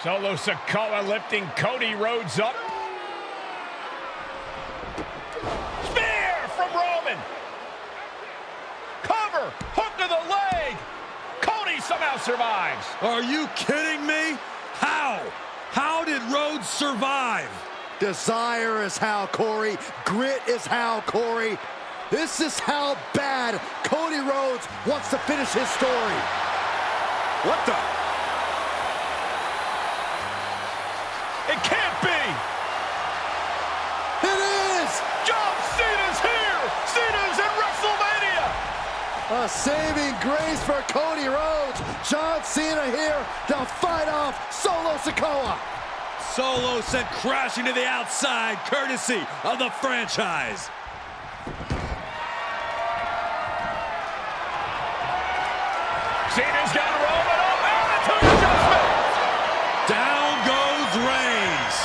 Solo Sikoa lifting Cody Rhodes up. Spear from Roman. Cover, hook to the leg. Cody somehow survives. Are you kidding me? How? How did Rhodes survive? Desire is how, Corey. Grit is how, Corey. This is how bad Cody Rhodes wants to finish his story. What the? It can't be. It is! John Cena's here. Cena's in WrestleMania. A saving grace for Cody Rhodes. John Cena here to fight off Solo Sikoa. Solo sent crashing to the outside, courtesy of the franchise. Cena's got Roman up, attitude adjustment. Down goes Reigns.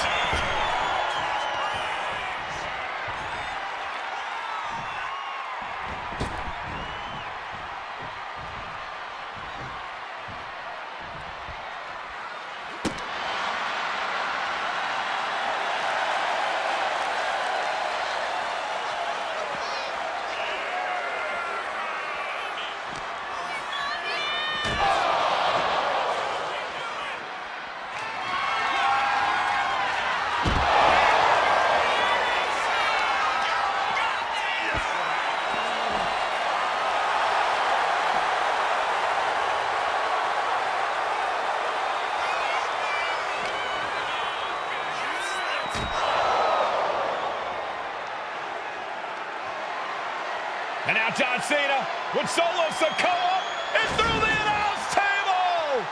And now John Cena with Solo Sikoa and through the announce table.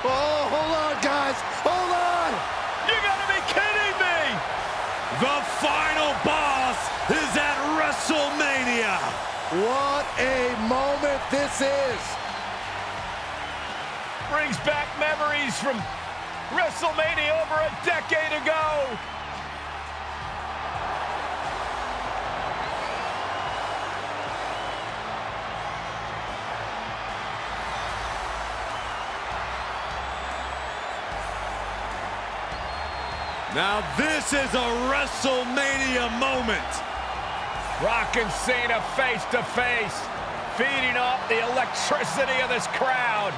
Oh, hold on, guys. Hold on. You gotta be kidding me. The final boss is at WrestleMania. What a moment this is. Brings back memories from WrestleMania over a decade ago. Now this is a WrestleMania moment. Rock and Cena face to face, feeding off the electricity of this crowd.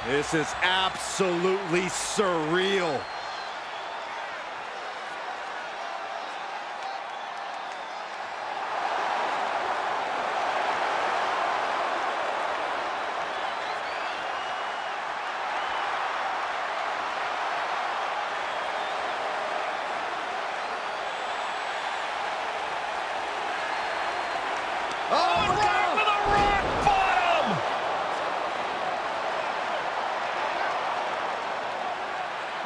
This is absolutely surreal. Oh, and right for the rock bottom!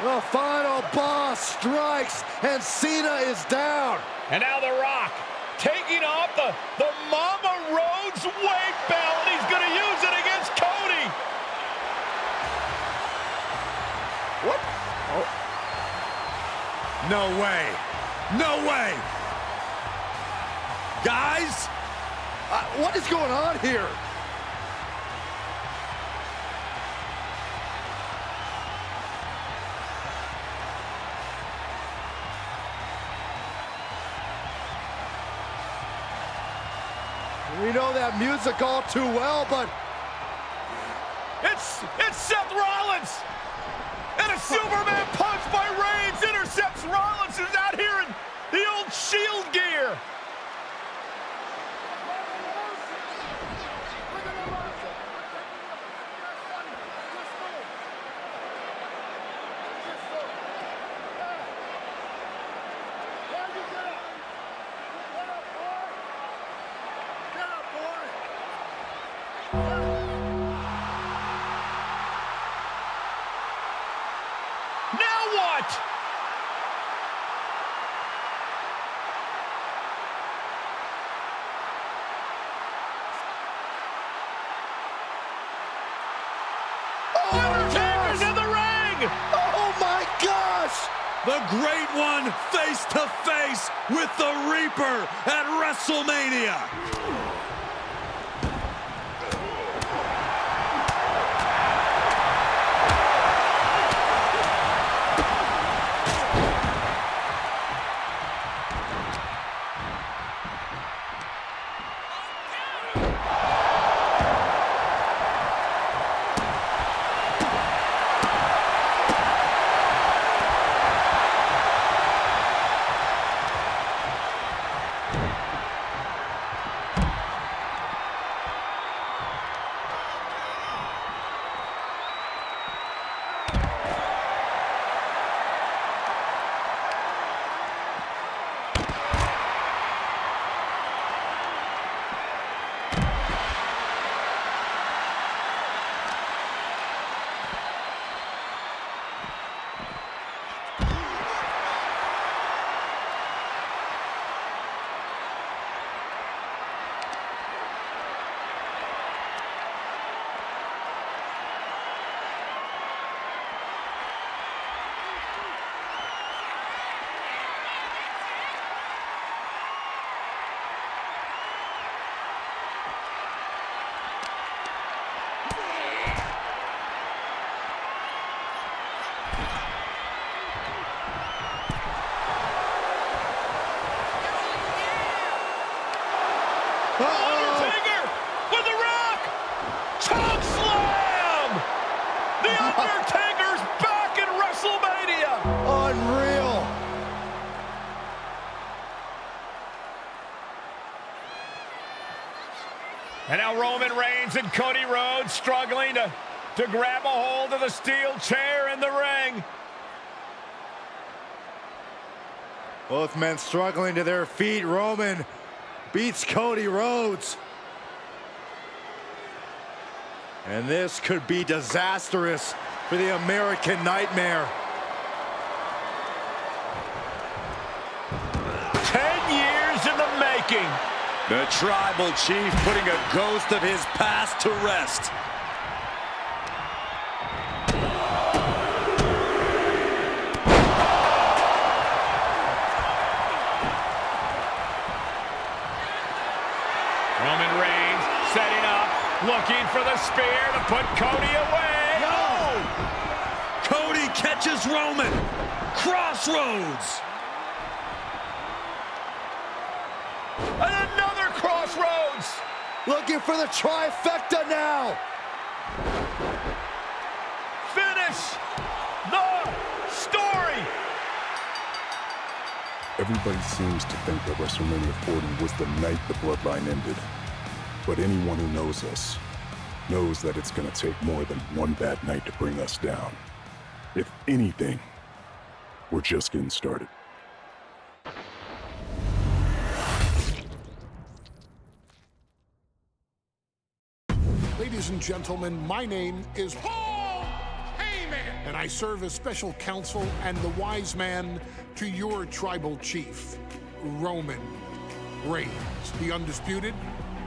The final boss strikes, and Cena is down. And now The Rock taking off the Mama Rhodes weight belt, and he's going to use it against Cody. What? Oh. No way. No way. Guys, What is going on here? We know that music all too well, but It's Seth Rollins. And a Superman punch by Reigns intercepts Rollins, who's out here in the old Shield gear. The Great One face to face with the Reaper at WrestleMania. Undertaker with the Rock! Choke slam! The Undertaker's back in WrestleMania! Unreal. And now Roman Reigns and Cody Rhodes struggling to grab a hold of the steel chair in the ring. Both men struggling to their feet. Roman beats Cody Rhodes. And this could be disastrous for the American Nightmare. 10 years in the making. The Tribal Chief putting a ghost of his past to rest. Roman Reigns setting up, looking for the spear to put Cody away. No! Cody catches Roman. Crossroads. And another crossroads. Looking for the trifecta now. Finish the story. Everybody seems to think that WrestleMania 40 was the night the Bloodline ended. But anyone who knows us knows that it's gonna take more than one bad night to bring us down. If anything, we're just getting started. Ladies and gentlemen, my name is Paul Heyman, and I serve as special counsel and the wise man to your tribal chief, Roman Reigns, the undisputed,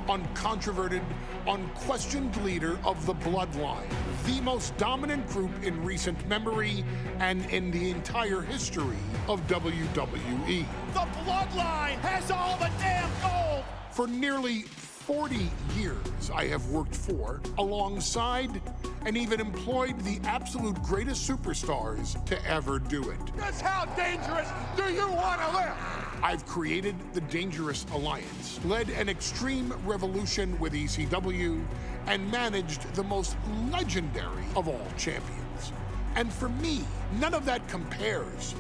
uncontroverted, unquestioned leader of the Bloodline, the most dominant group in recent memory and in the entire history of WWE. The Bloodline has all the damn gold. For nearly 40 years, I have worked for, alongside, and even employed the absolute greatest superstars to ever do it. Just how dangerous do you want to live? I've created the Dangerous Alliance, led an extreme revolution with ECW, and managed the most legendary of all champions. And for me, none of that compares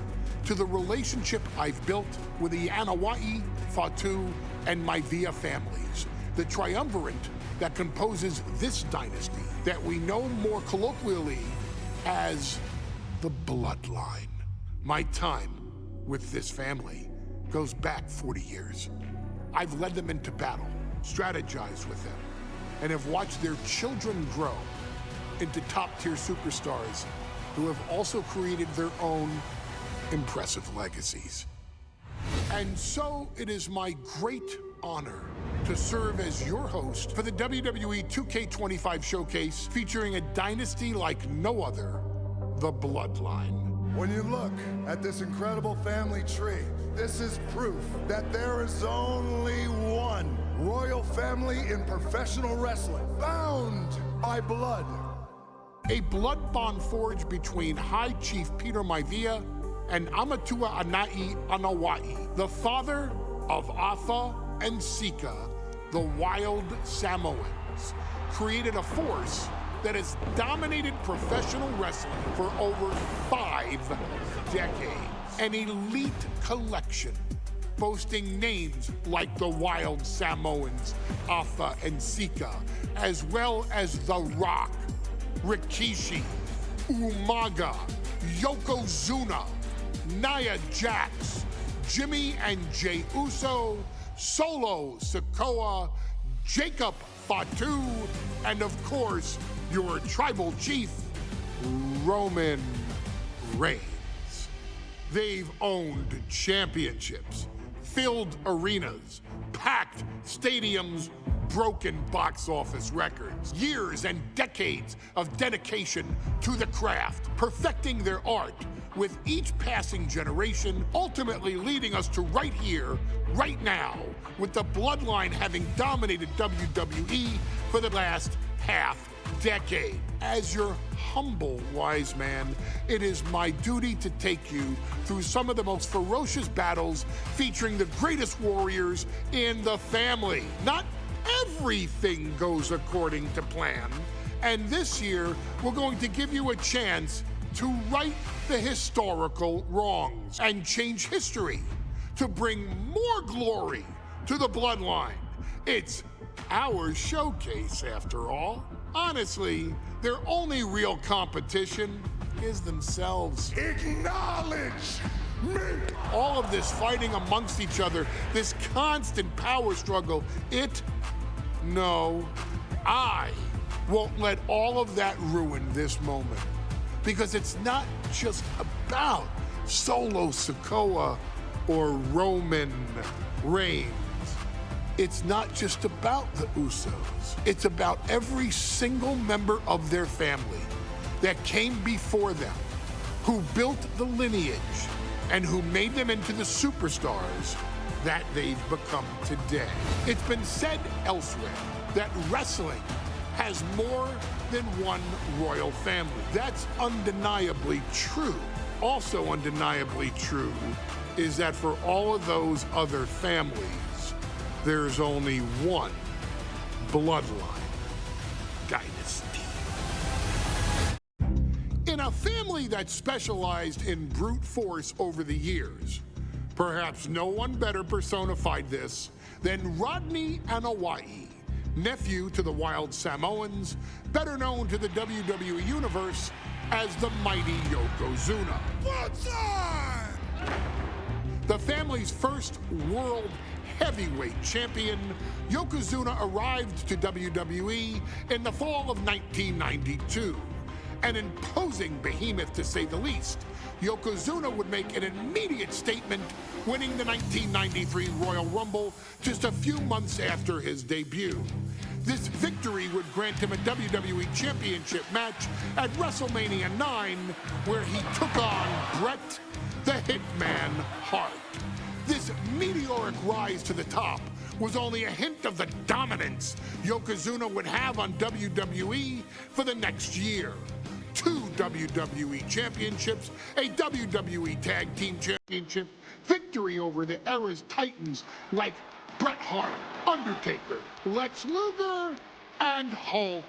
to the relationship I've built with the Anoa'i, Fatu, and Maivia families, the triumvirate that composes this dynasty that we know more colloquially as the Bloodline. My time with this family goes back 40 years. I've led them into battle, strategized with them, and have watched their children grow into top-tier superstars who have also created their own impressive legacies. And so it is my great honor to serve as your host for the WWE 2K25 showcase featuring a dynasty like no other, the Bloodline. When you look at this incredible family tree, this is proof that there is only one royal family in professional wrestling, bound by blood. A blood bond forged between High Chief Peter Maivia and Amatua Anai Anawai, the father of Afa and Sika, the Wild Samoans, created a force that has dominated professional wrestling for over 5 decades. An elite collection boasting names like the Wild Samoans, Afa and Sika, as well as The Rock, Rikishi, Umaga, Yokozuna, Nia Jax, Jimmy and Jey Uso, Solo Sikoa, Jacob Fatu, and of course, your tribal chief, Roman Reigns. They've owned championships, filled arenas, packed stadiums, broken box office records, years and decades of dedication to the craft, perfecting their art with each passing generation, ultimately leading us to right here, right now, with the Bloodline having dominated WWE for the last half decade. As your humble wise man, it is my duty to take you through some of the most ferocious battles featuring the greatest warriors in the family. Not everything goes according to plan, and this year we're going to give you a chance to right the historical wrongs and change history to bring more glory to the Bloodline. It's our showcase, after all. Honestly, their only real competition is themselves. Acknowledge me! All of this fighting amongst each other, this constant power struggle, I won't let all of that ruin this moment. Because it's not just about Solo Sikoa or Roman Reigns. It's not just about the Usos. It's about every single member of their family that came before them, who built the lineage and who made them into the superstars that they've become today. It's been said elsewhere that wrestling has more than one royal family. That's undeniably true. Also undeniably true is that for all of those other families, there's only one bloodline dynasty. In a family that specialized in brute force over the years, perhaps no one better personified this than Rodney Anawai, nephew to the Wild Samoans, better known to the WWE Universe as the mighty Yokozuna. The family's first world heavyweight champion, Yokozuna arrived to WWE in the fall of 1992. An imposing behemoth, to say the least, Yokozuna would make an immediate statement, winning the 1993 Royal Rumble just a few months after his debut. This victory would grant him a WWE Championship match at WrestleMania 9, where he took on Bret the Hitman Hart. This meteoric rise to the top was only a hint of the dominance Yokozuna would have on WWE for the next year. 2 WWE championships, a WWE Tag Team Championship, victory over the era's titans like Bret Hart, Undertaker, Lex Luger, and Hulk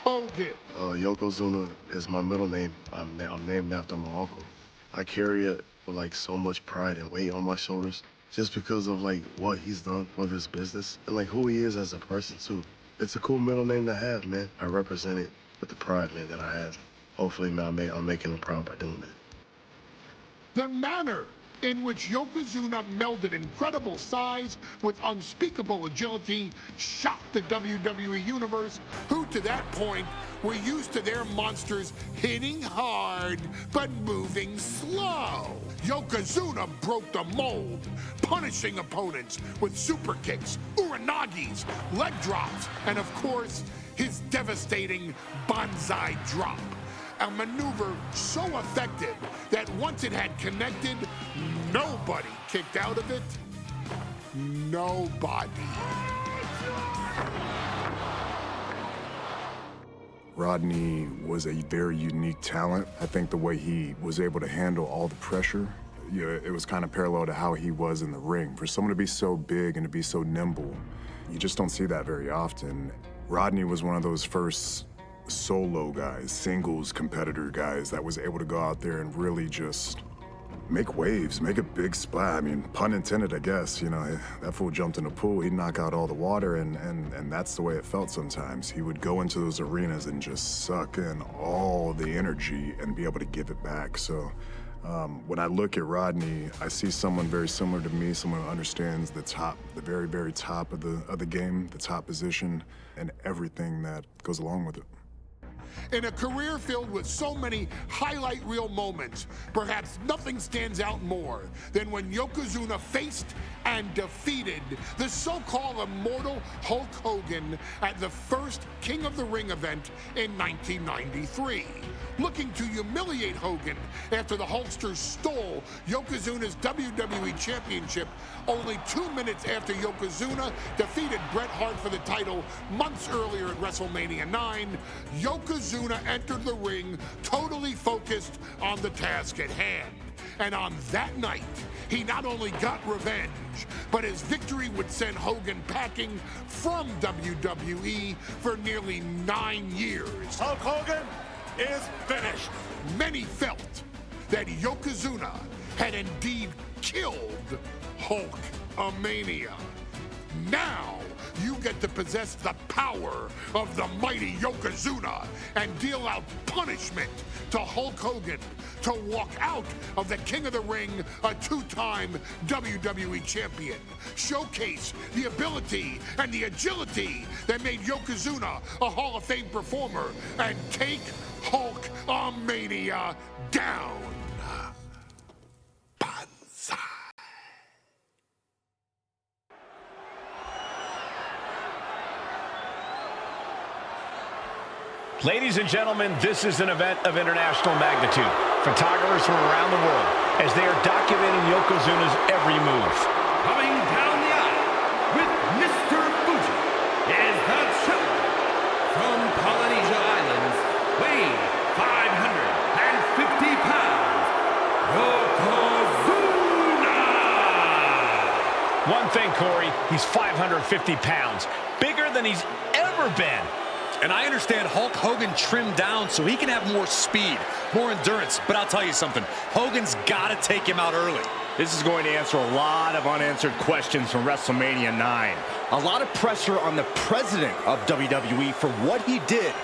Hogan. Yokozuna is my middle name. I'm named after my uncle. I carry it with like so much pride and weight on my shoulders just because of like what he's done for this business and like who he is as a person too. It's a cool middle name to have, man. I represent it with the pride, man, that I have. Hopefully, man, I'm making him proud by doing that. The manner in which Yokozuna melded incredible size with unspeakable agility shocked the WWE Universe, who to that point were used to their monsters hitting hard but moving slow. Yokozuna broke the mold, punishing opponents with super kicks, uranagis, leg drops, and of course, his devastating banzai drop. a maneuver so effective that once it had connected, nobody kicked out of it. Nobody. Rodney was a very unique talent. I think the way he was able to handle all the pressure, it was kind of parallel to how he was in the ring. For someone to be so big and to be so nimble, you just don't see that very often. Rodney was one of those first solo guys, singles competitor guys that was able to go out there and really just make waves, make a big splash. I mean, pun intended, I guess. You know, that fool jumped in the pool, he'd knock out all the water, and that's the way it felt sometimes. He would go into those arenas and just suck in all the energy and be able to give it back. So when I look at Rodney, I see someone very similar to me, someone who understands the top, the very, very top of the game, the top position, and everything that goes along with it. In a career filled with so many highlight reel moments, perhaps nothing stands out more than when Yokozuna faced and defeated the so-called immortal Hulk Hogan at the first King of the Ring event in 1993. Looking to humiliate Hogan after the Hulkster stole Yokozuna's WWE Championship only 2 minutes after Yokozuna defeated Bret Hart for the title months earlier at WrestleMania 9, Yokozuna entered the ring totally focused on the task at hand. And on that night, he not only got revenge, but his victory would send Hogan packing from WWE for nearly 9 years. Hulk Hogan is finished. Many felt that Yokozuna had indeed killed Hulkamania. Now, you get to possess the power of the mighty Yokozuna and deal out punishment to Hulk Hogan to walk out of the King of the Ring a 2-time WWE champion. Showcase the ability and the agility that made Yokozuna a Hall of Fame performer and take Hulkamania down. Banzai. Ladies and gentlemen, this is an event of international magnitude. Photographers from around the world as they are documenting Yokozuna's every move. Coming down the aisle with Mr. Fuji is the champion from Polynesia Islands, weighing 550 pounds, Yokozuna! One thing, Corey, he's 550 pounds, bigger than he's ever been. And I understand Hulk Hogan trimmed down so he can have more speed, more endurance. But I'll tell you something, Hogan's got to take him out early. This is going to answer a lot of unanswered questions from WrestleMania 9. A lot of pressure on the president of WWE for what he did.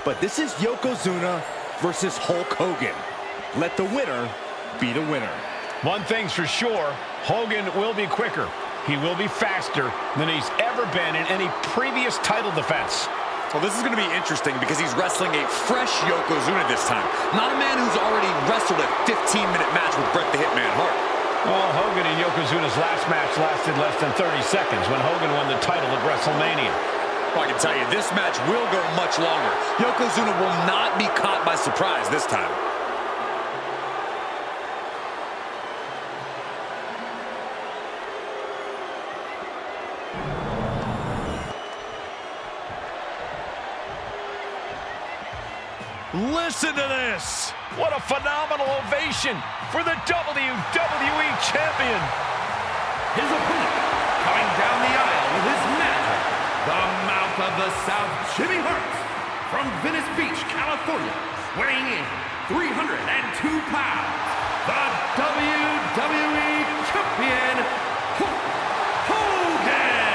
But this is Yokozuna versus Hulk Hogan. Let the winner be the winner. One thing's for sure, Hogan will be quicker. He will be faster than he's ever been in any previous title defense. Well, this is going to be interesting because he's wrestling a fresh Yokozuna this time. Not a man who's already wrestled a 15-minute match with Bret the Hitman Hart. Well, Hogan and Yokozuna's last match lasted less than 30 seconds when Hogan won the title at WrestleMania. Well, I can tell you, this match will go much longer. Yokozuna will not be caught by surprise this time. Listen to this! What a phenomenal ovation for the WWE Champion! His opponent, coming down the aisle with his magic, the mouth of the South, Jimmy Hart, from Venice Beach, California, weighing in 302 pounds, the WWE Champion, Hulk Hogan!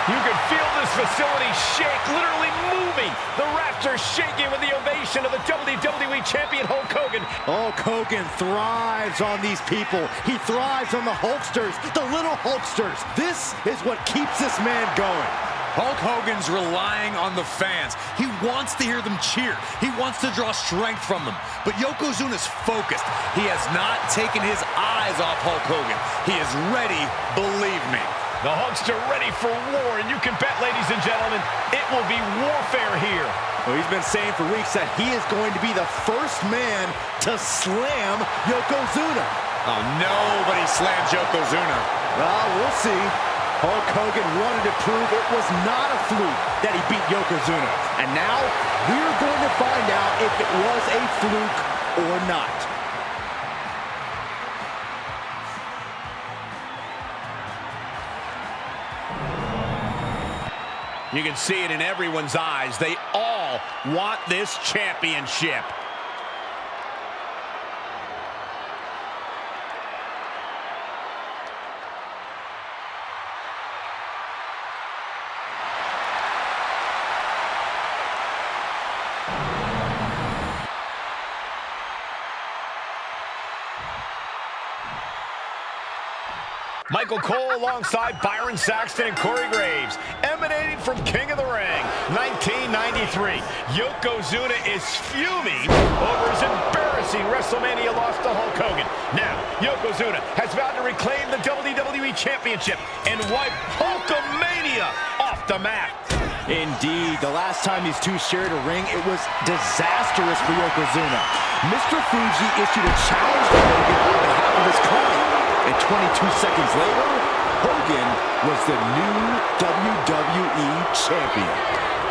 You can feel this facility shake, literally moving. The rafters shaking with the ovation of the WWE Champion Hulk Hogan. Hulk Hogan thrives on these people. He thrives on the Hulksters, the little Hulksters. This is what keeps this man going. Hulk Hogan's relying on the fans. He wants to hear them cheer. He wants to draw strength from them. But Yokozuna's focused. He has not taken his eyes off Hulk Hogan. He is ready, believe me. The Hulkster ready for war, and you can bet, ladies and gentlemen, it will be warfare here. Well, he's been saying for weeks that he is going to be the first man to slam Yokozuna. Oh, nobody slams Yokozuna. Well, we'll see. Hulk Hogan wanted to prove it was not a fluke that he beat Yokozuna. And now, we're going to find out if it was a fluke or not. You can see it in everyone's eyes. They all want this championship. Michael Cole alongside Byron Saxton and Corey Graves, emanating from King of the Ring, 1993. Yokozuna is fuming over his embarrassing WrestleMania loss to Hulk Hogan. Now, Yokozuna has vowed to reclaim the WWE Championship and wipe Hulkamania off the map. Indeed, the last time these two shared a ring, it was disastrous for Yokozuna. Mr. Fuji issued a challenge to Hogan on behalf of his client. And 22 seconds later, Hogan was the new WWE Champion.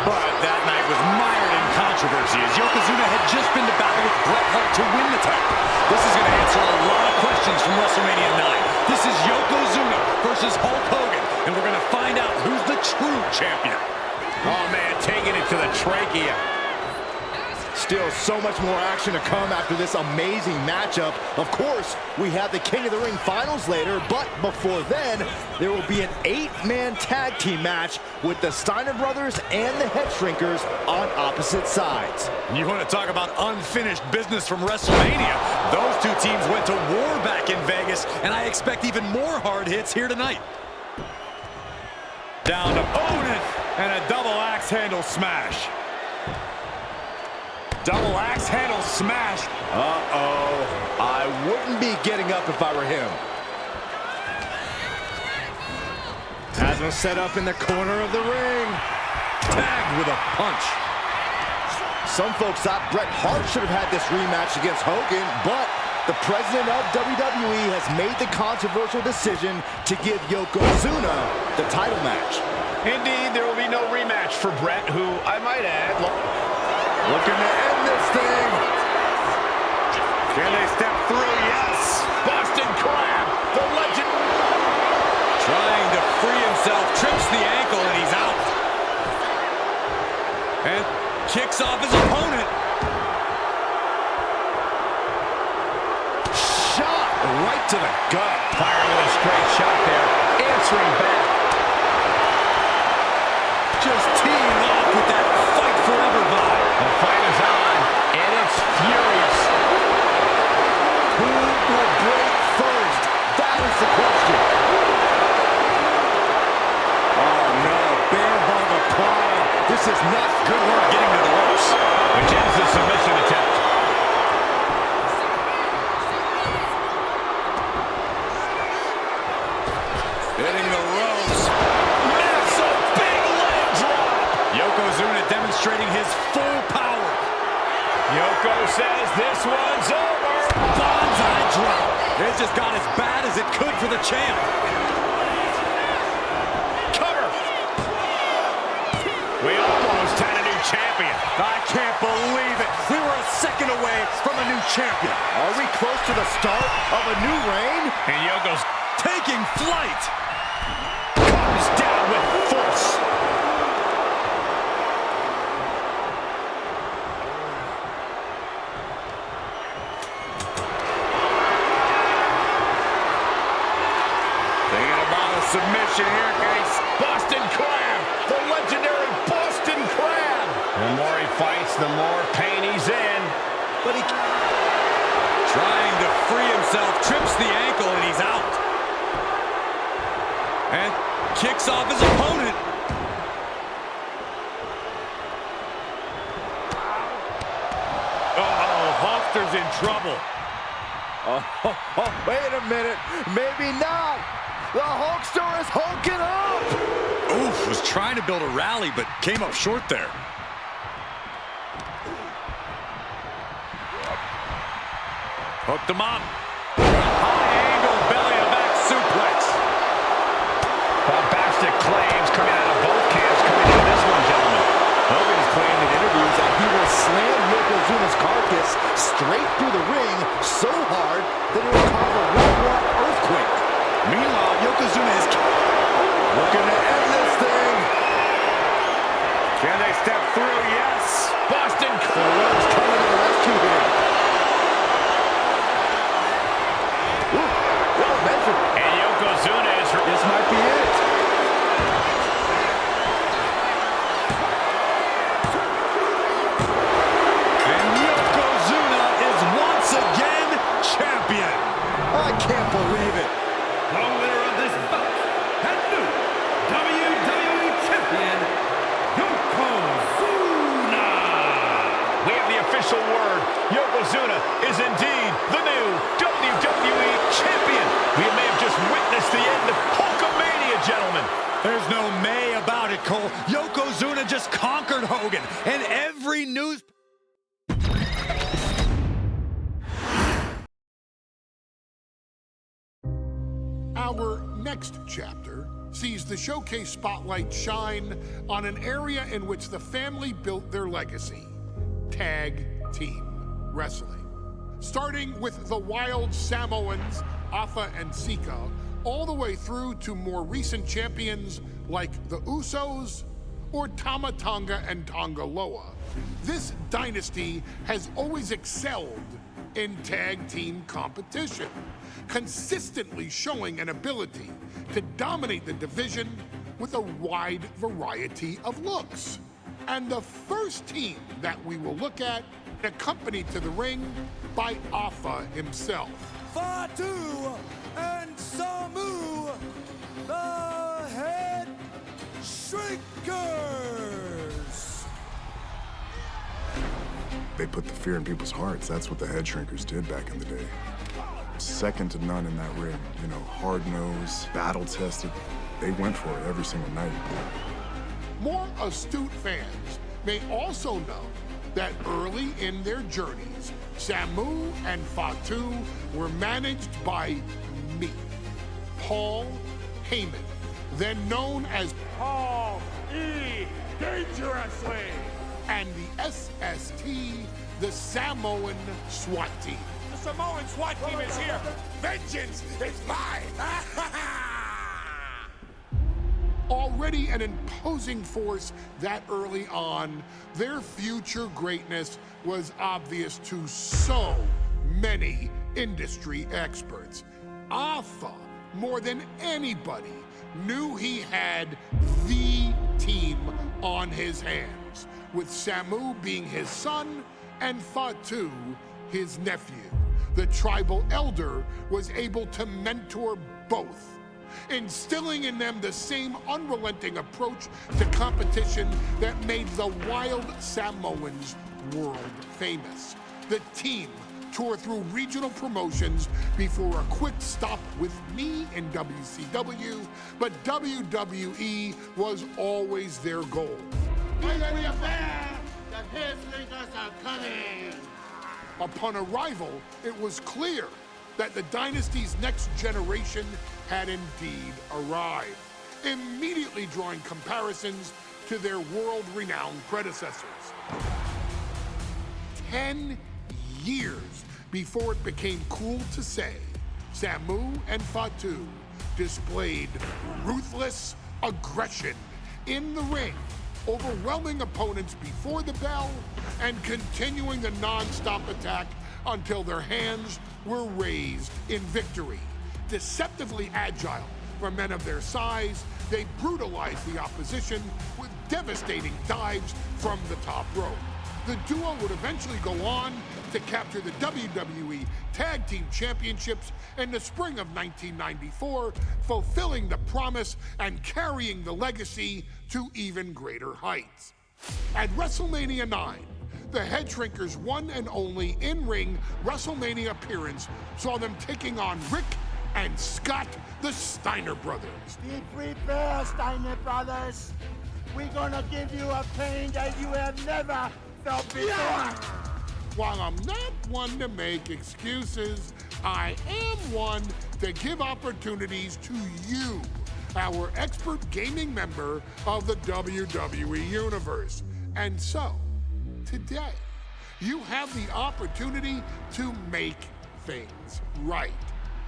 But that night was mired in controversy as Yokozuna had just been to battle with Bret Hart to win the title. This is going to answer a lot of questions from WrestleMania 9. This is Yokozuna versus Hulk Hogan, and we're going to find out who's the true champion. Oh, man, taking it to the trachea. Still so much more action to come after this amazing matchup. Of course, we have the King of the Ring finals later, but before then, there will be an 8-man tag team match with the Steiner brothers and the Head Shrinkers on opposite sides. You want to talk about unfinished business from WrestleMania? Those two teams went to war back in Vegas, and I expect even more hard hits here tonight. Down to Owen, and a double axe handle smash. Double axe handle smash. Uh-oh. I wouldn't be getting up if I were him. Has him set up in the corner of the ring. Tagged with a punch. Some folks thought Bret Hart should have had this rematch against Hogan, but the president of WWE has made the controversial decision to give Yokozuna the title match. Indeed, there will be no rematch for Bret, who, I might add, looking to end this thing. Can they step through? Yes. Boston Crab, the legend. Trying to free himself, trips the ankle, and he's out. And kicks off his opponent. Shot right to the gut. Firing with a straight shot there. Answering back. Just teeing off with that fight forever vibe. The fight is on, and it's furious. Who will break first? That is the question. Oh no, bear hug applied. This is not good work getting to the ropes, which ends the submission attempt. Hitting the ropes. Massive big leg drop. Yokozuna demonstrating his full power. Yoko says this one's over. Bonsai drop. It just got as bad as it could for the champ. Cover. We almost had a new champion. I can't believe it. We were a second away from a new champion. Are we close to the start of a new reign? And Yoko's taking flight. Comes down with force. Thinking about a submission here, Case. Boston Crab, the legendary Boston Crab. The more he fights, the more pain he's in. But he trying to free himself, trips the ankle, and he's out. And kicks off his opponent. Uh-oh, Hulkster's in trouble. Oh, wait a minute. Maybe not. The Hulkster is hulking up! Oof, was trying to build a rally, but came up short there. Hooked him up. High angle belly-to-back suplex. Bombastic claims coming out of both camps coming into this one, gentlemen. Hogan has claimed in interviews that he will slam Yokozuna's carcass straight through the ring so hard that it will cause a worldwide earthquake. Meanwhile, Yokozuna is Looking to end this thing. Can they step through? Yes. Boston Cole's coming to the rescue here. Ooh, well measured. And Yokozuna is... This might be it. And Yokozuna is once again champion. I can't believe it. The winner of this bout and new WWE Champion, Yokozuna. We have the official word. Yokozuna is indeed the new WWE Champion. We may have just witnessed the end of Hulkamania, gentlemen. There's no may about it, Cole. Yokozuna just conquered Hogan, and every news... Our next chapter sees the showcase spotlight shine on an area in which the family built their legacy: tag team wrestling. Starting with the Wild Samoans, Afa and Sika, all the way through to more recent champions like the Usos or Tama Tonga and Tonga Loa. This dynasty has always excelled in tag team competition, consistently showing an ability to dominate the division with a wide variety of looks. And the first team that we will look at, accompanied to the ring by Afa himself. Fatu and Samu, the Head Shrinkers. They put the fear in people's hearts. That's what the Head Shrinkers did back in the day. Second to none in that ring. You know, hard-nosed, battle-tested. They went for it every single night. More astute fans may also know that early in their journeys, Samu and Fatu were managed by me, Paul Heyman, then known as Paul E. Dangerously, and the SST, the Samoan SWAT team. The Samoan SWAT team is here. Vengeance is mine. Already an imposing force that early on, their future greatness was obvious to so many industry experts. Afa, more than anybody, knew he had the team on his hands, with Samu being his son and Fatu his nephew. The tribal elder was able to mentor both, instilling in them the same unrelenting approach to competition that made the Wild Samoans world famous. The team toured through regional promotions before a quick stop with me in WCW, but WWE was always their goal. Upon arrival, it was clear that the dynasty's next generation had indeed arrived, immediately drawing comparisons to their world-renowned predecessors. 10 years before it became cool to say, Samu and Fatu displayed ruthless aggression in the ring, overwhelming opponents before the bell and continuing the non-stop attack until their hands were raised in victory. Deceptively agile for men of their size, they brutalized the opposition with devastating dives from the top rope. The duo would eventually go on to capture the WWE Tag Team Championships in the spring of 1994, fulfilling the promise and carrying the legacy to even greater heights. At WrestleMania 9, the Head Shrinkers' one and only in-ring WrestleMania appearance saw them taking on Rick and Scott the Steiner Brothers. Be prepared, Steiner Brothers. We're gonna give you a pain that you have never felt before. While I'm not one to make excuses, I am one to give opportunities to you, our expert gaming member of the WWE Universe. And so, today, you have the opportunity to make things right.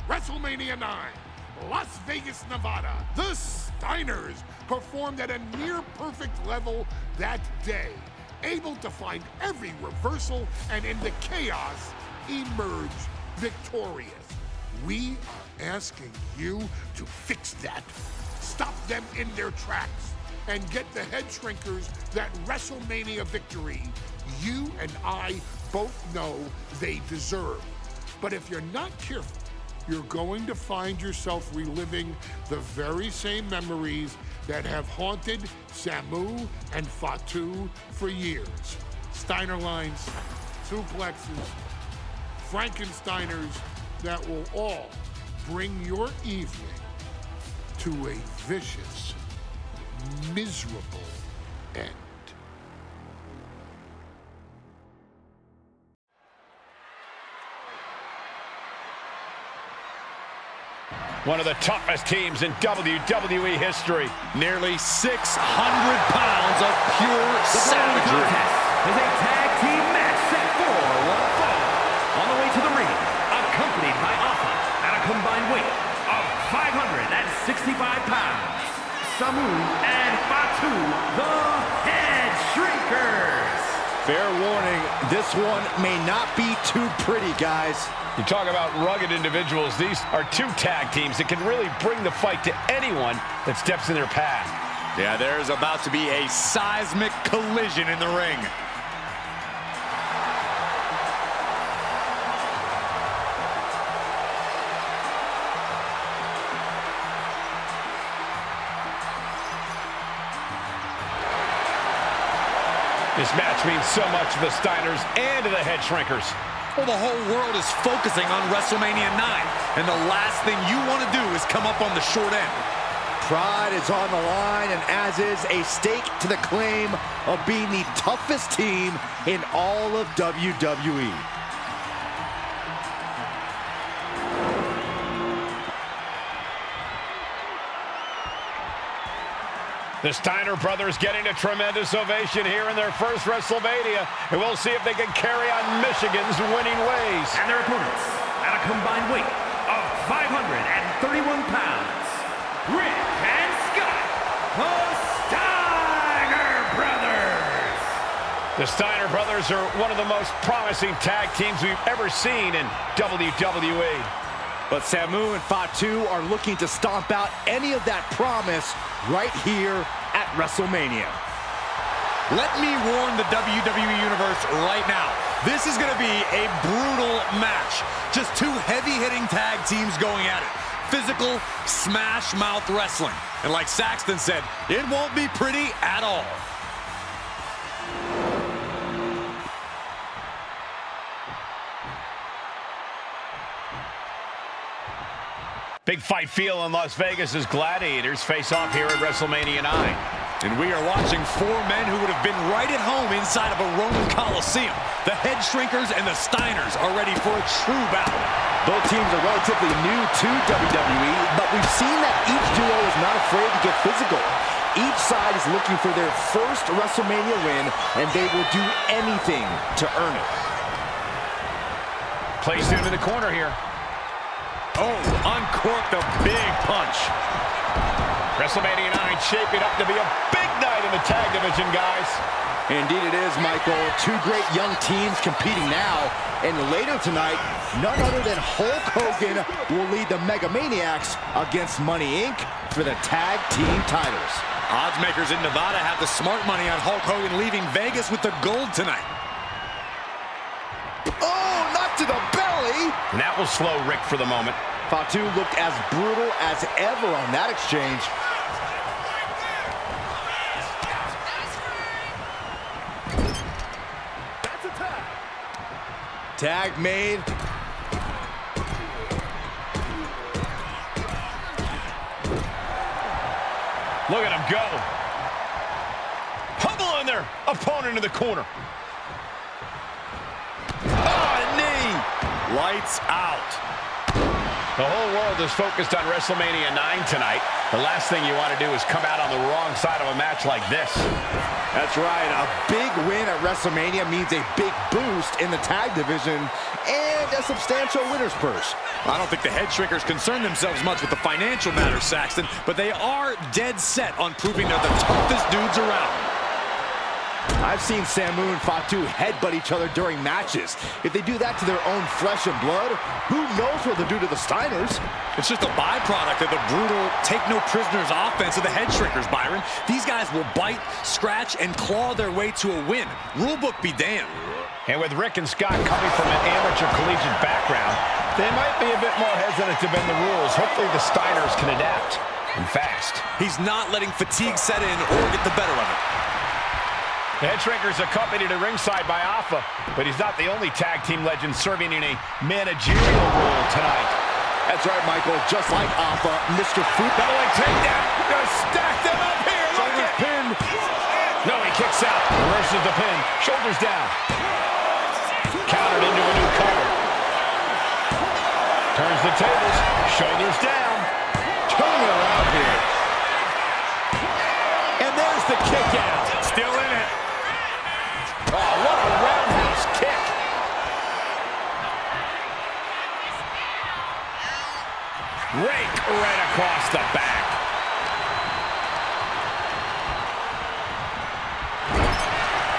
WrestleMania 9, Las Vegas, Nevada. The Steiners performed at a near-perfect level that day, able to find every reversal and in the chaos emerge victorious. We are asking you to fix that. Stop them in their tracks and get the head shrinkers that WrestleMania victory you and I both know they deserve. But if you're not careful, you're going to find yourself reliving the very same memories that have haunted Samu and Fatu for years. Steiner lines, suplexes, Frankensteiners that will all bring your evening to a vicious, miserable end. One of the toughest teams in WWE history. Nearly 600 pounds of pure savagery. Is a tag team match set for one fall. On the way to the ring, accompanied by Alpha at a combined weight of 565 pounds. Samu and Fatu, the Head Shrinkers. Fair warning, this one may not be too pretty, guys. You talk about rugged individuals. These are two tag teams that can really bring the fight to anyone that steps in their path. Yeah, there's about to be a seismic collision in the ring. This match means so much to the Steiners and to the Head Shrinkers. Well, the whole world is focusing on WrestleMania 9, and the last thing you want to do is come up on the short end. Pride is on the line, and as is a stake to the claim of being the toughest team in all of WWE. The Steiner brothers getting a tremendous ovation here in their first WrestleMania, and we'll see if they can carry on Michigan's winning ways. And their opponents, at a combined weight of 531 pounds, Rick and Scott, the Steiner Brothers. The Steiner brothers are one of the most promising tag teams we've ever seen in WWE. But Samu and Fatu are looking to stomp out any of that promise right here at WrestleMania. Let me warn the WWE Universe right now. This is going to be a brutal match. Just two heavy-hitting tag teams going at it. Physical, smash-mouth wrestling. And like Saxton said, it won't be pretty at all. Big fight feel in Las Vegas as gladiators face off here at WrestleMania 9. And we are watching four men who would have been right at home inside of a Roman Coliseum. The Head Shrinkers and the Steiners are ready for a true battle. Both teams are relatively new to WWE, but we've seen that each duo is not afraid to get physical. Each side is looking for their first WrestleMania win, and they will do anything to earn it. Placed him in the corner here. Oh, uncorked a big punch. WrestleMania 9 shaping up to be a big night in the tag division, guys. Indeed it is, Michael. Two great young teams competing now. And later tonight, none other than Hulk Hogan will lead the Mega Maniacs against Money Inc. for the tag team titles. Oddsmakers in Nevada have the smart money on Hulk Hogan leaving Vegas with the gold tonight. Oh, not to the belly! And that will slow Rick for the moment. Fatu looked as brutal as ever on that exchange. That's a tag. Tag made. Look at him go. Pummeling their opponent in the corner. Oh, a knee. Lights out. The whole world is focused on WrestleMania 9 tonight. The last thing you want to do is come out on the wrong side of a match like this. That's right. A big win at WrestleMania means a big boost in the tag division and a substantial winner's purse. I don't think the head shrinkers concern themselves much with the financial matters, Saxton, but they are dead set on proving they're the toughest dudes around. I've seen Samu and Fatu headbutt each other during matches. If they do that to their own flesh and blood, who knows what they'll do to the Steiners? It's just a byproduct of the brutal take-no-prisoners offense of the head shrinkers, Byron. These guys will bite, scratch, and claw their way to a win. Rulebook be damned. And with Rick and Scott coming from an amateur collegiate background, they might be a bit more hesitant to bend the rules. Hopefully the Steiners can adapt, and fast. He's not letting fatigue set in or get the better of it. The head shrinkers accompanied to ringside by Alpha, but he's not the only tag team legend serving in a managerial role tonight. That's right, Michael. Just like Alpha, Mr. Fruit. Belly takedown. Gonna stack them up here. Look at pin. No, he kicks out. Reverses the pin. Shoulders down. Countered into a new cover. Turns the tables. Shoulders down. Turning it around here. And there's the kick out. Still in it. Oh, what a roundhouse kick. Rake right across the back.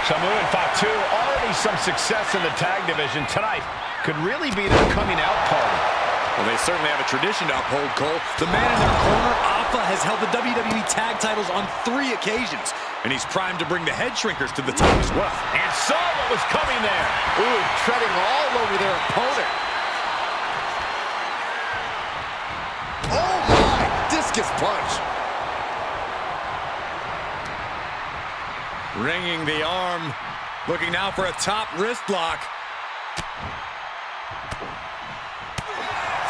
Samu and Fatu, already some success in the tag division tonight, could really be their coming out party. Well, they certainly have a tradition to uphold, Cole. The man in their corner, Alpha, has held the WWE tag titles on 3 occasions, and he's primed to bring the head shrinkers to the top as well. And saw what was coming there. Ooh, treading all over their opponent. Oh my! Discus punch. Ringing the arm, looking now for a top wrist lock.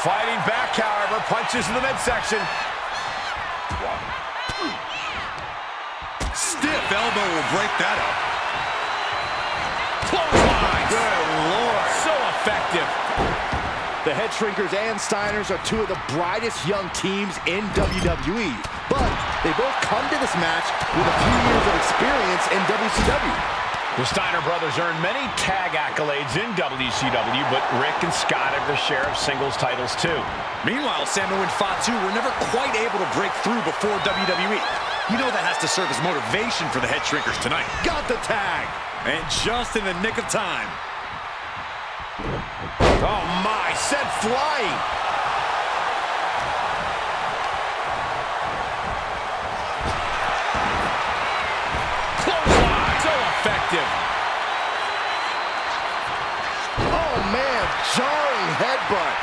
Fighting back, however, punches in the midsection. Stiff elbow will break that up. Clothesline. Good Lord. So effective. The head shrinkers and Steiners are 2 of the brightest young teams in WWE, but they both come to this match with a few years of experience in WCW. The Steiner brothers earned many tag accolades in WCW, but Rick and Scott have their share of singles titles too. Meanwhile, Samu and Fatu were never quite able to break through before WWE. You know that has to serve as motivation for the head shrinkers tonight. Got the tag! And just in the nick of time. Oh my, sent flying! Effective. Oh man, jarring headbutt.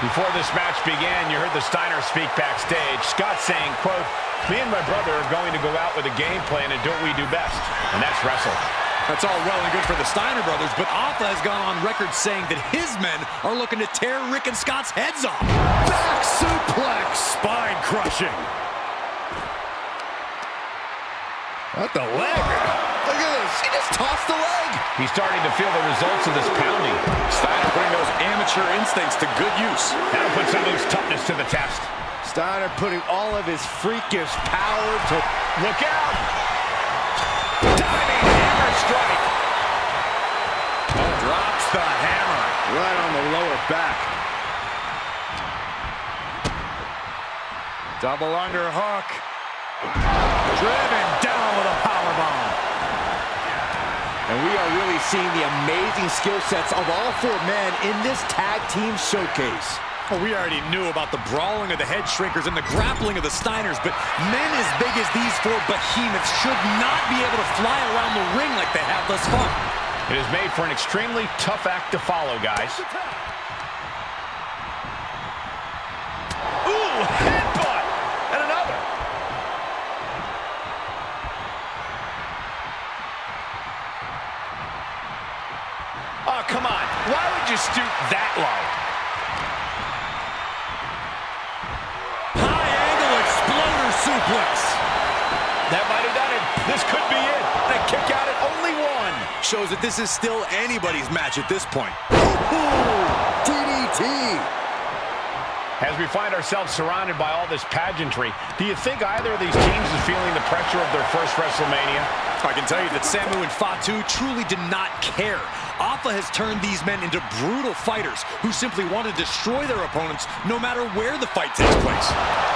Before this match began, you heard the Steiners speak backstage. Scott saying, quote, "Me and my brother are going to go out with a game plan and do what we do best, and that's wrestle." That's all well and good for the Steiner brothers, but Alpha has gone on record saying that his men are looking to tear Rick and Scott's heads off. Back suplex. Spine crushing. What the leg? Look at this. He just tossed the leg. He's starting to feel the results of this pounding. Steiner putting those amateur instincts to good use. That'll put Samu's toughness to the test. Steiner putting all of his freakish power to... Look out! Diving hammer strike. Drops the hammer. Right on the lower back. Double underhook. Driven down with a powerbomb. And we are really seeing the amazing skill sets of all 4 men in this tag team showcase. Well, we already knew about the brawling of the head shrinkers and the grappling of the Steiners, but men as big as these 4 behemoths should not be able to fly around the ring like they have thus far. It is made for an extremely tough act to follow, guys. Ooh, headbutt! And another. Oh, come on. Why would you stoop that low? High angle exploder blinks. That might have done it. This could be it. The kick out at only one. Shows that this is still anybody's match at this point. DDT. As we find ourselves surrounded by all this pageantry, do you think either of these teams is feeling the pressure of their first WrestleMania? I can tell you that Samu and Fatu truly did not care. Alpha has turned these men into brutal fighters who simply want to destroy their opponents no matter where the fight takes place.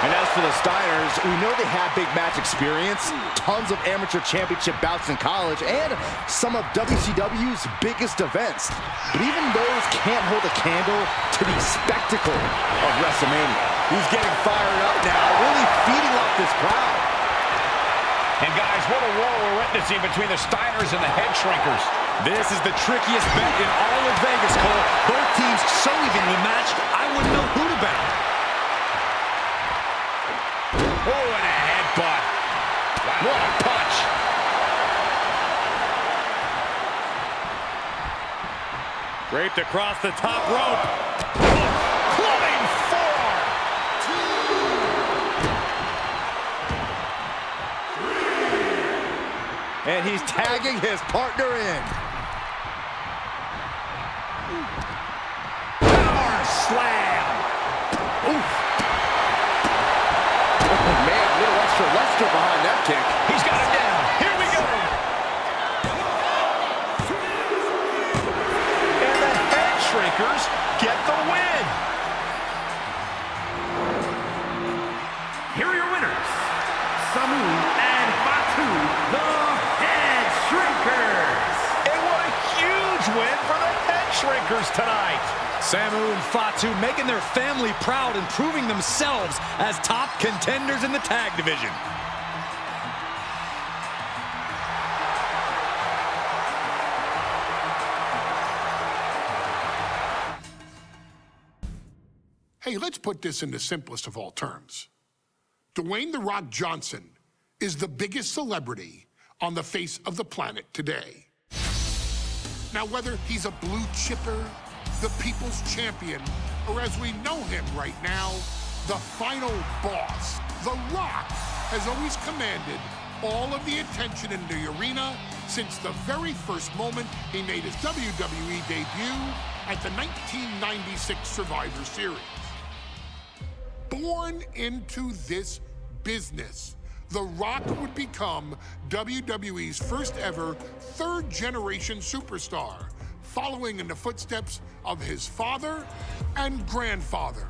And as for the Steiners, we know they have big match experience, tons of amateur championship bouts in college, and some of WCW's biggest events. But even those can't hold a candle to the spectacle of WrestleMania. He's getting fired up now, really feeding off this crowd. And guys, what a war we're witnessing between the Steiners and the Head Shrinkers. This is the trickiest bet in all of Vegas, Cole. Both teams so evenly matched, I wouldn't know who to bet on. Oh, and a headbutt. Wow. What a punch. Draped across the top rope. Clubbing forearm. And he's tagging his partner in. Power slam. Oof. Oh, man, a little extra luster behind that kick. He's got it down. Here we go. And the Head Shrinkers get the win. Here are your winners, Samu and Fatu, the Head Shrinkers. And what a huge win for the Head Shrinkers tonight. Samu and Fatu making their family proud and proving themselves as top contenders in the tag division. Hey, let's put this in the simplest of all terms. Dwayne "The Rock" Johnson is the biggest celebrity on the face of the planet today. Now, whether he's a blue chipper, the people's champion, or as we know him right now, the final boss, The Rock has always commanded all of the attention in the arena since the very first moment he made his WWE debut at the 1996 Survivor Series. Born into this business, The Rock would become WWE's first ever third-generation superstar, following in the footsteps of his father and grandfather.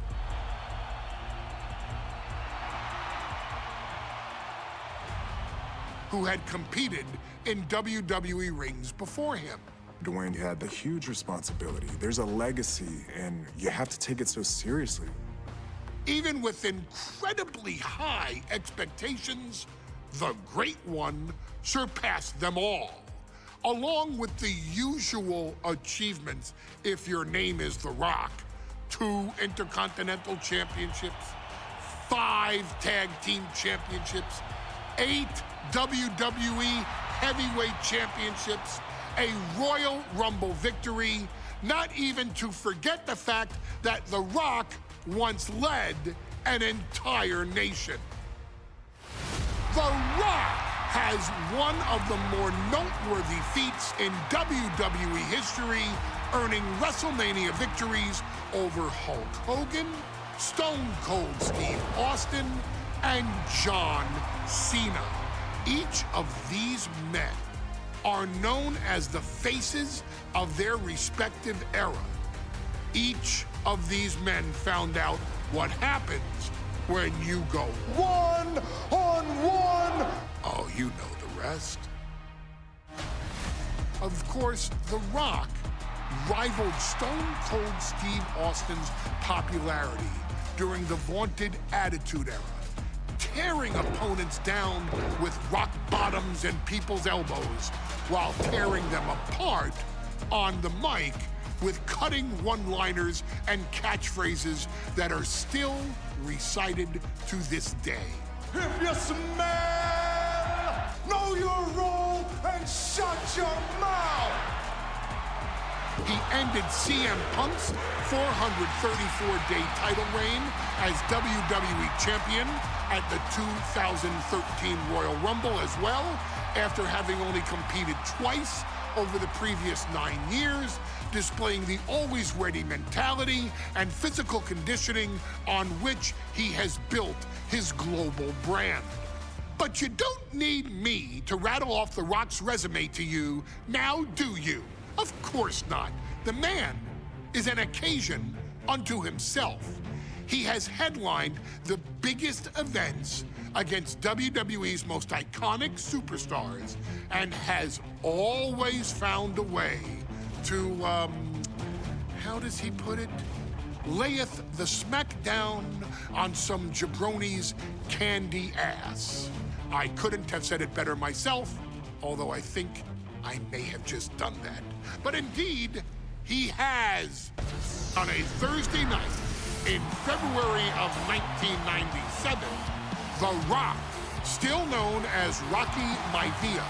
Who had competed in WWE rings before him. Dwayne had the huge responsibility. There's a legacy, and you have to take it so seriously. Even with incredibly high expectations, the Great One surpassed them all. Along with the usual achievements, if your name is The Rock: 2 Intercontinental Championships, 5 Tag Team Championships, 8 WWE Heavyweight Championships, a Royal Rumble victory, not even to forget the fact that The Rock once led an entire nation. The Rock has one of the more noteworthy feats in WWE history, earning WrestleMania victories over Hulk Hogan, Stone Cold Steve Austin, and John Cena. Each of these men are known as the faces of their respective era. Each of these men found out what happens when you go one-on-one. Oh, you know the rest. Of course, The Rock rivaled Stone Cold Steve Austin's popularity during the vaunted Attitude Era, tearing opponents down with rock bottoms and people's elbows while tearing them apart on the mic with cutting one-liners and catchphrases that are still recited to this day. If you smell, know your role and shut your mouth. He ended CM Punk's 434-day title reign as WWE Champion at the 2013 Royal Rumble as well, after having only competed twice over the previous 9 years, displaying the always ready mentality and physical conditioning on which he has built his global brand. But you don't need me to rattle off The Rock's resume to you, now do you? Of course not. The man is an occasion unto himself. He has headlined the biggest events against WWE's most iconic superstars and has always found a way to, how does he put it? Layeth the smackdown on some jabroni's candy ass. I couldn't have said it better myself, although I think I may have just done that. But indeed, he has. On a Thursday night in February of 1997, The Rock, still known as Rocky Maivia,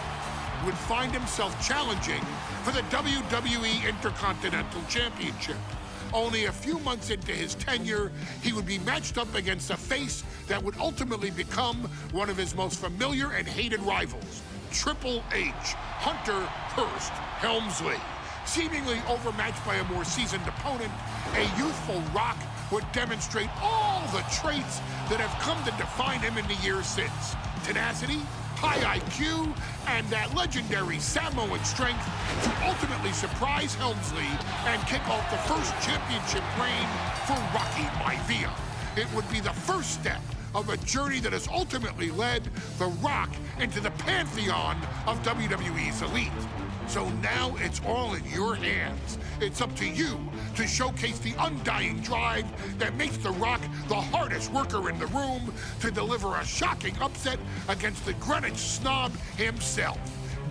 would find himself challenging for the WWE Intercontinental Championship. Only a few months into his tenure, he would be matched up against a face that would ultimately become one of his most familiar and hated rivals, Triple H, Hunter Hearst Helmsley. Seemingly overmatched by a more seasoned opponent, a youthful Rock would demonstrate all the traits that have come to define him in the years since. Tenacity, high IQ, and that legendary Samoan strength to ultimately surprise Helmsley and kick off the first championship reign for Rocky Maivia. It would be the first step of a journey that has ultimately led The Rock into the pantheon of WWE's elite. So now it's all in your hands. It's up to you to showcase the undying drive that makes The Rock the hardest worker in the room to deliver a shocking upset against the Greenwich snob himself.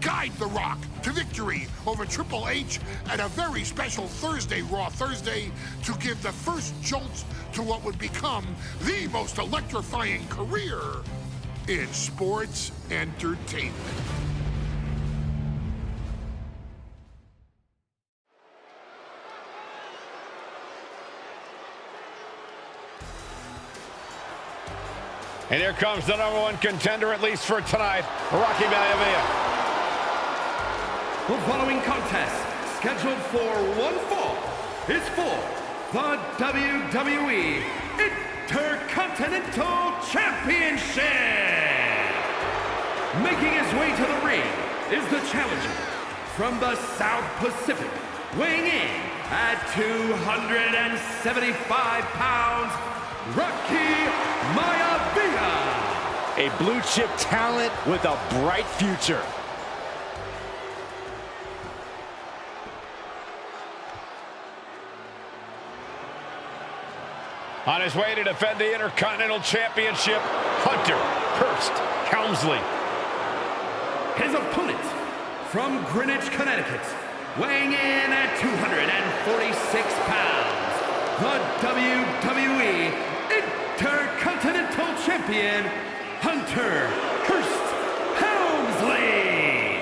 Guide The Rock to victory over Triple H at a very special Thursday, Raw Thursday, to give the first jolts to what would become the most electrifying career in sports entertainment. And here comes the #1 contender, at least for tonight, Rocky Maivia. The following contest, scheduled for one fall, is for the WWE Intercontinental Championship. Making his way to the ring is the challenger from the South Pacific, weighing in at 275 pounds, Rocky Maivia. A blue chip talent with a bright future. On his way to defend the Intercontinental Championship, Hunter Hearst Helmsley. His opponent from Greenwich, Connecticut, weighing in at 246 pounds, the WWE Intercontinental Champion, Hunter Hearst Helmsley.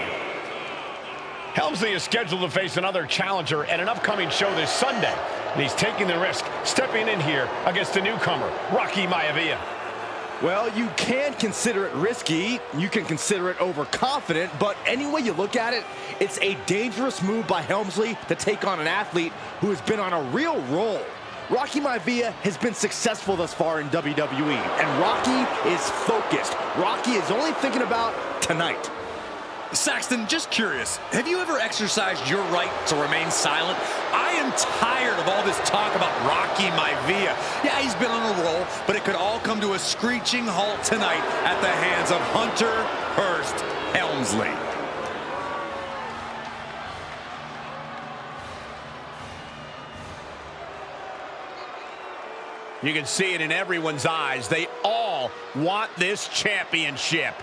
Helmsley is scheduled to face another challenger at an upcoming show this Sunday, and he's taking the risk, stepping in here against a newcomer, Rocky Maivia. Well, you can consider it risky, you can consider it overconfident, but any way you look at it, it's a dangerous move by Helmsley to take on an athlete who has been on a real roll. Rocky Maivia has been successful thus far in WWE, and Rocky is focused. Rocky is only thinking about tonight. Saxton, just curious, have you ever exercised your right to remain silent? I am tired of all this talk about Rocky Maivia. Yeah, he's been on a roll, but it could all come to a screeching halt tonight at the hands of Hunter Hearst Helmsley. You can see it in everyone's eyes. They all want this championship.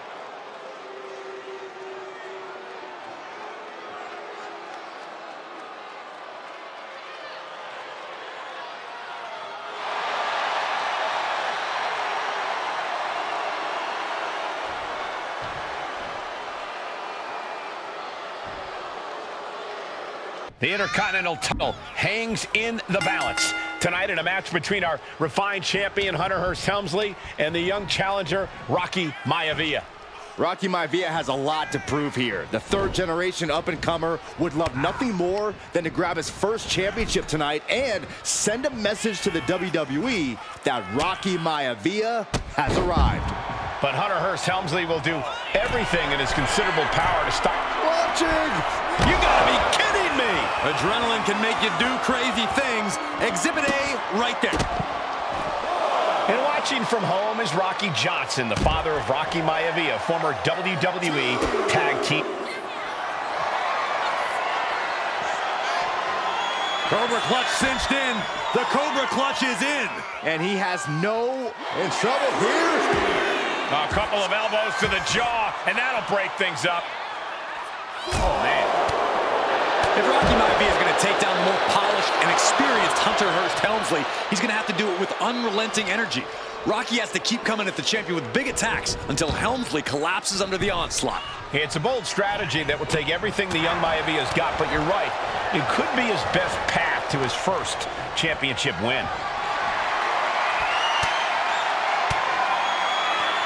The Intercontinental title hangs in the balance. tonight in a match between our refined champion, Hunter Hearst Helmsley, and the young challenger, Rocky Maivia. Rocky Maivia has a lot to prove here. The third-generation up-and-comer would love nothing more than to grab his first championship tonight and send a message to the WWE that Rocky Maivia has arrived. But Hunter Hearst Helmsley will do everything in his considerable power to stop. Watching! You gotta be kidding me! Adrenaline can make you do crazy things. Exhibit A right there. And watching from home is Rocky Johnson, the father of Rocky Maivia, former WWE Tag Team. Cobra Clutch cinched in. The Cobra Clutch is in. And he has no in trouble here. A couple of elbows to the jaw, and that'll break things up. Oh, man. If Rocky Maivia is going to take down the more polished and experienced Hunter Hearst Helmsley, he's going to have to do it with unrelenting energy. Rocky has to keep coming at the champion with big attacks until Helmsley collapses under the onslaught. It's a bold strategy that will take everything the young Maivia's got, but you're right. It could be his best path to his first championship win.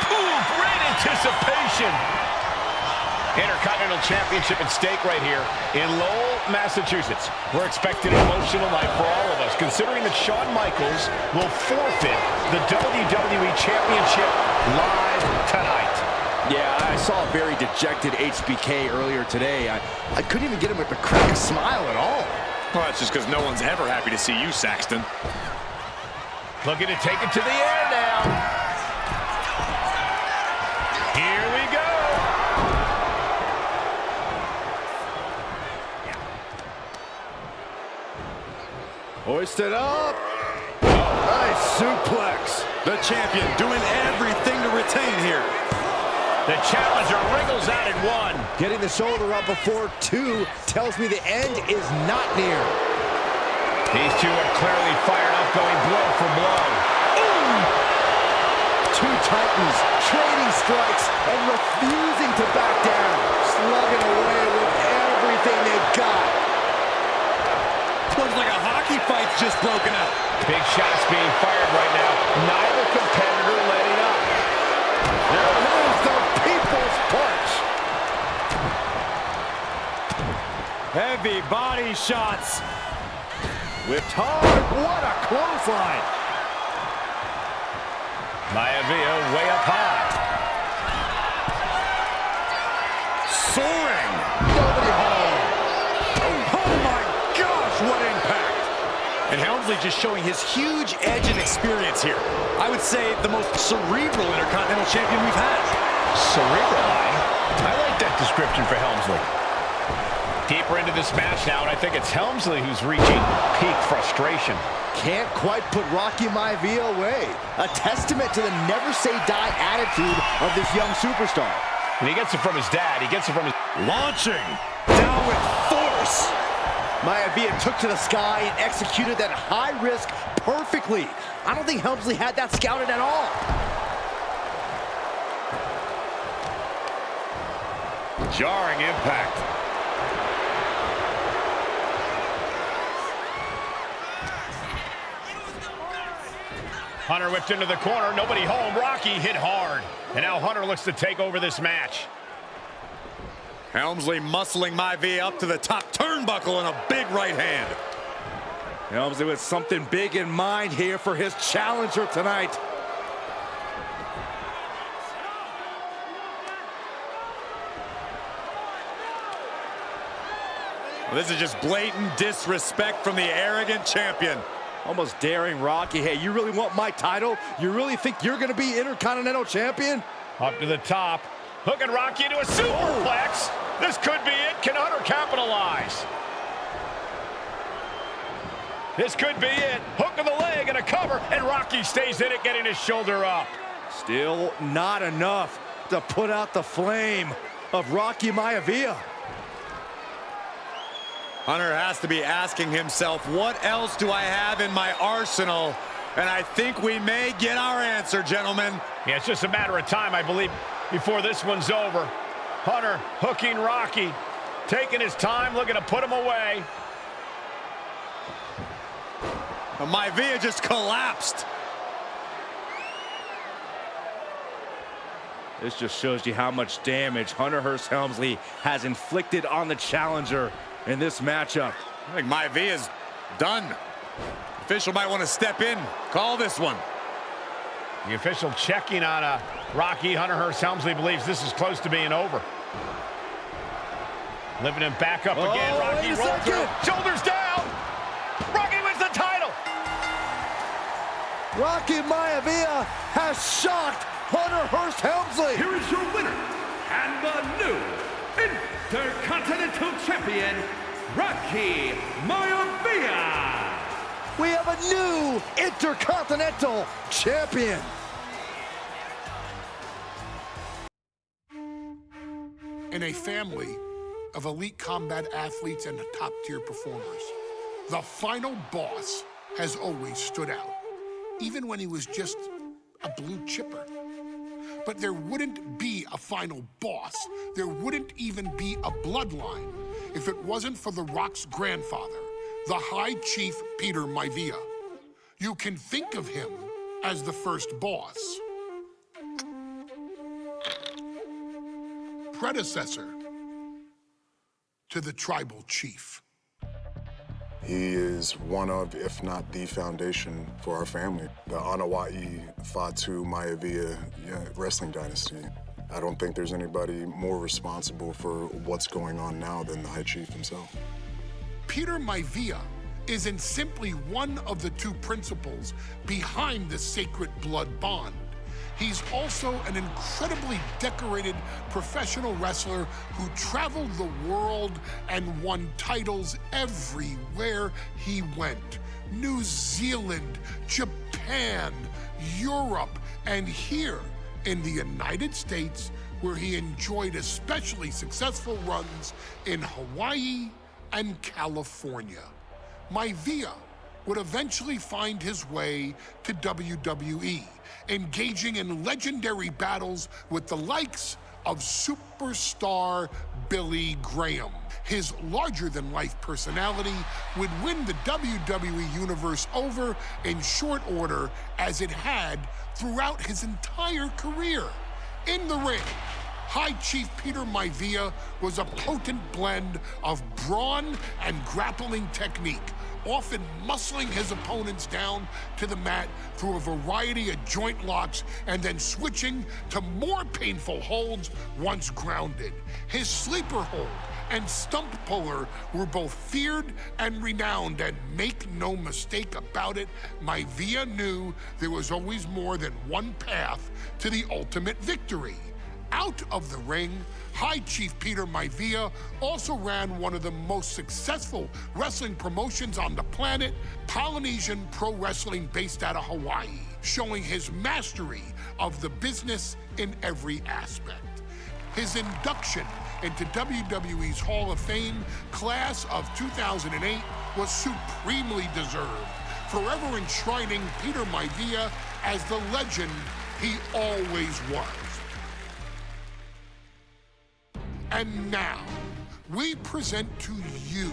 Ooh, great anticipation. Intercontinental Championship at stake right here in Lowell, Massachusetts. We're expecting an emotional night for all of us, considering that Shawn Michaels will forfeit the WWE Championship live tonight. Yeah, I saw a very dejected HBK earlier today. I couldn't even get him to crack a smile at all. Well, that's just because no one's ever happy to see you, Saxton. Looking to take it to the air now. Here we go. Hoisted up. Nice suplex. The champion doing everything to retain here. The challenger wriggles out at one. Getting the shoulder up before two tells me the end is not near. These two are clearly fired up, going blow for blow. Ooh! Two titans trading strikes and refusing to back down. Slugging away with everything they've got. Looks like a hockey fight's just broken out. Big shots being fired right now. Neither competitor letting up. There is the people's punch. Heavy body shots. Whipped hard. What a clothesline. Maivia way up high. Soaring. Nobody home. Oh my gosh, what impact. And Helmsley just showing his huge edge and experience here. I would say the most cerebral Intercontinental Champion we've had. Cerebral, I like that description for Helmsley. Deeper into this match now, and I think it's Helmsley who's reaching peak frustration. Can't quite put Rocky Maivia away. A testament to the never-say-die attitude of this young superstar. And he gets it from his dad. He gets it from his... Launching down with force. Maivia took to the sky and executed that high risk perfectly. I don't think Helmsley had that scouted at all. Jarring impact. Hunter whipped into the corner. Nobody home. Rocky hit hard. And now Hunter looks to take over this match. Helmsley muscling Maivia up to the top turnbuckle and a big right hand. Helmsley with something big in mind here for his challenger tonight. Well, this is just blatant disrespect from the arrogant champion. Almost daring Rocky. Hey, you really want my title? You really think you're going to be Intercontinental Champion? Up to the top. Hooking Rocky into a superplex. This could be it. Can Hunter capitalize? This could be it. Hook of the leg and a cover, and Rocky stays in it, getting his shoulder up. Still not enough to put out the flame of Rocky Maivia. Hunter has to be asking himself, what else do I have in my arsenal? And I think we may get our answer, gentlemen. Yeah, it's just a matter of time, I believe, before this one's over. Hunter hooking Rocky, taking his time, looking to put him away. Maivia just collapsed. This just shows you how much damage Hunter Hearst Helmsley has inflicted on the challenger in this matchup. I think Maivia's done. Official might want to step in, call this one. The official checking on Rocky. Hunter Hearst Helmsley believes this is close to being over. Lifting him back up again. Rocky rolls through. Shoulders down. Rocky wins the title. Rocky Maivia has shocked Hunter Hearst Helmsley. Here is your winner and the new Intercontinental Champion, Rocky Maivia. We have a new Intercontinental Champion. In a family of elite combat athletes and top-tier performers, the final boss has always stood out, even when he was just a blue chipper. But there wouldn't be a final boss, there wouldn't even be a bloodline if it wasn't for The Rock's grandfather, the High Chief Peter Maivia. You can think of him as the first boss, predecessor to the tribal chief. He is one of, if not the foundation for our family. The Anoa'i Fatu Maivia wrestling dynasty. I don't think there's anybody more responsible for what's going on now than the High Chief himself. Peter Maivia isn't simply one of the two principals behind the sacred blood bond. He's also an incredibly decorated professional wrestler who traveled the world and won titles everywhere he went. New Zealand, Japan, Europe, and here in the United States, where he enjoyed especially successful runs in Hawaii and California. Maivia would eventually find his way to WWE, engaging in legendary battles with the likes of superstar Billy Graham. His larger-than-life personality would win the WWE Universe over in short order, as it had throughout his entire career. In the ring, High Chief Peter Maivia was a potent blend of brawn and grappling technique, often muscling his opponents down to the mat through a variety of joint locks and then switching to more painful holds once grounded. His sleeper hold and stump puller were both feared and renowned, and make no mistake about it, Maivia knew there was always more than one path to the ultimate victory. Out of the ring, High Chief Peter Maivia also ran one of the most successful wrestling promotions on the planet, Polynesian Pro Wrestling, based out of Hawaii, showing his mastery of the business in every aspect. His induction into WWE's Hall of Fame class of 2008 was supremely deserved, forever enshrining Peter Maivia as the legend he always was. And now, we present to you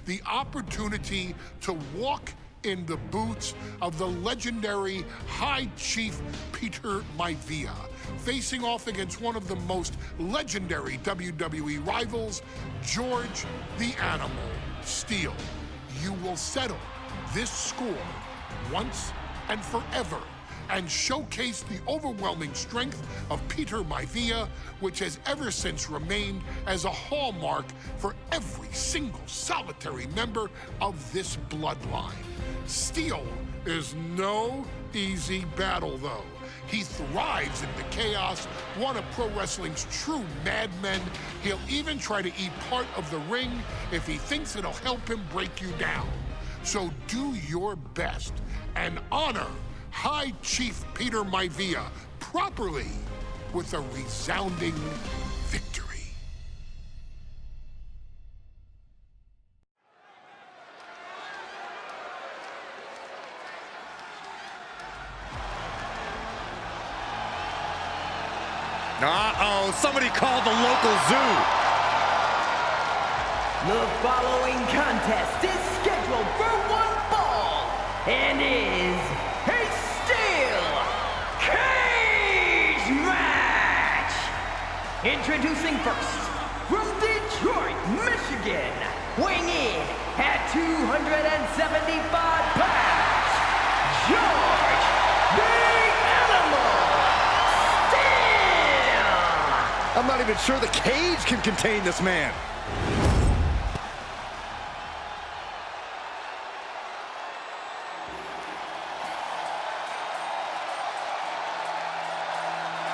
the opportunity to walk in the boots of the legendary High Chief Peter Maivia, facing off against one of the most legendary WWE rivals, George the Animal Steele. You will settle this score once and forever, and showcase the overwhelming strength of Peter Maivia, which has ever since remained as a hallmark for every single solitary member of this bloodline. Steele is no easy battle, though. He thrives in the chaos, one of pro wrestling's true madmen. He'll even try to eat part of the ring if he thinks it'll help him break you down. So do your best and honor High Chief Peter Maivia properly with a resounding victory. Uh-oh, somebody called the local zoo. The following contest is scheduled for one fall and is a steel cage match. Introducing first, from Detroit, Michigan, weighing in at 275 pounds, George the Animal Steele. I'm not even sure the cage can contain this man.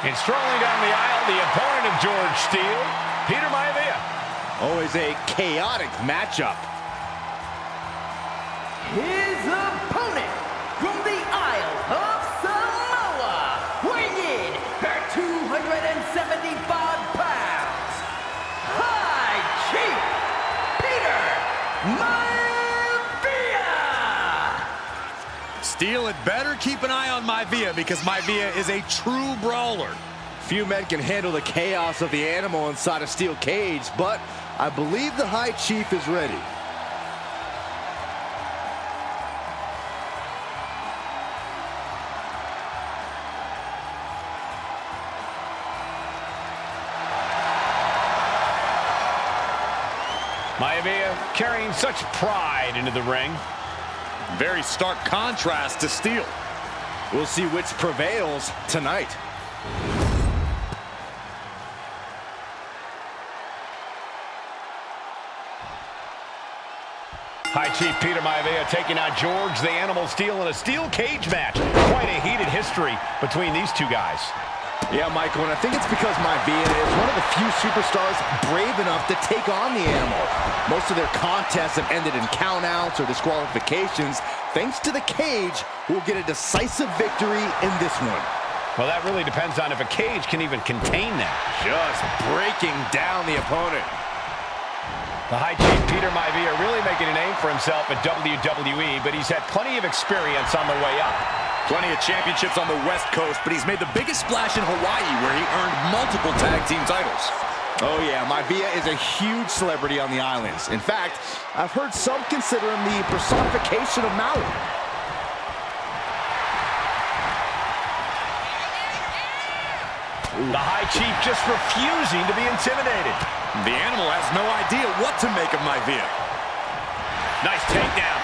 And strolling down the aisle, the opponent of George Steele, Peter Maivia. Always a chaotic matchup. His opponent from the Isle of Samoa, weighing in at 275 pounds, High Chief Peter Maivia. Steele had better keep an eye on Maivia because Maivia is a true brawler. Few men can handle the chaos of the animal inside a steel cage, but I believe the High Chief is ready. Maivia carrying such pride into the ring. Very stark contrast to Steele. We'll see which prevails tonight. High Chief Peter Maivia taking on George the Animal Steele in a steel cage match. Quite a heated history between these two guys. Yeah, Michael, and I think it's because Maivia is one of the few superstars brave enough to take on the animal. Most of their contests have ended in countouts or disqualifications. Thanks to the cage, we'll get a decisive victory in this one. Well, that really depends on if a cage can even contain that. Just breaking down the opponent. The High Chief Peter Maivia really making a name for himself at WWE, but he's had plenty of experience on the way up. Plenty of championships on the West Coast, but he's made the biggest splash in Hawaii where he earned multiple tag team titles. Oh yeah, Maivia is a huge celebrity on the islands. In fact, I've heard some consider him the personification of Maui. The High Chief just refusing to be intimidated. The animal has no idea what to make of Maivia. Nice takedown.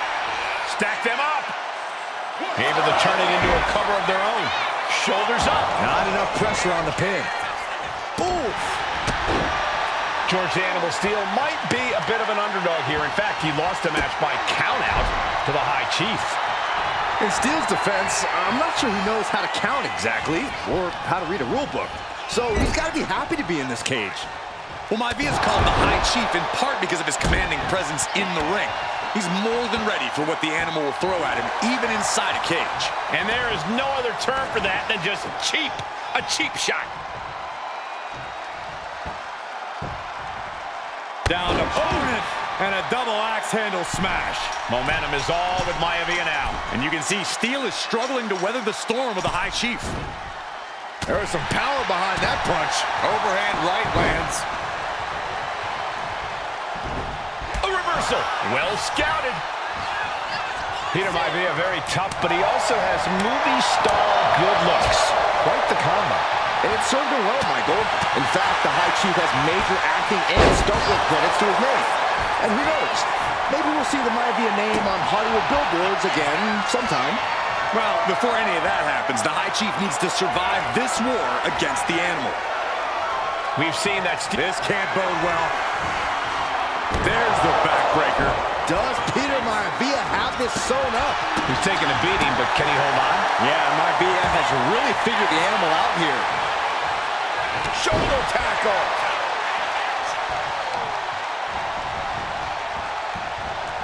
Stack them up. Able to turn it into a cover of their own. Shoulders up. Not enough pressure on the pin. Oof. George the Animal Steele might be a bit of an underdog here. In fact, he lost the match by countout to the High Chief. In Steele's defense, I'm not sure he knows how to count exactly or how to read a rule book. So he's got to be happy to be in this cage. Well, Maivia is called the High Chief in part because of his commanding presence in the ring. He's more than ready for what the animal will throw at him, even inside a cage. And there is no other term for that than just cheap. A cheap shot. Down opponent and a double axe handle smash. Momentum is all with Maivia now. And you can see Steele is struggling to weather the storm with the High Chief. There is some power behind that punch. Overhand right lands. Well scouted. Peter Maivia very tough, but he also has movie star good looks. Quite the combo. And it served him well, Michael. In fact, the High Chief has major acting and stuntwork credits to his name. And who knows? Maybe we'll see the Maivia name on Hollywood billboards again sometime. Well, before any of that happens, the High Chief needs to survive this war against the animal. We've seen that. This can't bode well. There's the backbreaker. Does Peter Maivia have this sewn up? He's taking a beating, but can he hold on? Yeah, Maivia has really figured the animal out here. Shoulder tackle.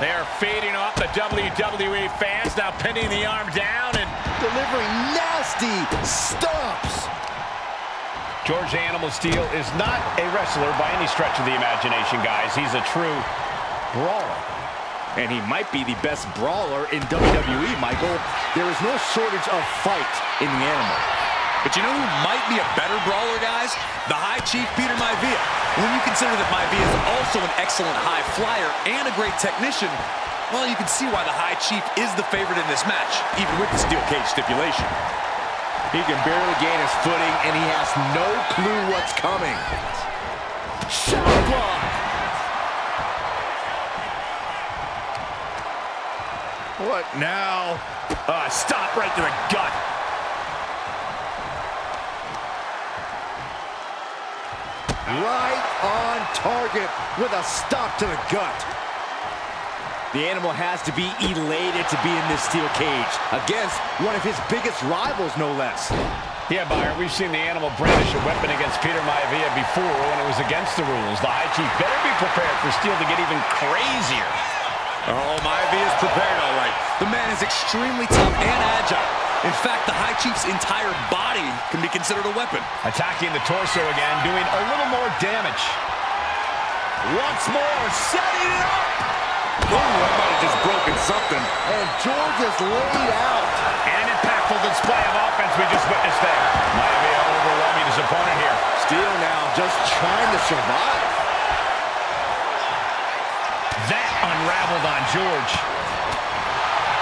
They are feeding off the WWE fans, now pinning the arm down and delivering nasty stomps. George the Animal Steele is not a wrestler by any stretch of the imagination, guys. He's a true brawler. And he might be the best brawler in WWE, Michael. There is no shortage of fight in the animal. But you know who might be a better brawler, guys? The High Chief Peter Maivia. When you consider that Maivia is also an excellent high flyer and a great technician, Well, you can see why the High Chief is the favorite in this match, even with the steel cage stipulation. He can barely gain his footing, and he has no clue what's coming. Shot block! What now? Stop right to the gut. Right on target with a stop to the gut. The animal has to be elated to be in this steel cage against one of his biggest rivals, no less. Yeah, Byron, we've seen the animal brandish a weapon against Peter Maivia before when it was against the rules. The High Chief better be prepared for Steel to get even crazier. Oh, Maivia is prepared, all right. The man is extremely tough and agile. In fact, the High Chief's entire body can be considered a weapon. Attacking the torso again, doing a little more damage. Once more, setting it up. Oh, I might have just broken something. And George is laid out. And an impactful display of offense we just witnessed there. Maivia overwhelming his opponent here. Steel now just trying to survive. That unraveled on George.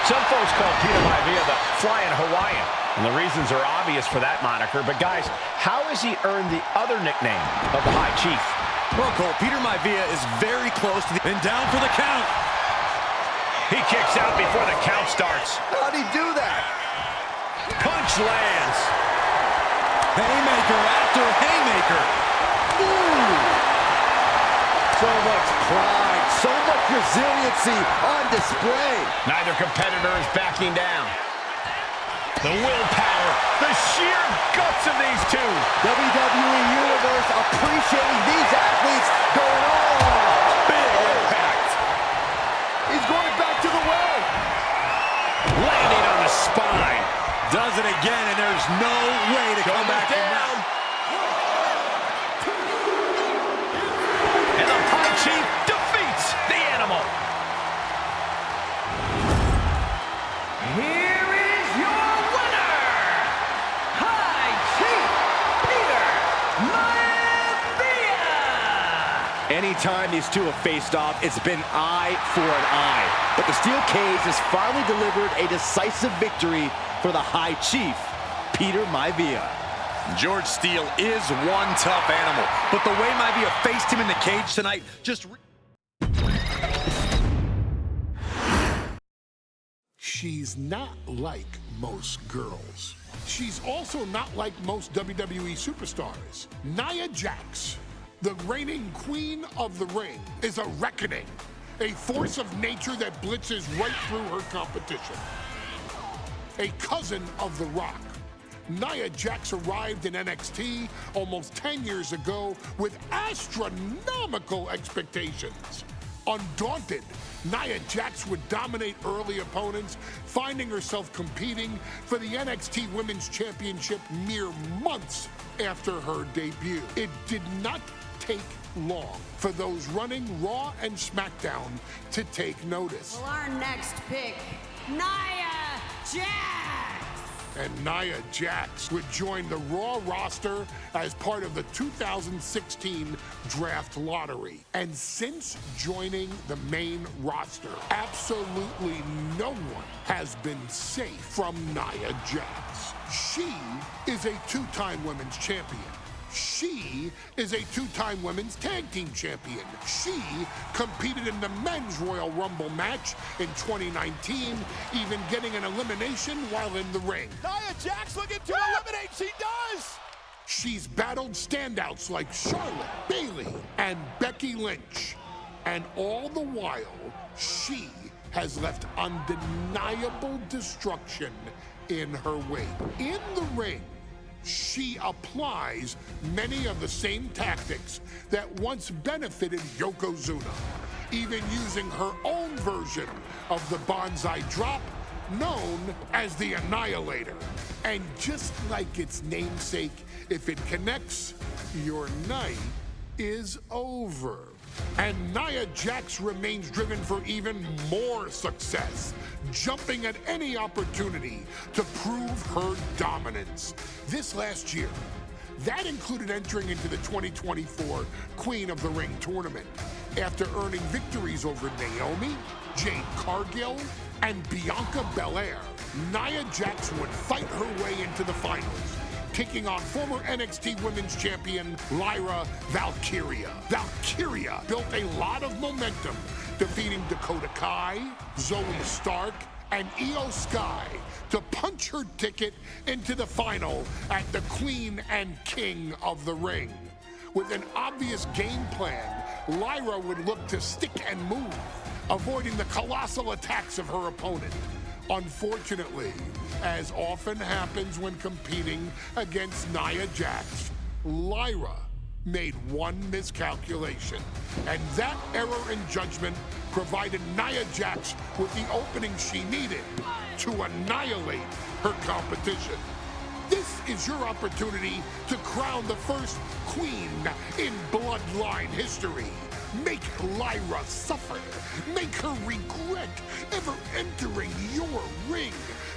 Some folks call Peter Maivia the Flying Hawaiian, and the reasons are obvious for that moniker. But guys, how has he earned the other nickname of the High Chief? Well, Cole, Peter Maivia is very close to and down for the count. He kicks out before the count starts. How'd he do that? Punch lands. Haymaker after haymaker. Ooh. So much pride, so much resiliency on display. Neither competitor is backing down. The willpower, the sheer guts of these two. WWE Universe appreciating these athletes going all out. Big impact. He's going back to the well. Landing on the spine. Does it again, and there's no way to come back down. And the High Chief defeats the animal. Here is your winner, High Chief Peter Maivia. Anytime these two have faced off, it's been eye for an eye. But the steel cage has finally delivered a decisive victory for the High Chief, Peter Maivia. George Steele is one tough animal, but the way Maivia faced him in the cage tonight just... She's not like most girls. She's also not like most WWE superstars. Nia Jax, the reigning queen of the ring, is a reckoning, a force of nature that blitzes right through her competition. A cousin of The Rock, Nia Jax arrived in NXT almost 10 years ago with astronomical expectations. Undaunted, Nia Jax would dominate early opponents, finding herself competing for the NXT Women's Championship mere months after her debut. It did not take long for those running Raw and SmackDown to take notice. Well, our next pick, Nia Jax. And Nia Jax would join the Raw roster as part of the 2016 draft lottery. And since joining the main roster, absolutely no one has been safe from Nia Jax. She is a two-time women's champion. She is a two-time women's tag team champion. She competed in the men's Royal Rumble match in 2019, even getting an elimination while in the ring. Nia Jax looking to eliminate. She does. She's battled standouts like Charlotte, Bayley, and Becky Lynch. And all the while, she has left undeniable destruction in her wake. In the ring, she applies many of the same tactics that once benefited Yokozuna, even using her own version of the Banzai drop, known as the Annihilator. And just like its namesake, if it connects, your night is over. And Nia Jax remains driven for even more success, jumping at any opportunity to prove her dominance. This last year, That included entering into the 2024 Queen of the Ring tournament after earning victories over Naomi, Jade Cargill, and Bianca Belair. Nia Jax would fight her way into the finals, taking on former NXT Women's Champion Lyra Valkyria. Valkyria built a lot of momentum, defeating Dakota Kai, Zoe Stark, and Io Sky to punch her ticket into the final at the Queen and King of the Ring. With an obvious game plan, Lyra would look to stick and move, avoiding the colossal attacks of her opponent. Unfortunately, as often happens when competing against Nia Jax, Lyra made one miscalculation, and that error in judgment provided Nia Jax with the opening she needed to annihilate her competition. This is your opportunity to crown the first queen in Bloodline history. Make Lyra suffer. Make her regret ever entering your ring.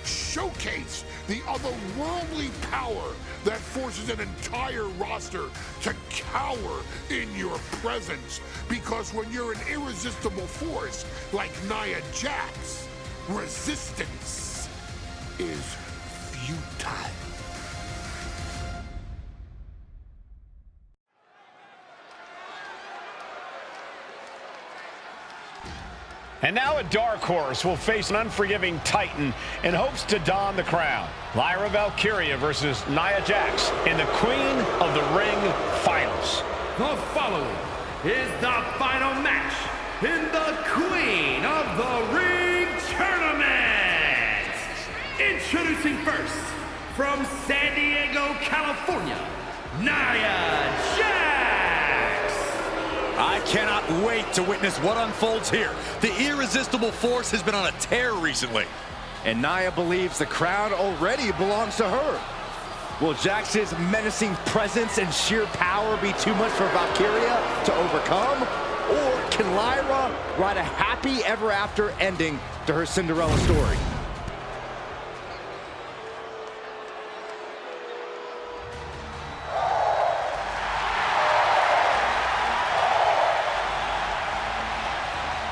Showcase the otherworldly power that forces an entire roster to cower in your presence. Because when you're an irresistible force like Nia Jax, resistance is futile. And now a dark horse will face an unforgiving titan in hopes to don the crown. Lyra Valkyria versus Nia Jax in the Queen of the Ring Finals. The following is the final match in the Queen of the Ring Tournament. Introducing first, from San Diego, California, Nia Jax. I cannot wait to witness what unfolds here. The irresistible force has been on a tear recently. And Nia believes the crown already belongs to her. Will Jax's menacing presence and sheer power be too much for Valkyria to overcome? Or can Lyra write a happy ever after ending to her Cinderella story?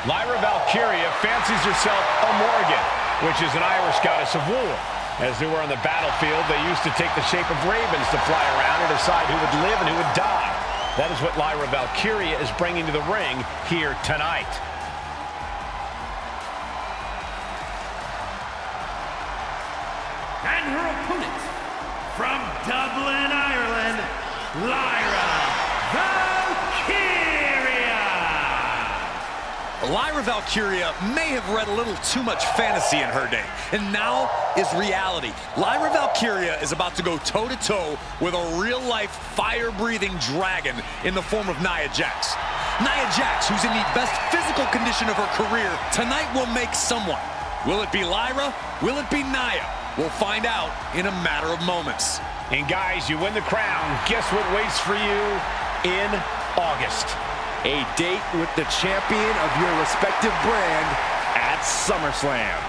Lyra Valkyria fancies herself a Morgan, which is an Irish goddess of war. As they were on the battlefield, they used to take the shape of ravens to fly around and decide who would live and who would die. That is what Lyra Valkyria is bringing to the ring here tonight. And her opponent, from Dublin, Ireland, Lyra Valkyria. Lyra Valkyria may have read a little too much fantasy in her day, and now is reality. Lyra Valkyria is about to go toe-to-toe with a real-life, fire-breathing dragon in the form of Nia Jax. Nia Jax, who's in the best physical condition of her career, tonight will make someone. Will it be Lyra? Will it be Nia? We'll find out in a matter of moments. And guys, you win the crown. Guess what waits for you in August? A date with the champion of your respective brand at SummerSlam.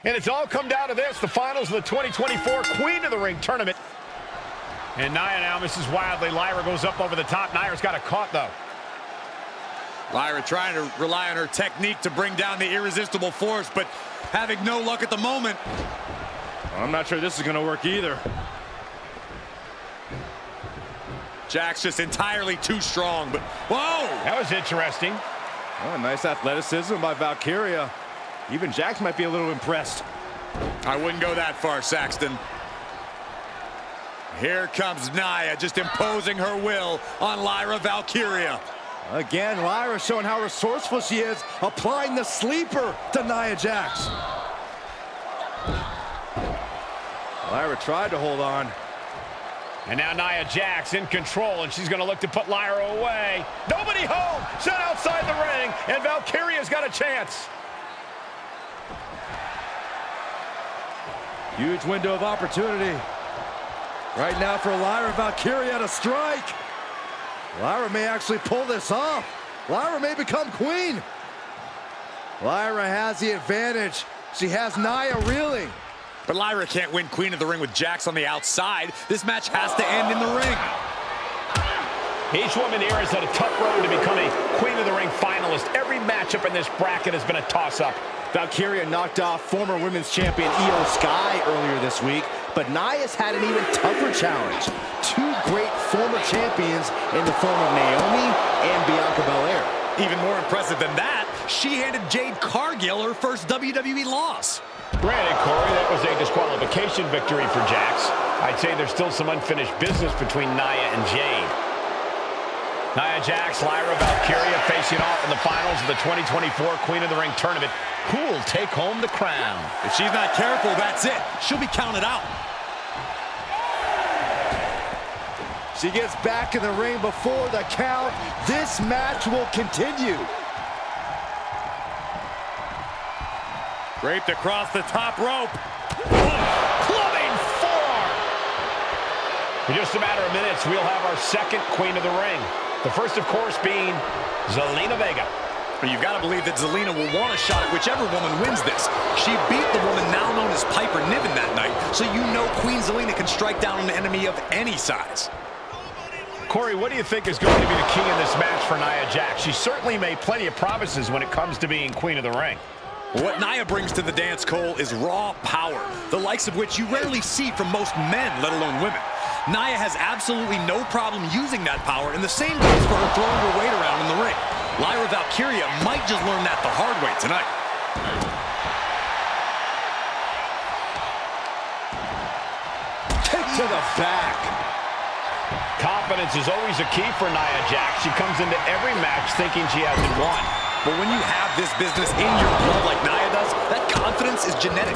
And it's all come down to this, the finals of the 2024 Queen of the Ring tournament. And Nia now misses wildly. Lyra goes up over the top. Nia's got it caught, though. Lyra trying to rely on her technique to bring down the irresistible force, but having no luck at the moment. I'm not sure this is going to work either. Jax just entirely too strong, but whoa! That was interesting. Oh, nice athleticism by Valkyria. Even Jax might be a little impressed. I wouldn't go that far, Saxton. Here comes Nia, just imposing her will on Lyra Valkyria. Again, Lyra showing how resourceful she is, applying the sleeper to Nia Jax. Lyra tried to hold on. And now Nia Jax in control, and she's going to look to put Lyra away. Nobody home! Set outside the ring, and Valkyria's got a chance. Huge window of opportunity. Right now for Lyra Valkyria to strike. Lyra may actually pull this off. Lyra may become queen. Lyra has the advantage. She has Nia reeling. But Lyra can't win Queen of the Ring with Jax on the outside. This match has to end in the ring. Each woman here has had a tough road to become a Queen of the Ring finalist. Every matchup in this bracket has been a toss-up. Valkyria knocked off former women's champion Io Sky earlier this week, but Nia's had an even tougher challenge. Two great former champions in the form of Naomi and Bianca Belair. Even more impressive than that, she handed Jade Cargill her first WWE loss. Granted, Corey, that was a disqualification victory for Jax. I'd say there's still some unfinished business between Nia and Jade. Nia Jax, Lyra Valkyria facing off in the finals of the 2024 Queen of the Ring tournament. Who will take home the crown? If she's not careful, that's it. She'll be counted out. She gets back in the ring before the count. This match will continue. Draped across the top rope. Clubbing forearm. In just a matter of minutes, we'll have our second Queen of the Ring. The first, of course, being Zelina Vega. But you've got to believe that Zelina will want a shot at whichever woman wins this. She beat the woman now known as Piper Niven that night, so you know Queen Zelina can strike down an enemy of any size. Corey, what do you think is going to be the key in this match for Nia Jax? She certainly made plenty of promises when it comes to being Queen of the Ring. What Nia brings to the dance, Cole, is raw power, the likes of which you rarely see from most men, let alone women. Nia has absolutely no problem using that power, and the same goes for her throwing her weight around in the ring. Lyra Valkyria might just learn that the hard way tonight. Kick to the back. Confidence is always a key for Nia Jax. She comes into every match thinking she hasn't won. But when you have this business in your blood like Nia does, that confidence is genetic.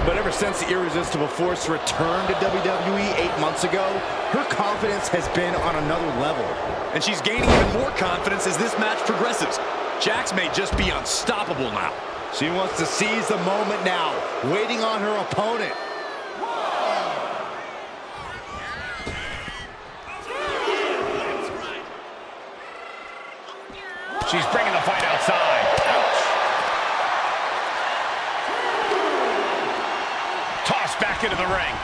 But ever since the Irresistible Force returned to WWE 8 months ago, her confidence has been on another level. And she's gaining even more confidence as this match progresses. Jax may just be unstoppable now. She wants to seize the moment now, waiting on her opponent. She's bringing the fight outside. Ouch. Tossed back into the ring.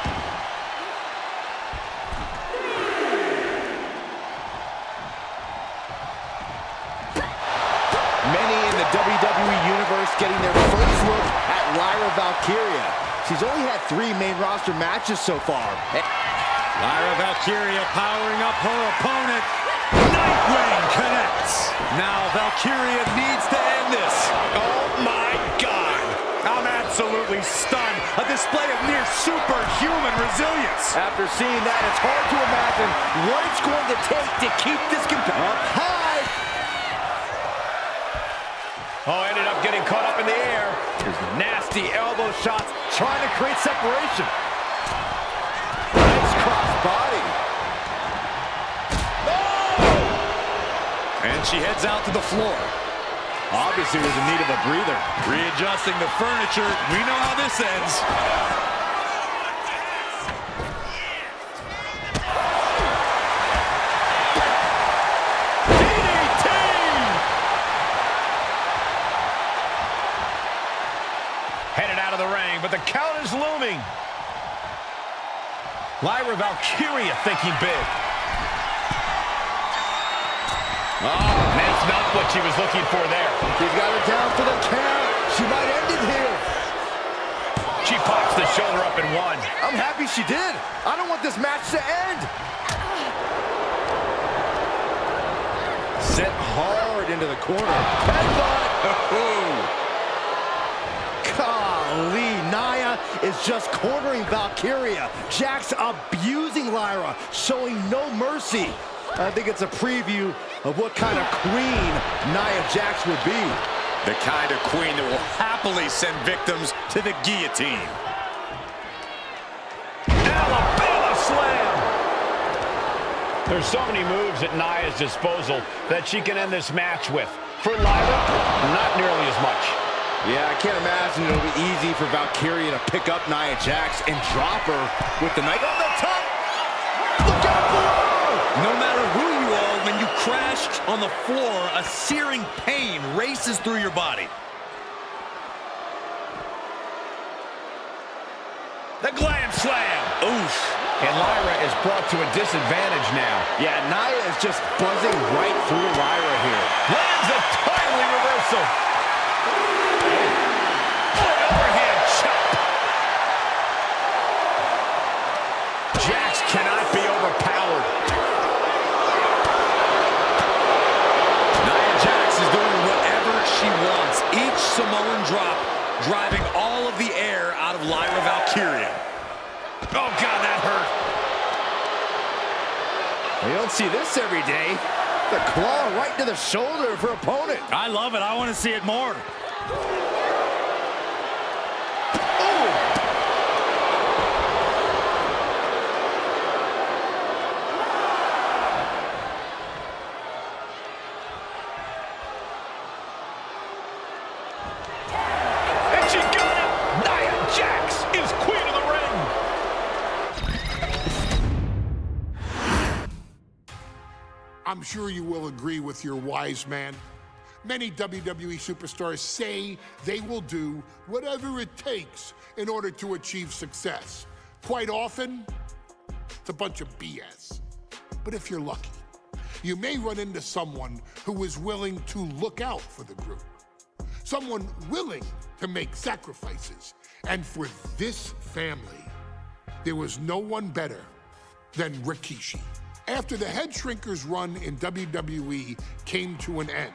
Many in the WWE Universe getting their first look at Lyra Valkyria. She's only had 3 main roster matches so far. Lyra Valkyria powering up her opponent. Nightwing connects. Now Valkyria needs to end this. Oh my God. I'm absolutely stunned. A display of near superhuman resilience. After seeing that, it's hard to imagine what it's going to take to keep this competitive. Up high. Oh, ended up getting caught up in the air. There's nasty elbow shots trying to create separation. Nice cross body. And she heads out to the floor. Obviously was in need of a breather. Readjusting the furniture. We know how this ends. DDT! Headed out of the ring, but the count is looming. Lyra Valkyria thinking big. Oh, that's not what she was looking for there. She's got it down for the count. She might end it here. She pops the shoulder up and won. I'm happy she did. I don't want this match to end. Set hard into the corner. Headbutt. Golly, Nia is just cornering Valkyria. Jax abusing Lyra, showing no mercy. I think it's a preview of what kind of queen Nia Jax would be. The kind of queen that will happily send victims to the guillotine. Alabama slam! There's so many moves at Nia's disposal that she can end this match with. For Lyra, not nearly as much. Yeah, I can't imagine it'll be easy for Valkyria to pick up Nia Jax and drop her with the knife on the top. crash on the floor, a searing pain races through your body. The glam slam. Oof. And Lyra is brought to a disadvantage now. Yeah, Nia is just buzzing right through Lyra here. Lands a timely reversal. An overhand chop. Jax cannot be overpowered. Nia Jax is doing whatever she wants. Each Samoan drop driving all of the air out of Lyra Valkyria. Oh, God, that hurt. You don't see this every day. The claw right to the shoulder of her opponent. I love it. I want to see it more. And she got it. Nia Jax is queen of the ring. I'm sure you will agree with your wise man. Many WWE superstars say they will do whatever it takes in order to achieve success. Quite often, it's a bunch of BS. But if you're lucky, you may run into someone who is willing to look out for the group. Someone willing to make sacrifices. And for this family, there was no one better than Rikishi. After the Head Shrinkers run in WWE came to an end,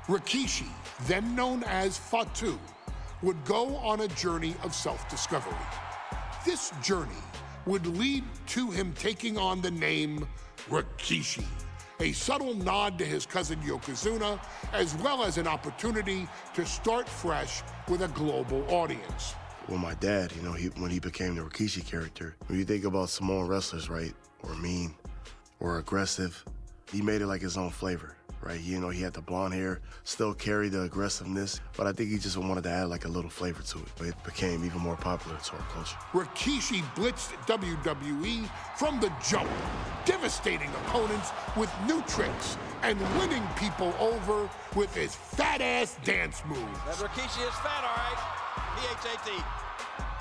Rikishi, then known as Fatu, would go on a journey of self-discovery. This journey would lead to him taking on the name Rikishi, a subtle nod to his cousin Yokozuna, as well as an opportunity to start fresh with a global audience. Well, my dad, you know, when he became the Rikishi character, when you think about Samoan wrestlers, right, or mean, or aggressive, he made it like his own flavor, right? You know, he had the blonde hair, still carried the aggressiveness, but I think he just wanted to add like a little flavor to it. But it became even more popular to our culture. Rikishi blitzed WWE from the jump, devastating opponents with new tricks and winning people over with his fat-ass dance moves. That Rikishi is fat, all right. P-H-A-T.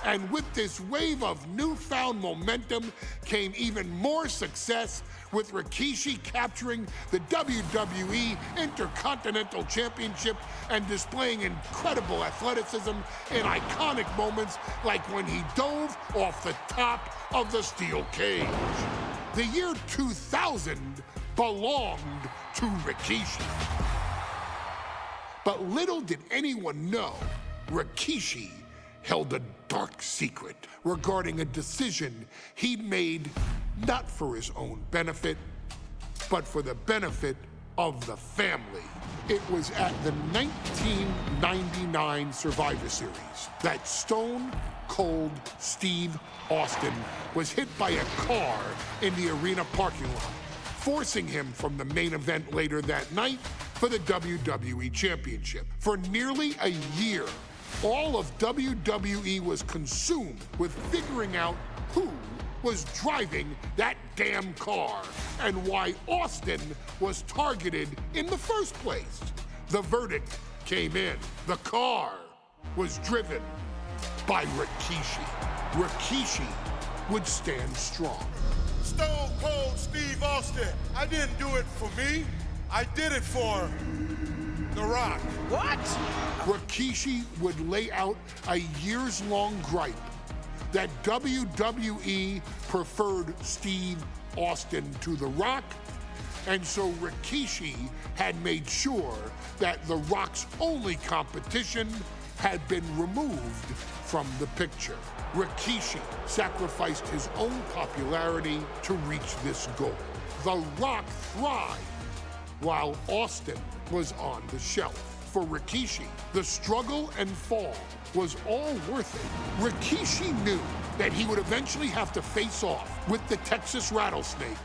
And with this wave of newfound momentum came even more success, with Rikishi capturing the WWE Intercontinental Championship and displaying incredible athleticism in iconic moments like when he dove off the top of the steel cage. The year 2000 belonged to Rikishi. But little did anyone know, Rikishi held a dark secret regarding a decision he'd made not for his own benefit, but for the benefit of the family. It was at the 1999 Survivor Series that Stone Cold Steve Austin was hit by a car in the arena parking lot, forcing him from the main event later that night for the WWE Championship. For nearly a year, all of WWE was consumed with figuring out who was driving that damn car and why Austin was targeted in the first place. The verdict came in. The car was driven by Rikishi. Rikishi would stand strong. Stone Cold Steve Austin. I didn't do it for me. I did it for The Rock. What? Rikishi would lay out a years-long gripe that WWE preferred Steve Austin to The Rock, and so Rikishi had made sure that The Rock's only competition had been removed from the picture. Rikishi sacrificed his own popularity to reach this goal. The Rock thrived while Austin was on the shelf. For Rikishi, the struggle and fall was all worth it. Rikishi knew that he would eventually have to face off with the Texas Rattlesnake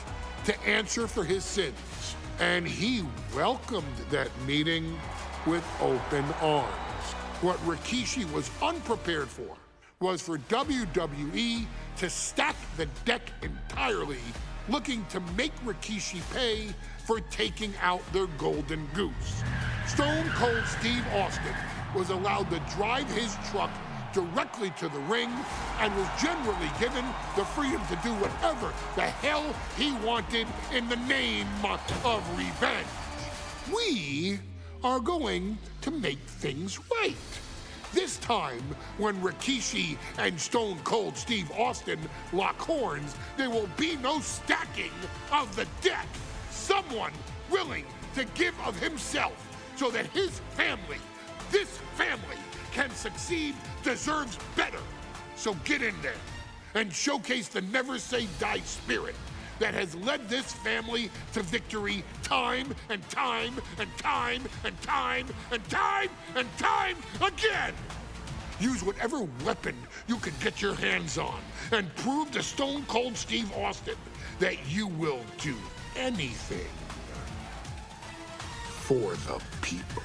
to answer for his sins. And he welcomed that meeting with open arms. What Rikishi was unprepared for was for WWE to stack the deck entirely looking to make Rikishi pay for taking out their golden goose. Stone Cold Steve Austin was allowed to drive his truck directly to the ring and was generally given the freedom to do whatever the hell he wanted in the name of revenge. We are going to make things right. This time, when Rikishi and Stone Cold Steve Austin lock horns, there will be no stacking of the deck. Someone willing to give of himself so that his family, this family, can succeed, deserves better. So get in there and showcase the never say die spirit that has led this family to victory time and time and time and time and time and time again. Use whatever weapon you can get your hands on and prove to Stone Cold Steve Austin that you will do anything for the people.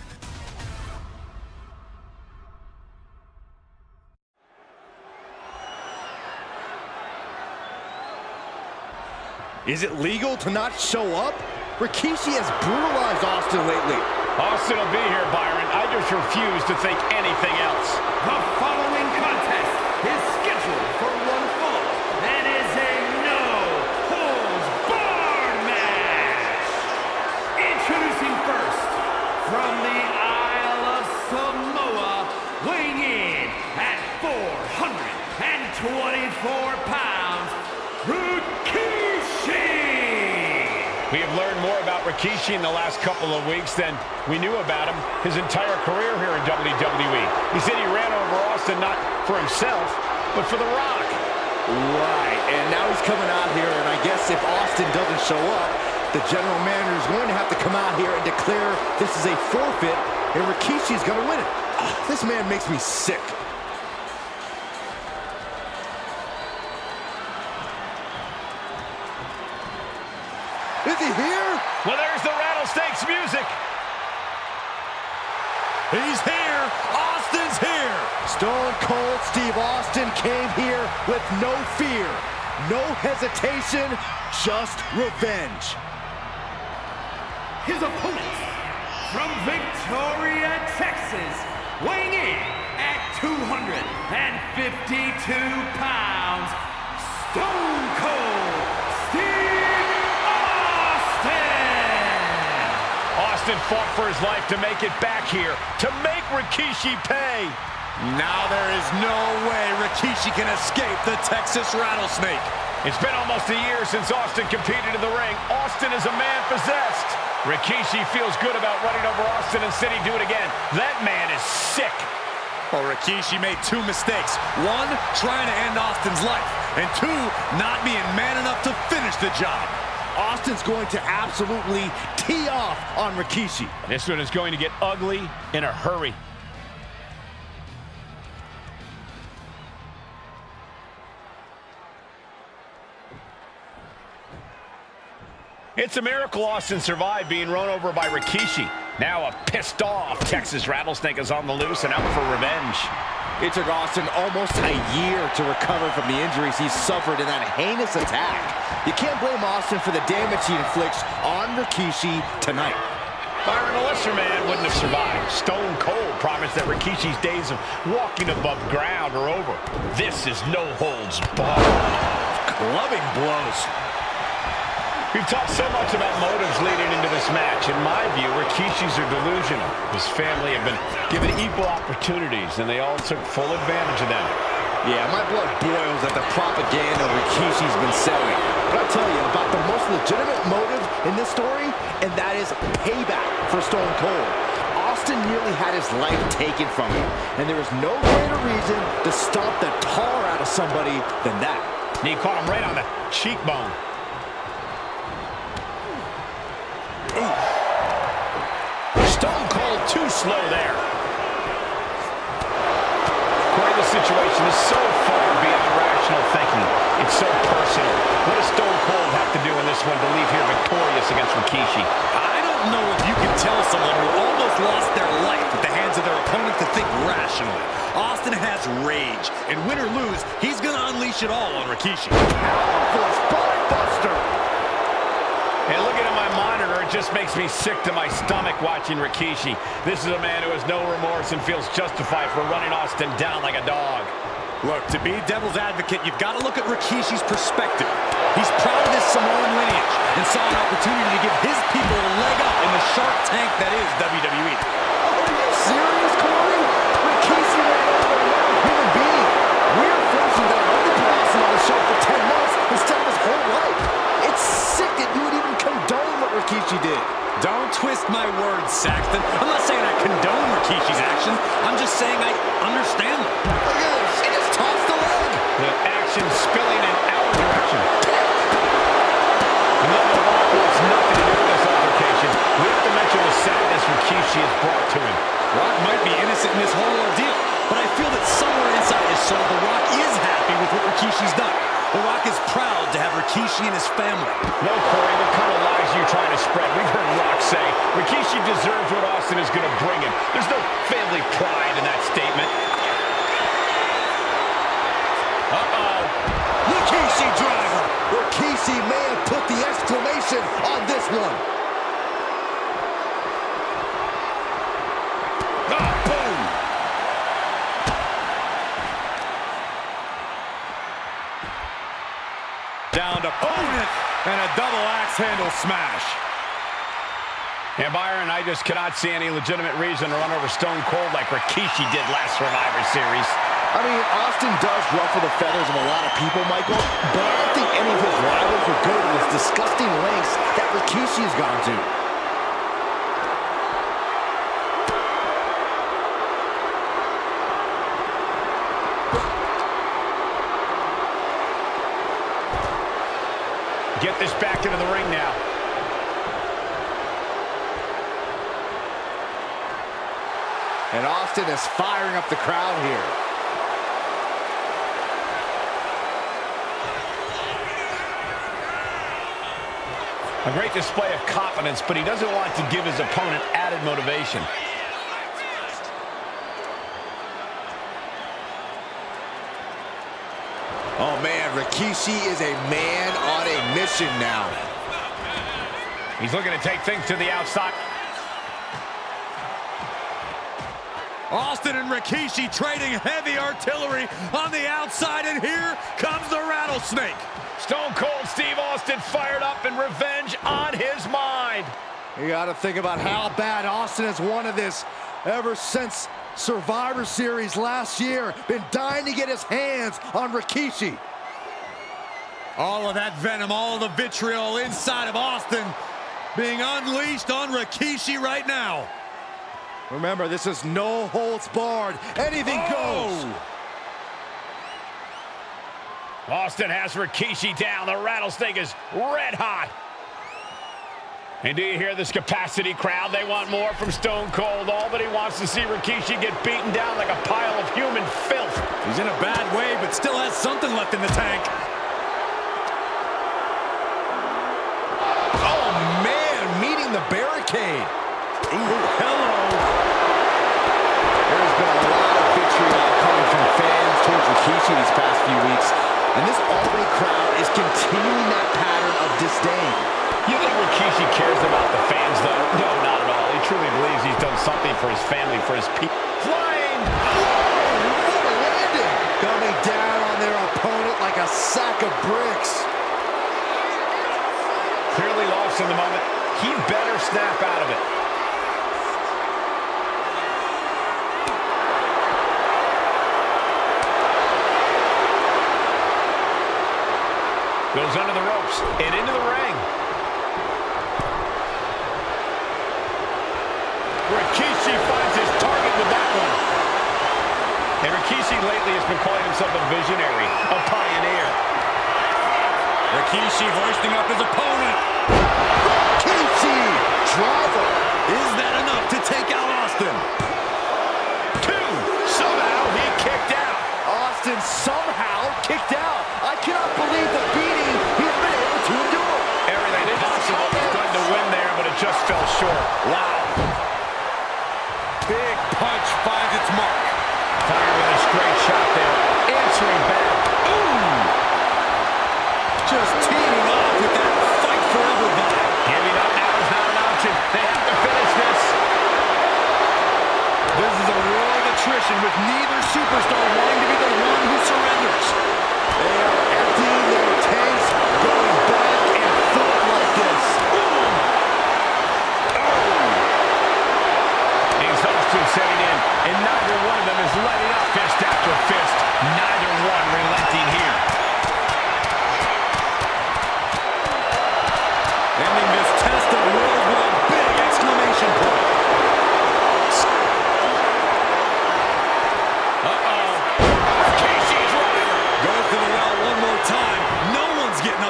Is it legal to not show up? Rikishi has brutalized Austin lately. Austin will be here, Byron. I just refuse to think anything else. The following contest is scheduled for one fall and is a no-holds-barred match. Introducing first, from the Isle of Samoa, weighing in at 424 pounds, We have learned more about Rikishi in the last couple of weeks than we knew about him his entire career here in WWE. He said he ran over Austin not for himself, but for The Rock. Right, and now he's coming out here, and I guess if Austin doesn't show up, the general manager is going to have to come out here and declare this is a forfeit, and Rikishi's going to win it. This man makes me sick. Is he here? Well, there's the Rattlesnakes music. He's here. Austin's here. Stone Cold Steve Austin came here with no fear, no hesitation, just revenge. His opponent, from Victoria, Texas, weighing in at 252 pounds, Stone Cold Steve Austin fought for his life to make it back here, to make Rikishi pay. Now there is no way Rikishi can escape the Texas Rattlesnake. It's been almost a year since Austin competed in the ring. Austin is a man possessed. Rikishi feels good about running over Austin and said he'd do it again. That man is sick. Well, Rikishi made two mistakes. One, trying to end Austin's life. And two, not being man enough to finish the job. Austin's going to absolutely tee off on Rikishi. This one is going to get ugly in a hurry. It's a miracle Austin survived being run over by Rikishi. Now a pissed off Texas Rattlesnake is on the loose and out for revenge. It took Austin almost a year to recover from the injuries he suffered in that heinous attack. You can't blame Austin for the damage he inflicts on Rikishi tonight. Byron, a lesser man wouldn't have survived. Stone Cold promised that Rikishi's days of walking above ground are over. This is no holds barred. Clubbing blows. We've talked so much about motives leading into this match. In my view, Rikishi's are delusional. His family have been given equal opportunities, and they all took full advantage of them. Yeah, my blood boils at the propaganda Rikishi's been selling. But I'll tell you about the most legitimate motive in this story, and that is payback for Stone Cold. Austin nearly had his life taken from him, and there is no greater reason to stomp the tar out of somebody than that. And he caught him right on the cheekbone. Stone Cold too slow there. Corey, the situation is so far beyond rational thinking. It's so personal. What does Stone Cold have to do in this one to leave here victorious against Rikishi? I don't know if you can tell someone who almost lost their life at the hands of their opponent to think rationally. Austin has rage, and win or lose, he's going to unleash it all on Rikishi. Powerful spine buster. And looking at my monitor, it just makes me sick to my stomach watching Rikishi. This is a man who has no remorse and feels justified for running Austin down like a dog. Look, to be devil's advocate, you've got to look at Rikishi's perspective. He's proud of his Samoan lineage and saw an opportunity to give his people a leg up in the shark tank that is WWE. Are you serious, Corey? Rikishi ran over another human being. We're forcing that other person on the show for 10 months instead of his whole life. It's sick that you would even condone what Rikishi did. Don't twist my words, Saxton. I'm not saying I condone Rikishi's actions. I'm just saying I understand them. Look at this. He just tossed the leg. The action spilling in our direction. And then The Rock wants nothing to do with this altercation. We have to mention the sadness Rikishi has brought to him. Rock might be innocent in this whole ordeal, but I feel that somewhere inside his soul, The Rock is happy with what Rikishi's done. The Rock is proud to have Rikishi and his family. No, Corey, what kind of lies are you trying to spread? We've heard Rock say Rikishi deserves what Austin is going to bring him. There's no family pride in that statement. Uh-oh. Rikishi driver. Rikishi may have put the exclamation on this one. Boom. Down to opponent and a double axe handle smash. And Byron, I just cannot see any legitimate reason to run over Stone Cold like Rikishi did last Survivor Series. I mean, Austin does ruffle the feathers of a lot of people, Michael, but I don't think any of his rivals would go to this disgusting lengths that Rikishi has gone to. Get this back into the ring now. And Austin is firing up the crowd here. A great display of confidence, but he doesn't want to give his opponent added motivation. Oh man, Rikishi is a man on a mission now. He's looking to take things to the outside. Austin and Rikishi trading heavy artillery on the outside, and here comes the rattlesnake. Stone Cold Steve Austin fired up and revenge on his mind. You got to think about how bad Austin has wanted this ever since Survivor Series last year. Been dying to get his hands on Rikishi. All of that venom, all of the vitriol inside of Austin being unleashed on Rikishi right now. Remember, this is no holds barred. Anything goes. Austin has Rikishi down. The rattlesnake is red hot. And do you hear this capacity crowd? They want more from Stone Cold. All that he wants to see Rikishi get beaten down like a pile of human filth. He's in a bad way, but still has something left in the tank. Oh, man, meeting the barricade. Ooh, hello. There's been a lot of vitriol coming from fans towards Rikishi these past few weeks. And this all-way crowd is continuing that pattern of disdain. You think Rikishi cares about the fans, though? No, not at all. He truly believes he's done something for his family, for his people. Flying! Oh, what a landing! Coming down on their opponent like a sack of bricks. Clearly lost in the moment. He better snap out of it. Goes under the ropes and into the ring. Rikishi finds his target with that one. And Rikishi lately has been calling himself a visionary, a pioneer. Rikishi hoisting up his opponent. Rikishi driver. Is that enough to take out Austin? Two. Somehow he kicked out. Austin somehow kicked out. I cannot believe the beating he's been able to endure. Everything possible. Tried to win there, but it just fell short. Wow. Big punch finds its mark. Fired with a straight shot there. Answering back. Ooh! Just teaming off with that fight forever vibe.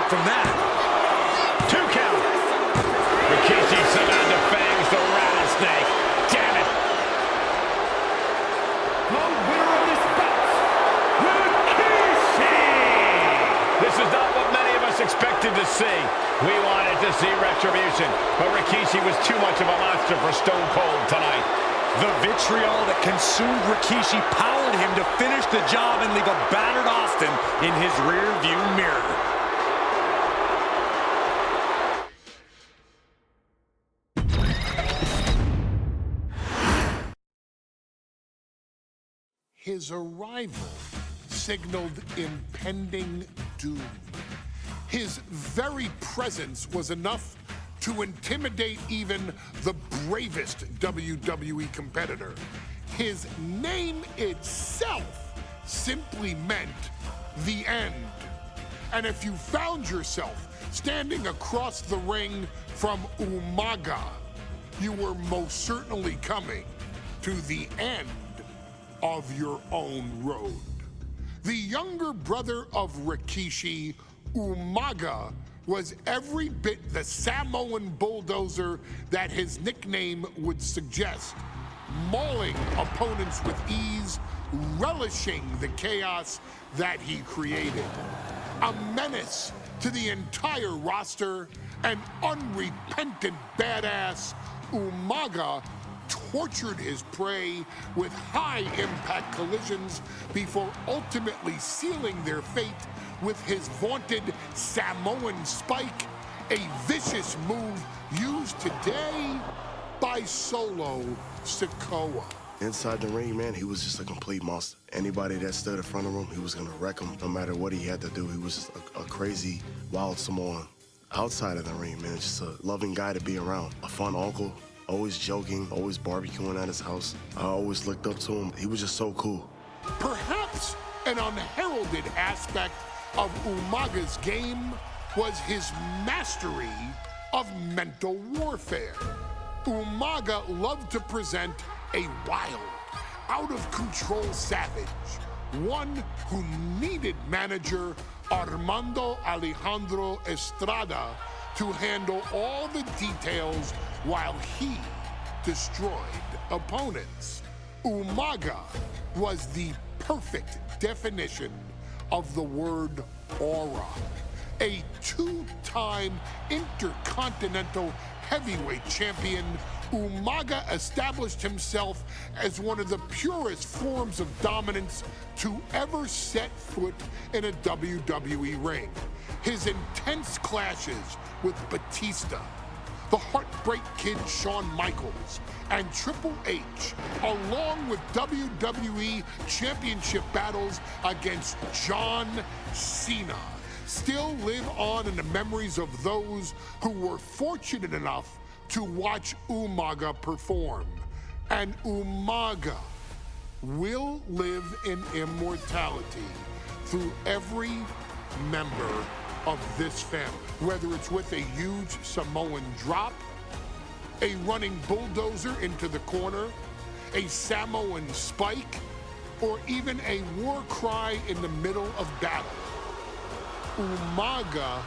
back from that. 2 count. Rikishi somehow defangs the rattlesnake. Damn it. The winner of this bout, Rikishi! This is not what many of us expected to see. We wanted to see retribution, but Rikishi was too much of a monster for Stone Cold tonight. The vitriol that consumed Rikishi powered him to finish the job and leave a battered Austin in his rear-view mirror. His arrival signaled impending doom. His very presence was enough to intimidate even the bravest WWE competitor. His name itself simply meant the end. And if you found yourself standing across the ring from Umaga, you were most certainly coming to the end of your own road. The younger brother of Rikishi, Umaga, was every bit the Samoan bulldozer that his nickname would suggest, mauling opponents with ease, relishing the chaos that he created. A menace to the entire roster, an unrepentant badass, Umaga tortured his prey with high-impact collisions before ultimately sealing their fate with his vaunted Samoan spike, a vicious move used today by Solo Sikoa. Inside the ring, man, he was just a complete monster. Anybody that stood in front of him, he was gonna wreck him no matter what he had to do. He was just a crazy, wild Samoan. Outside of the ring, man, just a loving guy to be around. A fun uncle, always joking, always barbecuing at his house. I always looked up to him. He was just so cool. Perhaps an unheralded aspect of Umaga's game was his mastery of mental warfare. Umaga loved to present a wild, out-of-control savage, one who needed manager Armando Alejandro Estrada to handle all the details while he destroyed opponents. Umaga was the perfect definition of the word aura. A two-time intercontinental heavyweight champion, Umaga established himself as one of the purest forms of dominance to ever set foot in a WWE ring. His intense clashes with Batista, the Heartbreak Kid Shawn Michaels, and Triple H, along with WWE Championship battles against John Cena, still live on in the memories of those who were fortunate enough to watch Umaga perform. And Umaga will live in immortality through every member of this family, whether it's with a huge Samoan drop, a running bulldozer into the corner, a Samoan spike, or even a war cry in the middle of battle. Umaga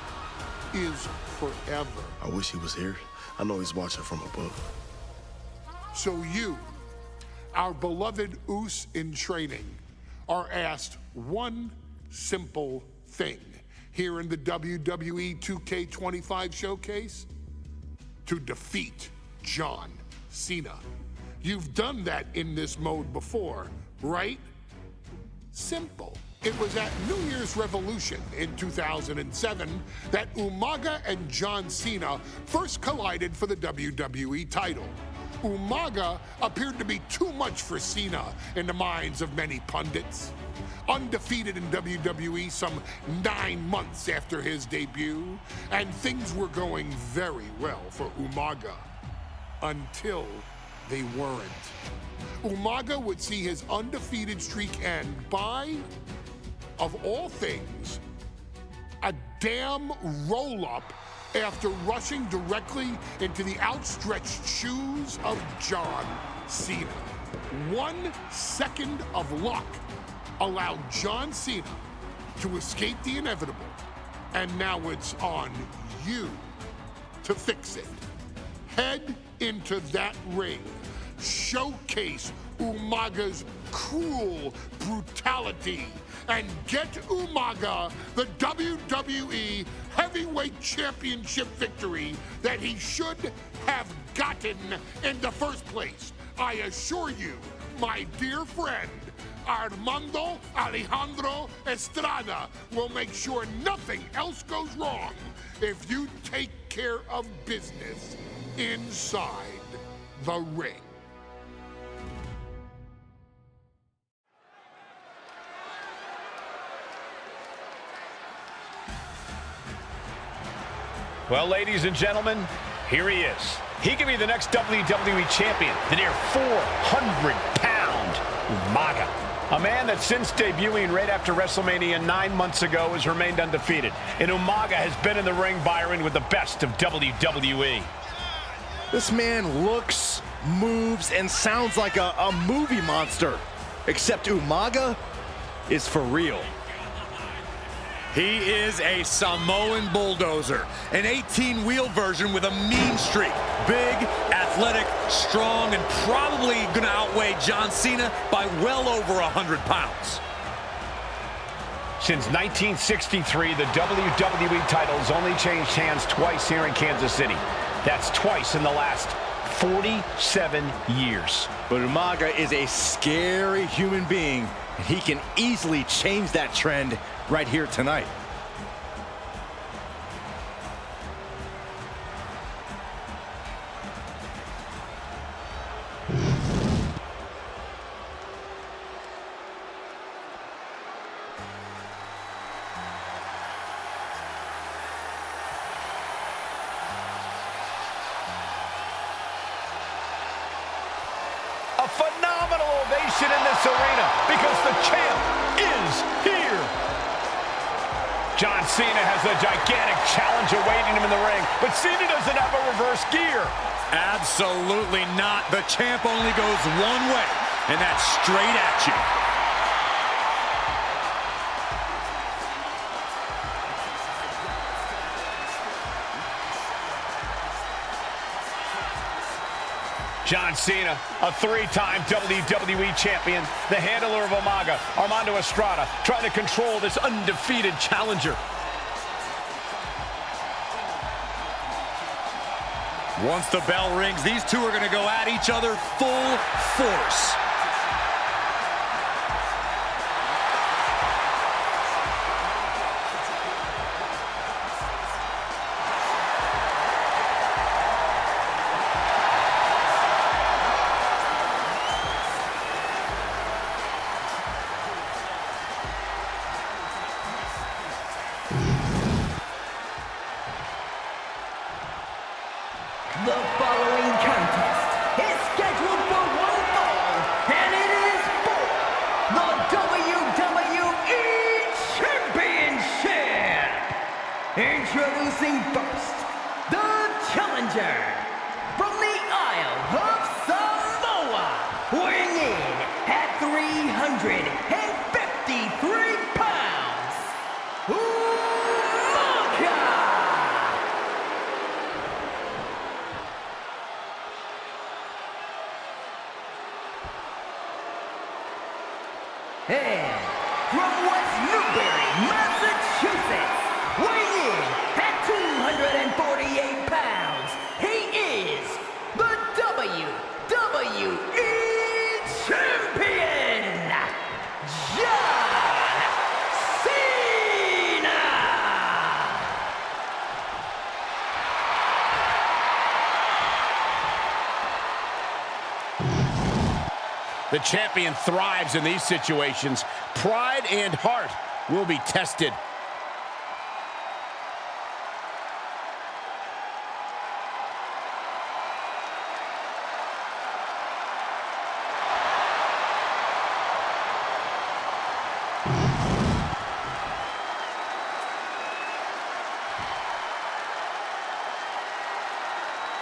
is forever. I wish he was here. I know he's watching from above. So you, our beloved Us in training, are asked one simple thing here in the WWE 2K25 showcase: to defeat John Cena. You've done that in this mode before, right? Simple. It was at New Year's Revolution in 2007 that Umaga and John Cena first collided for the WWE title. Umaga appeared to be too much for Cena in the minds of many pundits. Undefeated in WWE some 9 months after his debut, and things were going very well for Umaga. Until they weren't. Umaga would see his undefeated streak end by, of all things, a damn roll-up after rushing directly into the outstretched shoes of John Cena. 1 second of luck allowed John Cena to escape the inevitable And now it's on you to fix it. Head into that ring. Showcase Umaga's cruel brutality. And get Umaga the WWE Heavyweight Championship victory that he should have gotten in the first place. I assure you, my dear friend, Armando Alejandro Estrada will make sure nothing else goes wrong if you take care of business inside the ring. Well, ladies and gentlemen, here he is. He can be the next WWE champion, the near 400-pound Umaga. A man that since debuting right after WrestleMania 9 months ago has remained undefeated. And Umaga has been in the ring, Byron, with the best of WWE. This man looks, moves, and sounds like a movie monster. Except Umaga is for real. He is a Samoan bulldozer, an 18-wheel version with a mean streak. Big, athletic, strong, and probably gonna outweigh John Cena by well over 100 pounds. Since 1963, the WWE title's only changed hands twice here in Kansas City. That's twice in the last 47 years. But Umaga is a scary human being. He can easily change that trend right here tonight. A phenomenal ovation in this arena because the champ is here. John Cena has a gigantic challenge awaiting him in the ring, but Cena doesn't have a reverse gear. Absolutely not. The champ only goes one way, and that's straight at you. John Cena, a three-time WWE champion, the handler of Umaga, Armando Estrada, trying to control this undefeated challenger. Once the bell rings, these two are going to go at each other full force. The following contest is scheduled for one fall, and it is for the WWE Championship. Introducing first, the challenger from the Isle of Samoa, weighing in at 353 pounds, Umaga. And from West Newbury, Massachusetts, weighing in at 248 pounds, he is the WWE Champion, John Cena! The champion thrives in these situations. Pride and heart will be tested.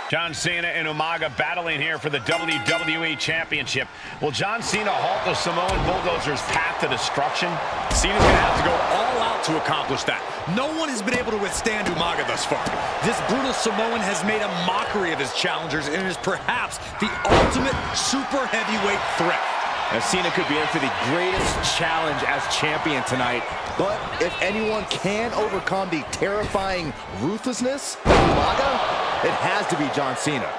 John Cena and Umaga battling here for the WWE Championship. Will John Cena halt the Samoan Bulldozer's path to destruction? Cena's going to have to go all out to accomplish that. No one has been able to withstand Umaga thus far. This brutal Samoan has made a mockery of his challengers and is perhaps the ultimate super heavyweight threat. Now, Cena could be in for the greatest challenge as champion tonight. But if anyone can overcome the terrifying ruthlessness of Umaga, it has to be John Cena.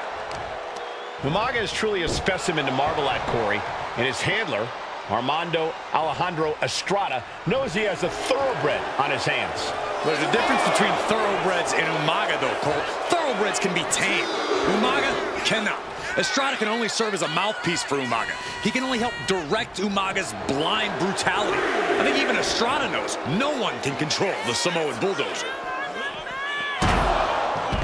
Umaga is truly a specimen to marvel at, Corey, and his handler, Armando Alejandro Estrada, knows he has a thoroughbred on his hands. There's a difference between thoroughbreds and Umaga, though, Cole. Thoroughbreds can be tamed. Umaga cannot. Estrada can only serve as a mouthpiece for Umaga. He can only help direct Umaga's blind brutality. I think even Estrada knows no one can control the Samoan Bulldozer.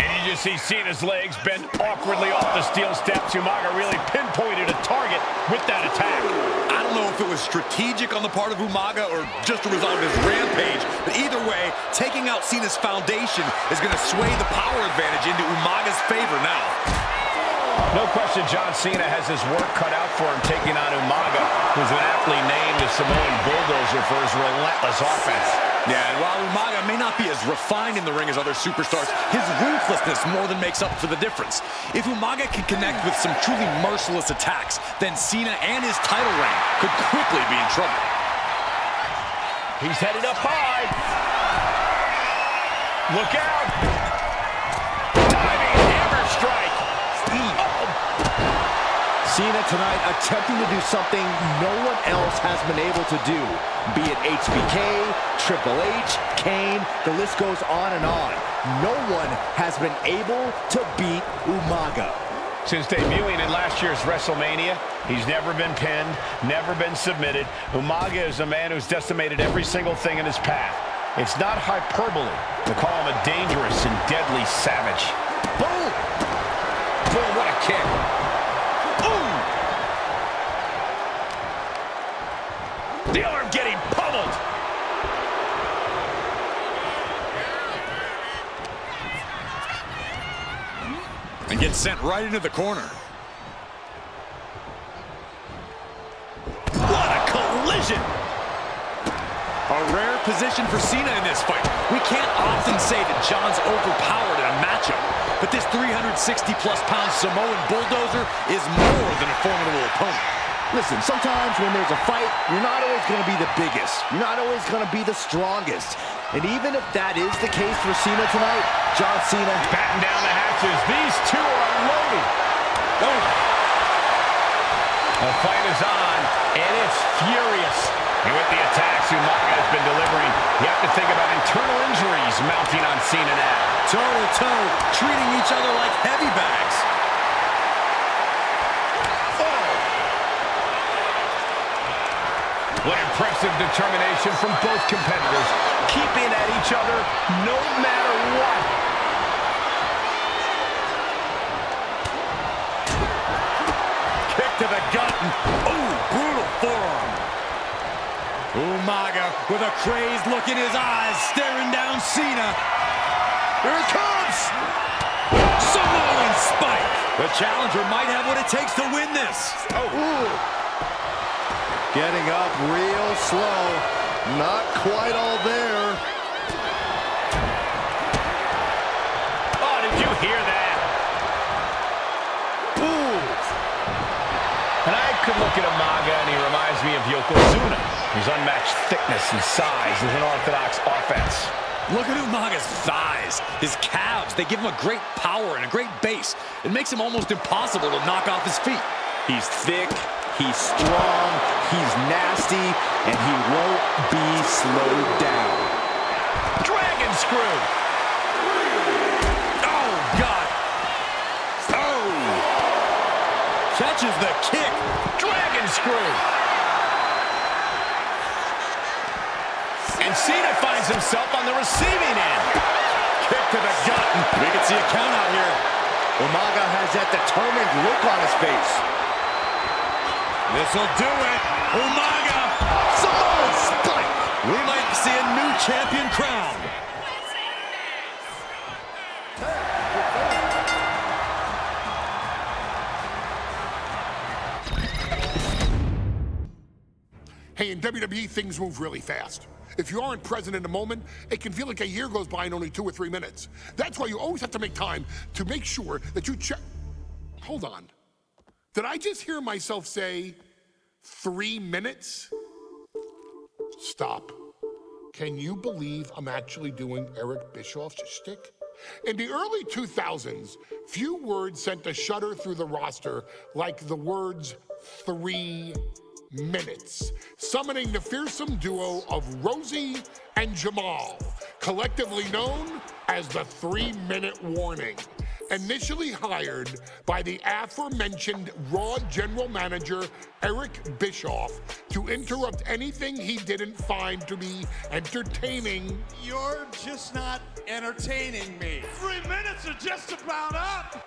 And you just see Cena's legs bend awkwardly off the steel steps. Umaga really pinpointed a target with that attack. I don't know if it was strategic on the part of Umaga or just a result of his rampage, but either way, taking out Cena's foundation is going to sway the power advantage into Umaga's favor now. No question John Cena has his work cut out for him taking on Umaga, who's been aptly named the Samoan Bulldozer for his relentless offense. Yeah, and while Umaga may not be as refined in the ring as other superstars, his ruthlessness more than makes up for the difference. If Umaga can connect with some truly merciless attacks, then Cena and his title reign could quickly be in trouble. He's headed up high. Look out. Diving hammer strike. Cena tonight attempting to do something no one else has been able to do. Be it HBK, Triple H, Kane, the list goes on and on. No one has been able to beat Umaga. Since debuting in last year's WrestleMania, he's never been pinned, never been submitted. Umaga is a man who's decimated every single thing in his path. It's not hyperbole to call him a dangerous and deadly savage. Boom! Boom, what a kick. The arm getting pummeled. And gets sent right into the corner. What a collision! A rare position for Cena in this fight. We can't often say that John's overpowered in a matchup, but this 360-plus pound Samoan Bulldozer is more than a formidable opponent. Listen, sometimes when there's a fight, you're not always going to be the biggest. You're not always going to be the strongest. And even if that is the case for Cena tonight, John Cena batten down the hatches. These two are unloading. Oh. The fight is on, and it's furious. And with the attacks Umaga has been delivering, you have to think about internal injuries mounting on Cena now. Toe-to-toe, treating each other like heavy bags. What impressive determination from both competitors, keeping at each other no matter what. Kick to the gut. Oh, brutal forearm. Umaga with a crazed look in his eyes, staring down Cena. Here it comes. Samoan spike. The challenger might have what it takes to win this. Oh. Ooh. Getting up real slow. Not quite all there. Oh, did you hear that? Ooh. And I could look at Umaga and he reminds me of Yokozuna. His unmatched thickness and size is an orthodox offense. Look at Umaga's thighs, his calves. They give him a great power and a great base. It makes him almost impossible to knock off his feet. He's thick, he's strong, he's nasty, and he won't be slowed down. Dragon screw. Oh, God. Oh. Catches the kick. Dragon screw. And Cena finds himself on the receiving end. Kick to the gut. We can see a count out here. Umaga has that determined look on his face. This'll do it. Umaga. Samoan spike. We might see a new champion crowned. Hey, in WWE, things move really fast. If you aren't present in the moment, it can feel like a year goes by in only 2 or 3 minutes. That's why you always have to make time to make sure that you check. Hold on. Did I just hear myself say 3 minutes? Stop. Can you believe I'm actually doing Eric Bischoff's shtick? In the early 2000s, few words sent a shudder through the roster like the words 3 minutes, summoning the fearsome duo of Rosie and Jamal, collectively known as the 3-minute warning. Initially hired by the aforementioned Raw general manager Eric Bischoff to interrupt anything he didn't find to be entertaining. You're just not entertaining me. 3 minutes are just about up.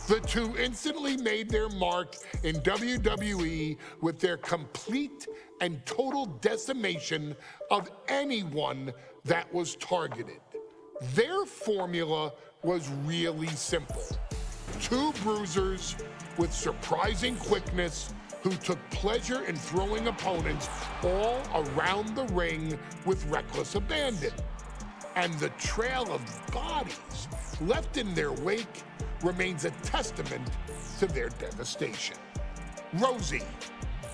The two instantly made their mark in WWE with their complete and total decimation of anyone that was targeted. Their formula was really simple. 2 bruisers with surprising quickness who took pleasure in throwing opponents all around the ring with reckless abandon. And the trail of bodies left in their wake remains a testament to their devastation. Rosie,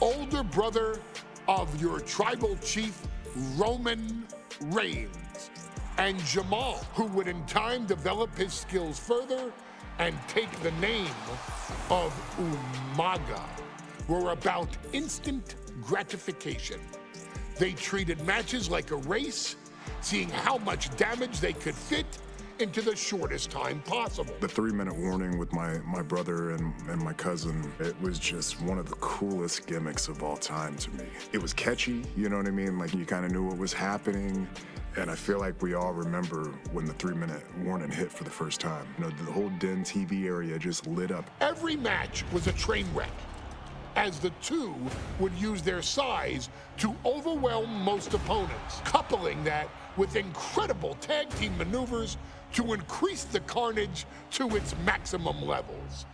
older brother of your tribal chief, Roman Reigns, and Jamal, who would in time develop his skills further and take the name of Umaga, were about instant gratification. They treated matches like a race, seeing how much damage they could fit into the shortest time possible. The 3-minute warning with my brother and my cousin, it was just one of the coolest gimmicks of all time to me. It was catchy, you know what I mean? Like, you kind of knew what was happening. And I feel like we all remember when the 3-minute warning hit for the first time. You know, the whole Den TV area just lit up. Every match was a train wreck, as the two would use their size to overwhelm most opponents, coupling that with incredible tag team maneuvers to increase the carnage to its maximum levels.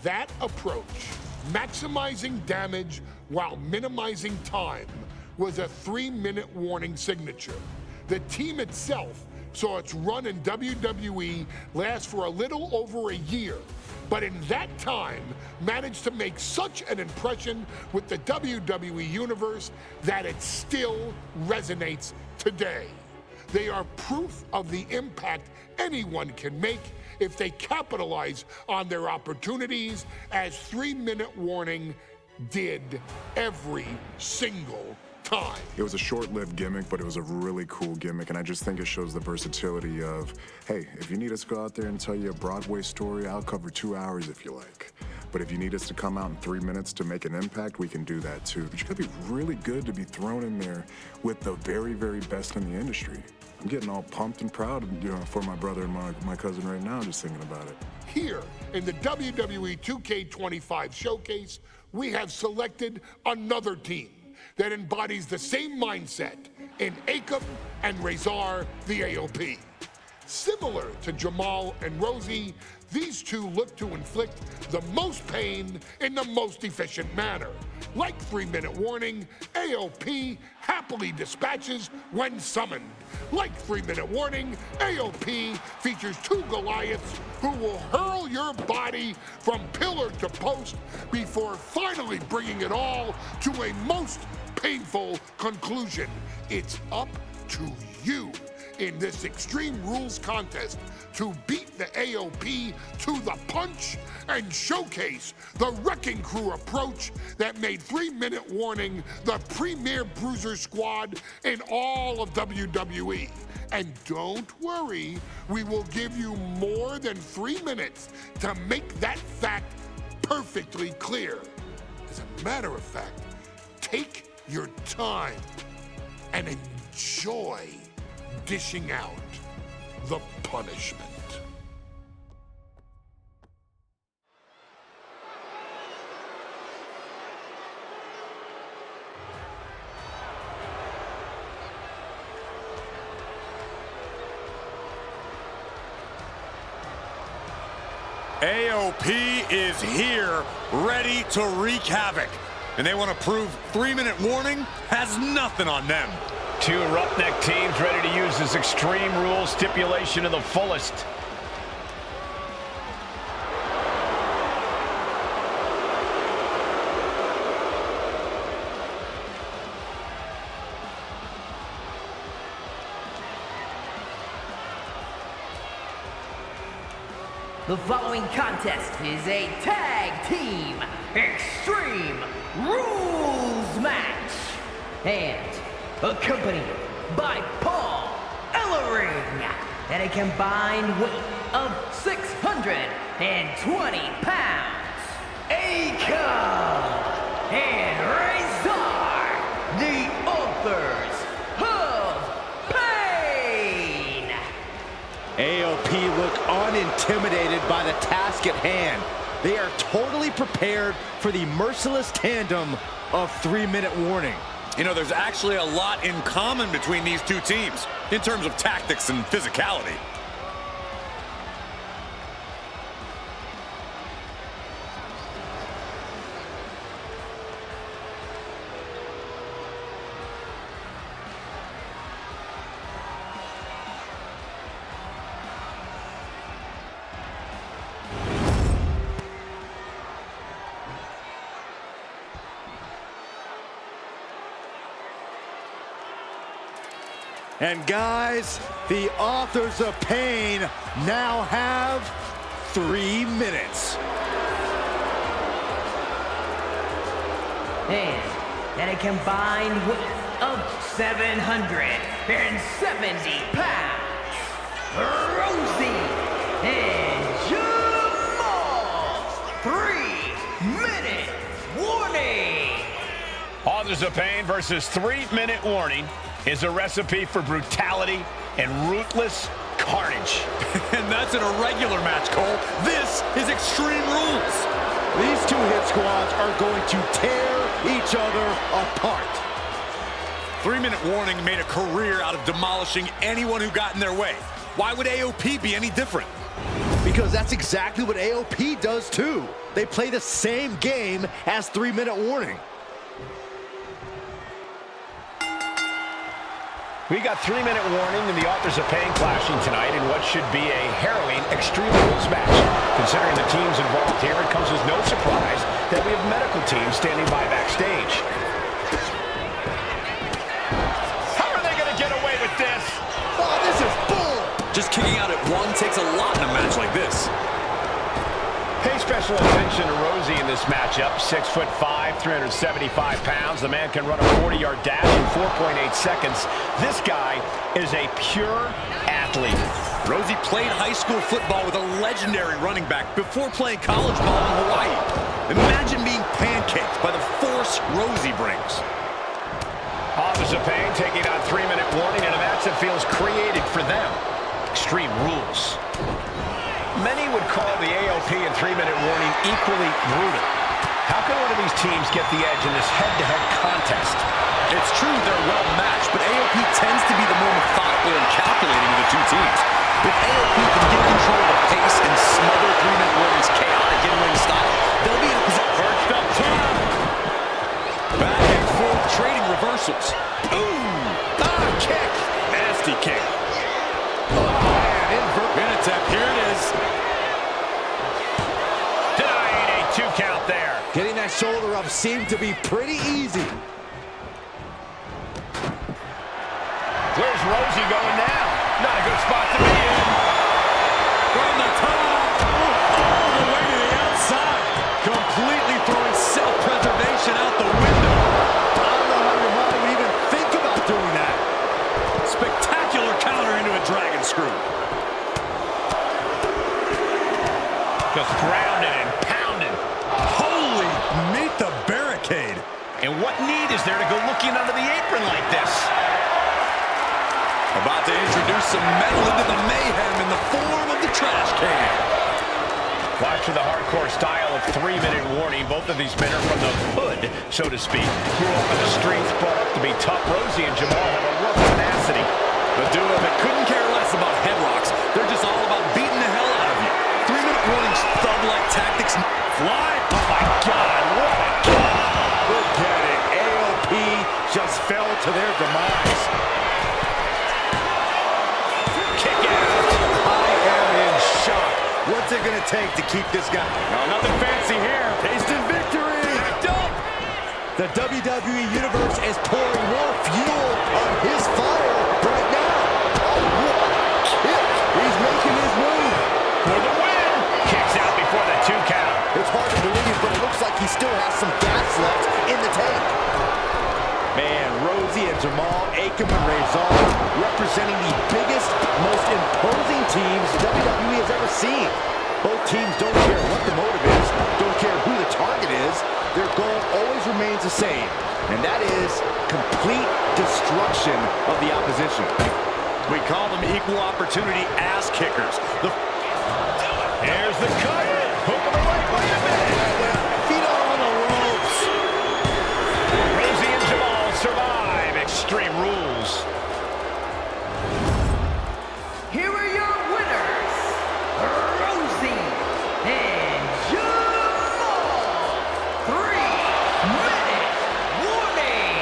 That approach, maximizing damage while minimizing time, was a 3-minute warning signature. The team itself saw its run in WWE last for a little over a year, but in that time managed to make such an impression with the WWE Universe that it still resonates today. They are proof of the impact anyone can make if they capitalize on their opportunities, as 3-minute warning did every single time. It was a short-lived gimmick, but it was a really cool gimmick, and I just think it shows the versatility of, hey, if you need us to go out there and tell you a Broadway story, I'll cover 2 hours if you like. But if you need us to come out in 3 minutes to make an impact, we can do that too. But you gotta be really good to be thrown in there with the very, very best in the industry. I'm getting all pumped and proud, you know, for my brother and my cousin right now, just thinking about it. Here in the WWE 2K25 showcase, we have selected another team that embodies the same mindset in Akam and Razor the AOP. Similar to Jamal and Rosie, these two look to inflict the most pain in the most efficient manner. Like 3-minute warning, AOP happily dispatches when summoned. Like 3-minute warning, AOP features 2 Goliaths who will hurl your body from pillar to post before finally bringing it all to a most painful conclusion. It's up to you in this Extreme Rules contest to beat the AOP to the punch and showcase the Wrecking Crew approach that made 3-minute warning the premier bruiser squad in all of WWE. And don't worry, we will give you more than 3 minutes to make that fact perfectly clear. As a matter of fact, take your time and enjoy dishing out the punishment. AOP is here, ready to wreak havoc. And they want to prove 3-minute warning has nothing on them. Two roughneck teams ready to use this Extreme Rules stipulation to the fullest. The following contest is a tag team Extreme Rules match and accompanied by Paul Ellering at a combined weight of 620 pounds. Akon and Razor, the authors of pain. AOP look unintimidated by the task at hand. They are totally prepared for the merciless tandem of 3-minute warning. You know, there's actually a lot in common between these two teams in terms of tactics and physicality. And guys, the authors of pain now have 3 minutes. And at a combined weight of 770 pounds, Rosie and Jamal, 3-minute warning. Authors of Pain versus 3-minute warning is a recipe for brutality and ruthless carnage. And that's an irregular match, Cole. This is Extreme Rules. These two hit squads are going to tear each other apart. 3-minute warning made a career out of demolishing anyone who got in their way. Why would AOP be any different? Because that's exactly what AOP does too. They play the same game as 3-minute warning. We got 3-minute warning and the authors of pain clashing tonight in what should be a harrowing Extreme Rules match. Considering the teams involved here, it comes as no surprise that we have medical teams standing by backstage. How are they going to get away with this? Oh, this is bull! Just kicking out at one takes a lot in a match like this. Pay special attention to Rosie in this matchup. 6'5", 375 pounds. The man can run a 40-yard dash in 4.8 seconds. This guy is a pure athlete. Rosie played high school football with a legendary running back before playing college ball in Hawaii. Imagine being pancaked by the force Rosie brings. Authors of Pain taking on 3-minute warning in a match that feels created for them. Extreme Rules. Many would call the AOP and 3-minute warning equally brutal. How can one of these teams get the edge in this head-to-head contest? It's true they're well matched, but AOP tends to be the more methodical and calculating of the two teams. If AOP can get control of the pace and smother 3-minute warning's chaotic in-ring style, they'll be in a position. First up top. Back and forth trading reversals. Boom! Ah, kick! Nasty kick. Oh, man, In attempt, here it is. Denying a 2 count there. Getting that shoulder up seemed to be pretty easy. Where's Rosie going now? Not a good spot to be in. From the top, all the way to the outside. Completely throwing self-preservation out the window. I don't know how your mind would even think about doing that. Spectacular counter into a dragon screw. Just grounded and pounded. Holy, meet the barricade. And what need is there to go looking under the apron like this? About to introduce some metal into the mayhem in the form of the trash can. Watch for the hardcore style of 3-minute warning. Both of these men are from the hood, so to speak. Grew up in the streets, brought up to be tough. Rosie and Jamal have a rough tenacity. The duo that couldn't care less about headlocks. They're just all about beating the hell out of you. 3-minute warning's thug going to take to keep this guy? No, nothing fancy here. Tasted victory. The WWE Universe is pouring more fuel on his fire right now. Oh, what a kick. He's making his move. For the win. Kicks out before the 2 count. It's hard to believe, but it looks like he still has some gas left in the tank. Man, Rosie and Jamal, Akam and Rezar representing the biggest, most imposing teams WWE has ever seen. Both teams don't care what the motive is, don't care who the target is. Their goal always remains the same, and that is complete destruction of the opposition. We call them equal opportunity ass kickers. Here's the cover. Hook of the right. Wait a minute. Feet on the ropes. Rosie and Jamal survive Extreme Rules. Here are your winners, Rosie and Jamal. 3-minute warning.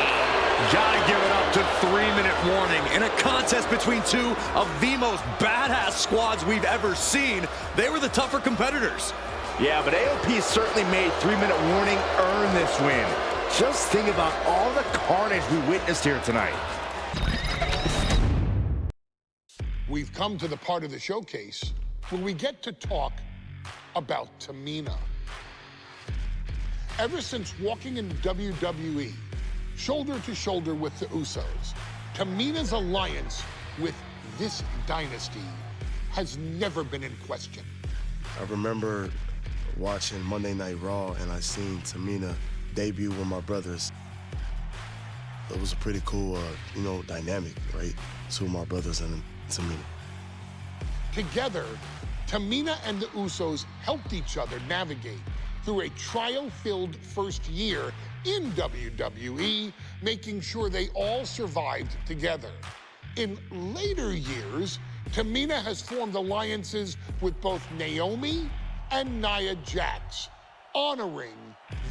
Gotta give it up to 3-minute warning. In a contest between two of the most badass squads we've ever seen, they were the tougher competitors. Yeah, but AOP certainly made 3-minute warning earn this win. Just think about all the carnage we witnessed here tonight. We've come to the part of the showcase where we get to talk about Tamina. Ever since walking into WWE, shoulder to shoulder with the Usos, Tamina's alliance with this dynasty has never been in question. I remember watching Monday Night Raw and I seen Tamina debut with my brothers. It was a pretty cool, dynamic, right? Two of my brothers and Tamina. Together, Tamina and the Usos helped each other navigate through a trial-filled first year in WWE, making sure they all survived together. In later years, Tamina has formed alliances with both Naomi and Nia Jax, honoring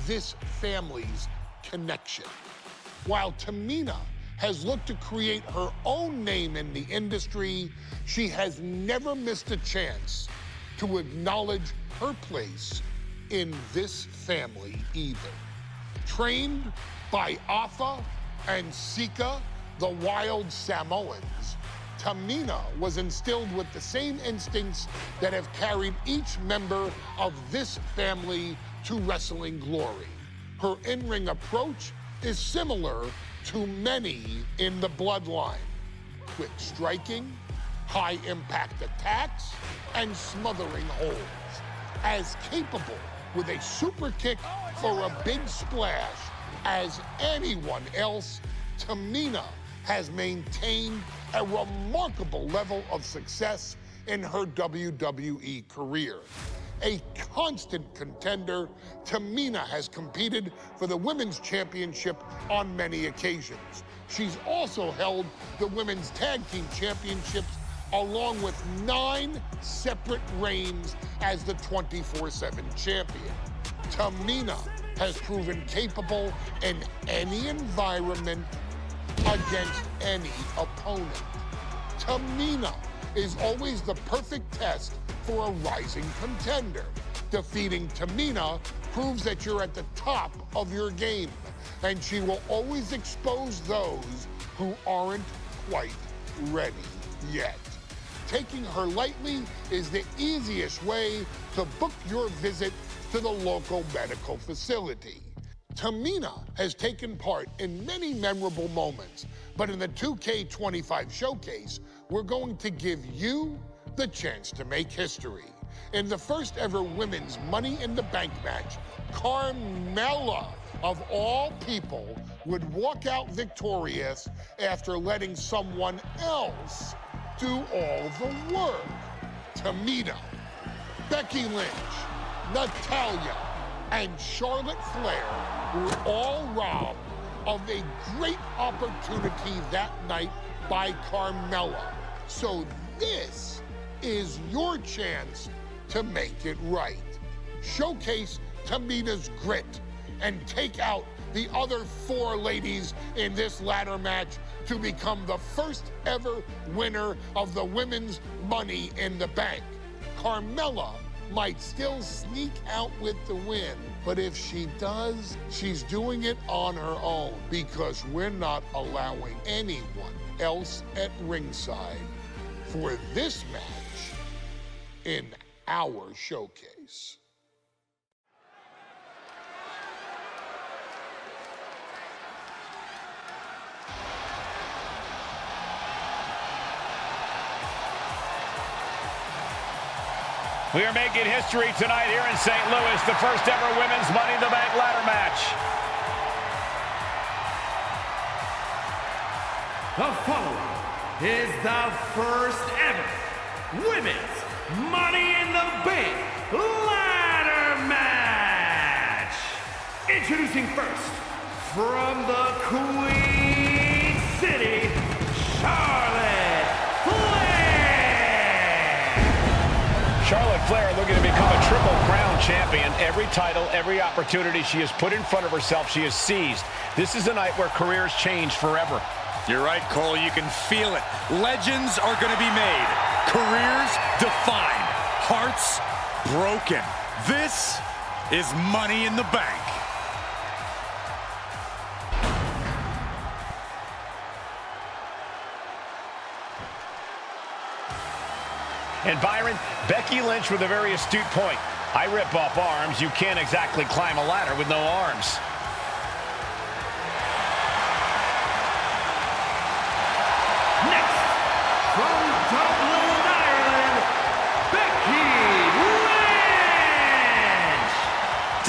this family's connection. While Tamina has looked to create her own name in the industry, she has never missed a chance to acknowledge her place in this family either. Trained by Afa and Sika, the wild Samoans, Tamina was instilled with the same instincts that have carried each member of this family to wrestling glory. Her in-ring approach is similar to many in the bloodline. Quick striking, high-impact attacks, and smothering holds. As capable with a super kick or a big splash as anyone else, Tamina has maintained a remarkable level of success in her WWE career. A constant contender, Tamina has competed for the Women's Championship on many occasions. She's also held the Women's Tag Team Championships along with 9 separate reigns as the 24/7 champion. Tamina has proven capable in any environment against any opponent. Tamina is always the perfect test for a rising contender. Defeating Tamina proves that you're at the top of your game, and she will always expose those who aren't quite ready yet. Taking her lightly is the easiest way to book your visit to the local medical facility. Tamina has taken part in many memorable moments, but in the 2K25 showcase, we're going to give you the chance to make history. In the first ever women's Money in the Bank match, Carmella, of all people, would walk out victorious after letting someone else do all the work. Tamina, Becky Lynch, Natalya, and Charlotte Flair were all robbed of a great opportunity that night by Carmella. So this is your chance to make it right. Showcase Tamina's grit and take out the other 4 ladies in this ladder match to become the first ever winner of the Women's Money in the Bank. Carmella might still sneak out with the win. But if she does, she's doing it on her own, because we're not allowing anyone else at ringside for this match in our showcase. We are making history tonight here in St. Louis, the first ever women's Money in the Bank ladder match. The following is the first ever women's Money in the Bank ladder match. Introducing first, from the Queen City, Charlotte Flair. Charlotte Flair looking to become a Triple Crown champion. Every title, every opportunity she has put in front of herself, she has seized. This is a night where careers change forever. You're right, Cole. You can feel it. Legends are going to be made. Careers defined. Hearts broken. This is Money in the Bank. And Byron, Becky Lynch with a very astute point. I rip off arms. You can't exactly climb a ladder with no arms. Next, from Dublin, Ireland, Becky Lynch.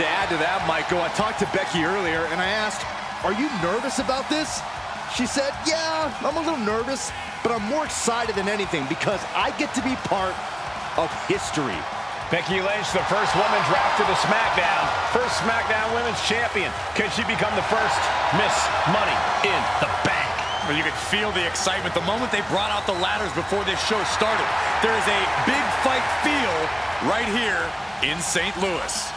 To add to that, Michael, I talked to Becky earlier and I asked, are you nervous about this? She said, yeah, I'm a little nervous, but I'm more excited than anything because I get to be part of history. Becky Lynch, the first woman drafted to SmackDown. First SmackDown Women's Champion. Can she become the first Miss Money in the Bank? Well, you could feel the excitement the moment they brought out the ladders before this show started. There is a big fight feel right here in St. Louis.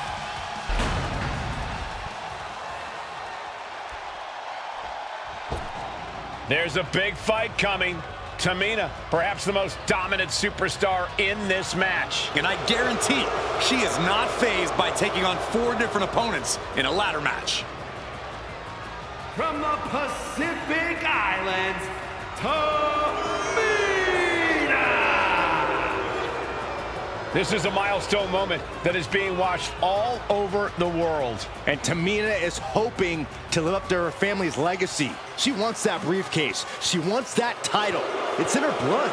There's a big fight coming. Tamina, perhaps the most dominant superstar in this match. And I guarantee she is not fazed by taking on 4 different opponents in a ladder match. From the Pacific Islands, Tamina. This is a milestone moment that is being watched all over the world. And Tamina is hoping to live up to her family's legacy. She wants that briefcase. She wants that title. It's in her blood.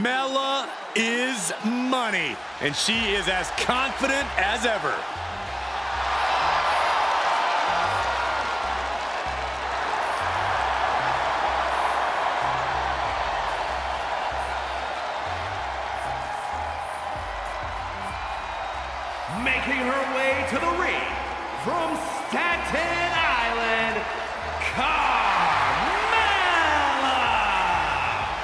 Mela is money, and she is as confident as ever. Making her way to the ring from Staten Island, Carmella.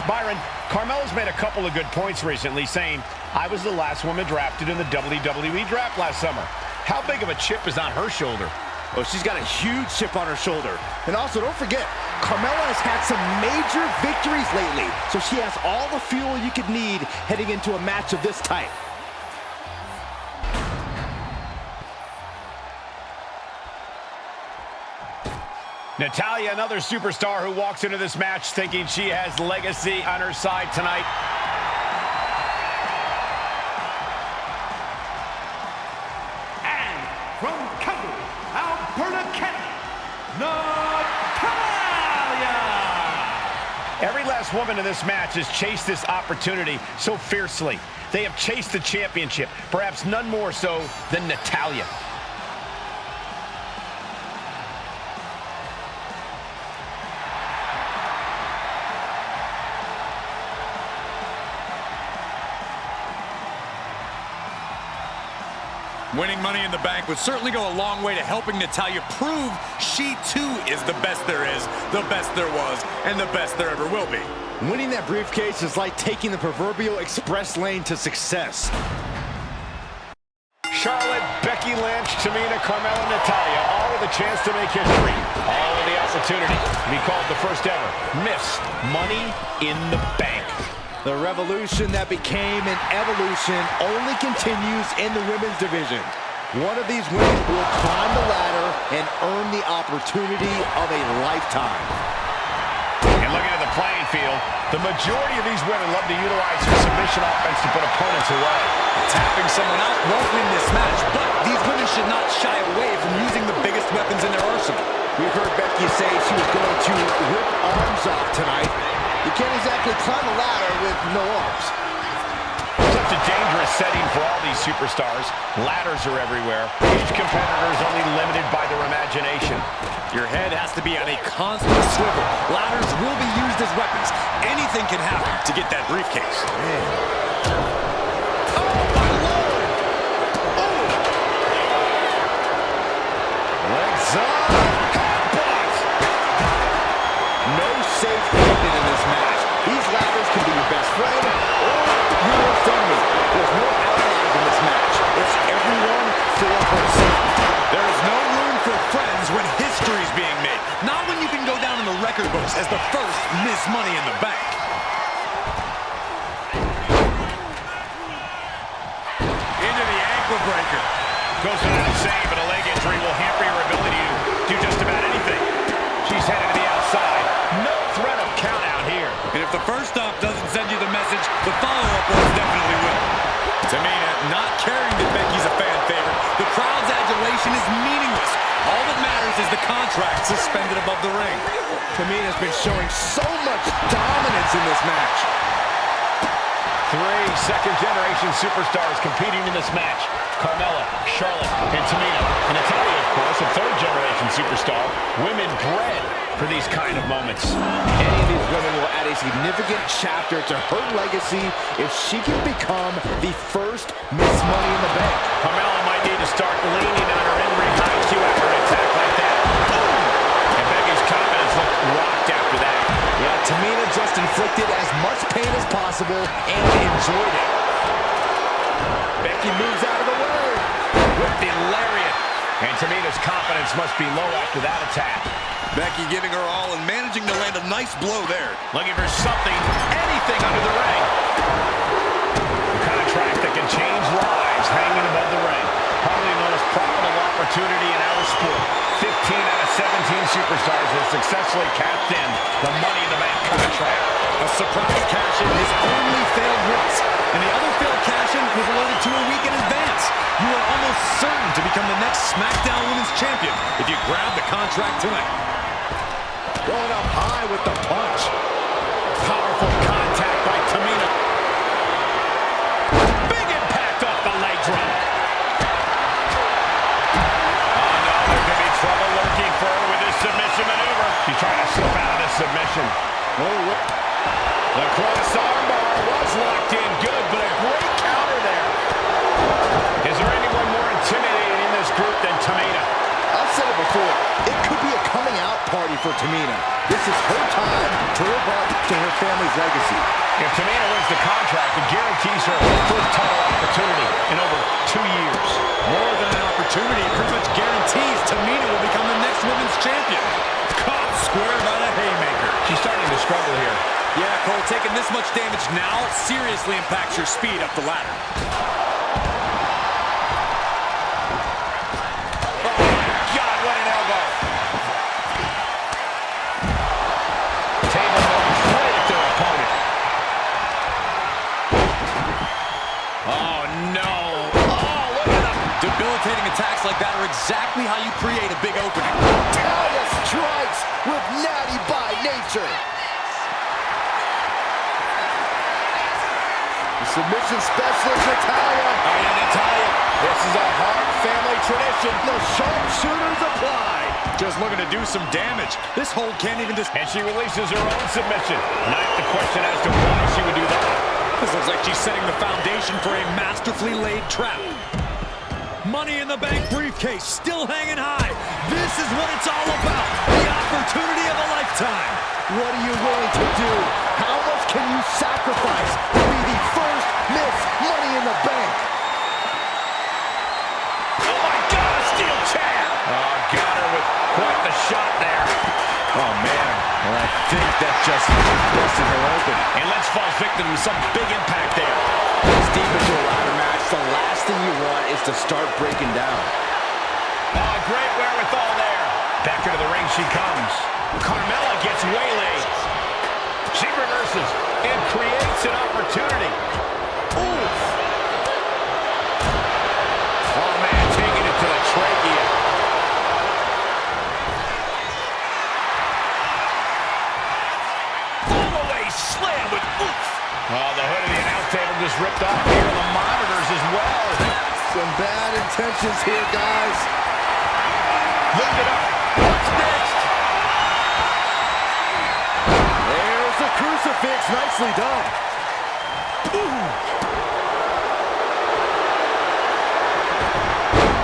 Byron, Carmella's made a couple of good points recently, saying, I was the last woman drafted in the WWE draft last summer. How big of a chip is on her shoulder? Oh, she's got a huge chip on her shoulder. And also, don't forget, Carmella has had some major victories lately, so she has all the fuel you could need heading into a match of this type. Natalya, another superstar who walks into this match thinking she has legacy on her side tonight. And from Calgary, Alberta, Canada, Natalya. Every last woman in this match has chased this opportunity so fiercely. They have chased the championship, perhaps none more so than Natalya. Winning Money in the Bank would certainly go a long way to helping Natalya prove she too is the best there is, the best there was, and the best there ever will be. Winning that briefcase is like taking the proverbial express lane to success. Charlotte, Becky Lynch, Tamina, Carmella, Natalya, all with a chance to make history. All with the opportunity to be called the first ever Miss Money in the Bank. The revolution that became an evolution only continues in the women's division. One of these women will climb the ladder and earn the opportunity of a lifetime. And looking at the playing field, the majority of these women love to utilize their submission offense to put opponents away. Tapping someone out won't win this match, but these women should not shy away from using the biggest weapons in their arsenal. We've heard Becky say she was going to rip arms off tonight. You can't exactly climb a ladder with no arms. Such a dangerous setting for all these superstars. Ladders are everywhere. Each competitor is only limited by their imagination. Your head has to be on a constant swivel. Ladders will be used as weapons. Anything can happen to get that briefcase. Man. Oh, my Lord! Oh! Legs up. Headbutt. No safe haven in this match. These ladders can be your best friend or your worst enemy. There's no allies in this match. It's everyone for herself. There is no room for friends when history's being made. Not when you can go down in the record books as the first Miss Money in the Bank. Into the ankle breaker. Goes without saying, but a leg injury will hamper your ability to do just about anything. She's headed to the outside. No threat of count out here. And if the first stop doesn't send you the message, the follow-up ones definitely will. Tamina not caring that Becky's a fan favorite. The crowd's adulation is meaningless. All that matters is the contract suspended above the ring. Tamina's been showing so much dominance in this match. 3 second-generation superstars competing in this match. Carmella, Charlotte, and Tamina. And Natalya, of course, a third-generation superstar. Women bred for these kind of moments. Any of these women will add a significant chapter to her legacy if she can become the first Miss Money in the Bank. Carmella might need to start leaning on her in-ring IQ after an attack like that. And Becky's confidence looked rocked after that. Yeah, Tamina just inflicted as much pain as possible and enjoyed it. Becky moves out of the way with the lariat. And Tamina's confidence must be low after that attack. Becky giving her all and managing to land a nice blow there. Looking for something, anything under the ring. A contract that can change lives hanging above the ring. Probably the most profitable opportunity in our sport. 15 out of 17 superstars have successfully cashed in the Money in the Bank contract. A surprise cash-in has only failed once, and the other failed cash-in was alerted to a week in advance. You are almost certain to become the next SmackDown Women's Champion if you grab the contract tonight. Going up high with the punch. Powerful contact by Tamina. Big impact off the leg drop. Oh no, there could be trouble lurking for her with this submission maneuver. She's trying to slip out of this submission. Oh, the cross armbar was locked in good, but a great counter there. Is there anyone more intimidating in this group than Tamina? I've said it before, it could be a coming out party for Tamina. This is her time to live up to her family's legacy. If Tamina wins the contract, it guarantees her her first title opportunity in over 2 years. More than an opportunity, it pretty much guarantees Tamina will become the next women's champion. Caught square by the haymaker. She's starting to struggle here. Yeah, Cole, taking this much damage now seriously impacts your speed up the ladder. Debilitating attacks like that are exactly how you create a big opening. Natalya strikes with natty by nature. The submission specialist, Natalya. Oh yeah, Natalya. This is a Hart family tradition. The sharpshooters applied. Just looking to do some damage. This hold can't even just... And she releases her own submission. Not the question as to why she would do that. This looks like she's setting the foundation for a masterfully laid trap. Money in the Bank briefcase still hanging high. This is what it's all about. The opportunity of a lifetime. What are you willing to do? How much can you sacrifice to be the first Miss Money in the Bank? Quite the shot there. Oh, man. Well, I think that just busted her open. And Let's falls victim to some big impact there. This deep into a ladder match, the last thing you want is to start breaking down. Oh, great wherewithal there. Back into the ring she comes. Carmella gets waylaid. She reverses and creates an opportunity. Oof. Oh, man, taking it to the trachea. All-the-way slam with oof. Oh, the hood of the announce table just ripped off here on the monitors as well. Some bad intentions here, guys. Lift it up. What's next? There's the crucifix. Nicely done. Ooh.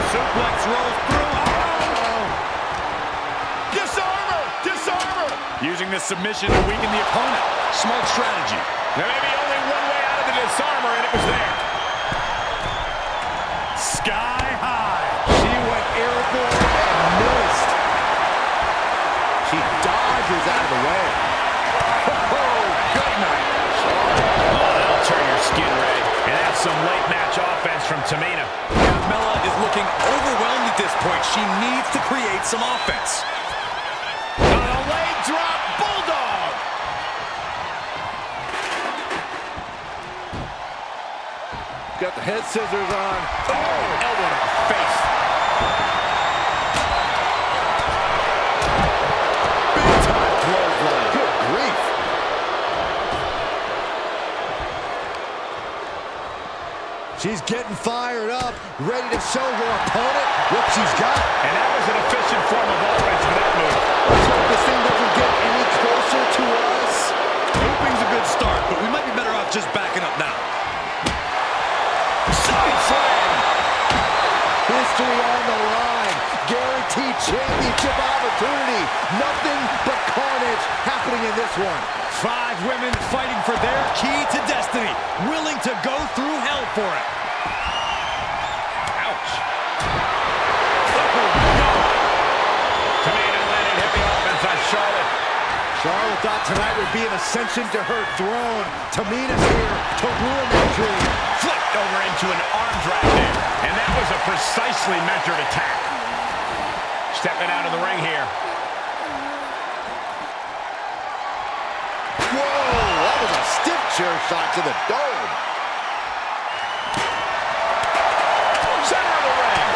Suplex rolls through. Oh! Disarmer! Disarmer! Using this submission to weaken the opponent. Smart strategy. There may be only one way out of the disarmer, and it was there. Sky high. She went airborne and missed. She dodges out of the way. Oh, good night. Oh, that'll turn your skin red. And that's some late match offense from Tamina. Carmella is looking overwhelmed at this point. She needs to create some offense. On a leg drop, bulldog. Got the head scissors on. Oh, elbow to the face. Big time clothesline. Good grief. She's getting fired up, ready to show her opponent what she's got. And that was an efficient form of offense for that move. Let's hope this thing doesn't get any closer to us. Hoping's a good start, but we might be better off just backing up now. Side slam. History on the line. Guaranteed championship opportunity. Nothing but carnage happening in this one. 5 women fighting for their key to destiny, willing to go through hell for it. Ouch. Oh, God. Tamina landed heavy offense on Charlotte. Charlotte thought tonight would be an ascension to her throne. Tamina's here to ruin that dream. Flipped over into an arm drag there. And that was a precisely measured attack. Stepping out of the ring here. Whoa, that was a stiff chair shot to the dome. Center of the ring.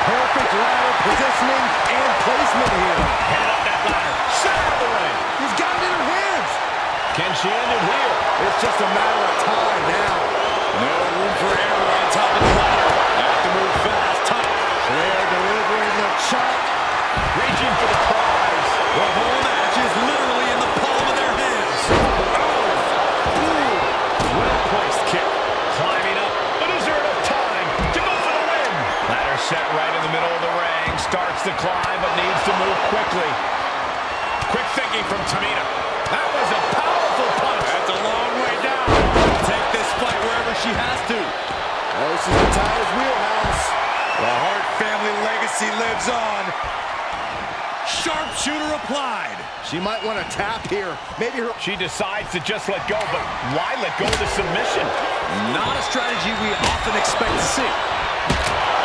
Perfect ladder positioning and placement here. Headed up that ladder. Center of the ring. He's got it in her hands. Can she end it here? It's just a matter of time now. No room for error on top of the ladder. Have to move fast, tight. Flair delivering the chop. Reaching for the prize. The whole match is literally in the palm of their hands. Well-placed kick. Climbing up. But is there enough time to go for the win? Ladder set right in the middle of the ring. Starts to climb, but needs to move quickly. Quick thinking from Tamina. That was a powerful punch. That's a long way down. Take this fight wherever she has to. This is the Tyler's wheelhouse. The Hart family legacy lives on. Sharpshooter applied. She might want to tap here. Maybe her... She decides to just let go, but why let go of the submission? Not a strategy we often expect to see.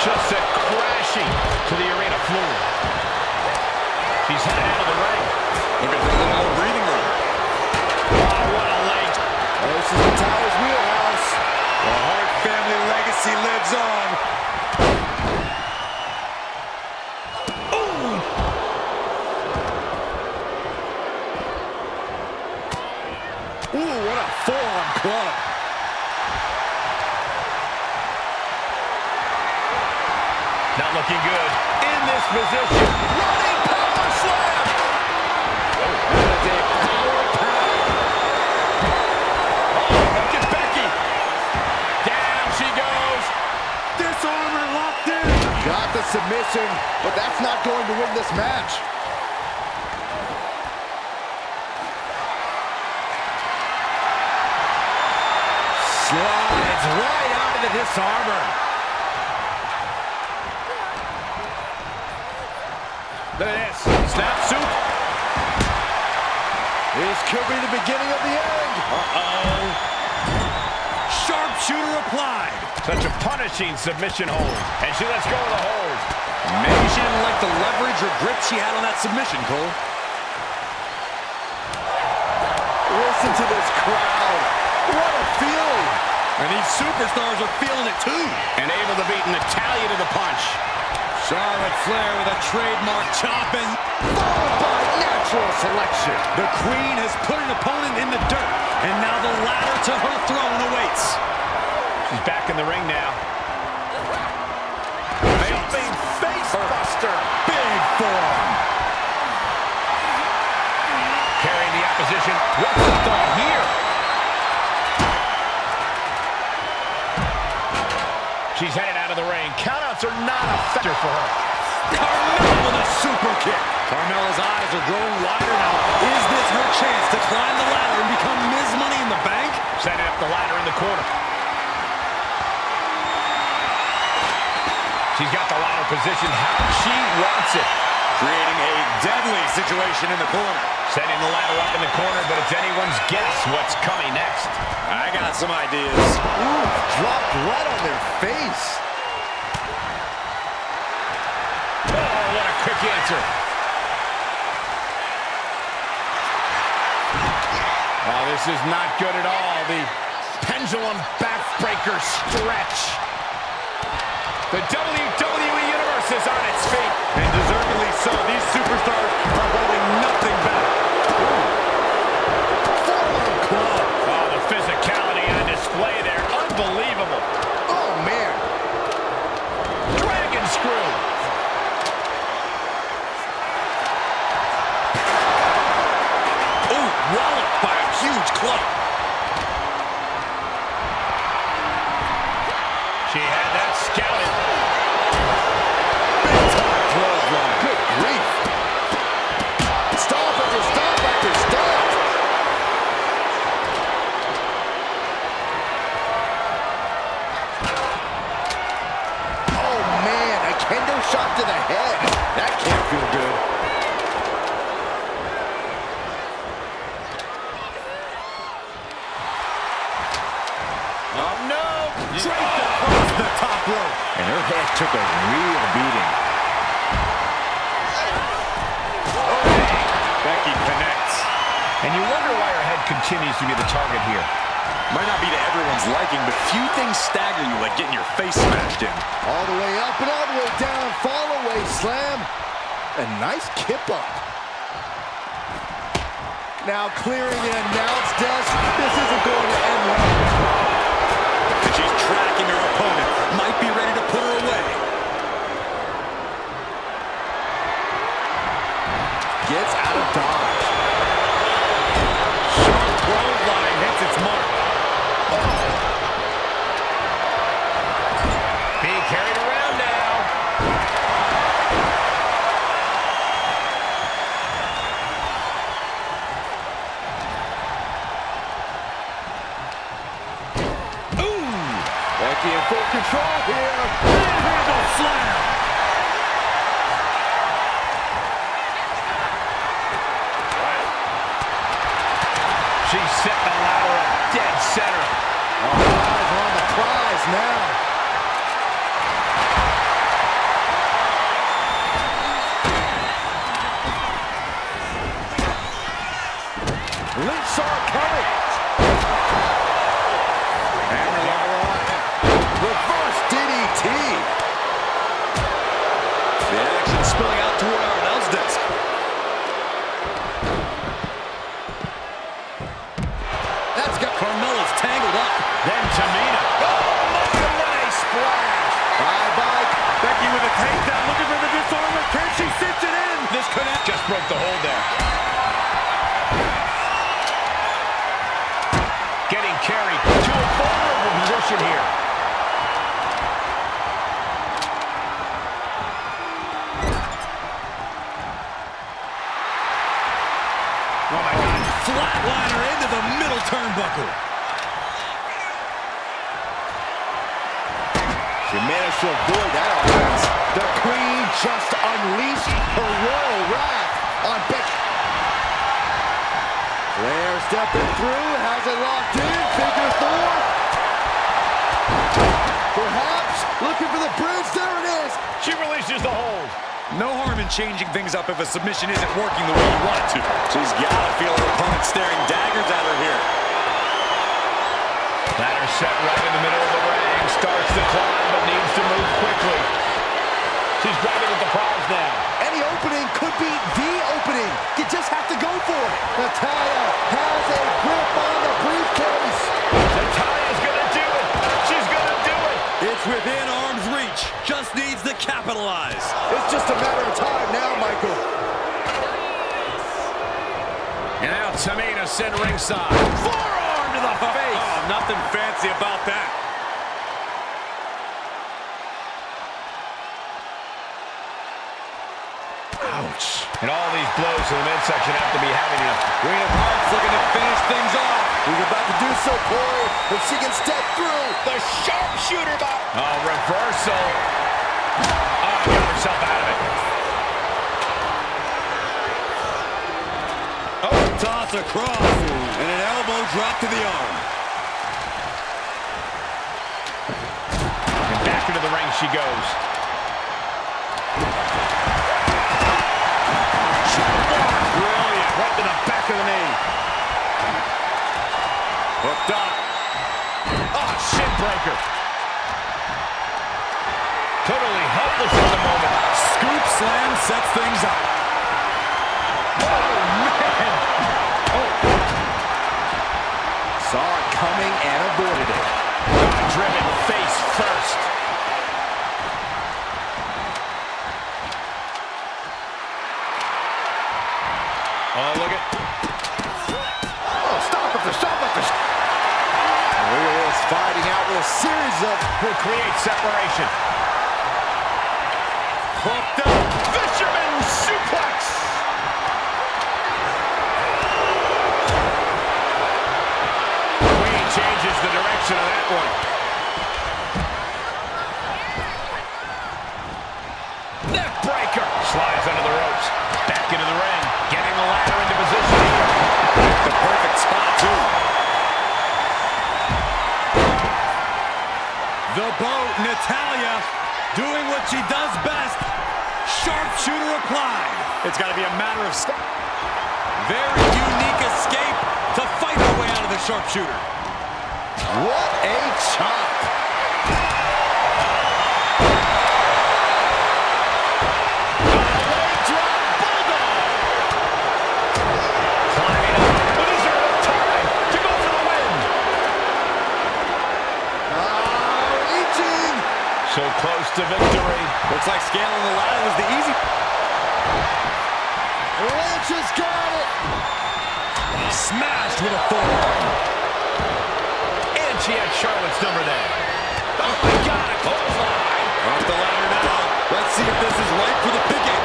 Just sent crashing to the arena floor. She's headed out of the ring. Looking for a little more breathing room. Oh, what a leg. This is the Tyler's wheelhouse. The Hart family legacy lives on. Ooh, what a forearm club. Not looking good. In this position. Running power slam. Oh, that is a power pound. Oh, look at Becky. Down she goes. Disarmer locked in. Got the submission, but that's not going to win this match. Slides right out of the disarmer. Look at this. Snap soup. This could be the beginning of the end. Uh-oh. Sharpshooter applied. Such a punishing submission hold. And she lets go of the hold. Maybe she didn't like the leverage or grip she had on that submission, Cole. Listen to this crowd. What a feeling. And these superstars are feeling it too. And able to beat Natalya to the punch. Charlotte Flair with a trademark chopping. Followed by natural selection. The Queen has put an opponent in the dirt. And now the ladder to her throne awaits. She's back in the ring now. Big face buster. Big forearm. Carrying the opposition. What's the thought here? She's headed out of the ring. Countouts are not a factor for her. Carmella with a super kick. Carmella's eyes are growing wider now. Is this her chance to climb the ladder and become Ms. Money in the Bank? Setting up the ladder in the corner. She's got the ladder positioned how she wants it. Creating a deadly situation in the corner. Setting the ladder up in the corner, but it's anyone's guess what's coming next. I got some ideas. Ooh, dropped right on their face. Oh, what a quick answer. Oh, this is not good at all. The pendulum backbreaker stretch. The WWE Universe is on its feet. And deservedly so. These superstars are holding nothing back. Forearm club. Oh, the physicality on display there. Unbelievable. Oh, man. Dragon screw. Ooh, walloped by a huge club. She had that scouted. Big time clothesline. Good grief. Stomp after stomp after stomp. Oh, man. A kendo shot to the head. That can't feel good. Oh, no. Draped across the top rope. And her head took a real beating. Becky connects. And you wonder why her head continues to be the target here. Might not be to everyone's liking, but few things stagger you like getting your face smashed in. All the way up and all the way down. Fall away slam. A nice kip up. Now clearing the announce desk. This isn't going to end well. And she's tracking her opponent. Might be ready to put her away. Gets out of dodge. Sharp clothesline hits its mark. Being carried around now. Becky in full control here. Handle slam. She's setting the ladder up dead center. All eyes are on the prize now. Lynch saw it coming. Reverse DDT. The action spilling out toward our announce desk. That's got Carmella's tangled up. Then Tamina. Oh, what a splash. bye-bye. Becky with a takedown, looking for the disarmer. Can she cinch it in? This could have just broke the hold there. Getting carried to a vulnerable position here. Oh my God. Flatliner into the middle turnbuckle. She managed to avoid that offense. The Queen just unleashed her royal up and through, has it locked in, figure four. Perhaps looking for the bridge, there it is. She releases the hold. No harm in changing things up if a submission isn't working the way you want it to. She's got to feel her opponent staring daggers at her here. Ladder set right in the middle of the ring. Starts to climb, but needs to move quickly. She's grabbing at the prize now. Any opening could be the opening. You just have to go for it. Natalya has a grip on the briefcase. Natalya's gonna do it. She's gonna do it. It's within arm's reach. Just needs to capitalize. It's just a matter of time now, Michael. And now Tamina sent ringside. Forearm to the face. Oh, nothing fancy about that. Ouch. And all these blows to the midsection have to be having you. Rhea Park's looking to finish things off. He's about to do so, Corey. If she can step through. The sharpshooter by. Oh, reversal. Oh, got herself out of it. Oh, toss across. And an elbow drop to the arm. And back into the ring she goes. Brilliant. Right to the back of the knee. Hooked up. Oh, shin breaker. Totally helpless at the moment. Scoop slam sets things up. Oh, man. Oh. Saw it coming and avoided it. Driven face first. Oh, look at. Oh, stop it, stop it. Look at this, fighting out with a series of. Will create separation. Hooked up. Fisherman suplex. Queen changes the direction of that one. Neck breaker. Slides under the ropes. Back into the ring. Getting the ladder into position. The perfect spot, too. The boat, Natalya, doing what she does best. Sharpshooter applied. It's got to be a matter of very unique escape to fight her way out of the sharpshooter. What a chop. So close to victory. Looks like scaling the ladder was the easy. Lynch has got it. Smashed with a forearm. And she had Charlotte's number there. Oh my God, a clothesline. Off the ladder now. Let's see if this is right for the picking.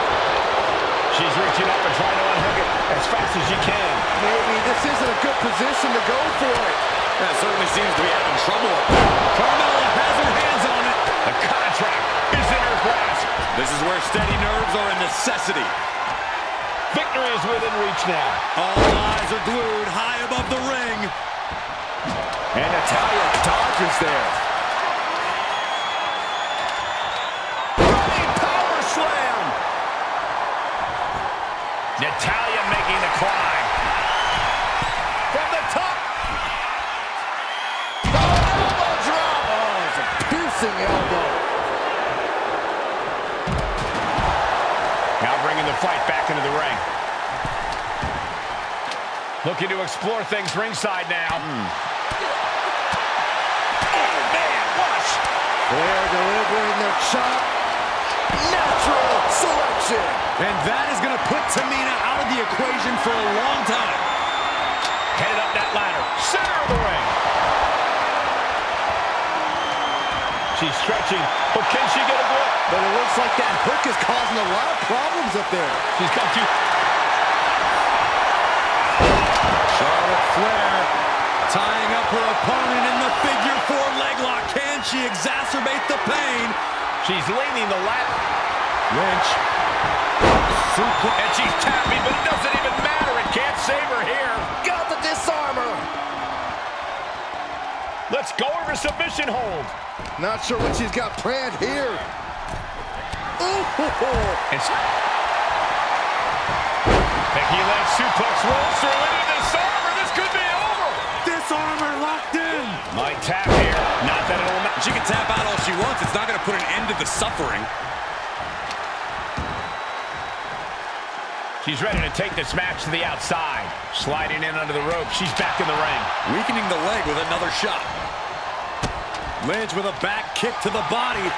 She's reaching up and trying to unhook it as fast as she can. Maybe this isn't a good position to go for it. That certainly seems to be having trouble. Carmella has her hands on it. The contract is in her grasp. This is where steady nerves are a necessity. Victory is within reach now. All eyes are glued high above the ring. And Natalya dodges there. Running power slam. Natalya making the climb. From the top. Elbow drop. Oh, it's a piercing elbow. Now bringing the fight back into the ring. Looking to explore things ringside now. Oh, man, watch. They're delivering the chop. Natural selection. And that is going to put Tamina out of the equation for a long time. Headed up that ladder. Center of the ring. She's stretching, but can she get a grip? But it looks like that hook is causing a lot of problems up there. She's got to. Charlotte Flair tying up her opponent in the figure four leg lock. Can she exacerbate the pain? She's leaning the ladder. Lynch. And she's tapping, but it doesn't even matter. It can't save her here. Got the disarm Let's go over submission hold. Not sure what she's got planned here. Ooh. Becky Lynch suplex rolls through into disarmer. This could be over. Disarmer locked in. Might tap here. Not that it'll matter. She can tap out all she wants. It's not going to put an end to the suffering. She's ready to take this match to the outside. Sliding in under the rope. She's back in the ring. Weakening the leg with another shot. Lynch with a back kick to the body.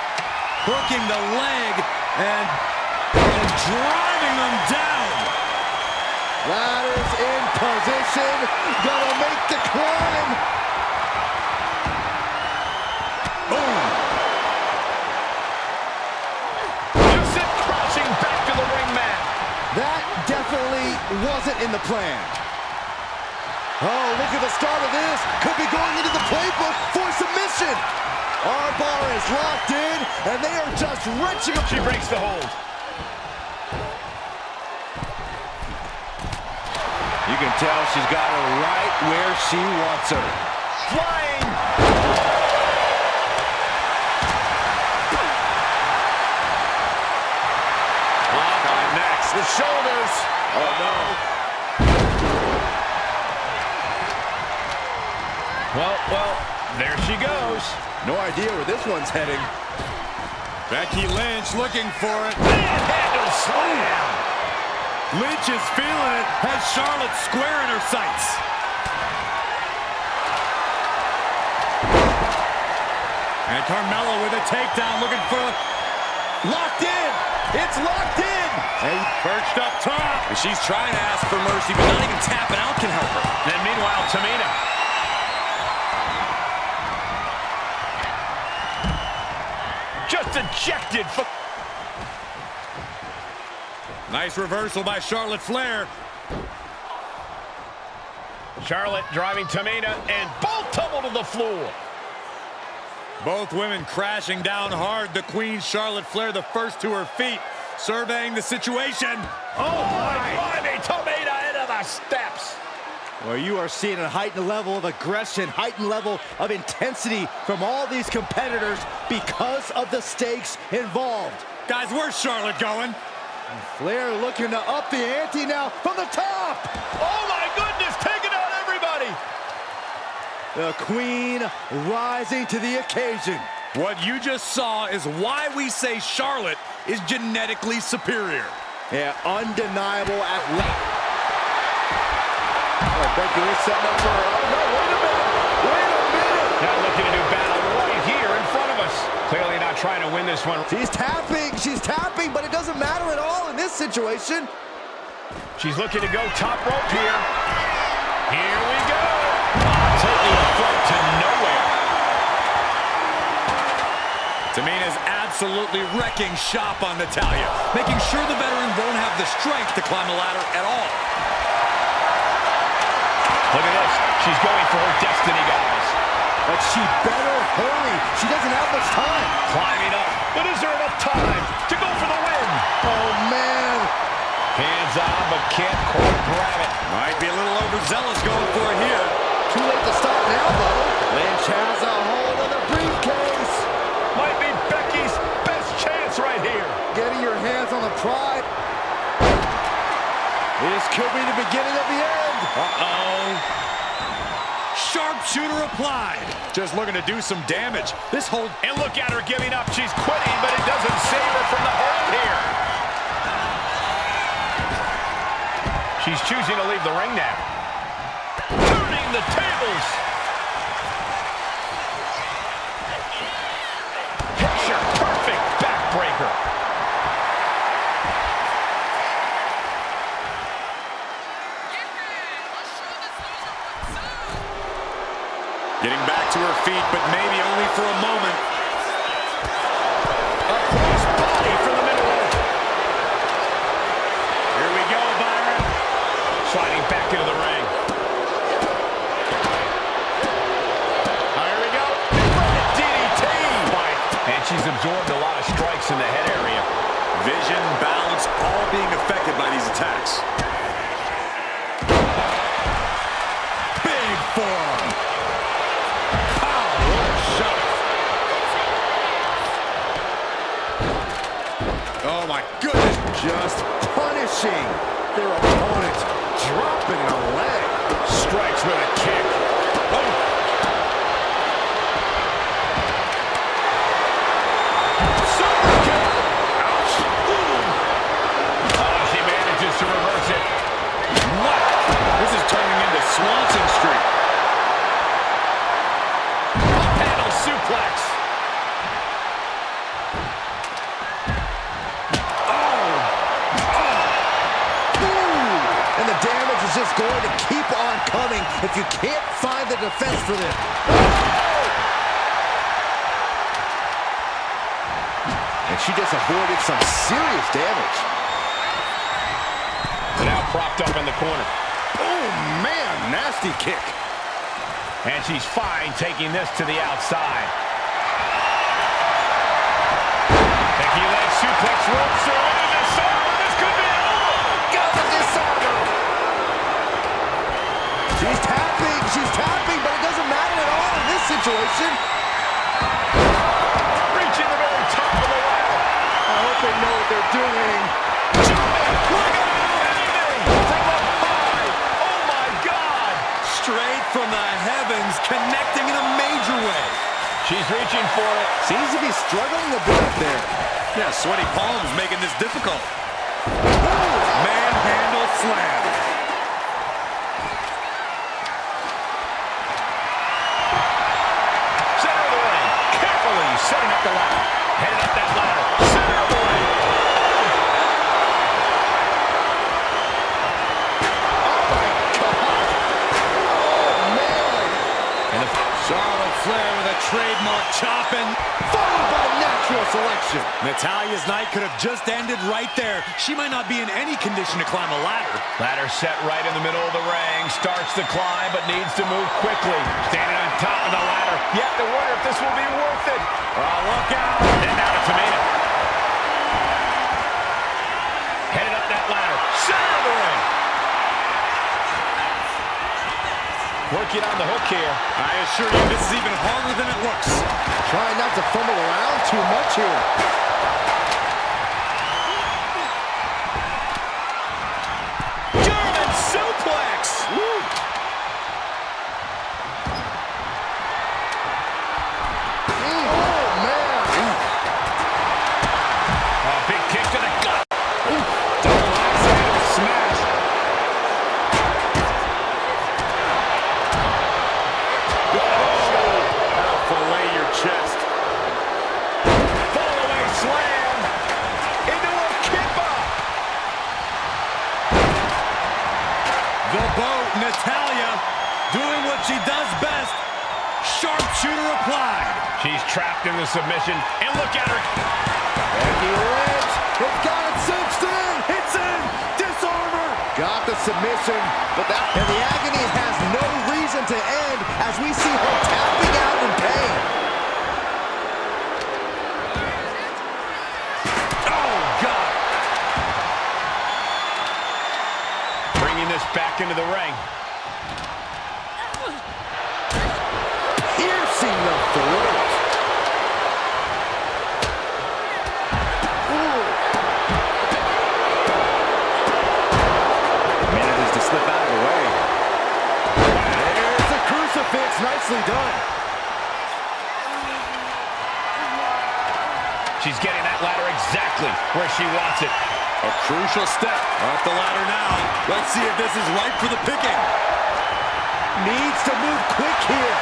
Hooking the leg and driving them down. Ladders in position. Gonna make the climb. Boom. Houston crashing back to the ring mat. That definitely wasn't in the plan. Oh, look at the start of this. Could be going into the playbook for submission. Our bar is locked in, and they are just wrenching up. She breaks the hold. You can tell she's got her right where she wants her. Flying. Next, the shoulders. Oh, no. Well, there she goes. No idea where this one's heading. Becky Lynch looking for it. Manhandle slam. Lynch is feeling it. Has Charlotte square in her sights. And Carmella with a takedown looking for... Locked in. It's locked in. And perched up top. And she's trying to ask for mercy, but not even tapping out can help her. And meanwhile, Tamina. Just ejected. Nice reversal by Charlotte Flair. Charlotte driving Tamina, and both tumble to the floor. Both women crashing down hard. The Queen, Charlotte Flair, the first to her feet, surveying the situation. Oh, my Tamina into the steps. Well, you are seeing a heightened level of aggression, heightened level of intensity from all these competitors because of the stakes involved. Guys, where's Charlotte going? And Flair looking to up the ante now from the top. Oh, my goodness, taking out everybody. The Queen rising to the occasion. What you just saw is why we say Charlotte is genetically superior. Yeah, undeniable athletic. Oh, Becky is setting up for her. Oh, no, wait a minute. Wait a minute. Now looking to do battle right here in front of us. Clearly not trying to win this one. She's tapping, but it doesn't matter at all in this situation. She's looking to go top rope here. Here we go. Taking a flight to nowhere. Tamina's absolutely wrecking shop on Natalya, making sure the veteran won't have the strength to climb the ladder at all. Look at this. She's going for her destiny, guys. But she better hurry. She doesn't have much time. Climbing up. But is there enough time to go for the win? Oh, man. Hands on, but can't quite grab it. Might be a little overzealous going for it here. Too late to stop now, though. Lynch has a hold of the briefcase. Might be Becky's best chance right here. Getting your hands on the pride. This could be the beginning of the end. Uh-oh. Sharpshooter applied. Just looking to do some damage. This hold... And look at her giving up. She's quitting, but it doesn't save her from the hold here. She's choosing to leave the ring now. Turning the tables. Picture perfect backbreaker. Getting back to her feet, but maybe only for a moment. A cross body for the middle rope. Here we go, Byron. Sliding back into the ring. Here we go. DDT. And she's absorbed a lot of strikes in the head area. Vision, balance, all being affected by these attacks. Big forearm. Power Oh my goodness. Just punishing their opponent, dropping a leg. Strikes with a kick. Oh. Super kick. Ouch. Ooh. Oh, she manages to reverse it. What? This is turning into Swanson Street. Panel suplex. And the damage is just going to keep on coming if you can't find the defense for this. And she just avoided some serious damage. Now propped up in the corner. Oh, man, nasty kick. And she's fine taking this to the outside. Becky leg suplex ropes her into disarmer. This could be over. Got the disarmer. She's tapping, but it doesn't matter at all in this situation. Reaching the very top of the ladder. I hope they know what they're doing. Look at anything from up high. Oh, my God. Straight from the heavens, connecting in a major way. She's reaching for it. Seems to be struggling a bit there. Yeah, sweaty palms making this difficult. Manhandle slam. Center of the ring. Carefully setting up the ladder. Heading up that ladder. Center of the ring. Oh, my God. Oh, man. And the Charlotte Flair with a trademark chopping. Followed by natural selection. Natalya's night could have just ended right there. She might not be in any condition to climb a ladder. ladder set right in the middle of the ring. Starts to climb, but needs to move quickly. Standing on top of the ladder. You have to wonder if this will be worth it. Oh, look out. And now to Tamina. Headed up that ladder. Center of the ring. Working on the hook here. I assure you, this is even harder than it looks. Trying not to fumble around too much here. German suplex. Woo. Oh, man. Big kick to the gut. Double axe handle smash. Fillet your chest. Fallaway slam into a kippa. The boat, Natalya, doing what she does best. Sharpshooter applied. She's trapped in the submission, and look at her. Becky Lynch. It's got it cinched in. It's in. Disarmer. Got the submission, but and the agony has no reason to end as we see her tapping out in pain. Oh, God. Bringing this back into the ring. Piercing the throat. Manages to slip out of the way. There's the crucifix. Nicely done. She's getting that ladder exactly where she wants it. A crucial step off the ladder now. Let's see if this is right for the picking. Needs to move quick here.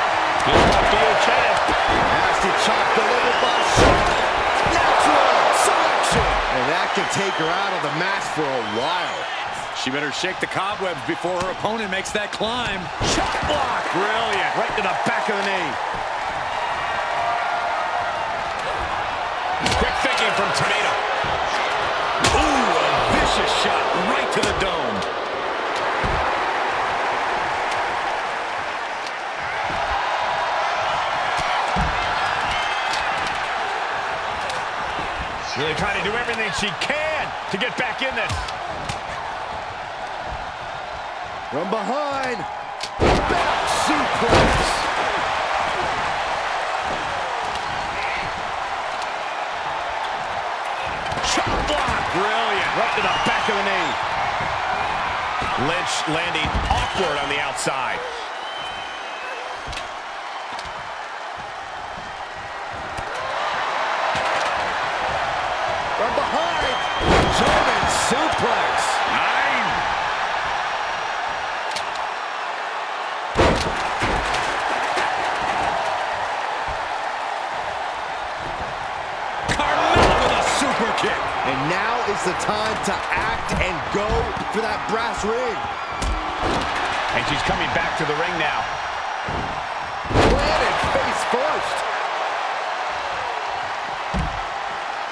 This might be her chance. Nasty chop delivered by Charlotte. Natural selection. And that can take her out of the match for a while. She better shake the cobwebs before her opponent makes that climb. Chop block. Brilliant. Right to the back of the knee. Quick thinking from Tamina. Ooh, a vicious shot right to the dome. Really trying to do everything she can to get back in this. From behind. Back suplex. chop block. Brilliant. Right to the back of the knee. Lynch landing awkward on the outside. From behind, German suplex. 9. Carmella with a super kick. And now is the time to act and go for that brass ring. And she's coming back to the ring now. Planted face first.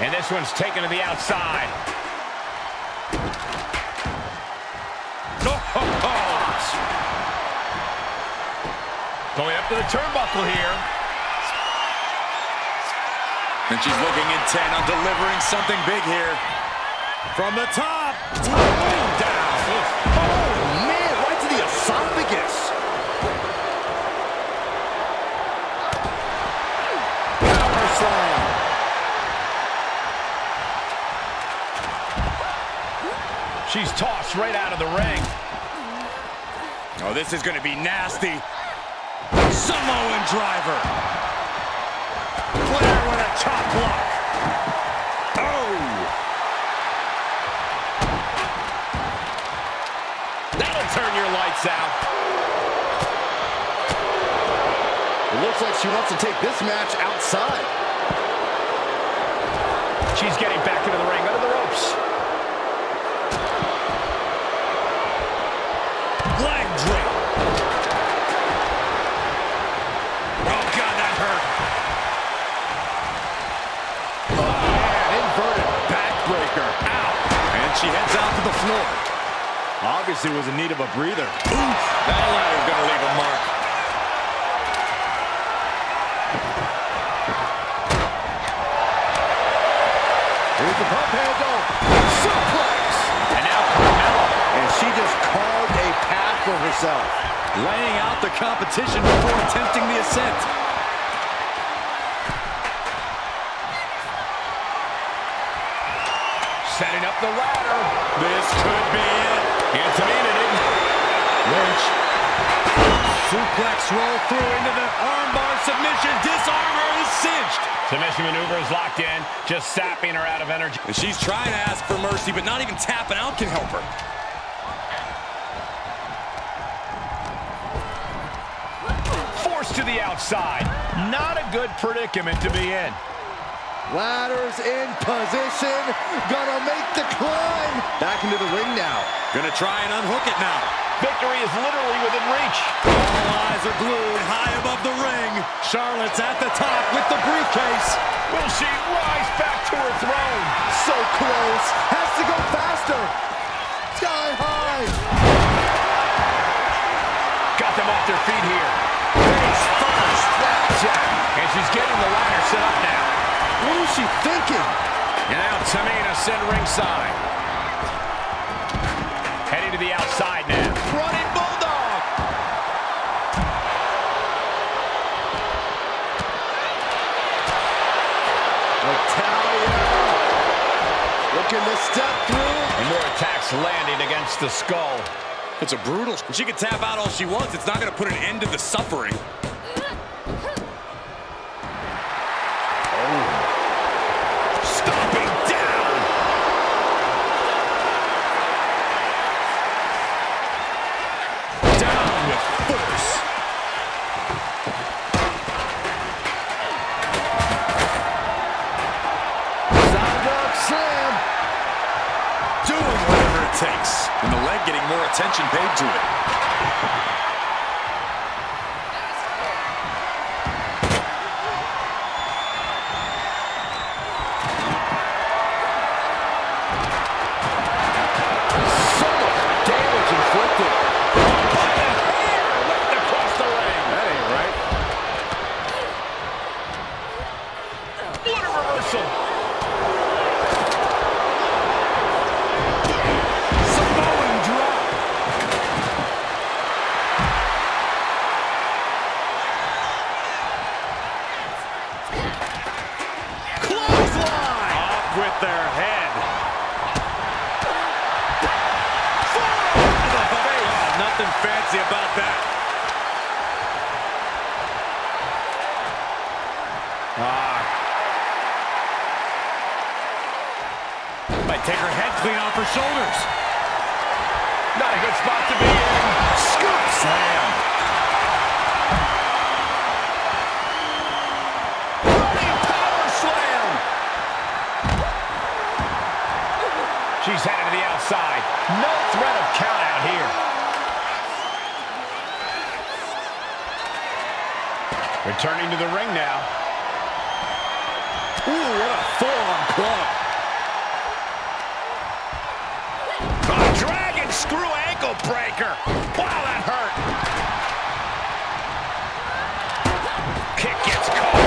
And this one's taken to the outside. Going up to the turnbuckle here. And she's looking intent on delivering something big here. From the top. Down. Oh, man, right to the esophagus. Power slam. She's tossed right out of the ring. Oh, this is going to be nasty. Samoan driver. Flair with a chop block. Oh. That'll turn your lights out. It looks like she wants to take this match outside. She's getting back into the ring, under the ropes. Leg drop. Oh, God, that hurt. Oh, man, inverted backbreaker. Ow. And she heads out to the floor. Obviously was in need of a breather. Oof. That ladder's going to leave a mark. Here's the pump handle. Suplex. And now Carmella. And she just carved a path for herself. Laying out the competition before attempting the ascent. Setting up the ladder. This could be it. And to me, it isn't. Lynch. Suplex roll through into the armbar submission. Disarmer is cinched. Submission maneuver is locked in, just sapping her out of energy. And she's trying to ask for mercy, but not even tapping out can help her. Forced to the outside. Not a good predicament to be in. Ladders in position. Gonna make the climb. Back into the ring now. Gonna try and unhook it now. Victory is literally within reach. All eyes are glued high above the ring. Charlotte's at the top with the briefcase. Will she rise back to her throne? So close. Has to go faster. Sky high. Got them off their feet here. Face first. Flapjack. And she's getting the ladder set up now. What is she thinking? And now Tamina sent ringside. Heading to the outside now. Running Bulldog. Natalia. Looking to step through. And more attacks landing against the skull. It's a brutal. She can tap out all she wants. It's not going to put an end to the suffering. Stomping down. Down with force. Sidewalk slam. Doing whatever it takes. And the leg getting more attention paid to it. Might take her head clean off her shoulders. Not a good spot to be in. Scoop slam. Running power slam. She's headed to the outside. No threat of count out here. Returning to the ring now. Ooh, what a forearm club. A dragon screw ankle breaker. Wow, that hurt. Kick gets caught.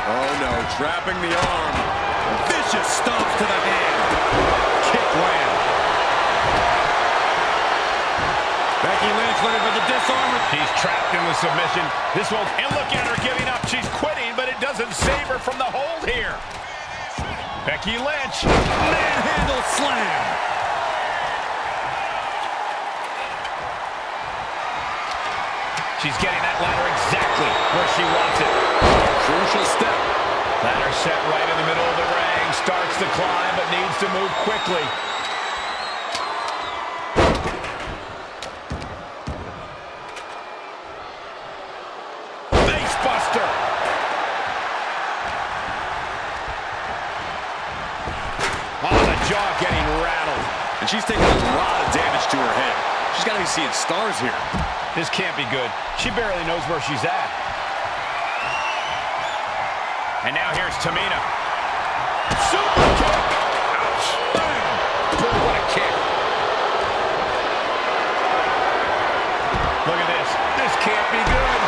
Oh no, trapping the arm. Vicious stomps to the hand. Kick land. Becky Lynch looking for the disarm. She's trapped in the submission. This won't, and look at her giving up. She's quitting, but it doesn't save her from the hold here. Becky Lynch. Manhandle slam. She's getting that ladder exactly where she wants it. Crucial step. Ladder set right in the middle of the ring. Starts to climb, but needs to move quickly. Face buster. Oh, the jaw getting rattled. And she's taking a lot of damage to her head. She's got to be seeing stars here. This can't be good. She barely knows where she's at. And now here's Tamina. Super kick! Ouch! Bang! Boy, what a kick. Look at this. This can't be good.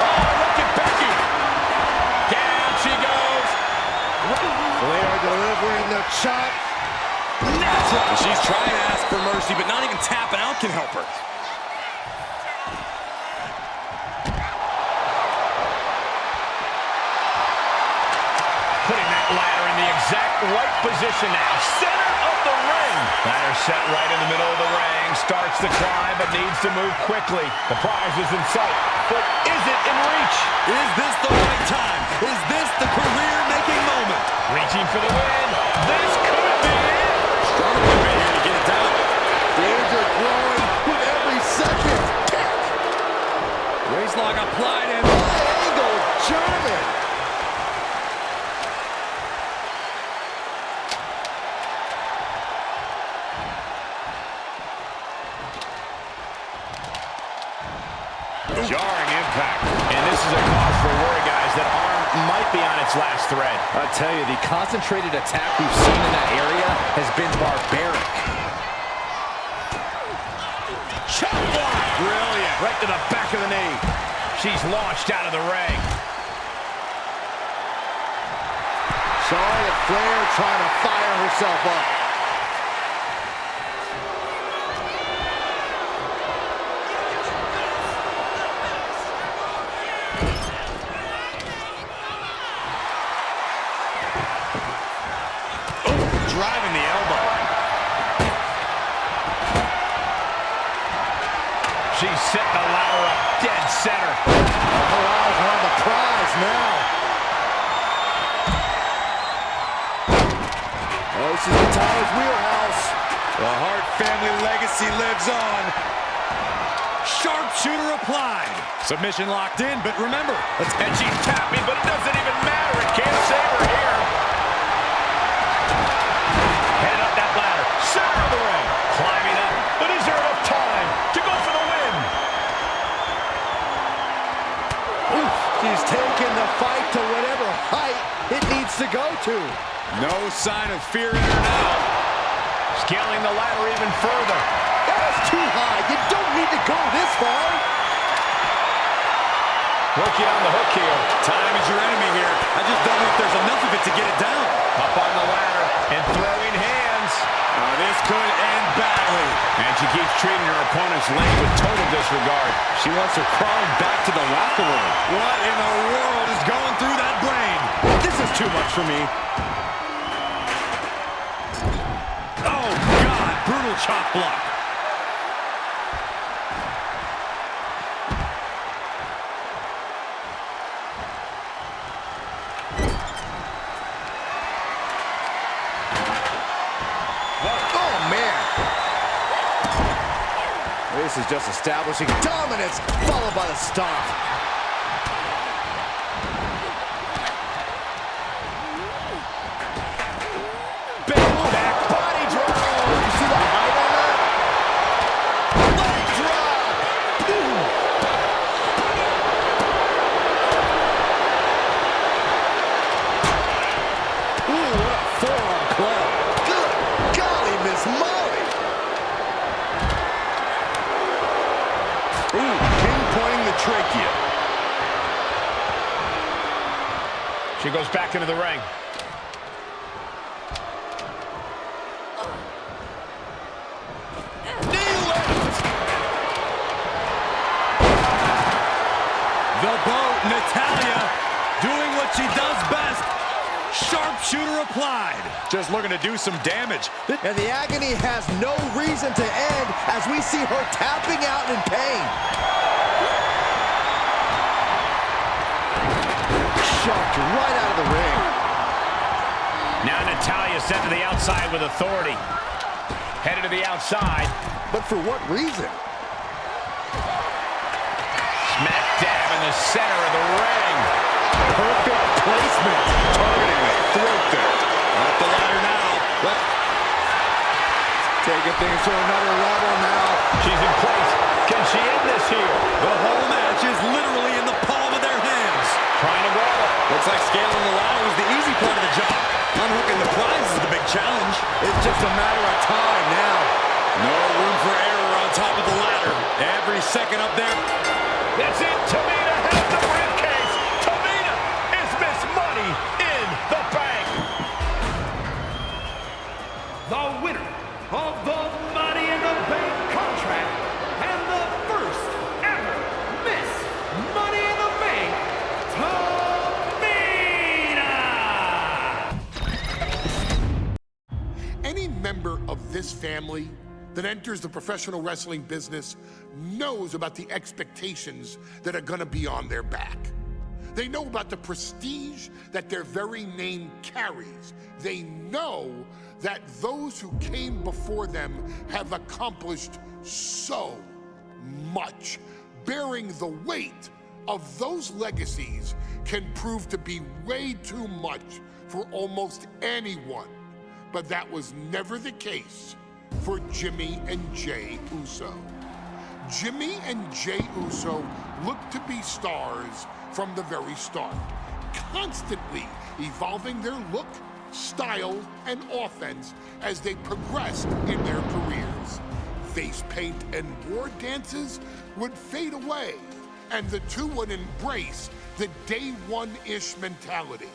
Oh, look at Becky. Down she goes. Flair delivering the chop. Natural. She's trying to ask for mercy, but not even tapping out can help her. Putting that ladder in the exact right position now. Center of the ring. Ladder set right in the middle of the ring. Starts to climb, but needs to move quickly. The prize is in sight, but is it in reach? Is this the right time? Is this the career-making moment? Reaching for the win. This could be it. Strong movement here to get it down. Danger growing with every second. Kick. Waistlock applied and Angle German. Jarring impact. And this is a cause for worry, guys. That arm might be on its last thread. I tell you, the concentrated attack we've seen in that area has been barbaric. Chop block. Brilliant. Right to the back of the knee. She's launched out of the ring. Charlotte Flair trying to fire herself up. Driving the elbow. She's setting the ladder up dead center. Her eyes are on the prize now. Oh, this is the Tyler's wheelhouse. the Hart family legacy lives on. Sharpshooter applied. Submission locked in, but remember, and she's tapping, but it doesn't even matter. It can't save her here. Head up that ladder. Center of the ring. Climbing up. But is there enough time to go for the win? Oof, she's taking the fight to whatever height it needs to go to. No sign of fear in her now. Scaling the ladder even further. That's too high. You don't need to go this far. Working on the hook heel. Time is your enemy here. I just don't know if there's enough of it to get it down. Up on the ladder and throwing hands. This could end badly. And she keeps treating her opponent's leg with total disregard. She wants her crawling back to the locker room. What in the world is going through that brain? This is too much for me. Oh, God. brutal chop block. Oh, man. This is just establishing dominance, followed by the stomp. Back body drop. You see the height on that? Leg drop. Ooh, what a forearm club. Good golly, Miss Molly. Ooh, pinpointing the trachea. She goes back into the ring. The boat, Natalya, doing what she does best. Sharpshooter applied. Just looking to do some damage. And the agony has no reason to end as we see her tapping out in pain. Shoved right out of the ring. Now Natalya sent to the outside with authority. Headed to the outside. But for what reason? Smack dab in the center of the ring. Perfect placement. Targeting the throat there. Up the ladder now. Taking things to another level now. She's in place. Can she end this here? The whole match is literally in the palm of their hands. Trying to grab it. Looks like scaling the ladder was the easy part of the job. Unhooking the prize is the big challenge. It's just a matter of time now. No room for error on top of the ladder. Every second up there. That's it. Tamina has the briefcase. Tamina is Miss Money in the Bank. The winner of the Money in the Bank contract and the first ever Miss Money in the Bank, Tamina! Any member of this family that enters the professional wrestling business knows about the expectations that are gonna be on their back. They know about the prestige that their very name carries. They know that those who came before them have accomplished so much. Bearing the weight of those legacies can prove to be way too much for almost anyone. But that was never the case for Jimmy and Jey Uso. Jimmy and Jey Uso looked to be stars from the very start, constantly evolving their look, style, and offense as they progressed in their careers. Face paint and war dances would fade away, and the two would embrace the day one-ish mentality,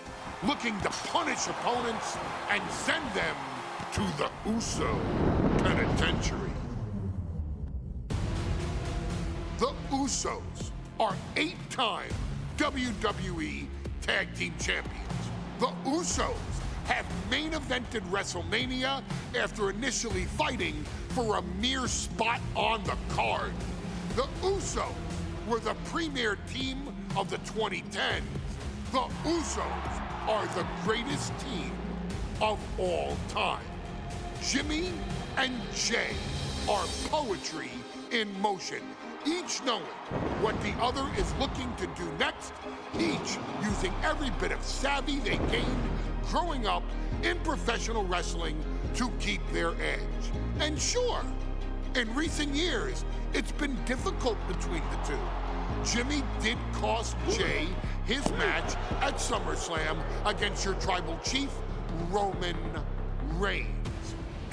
looking to punish opponents and send them to the Uso Penitentiary. The Usos are 8-time WWE Tag Team Champions. The Usos have main evented WrestleMania after initially fighting for a mere spot on the card. The Usos were the premier team of the 2010s. The Usos are the greatest team of all time. Jimmy and Jey are poetry in motion, each knowing what the other is looking to do next, each using every bit of savvy they gained growing up in professional wrestling to keep their edge. And sure, in recent years, it's been difficult between the two. Jimmy did cost Jey his match at SummerSlam against your tribal chief, Roman Reigns.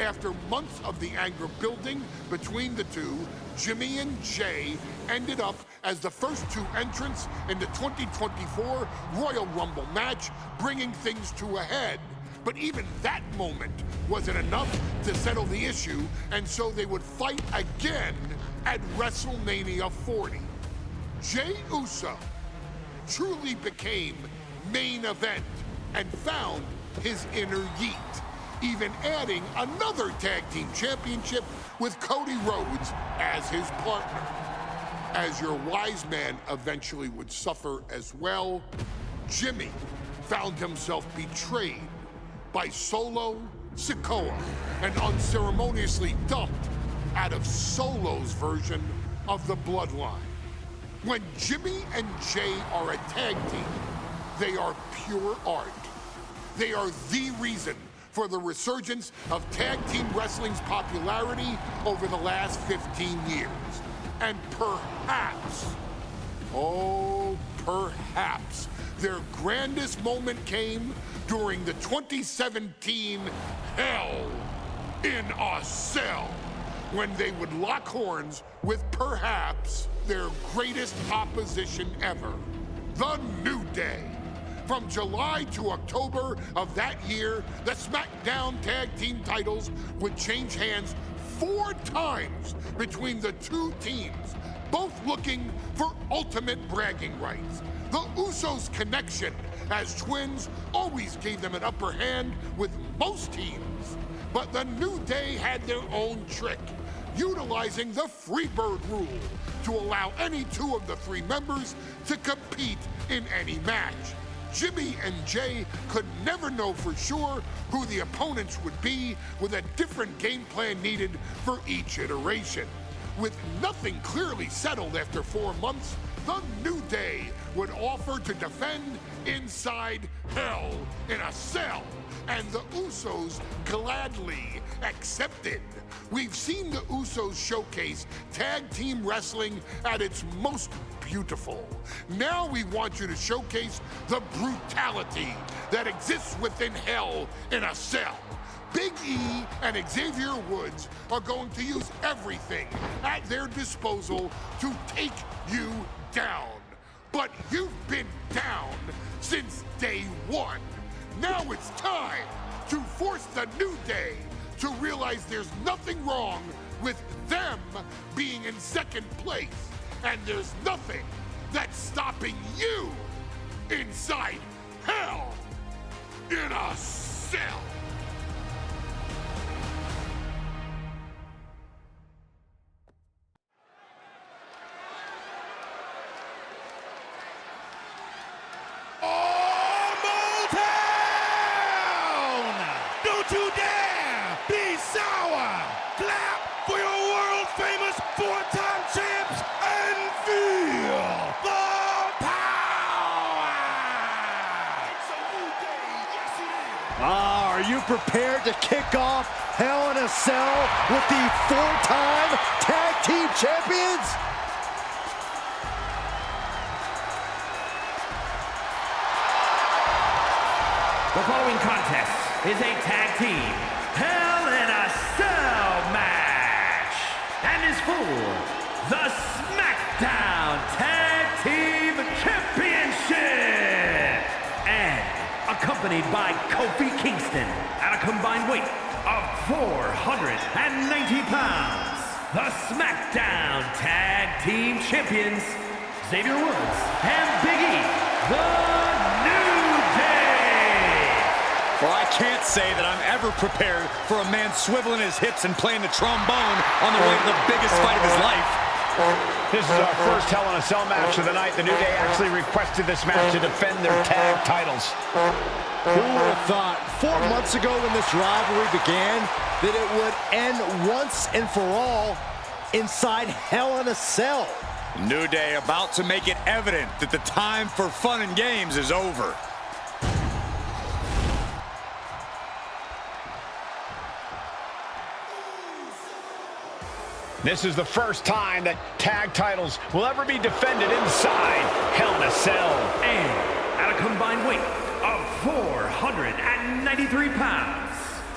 After months of the anger building between the two, Jimmy and Jey ended up as the first two entrants in the 2024 Royal Rumble match, bringing things to a head. But even that moment wasn't enough to settle the issue, and so they would fight again at WrestleMania 40. Jey Uso truly became main event and found his inner yeet. even adding another tag team championship with Cody Rhodes as his partner. As your Wiseman eventually would suffer as well, Jimmy found himself betrayed by Solo Sikoa and unceremoniously dumped out of Solo's version of the Bloodline. When Jimmy and Jay are a tag team, they are pure art. They are the reason for the resurgence of tag team wrestling's popularity over the last 15 years. And perhaps, oh, perhaps, their grandest moment came during the 2017 Hell in a Cell, when they would lock horns with perhaps their greatest opposition ever, the New Day. From July to October of that year, the SmackDown Tag Team titles would change hands 4 times between the two teams, both looking for ultimate bragging rights. The Usos' connection as twins always gave them an upper hand with most teams. But the New Day had their own trick, utilizing the Freebird rule to allow any 2 of the 3 members to compete in any match. Jimmy and Jay could never know for sure who the opponents would be, with a different game plan needed for each iteration. With nothing clearly settled after 4 months, the New Day would offer to defend inside Hell in a Cell, and the Usos gladly accepted. We've seen the Usos showcase tag team wrestling at its most beautiful. Now we want you to showcase the brutality that exists within Hell in a Cell. Big E and Xavier Woods are going to use everything at their disposal to take you down. But you've been down since day 1. Now it's time to force the New Day to realize there's nothing wrong with them being in second place, and there's nothing that's stopping you inside Hell in a Cell. Don't you dare be sour! Clap for your world-famous 4-time champs and feel the power! It's a new day, yes it is! Are you prepared to kick off Hell in a Cell with the 4-time tag team champions? The following contest is a tag team Hell in a Cell match and is for the SmackDown Tag Team Championship, and accompanied by Kofi Kingston at a combined weight of 490 pounds, the SmackDown Tag Team Champions, Xavier Woods and Big E, the New Day. Well, I can't say that I'm ever prepared for a man swiveling his hips and playing the trombone on the way to the biggest fight of his life. This is our first Hell in a Cell match of the night. The New Day actually requested this match to defend their tag titles. Who would have thought 4 months ago when this rivalry began that it would end once and for all inside Hell in a Cell? New Day about to make it evident that the time for fun and games is over. This is the first time that tag titles will ever be defended inside Hell in a Cell. And at a combined weight of 493 pounds,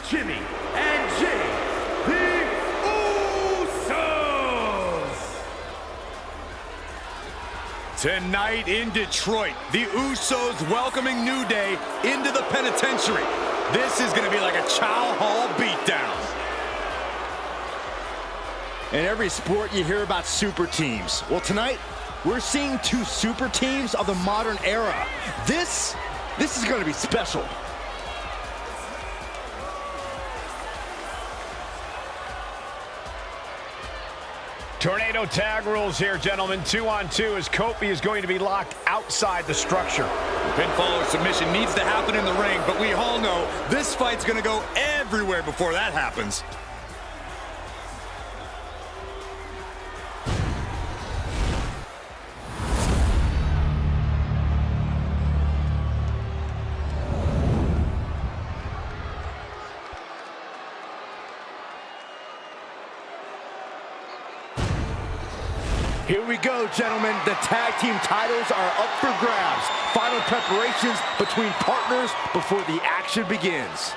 Jimmy and Jay, the Usos. Tonight in Detroit, the Usos welcoming New Day into the penitentiary. This is going to be like a Chow Hall beatdown. In every sport, you hear about super teams. Well, tonight, we're seeing 2 super teams of the modern era. This is going to be special. Tornado tag rules here, gentlemen. 2-on-2 as Kofi is going to be locked outside the structure. Pinfall or submission needs to happen in the ring, but we all know this fight's going to go everywhere before that happens. Here we go, gentlemen. The tag team titles are up for grabs. Final preparations between partners before the action begins.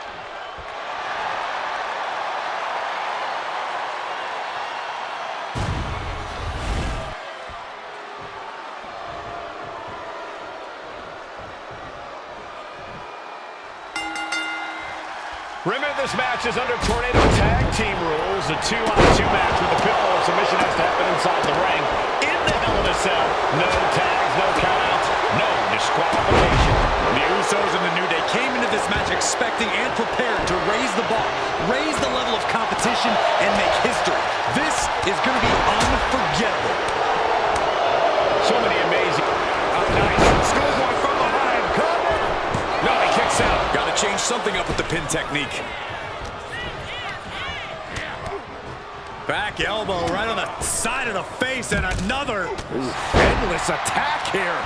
Remember, this match is under Tornado tag team rules. A 2-on-2 match with the pinfall or submission has to happen inside the ring. In the Hell in a Cell, no tags, no countouts, no disqualification. The Usos and the New Day came into this match expecting and prepared to raise the bar, raise the level of competition, and make history. This is going to be unforgettable. So many amazing. Oh, nice. Schoolboy from behind. Cover. No, he kicks out. Got to change something up with the pin technique. Back elbow right on the side of the face, and another endless attack here.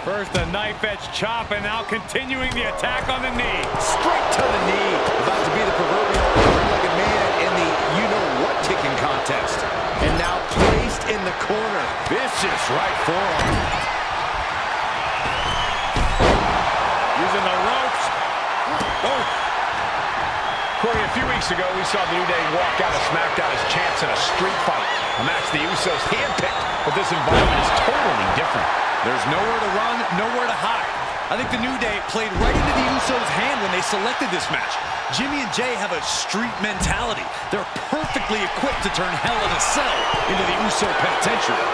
First a knife edge chop, and now continuing the attack on the knee. Straight to the knee. About to be the proverbial three-legged man in the you-know-what kicking contest. And now placed in the corner. Vicious right forearm. Using the ropes. Oh. Corey, a few weeks ago, we saw the New Day walk out of SmackDown as champs in a street fight. A match the Usos handpicked, but this environment is totally different. There's nowhere to run, nowhere to hide. I think the New Day played right into the Usos' hand when they selected this match. Jimmy and Jay have a street mentality. They're perfectly equipped to turn Hell in a Cell into the Uso penitentiary.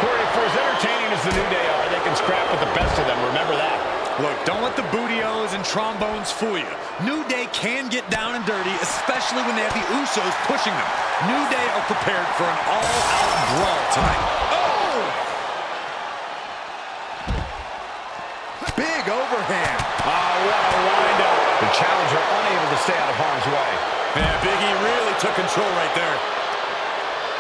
Corey, for as entertaining as the New Day are, they can scrap with the best of them. Remember that. Look, don't let the booty-os and trombones fool you. New Day can get down and dirty, especially when they have the Usos pushing them. New Day are prepared for an all-out brawl tonight. Oh! Big overhand. Oh, what a wind-up. The challenger unable to stay out of harm's way. Yeah, Big E really took control right there.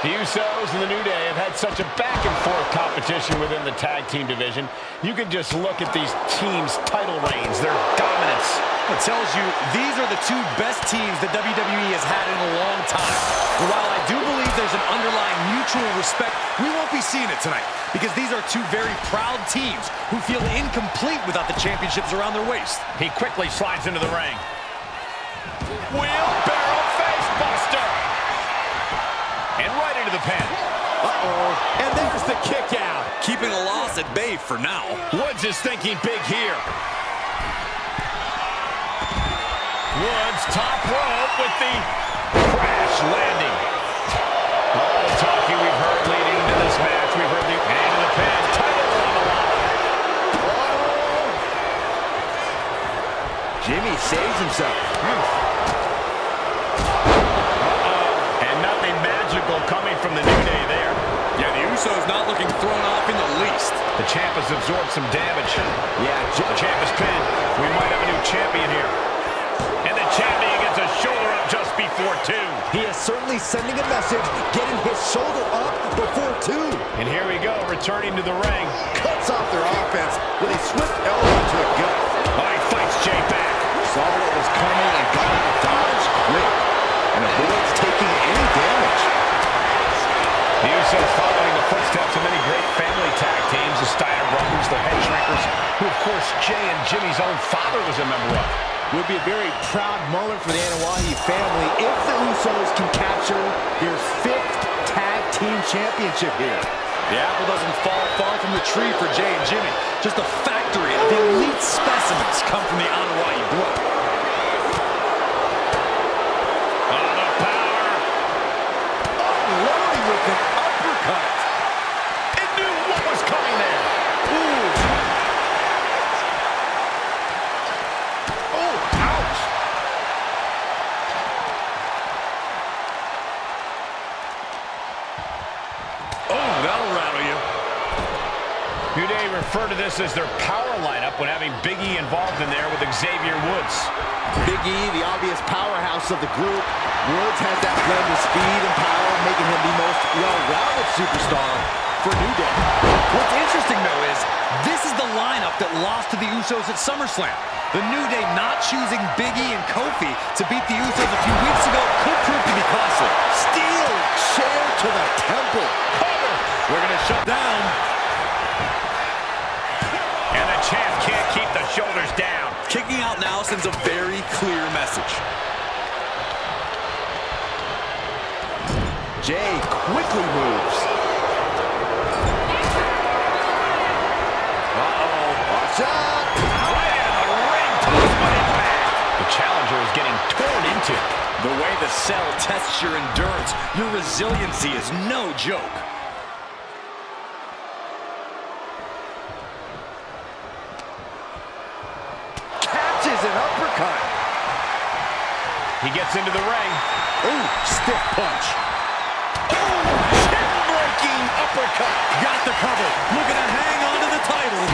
The Usos and the New Day have had such a back-and-forth competition within the tag team division. You can just look at these teams' title reigns, their dominance. It tells you these are the two best teams that WWE has had in a long time. And while I do believe there's an underlying mutual respect, we won't be seeing it tonight because these are two very proud teams who feel incomplete without the championships around their waist. He quickly slides into the ring. Wheelbarrow facebuster. And right into the pin. Uh-oh. And there's the kick out. Keeping a loss at bay for now. Woods is thinking big here. Woods top rope with the crash landing. All the talking we've heard leading into this match. We've heard the end of the pin. Title on the line. Jimmy saves himself. Coming from the New Day there. Yeah, the Usos not looking thrown off in the least. The champ has absorbed some damage. Yeah, the champ is pinned. We might have a new champion here. And the champion gets a shoulder up just before 2. He is certainly sending a message, getting his shoulder up before 2. And here we go, returning to the ring. Cuts off their offense with a swift elbow to the gut. Oh, he fights Jay back. Saw what was coming and got out of dodge quick. And avoids taking any damage. The Usos following the footsteps of many great family tag teams, the Steiner brothers, the Head Shrinkers, who of course Jay and Jimmy's own father was a member of. It would be a very proud moment for the Anoa'i family if the Usos can capture their 5th tag team championship here. The apple doesn't fall far from the tree for Jay and Jimmy. Just a factory of elite specimens come from the Anoa'i blood. With an uppercut. It knew what was coming there. Ooh. Oh. refer to this as their power lineup when having Big E involved in there with Xavier Woods. Big E, the obvious powerhouse of the group. Woods has that blend of speed and power, making him the most well-rounded superstar for New Day. What's interesting, though, is this is the lineup that lost to the Usos at SummerSlam. The New Day not choosing Big E and Kofi to beat the Usos a few weeks ago could prove to be costly. Steel chair to the temple. Cover. We're going to shut down. And the champ can't keep the shoulders down. Kicking out now sends a very clear message. Jay quickly moves. Uh-oh. Watch out. Right in the ring. Toss by impact. The challenger is getting torn into. The way the cell tests your endurance, your resiliency is no joke. Catches an uppercut. He gets into the ring. Ooh, stiff punch. Breaking uppercut. Got the cover. Looking to hang on to the title.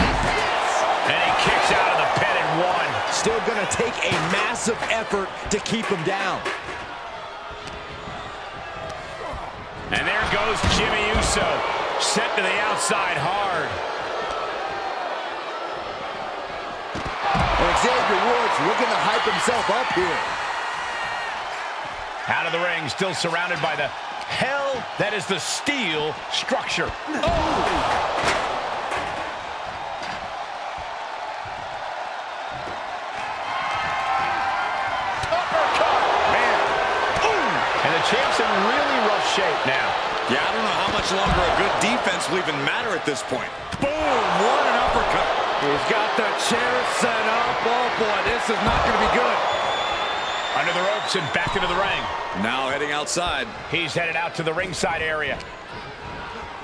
And he kicks out of the pin and one. Still gonna take a massive effort to keep him down. And there goes Jimmy Uso. Sent to the outside hard. And Xavier Woods looking to hype himself up here. Out of the ring, still surrounded by the hell that is the steel structure. Uppercut! Man. And the champ's in really rough shape now. Yeah, I don't know how much longer a good defense will even matter at this point. Boom! What an uppercut. He's got the chair set up. Oh, boy, this is not going to be good. Under the ropes and back into the ring. Now heading outside. He's headed out to the ringside area.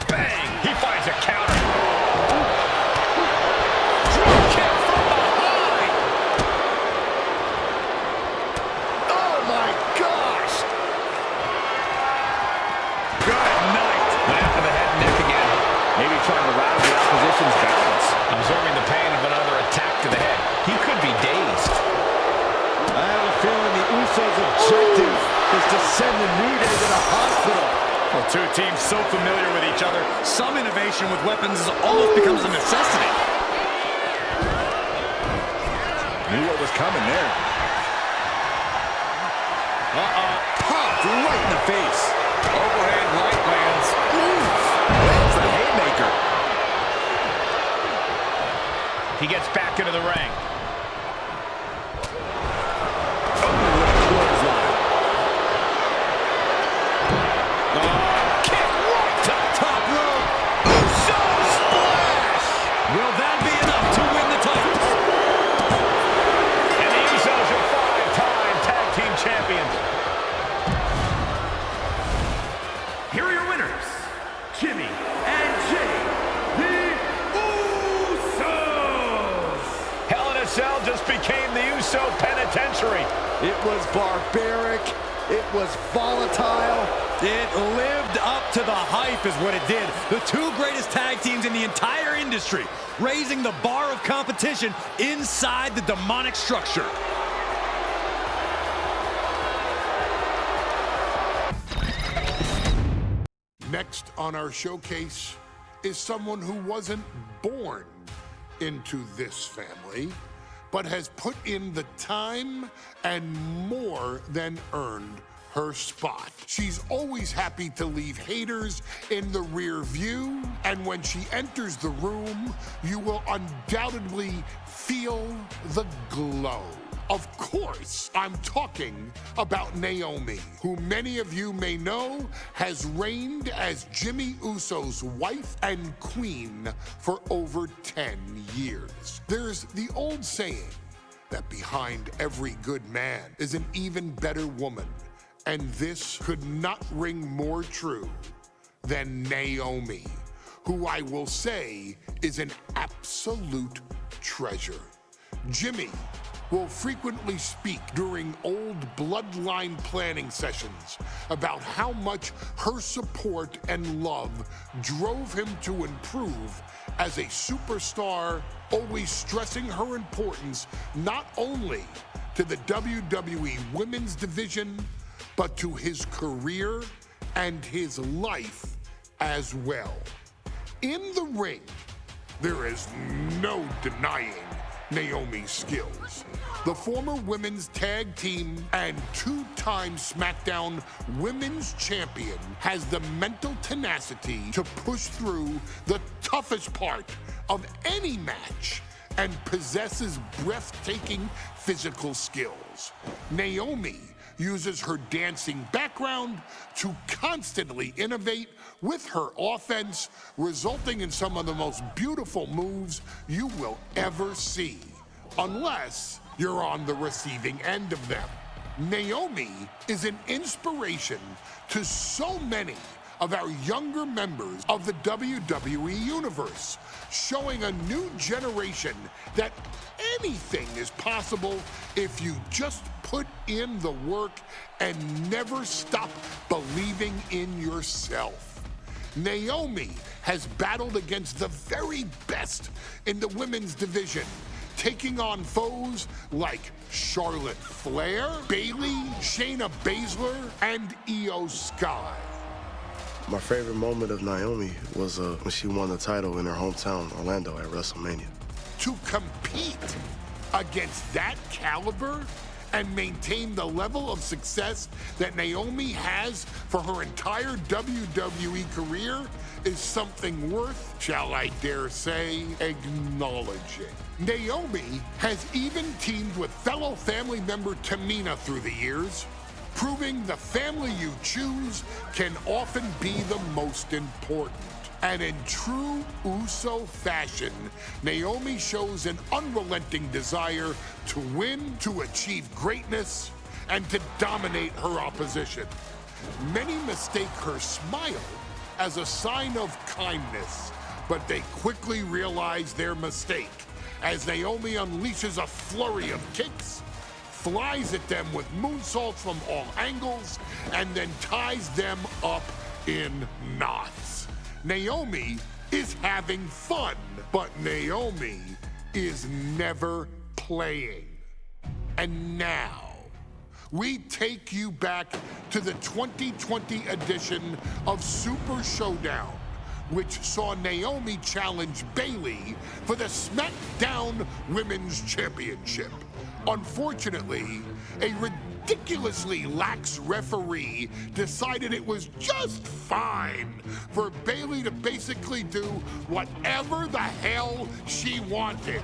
Bang! He finds a counter. Drop kick from behind. Oh, my gosh. Good night. Went after the head and neck again. Maybe trying to rattle the opposition's balance. Absorbing the pain of another attack to the head. He could be dazed. I have a feeling the Usos' objective is to send the New Day to the hospital. Well, two teams so familiar with each other, some innovation with weapons almost becomes a necessity. Knew what was coming there. Popped right in the face. Overhand right lands. Lands the haymaker. He gets back into the ring. Will that be enough to win the title? And the Usos are 5-time tag team champions. Here are your winners, Jimmy and Jay, the Usos. Hell in a Cell just became the Uso Penitentiary. It was barbaric. It was volatile. It lived up to the hype is what it did. The two greatest tag teams in the entire industry, raising the bar of competition inside the demonic structure. Next on our showcase is someone who wasn't born into this family, but has put in the time and more than earned her spot. She's always happy to leave haters in the rear view, and when she enters the room, you will undoubtedly feel the glow. Of course, I'm talking about Naomi, who many of you may know has reigned as Jimmy Uso's wife and queen for over 10 years. There's the old saying that behind every good man is an even better woman, and this could not ring more true than Naomi, who I will say is an absolute treasure. Jimmy will frequently speak during old bloodline planning sessions about how much her support and love drove him to improve as a superstar, always stressing her importance not only to the WWE Women's Division, but to his career and his life as well. In the ring, there is no denying Naomi's skills. The former women's tag team and two-time SmackDown Women's Champion has the mental tenacity to push through the toughest part of any match and possesses breathtaking physical skills. Naomi uses her dancing background to constantly innovate with her offense, resulting in some of the most beautiful moves you will ever see, unless you're on the receiving end of them. Naomi is an inspiration to so many of our younger members of the WWE Universe, showing a new generation that anything is possible if you just put in the work and never stop believing in yourself. Naomi has battled against the very best in the women's division, taking on foes like Charlotte Flair, Bayley, Shayna Baszler, and Io Sky. My favorite moment of Naomi was when she won the title in her hometown, Orlando, at WrestleMania. To compete against that caliber and maintain the level of success that Naomi has for her entire WWE career is something worth, shall I dare say, acknowledging. Naomi has even teamed with fellow family member Tamina through the years, proving the family you choose can often be the most important. And in true Uso fashion, Naomi shows an unrelenting desire to win, to achieve greatness, and to dominate her opposition. Many mistake her smile as a sign of kindness, but they quickly realize their mistake as Naomi unleashes a flurry of kicks, flies at them with moonsaults from all angles, and then ties them up in knots. Naomi is having fun, but Naomi is never playing. And now, we take you back to the 2020 edition of Super Showdown, which saw Naomi challenge Bayley for the SmackDown Women's Championship. Unfortunately, a ridiculously lax referee decided it was just fine for Bayley to basically do whatever the hell she wanted.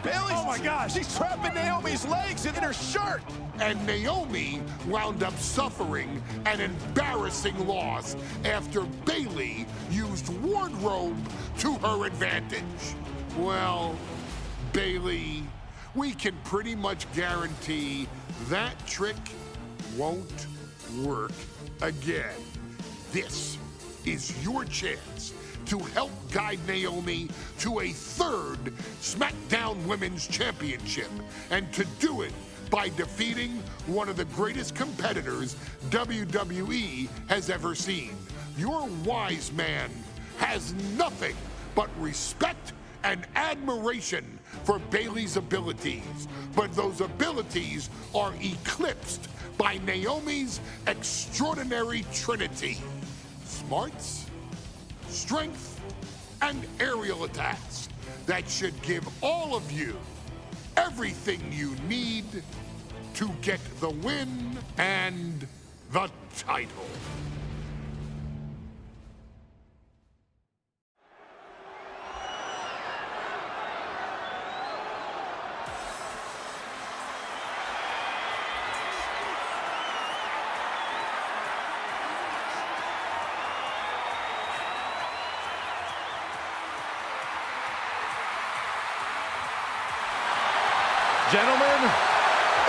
Bayley's, oh my gosh, she's trapping Naomi's legs in her shirt. And Naomi wound up suffering an embarrassing loss after Bayley used wardrobe to her advantage. Well, Bayley, we can pretty much guarantee that trick won't work again. This is your chance to help guide Naomi to a third SmackDown Women's Championship, and to do it by defeating one of the greatest competitors WWE has ever seen. Your Wiseman has nothing but respect and admiration for Bayley's abilities, but those abilities are eclipsed by Naomi's extraordinary trinity: smarts, strength, and aerial attacks that should give all of you everything you need to get the win and the title. Gentlemen,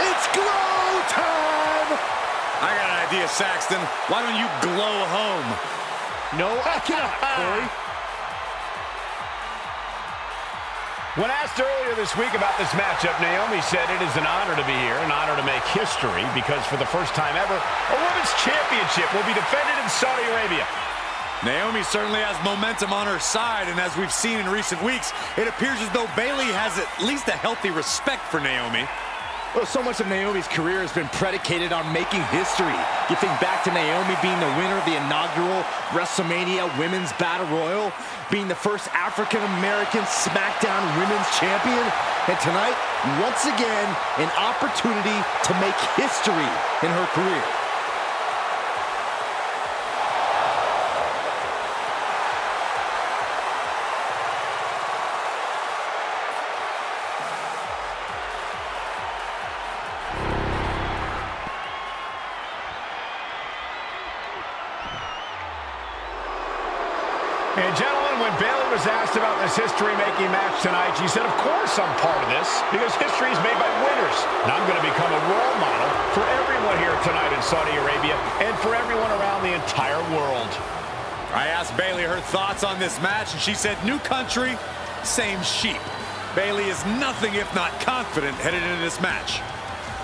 it's glow time! I got an idea, Saxton. Why don't you glow home? No, I cannot, Corey. When asked earlier this week about this matchup, Naomi said it is an honor to be here, an honor to make history, because for the first time ever, a women's championship will be defended in Saudi Arabia. Naomi certainly has momentum on her side, and as we've seen in recent weeks, it appears as though Bayley has at least a healthy respect for Naomi. Well, so much of Naomi's career has been predicated on making history. You think back to Naomi being the winner of the inaugural WrestleMania Women's Battle Royal, being the first African-American SmackDown Women's Champion, and tonight, once again, an opportunity to make history in her career. And gentlemen, when Bayley was asked about this history-making match tonight, she said, of course I'm part of this, because history is made by winners. And I'm going to become a role model for everyone here tonight in Saudi Arabia and for everyone around the entire world. I asked Bayley her thoughts on this match, and she said, new country, same sheep. Bayley is nothing if not confident headed into this match.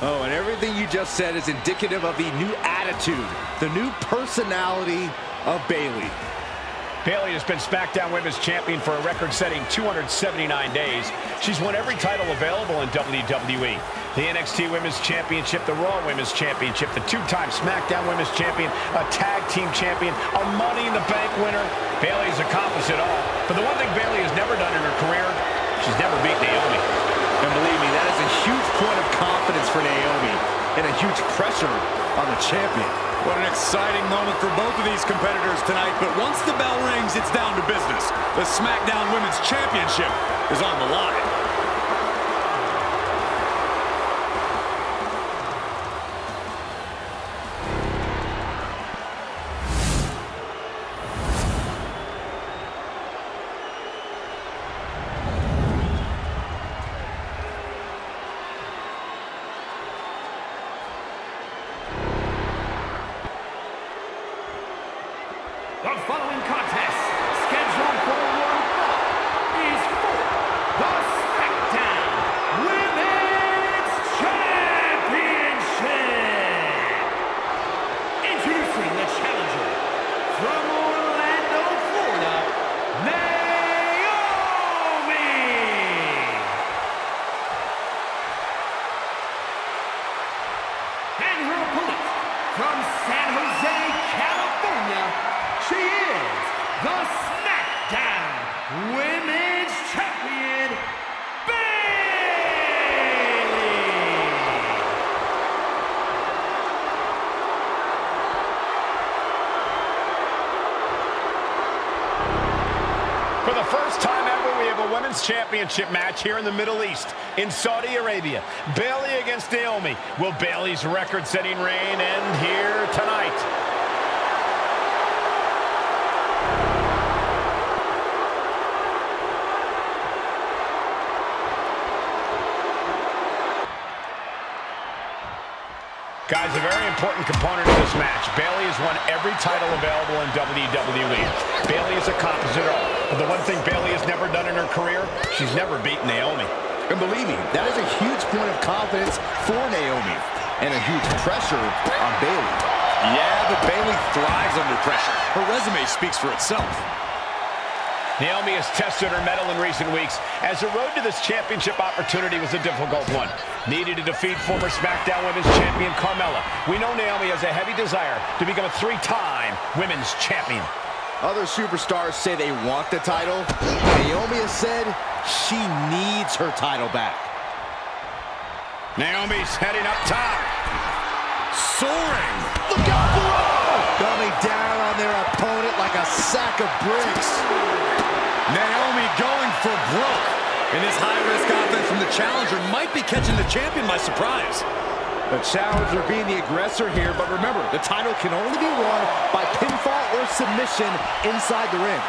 Oh, and everything you just said is indicative of the new attitude, the new personality of Bayley. Bayley has been SmackDown Women's Champion for a record-setting 279 days. She's won every title available in WWE. The NXT Women's Championship, the Raw Women's Championship, the two-time SmackDown Women's Champion, a Tag Team Champion, a Money in the Bank winner. Bayley's accomplished it all. But the one thing Bayley has never done in her career, she's never beat Naomi. And believe me, that is a huge point of confidence for Naomi and a huge pressure on the champion. What an exciting moment for both of these competitors tonight, but once the bell rings, it's down to business. The SmackDown Women's Championship is on the line. The following contest, scheduled for one fall, is for the SmackDown Women's Championship. Introducing the challenger from Orlando, Florida, Naomi. And her opponent from San Jose, California, she is the SmackDown Women's Champion, Bayley! For the first time ever, we have a Women's Championship match here in the Middle East, in Saudi Arabia. Bayley against Naomi. Will Bayley's record-setting reign end here tonight? Guys, a very important component of this match. Bayley has won every title available in WWE. Bayley has accomplished it all. But the one thing Bayley has never done in her career, she's never beaten Naomi. And believe me, that is a huge point of confidence for Naomi and a huge pressure on Bayley. Yeah, but Bayley thrives under pressure. Her resume speaks for itself. Naomi has tested her mettle in recent weeks, as the road to this championship opportunity was a difficult one. Needed to defeat former SmackDown Women's Champion Carmella. We know Naomi has a heavy desire to become a three-time Women's Champion. Other superstars say they want the title. Naomi has said she needs her title back. Naomi's heading up top. Soaring. Look out below! Coming down on their opponent like a sack of bricks. Naomi going for broke. And this high-risk offense from the challenger might be catching the champion by surprise. The challenger being the aggressor here, but remember, the title can only be won by pinfall or submission inside the ring.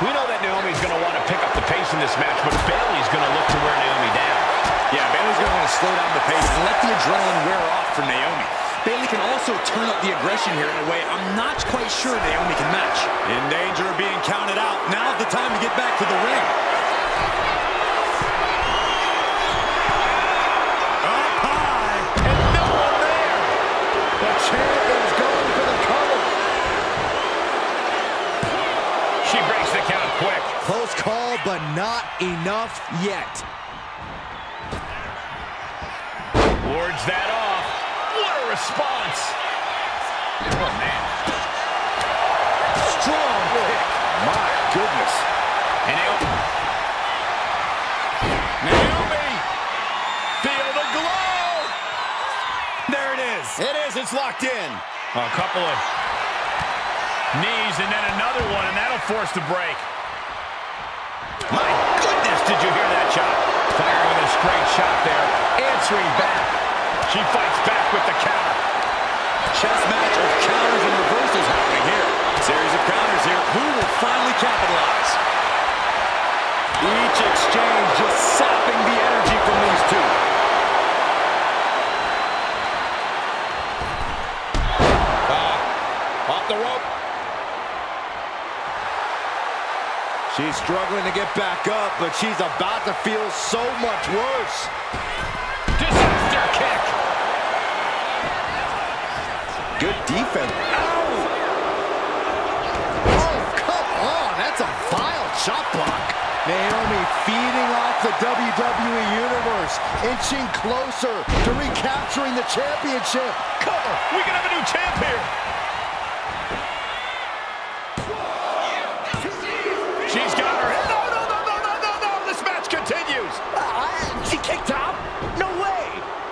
We know that Naomi's going to want to pick up the pace in this match, but Bayley's going to look to wear Naomi down. Yeah, Bayley's going to want to slow down the pace and let the adrenaline wear off for Naomi. Bayley can also turn up the aggression here in a way I'm not quite sure Naomi can match. In danger of being counted out. Now's the time to get back to the ring. but not enough yet. Wards that off. What a response. Oh, man. Strong kick. My goodness. And Naomi. Feel the glow. There it is. It is. It's locked in. A couple of knees and then another one, and that'll force the break. My goodness, did you hear that shot? Firing with a straight shot there. Answering back. She fights back with the counter. Chess match of counters and reversals happening here. Series of counters here. Who will finally capitalize? Each exchange just sapping the energy from these two. Off the rope. She's struggling to get back up, but she's about to feel so much worse. Disaster kick. Good defense. Ow! Oh, come on. That's a vile chop block. Naomi feeding off the WWE Universe, inching closer to recapturing the championship. Cover. We can have a new champ here. She's got her. No. This match continues. She kicked out? No way.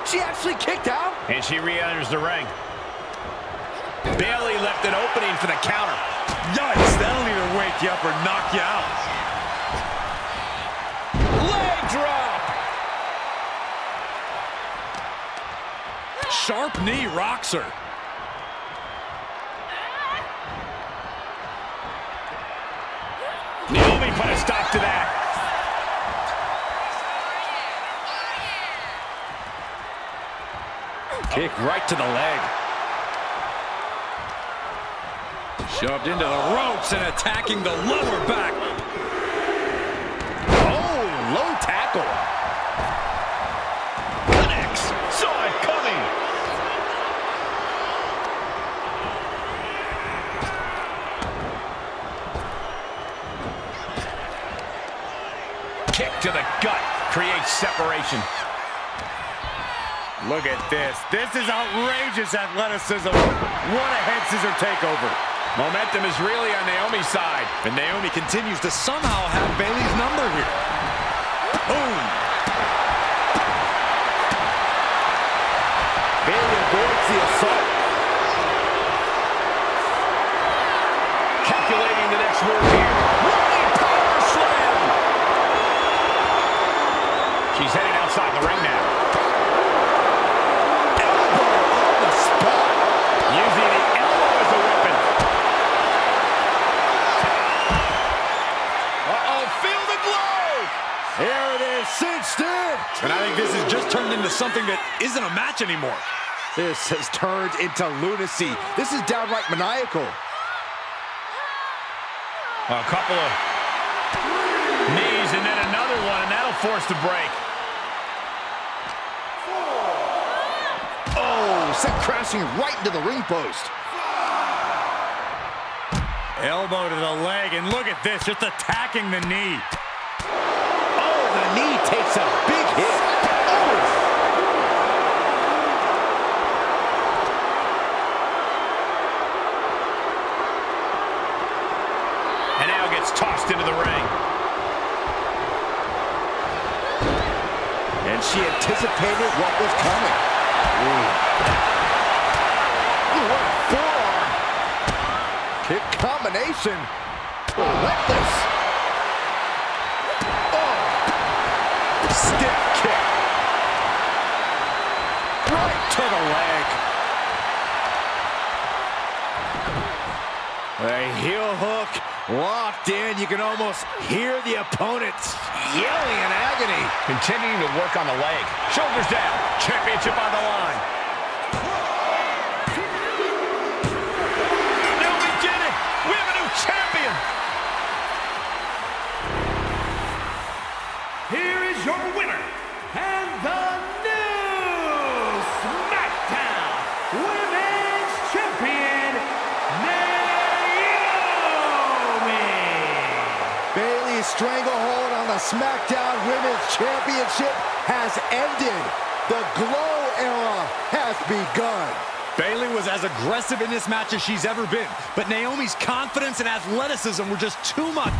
She actually kicked out? And she re-enters the ring. Bayley left an opening for the counter. Yikes, that'll either wake you up or knock you out. Leg drop. Sharp knee rocks her. Naomi put a stop to that. Kick right to the leg. Shoved into the ropes and attacking the lower back. Oh, low tackle. Connects. Saw it coming. Kick to the gut. Creates separation. Look at this. This is outrageous athleticism. What a head scissor takeover. Momentum is really on Naomi's side. And Naomi continues to somehow have Bayley's number here. Boom. Bayley avoids the assault. Calculating the next move here. Running power slam. She's heading outside the ring now. Elbow on the spot. Using the elbow as a weapon. Feel the glow. Here it is, cinched in. And I think this has just turned into something that isn't a match anymore. This has turned into lunacy. This is downright maniacal. A couple of knees and then another one, and that'll force the break. Oh, sent crashing right into the ring post. Elbow to the leg, and look at this, just attacking the knee. Oh, the knee takes a big hit. Oh! And now gets tossed into the ring. And she anticipated what was coming. Ooh, what a forearm. Kick combination. Relentless. Oh. Stiff kick. Right to the leg. A heel hook locked in. You can almost hear the opponents yelling in agony. Continuing to work on the leg. Shoulders down. Championship on the line. Naomi did it. We have a new champion. Here is your winner, and the new SmackDown Women's Champion, Naomi. Bayley's stranglehold SmackDown Women's Championship has ended. The Glow era has begun. Bayley was as aggressive in this match as she's ever been, but Naomi's confidence and athleticism were just too much.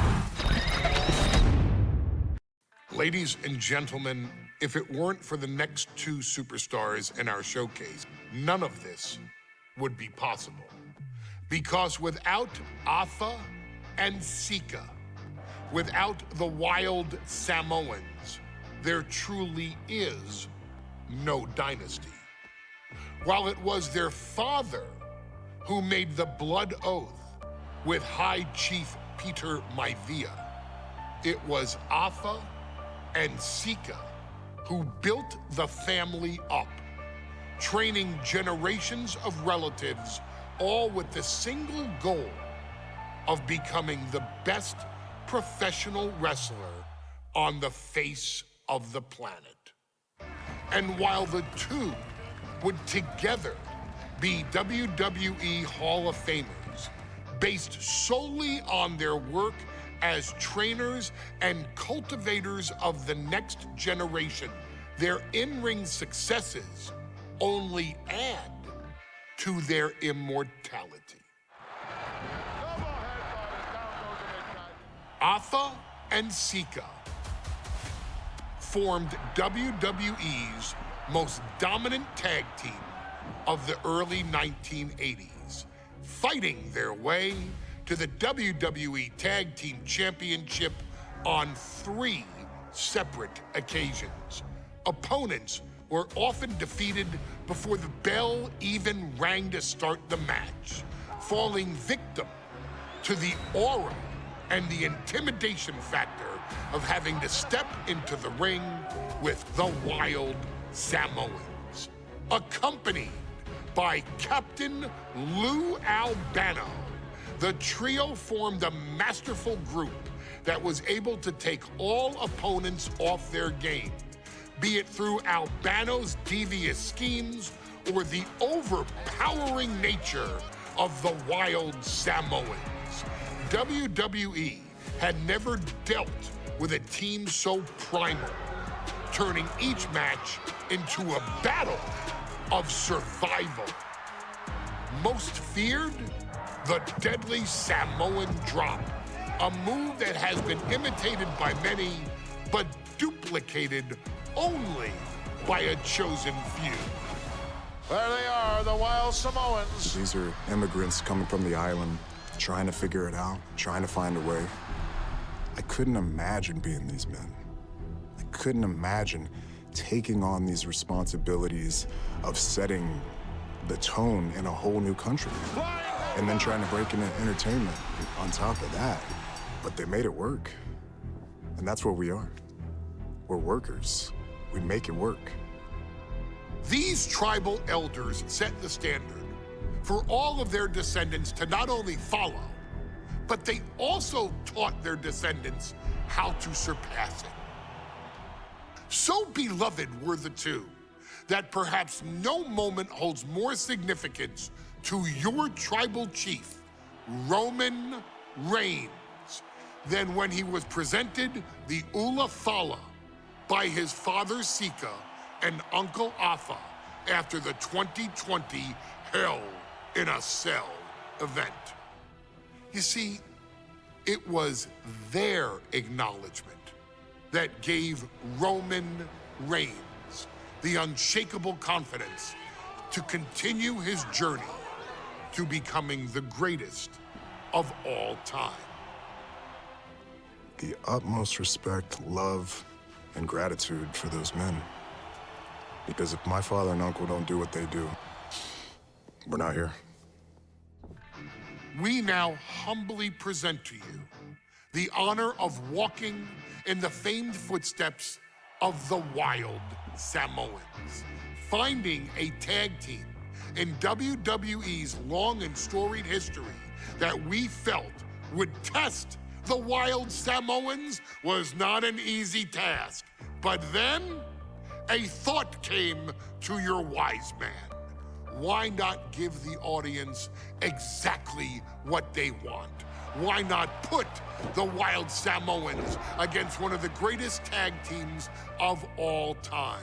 Ladies and gentlemen, if it weren't for the next two superstars in our showcase, none of this would be possible. Because without Afa and Sika, without the Wild Samoans, there truly is no dynasty. While it was their father who made the blood oath with High Chief Peter Maivia, it was Afa and Sika who built the family up, training generations of relatives, all with the single goal of becoming the best professional wrestler on the face of the planet. And while the two would together be WWE Hall of Famers, based solely on their work as trainers and cultivators of the next generation, their in-ring successes only add to their immortality. Afa and Sika formed WWE's most dominant tag team of the early 1980s, fighting their way to the WWE Tag Team Championship on 3 separate occasions. Opponents were often defeated before the bell even rang to start the match, falling victim to the aura and the intimidation factor of having to step into the ring with the Wild Samoans, accompanied by Captain Lou Albano. The trio formed a masterful group that was able to take all opponents off their game, be it through Albano's devious schemes or the overpowering nature of the Wild Samoans. WWE had never dealt with a team so primal, turning each match into a battle of survival. Most feared, the deadly Samoan drop, a move that has been imitated by many, but duplicated only by a chosen few. There they are, the Wild Samoans. These are immigrants coming from the island, trying to figure it out, trying to find a way. I couldn't imagine being these men. I couldn't imagine taking on these responsibilities of setting the tone in a whole new country. And then trying to break into entertainment on top of that. But they made it work. And that's what we are. We're workers. We make it work. These tribal elders set the standard for all of their descendants to not only follow, but they also taught their descendants how to surpass it. So beloved were the two that perhaps no moment holds more significance to your tribal chief, Roman Reigns, than when he was presented the Ula Fala by his father Sika and Uncle Afa after the 2020 Hell in a Cell event. You see, it was their acknowledgement that gave Roman Reigns the unshakable confidence to continue his journey to becoming the greatest of all time. The utmost respect, love, and gratitude for those men. Because if my father and uncle don't do what they do, we're not here. We now humbly present to you the honor of walking in the famed footsteps of the Wild Samoans, finding a tag team in WWE's long and storied history that we felt would test the Wild Samoans was not an easy task. But then, a thought came to your wise man. Why not give the audience exactly what they want? why not put the Wild Samoans against one of the greatest tag teams of all time?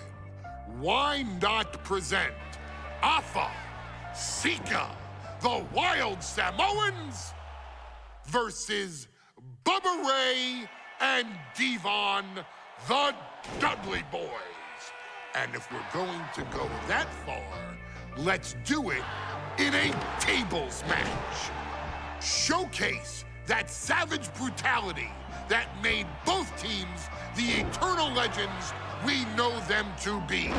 Why not present Alpha, Sika, the Wild Samoans versus Bubba Ray and Devon, the Dudley Boys? And if we're going to go that far, let's do it in a tables match. Showcase that savage brutality that made both teams the eternal legends we know them to be.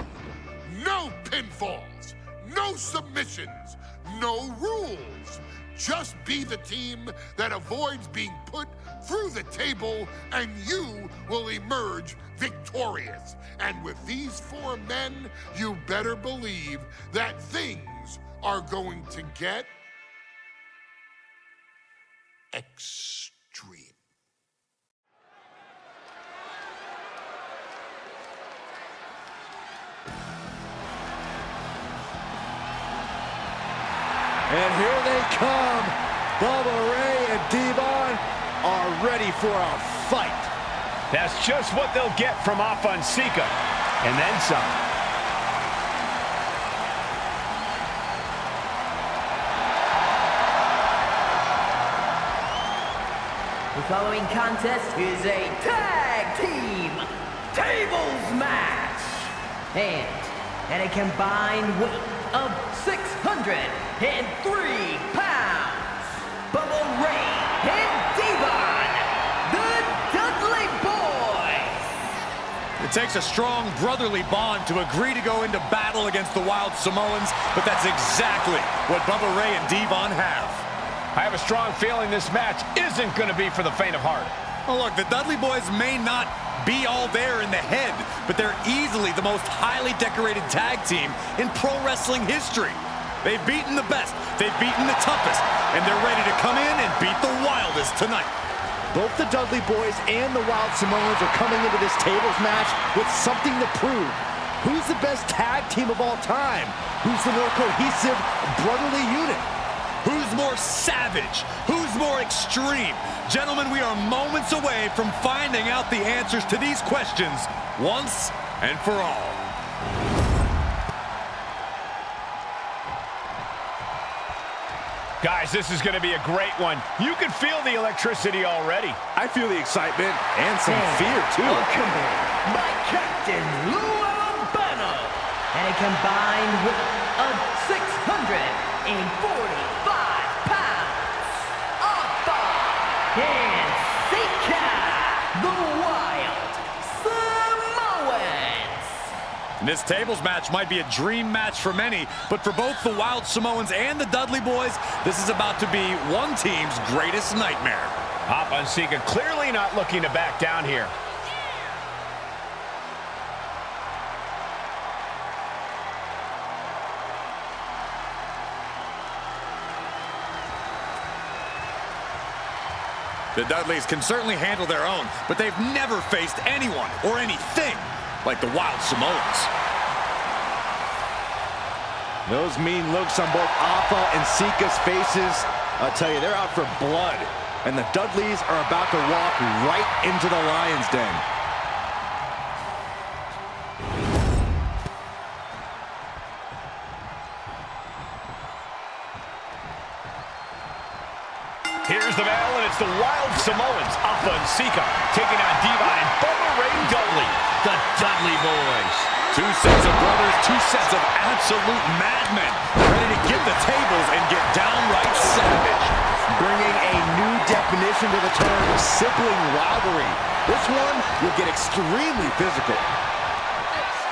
No pinfalls, no submissions, no rules. Just be the team that avoids being put through the table, and you will emerge victorious. And with these four men, you better believe that things are going to get extreme. And here they come. Bubba Ray and Devon are ready for a fight. That's just what they'll get from Alpha and Sika, and then some. The following contest is a tag team tables match. And at a combined weight of 603 pounds, Bubba Ray and Devon, the Dudley Boys. It takes a strong brotherly bond to agree to go into battle against the Wild Samoans, but that's exactly what Bubba Ray and Devon have. I have a strong feeling this match isn't going to be for the faint of heart. Well, look, the Dudley Boys may not be all there in the head, but they're easily the most highly decorated tag team in pro wrestling history. They've beaten the best, they've beaten the toughest, and they're ready to come in and beat the wildest tonight. Both the Dudley Boys and the Wild Samoans are coming into this tables match with something to prove. Who's the best tag team of all time? Who's the more cohesive, brotherly unit? Who's more savage? Who's more extreme? Gentlemen, we are moments away from finding out the answers to these questions once and for all. Guys, this is going to be a great one. You can feel the electricity already. I feel the excitement and some fear, too. Welcome by Captain Lou Albano and a combined weight of 645 pounds. Alpha and Sika, the Wild Samoans. And this tables match might be a dream match for many, but for both the Wild Samoans and the Dudley Boys, this is about to be one team's greatest nightmare. Alpha and Sika clearly not looking to back down here. The Dudleys can certainly handle their own, but they've never faced anyone or anything like the Wild Samoans. Those mean looks on both Alpha and Sika's faces, I'll tell you, they're out for blood. And the Dudleys are about to walk right into the lion's den. Here's the battle, and it's the Wild Samoans, Alpha and Sika, taking on Devon and Bubba Ray Dudley, the Dudley Boys. Two sets of brothers, two sets of absolute madmen, ready to give the tables and get downright savage. Bringing a new definition to the term sibling rivalry. This one will get extremely physical.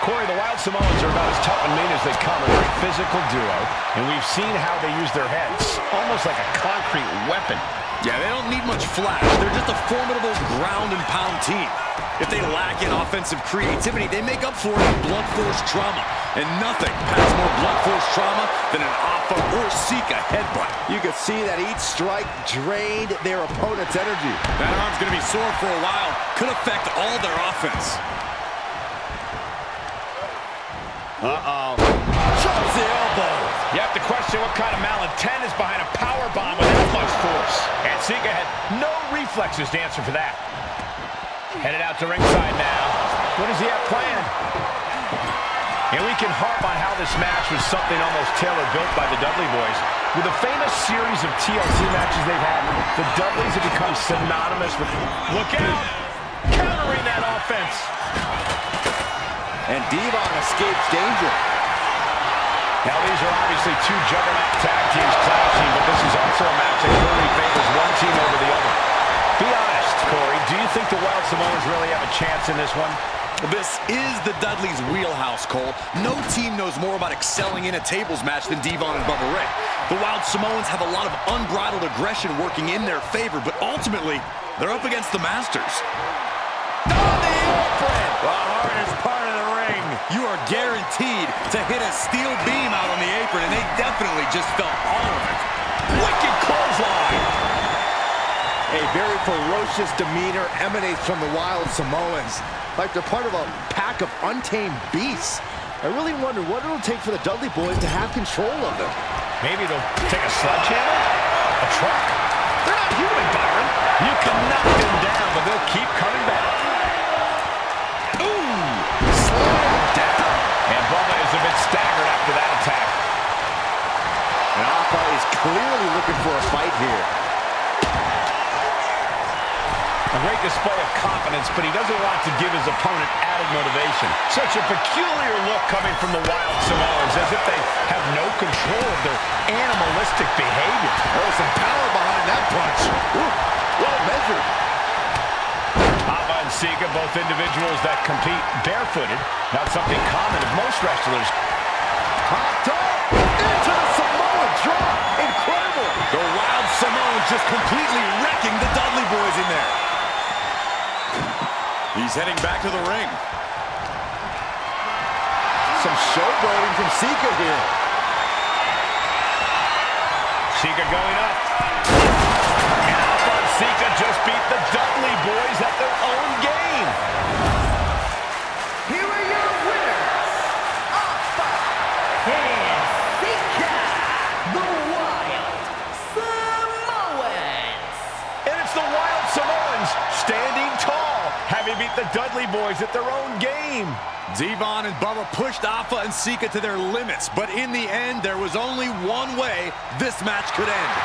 Corey, the Wild Samoans are about as tough and mean as they come. A very physical duo, and we've seen how they use their heads, almost like a concrete weapon. Yeah, they don't need much flash. They're just a formidable ground and pound team. If they lack in offensive creativity, they make up for it in blunt force trauma. And nothing packs more blunt force trauma than an Alpha or Sika headbutt. You could see that each strike drained their opponent's energy. That arm's going to be sore for a while. Could affect all their offense. Uh-oh. Chops the elbow. You have to question what kind of malintent is behind a powerbomb with that much force. And Sika had no reflexes to answer for that. Headed out to ringside now. What does he have planned? And we can harp on how this match was something almost tailor-built by the Dudley Boys. With a famous series of TLC matches they've had, the Dudleys have become synonymous with... Look out! Countering that offense. And Devon escapes danger. Now, these are obviously two juggernaut tag teams clashing, but this is also a match that clearly favors one team over the other. Be honest, Corey, do you think the Wild Samoans really have a chance in this one? This is the Dudleys' wheelhouse, Cole. No team knows more about excelling in a tables match than Devon and Bubba Ray. The Wild Samoans have a lot of unbridled aggression working in their favor, but ultimately, they're up against the Masters. On the apron! The hardest part of the ring. You are guaranteed to hit a steel beam out on the apron, and they definitely just felt all of it. Wicked clothesline! A very ferocious demeanor emanates from the Wild Samoans, like they're part of a pack of untamed beasts. I really wonder what it'll take for the Dudley Boys to have control of them. Maybe they'll take a sledgehammer? A truck? They're not human, Byron. You can knock them down, but they'll keep coming back. Ooh! Slam down. And Bubba is a bit staggered after that attack. And Alpha is clearly looking for a fight here. A great display of confidence, but he doesn't want to give his opponent added motivation. Such a peculiar look coming from the Wild Samoans, as if they have no control of their animalistic behavior. There's some power behind that punch. Ooh, well measured. Alpha and Sika, both individuals that compete barefooted, not something common of most wrestlers. Popped up into the Samoan drop. Incredible. The Wild Samoans just completely wrecking the Dudley Boys in there. He's heading back to the ring. Some showboating from Sika here. Sika going up. And Alpha and Sika just beat the Dudley Boys at their own game. Here are your winners, Alpha and Sika, the Wild Samoans. And it's the Wild Samoans standing tall, having beat the Dudley Boys at their own game. Devon and Bubba pushed Alpha and Sika to their limits, but in the end, there was only one way this match could end.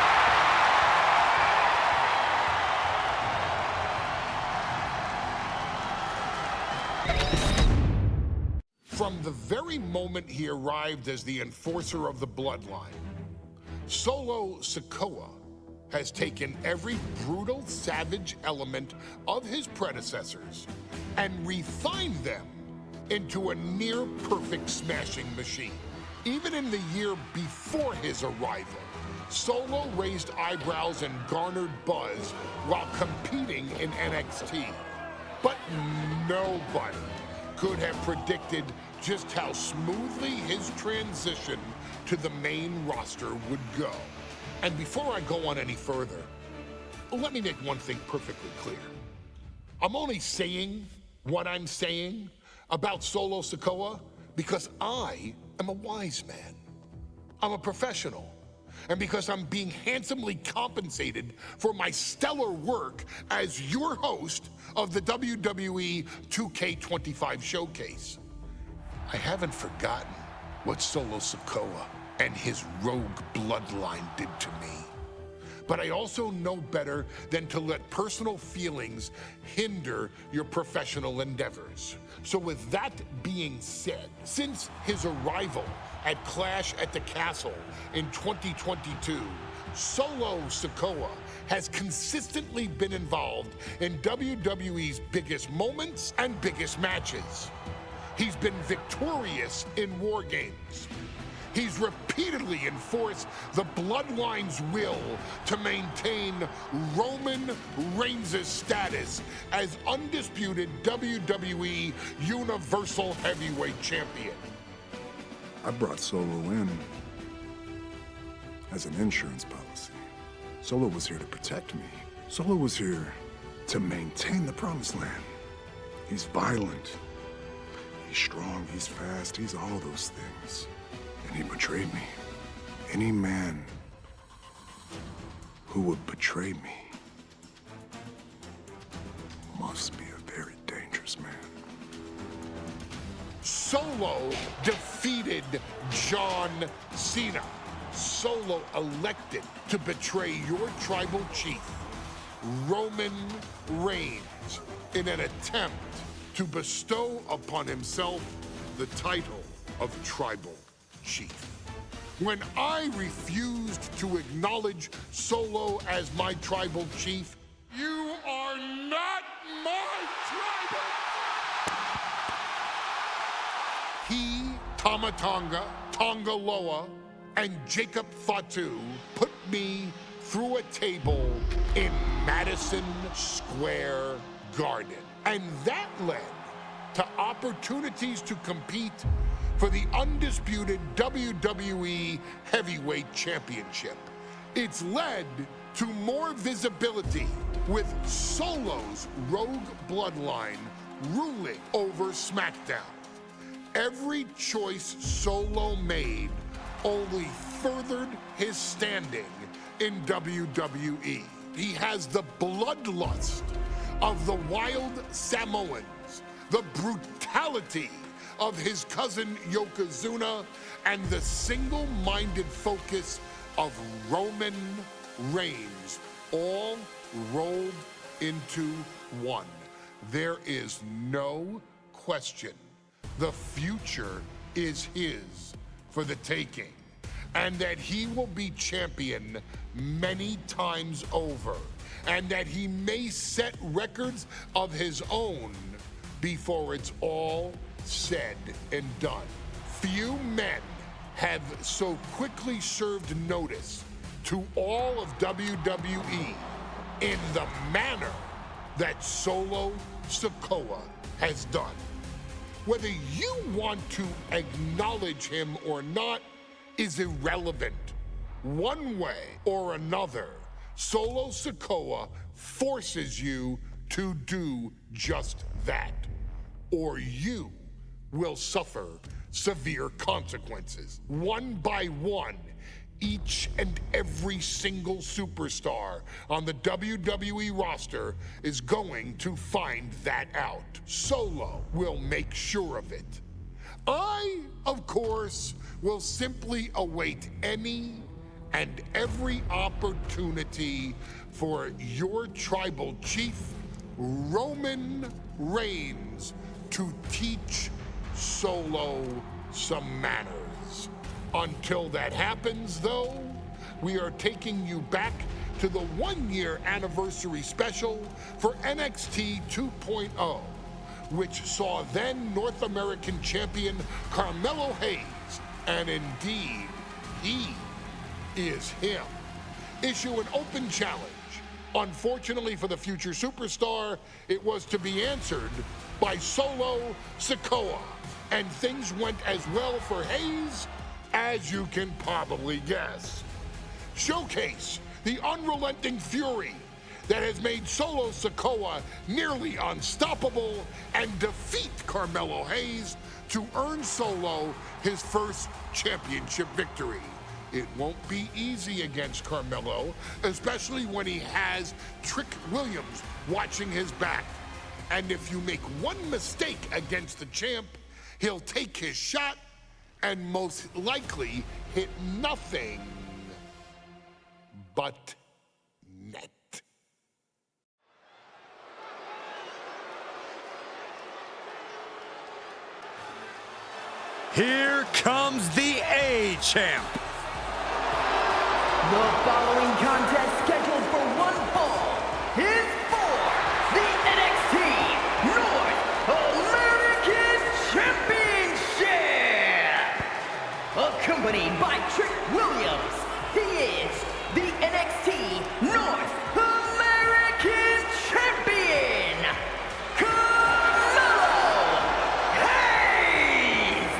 From the very moment he arrived as the enforcer of the bloodline, Solo Sikoa has taken every brutal, savage element of his predecessors and refined them into a near-perfect smashing machine. Even in the year before his arrival, Solo raised eyebrows and garnered buzz while competing in NXT. But nobody could have predicted just how smoothly his transition to the main roster would go. And before I go on any further, let me make one thing perfectly clear. I'm only saying what I'm saying about Solo Sikoa because I am a wise man. I'm a professional. And because I'm being handsomely compensated for my stellar work as your host of the WWE 2K25 showcase. I haven't forgotten what Solo Sikoa and his rogue bloodline did to me. But I also know better than to let personal feelings hinder your professional endeavors. So with that being said, since his arrival at Clash at the Castle in 2022, Solo Sikoa has consistently been involved in WWE's biggest moments and biggest matches. He's been victorious in War Games. He's repeatedly enforced the Bloodline's will to maintain Roman Reigns' status as undisputed WWE Universal Heavyweight Champion. I brought Solo in as an insurance policy. Solo was here to protect me. Solo was here to maintain the promised land. He's violent. He's strong, he's fast, he's all those things. And he betrayed me. Any man who would betray me must be a very dangerous man. Solo defeated John Cena. Solo elected to betray your tribal chief, Roman Reigns, in an attempt to bestow upon himself the title of tribal chief. When I refused to acknowledge Solo as my tribal chief, you are not my tribal. He, Tama Tonga, Tonga Loa, and Jacob Fatu put me through a table in Madison Square Garden. And that led to opportunities to compete for the undisputed WWE Heavyweight Championship. It's led to more visibility with Solo's Rogue Bloodline ruling over SmackDown. Every choice Solo made only furthered his standing in WWE. He has the bloodlust of the wild Samoans, the brutality of his cousin Yokozuna, and the single-minded focus of Roman Reigns, all rolled into one. There is no question the future is his for the taking, and that he will be champion many times over, and that he may set records of his own before it's all said and done. Few men have so quickly served notice to all of WWE in the manner that Solo Sikoa has done. Whether you want to acknowledge him or not is irrelevant. One way or another, Solo Sikoa forces you to do just that, or you will suffer severe consequences. One by one, each and every single superstar on the WWE roster is going to find that out. Solo will make sure of it. I, of course, will simply await any and every opportunity for your tribal chief, Roman Reigns, to teach Solo some manners. Until that happens, though, we are taking you back to the one-year anniversary special for NXT 2.0, which saw then North American champion Carmelo Hayes, and indeed, he is him, issue an open challenge. Unfortunately for the future superstar, it was to be answered by Solo Sikoa, and things went as well for Hayes as you can probably guess. Showcase the unrelenting fury that has made Solo Sikoa nearly unstoppable, and defeat Carmelo Hayes to earn Solo his first championship victory. It won't be easy against Carmelo, especially when he has Trick Williams watching his back. And if you make one mistake against the champ, he'll take his shot and most likely hit nothing but net. Here comes the A-Champ. The following contest scheduled for one fall is for the NXT North American Championship. Accompanied by Trick Williams, he is the NXT North American Champion, Carmelo Hayes.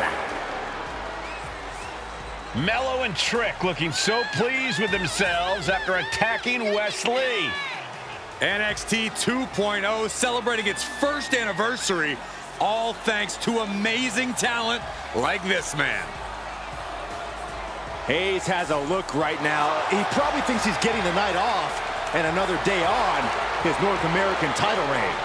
Mello and Trick looking so pleased with themselves after attacking Wesley. NXT 2.0 celebrating its first anniversary, all thanks to amazing talent like this man. Hayes has a look right now. He probably thinks he's getting the night off and another day on his North American title reign.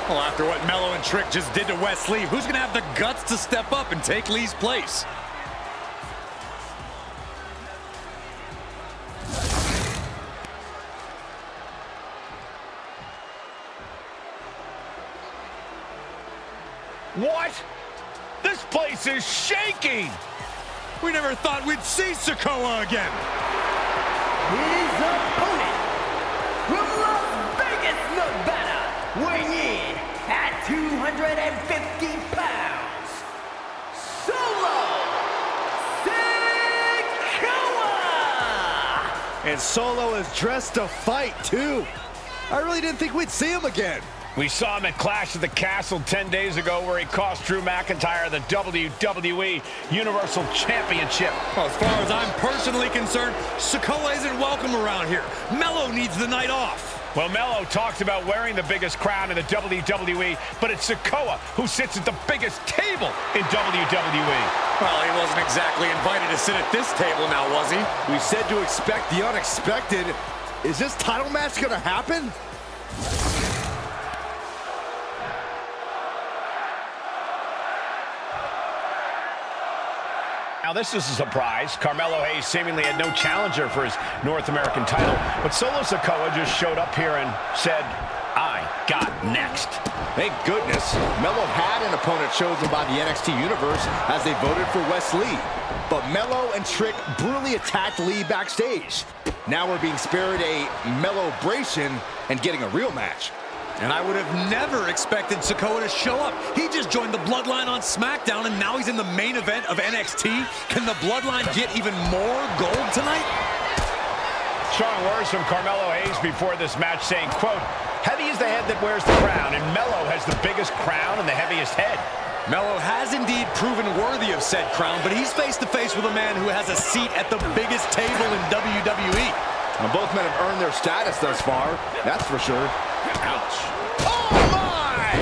Well, after what Melo and Trick just did to Wes Lee, who's going to have the guts to step up and take Lee's place? What? This place is shaking! We never thought we'd see Sikoa again. His opponent from Las Vegas, Nevada, weighing in at 250 pounds, Solo Sikoa! And Solo is dressed to fight, too. I really didn't think we'd see him again. We saw him at Clash at the Castle 10 days ago where he cost Drew McIntyre the WWE Universal Championship. Well, as far as I'm personally concerned, Sikoa isn't welcome around here. Melo needs the night off. Well, Melo talks about wearing the biggest crown in the WWE, but it's Sikoa who sits at the biggest table in WWE. Well, he wasn't exactly invited to sit at this table now, was he? We said to expect the unexpected. Is this title match going to happen? Now, this is a surprise. Carmelo Hayes seemingly had no challenger for his North American title, but Solo Sikoa just showed up here and said, I got next. Thank goodness. Melo had an opponent chosen by the NXT Universe as they voted for Wes Lee. But Melo and Trick brutally attacked Lee backstage. Now we're being spared a Melo-bration and getting a real match. And I would have never expected Sikoa to show up. He just joined the Bloodline on SmackDown, and now he's in the main event of NXT. Can the Bloodline get even more gold tonight? Strong words from Carmelo Hayes before this match saying, quote, heavy is the head that wears the crown, and Melo has the biggest crown and the heaviest head. Melo has indeed proven worthy of said crown, but he's face-to-face with a man who has a seat at the biggest table in WWE. Now, both men have earned their status thus far, that's for sure. Ouch. Oh, my!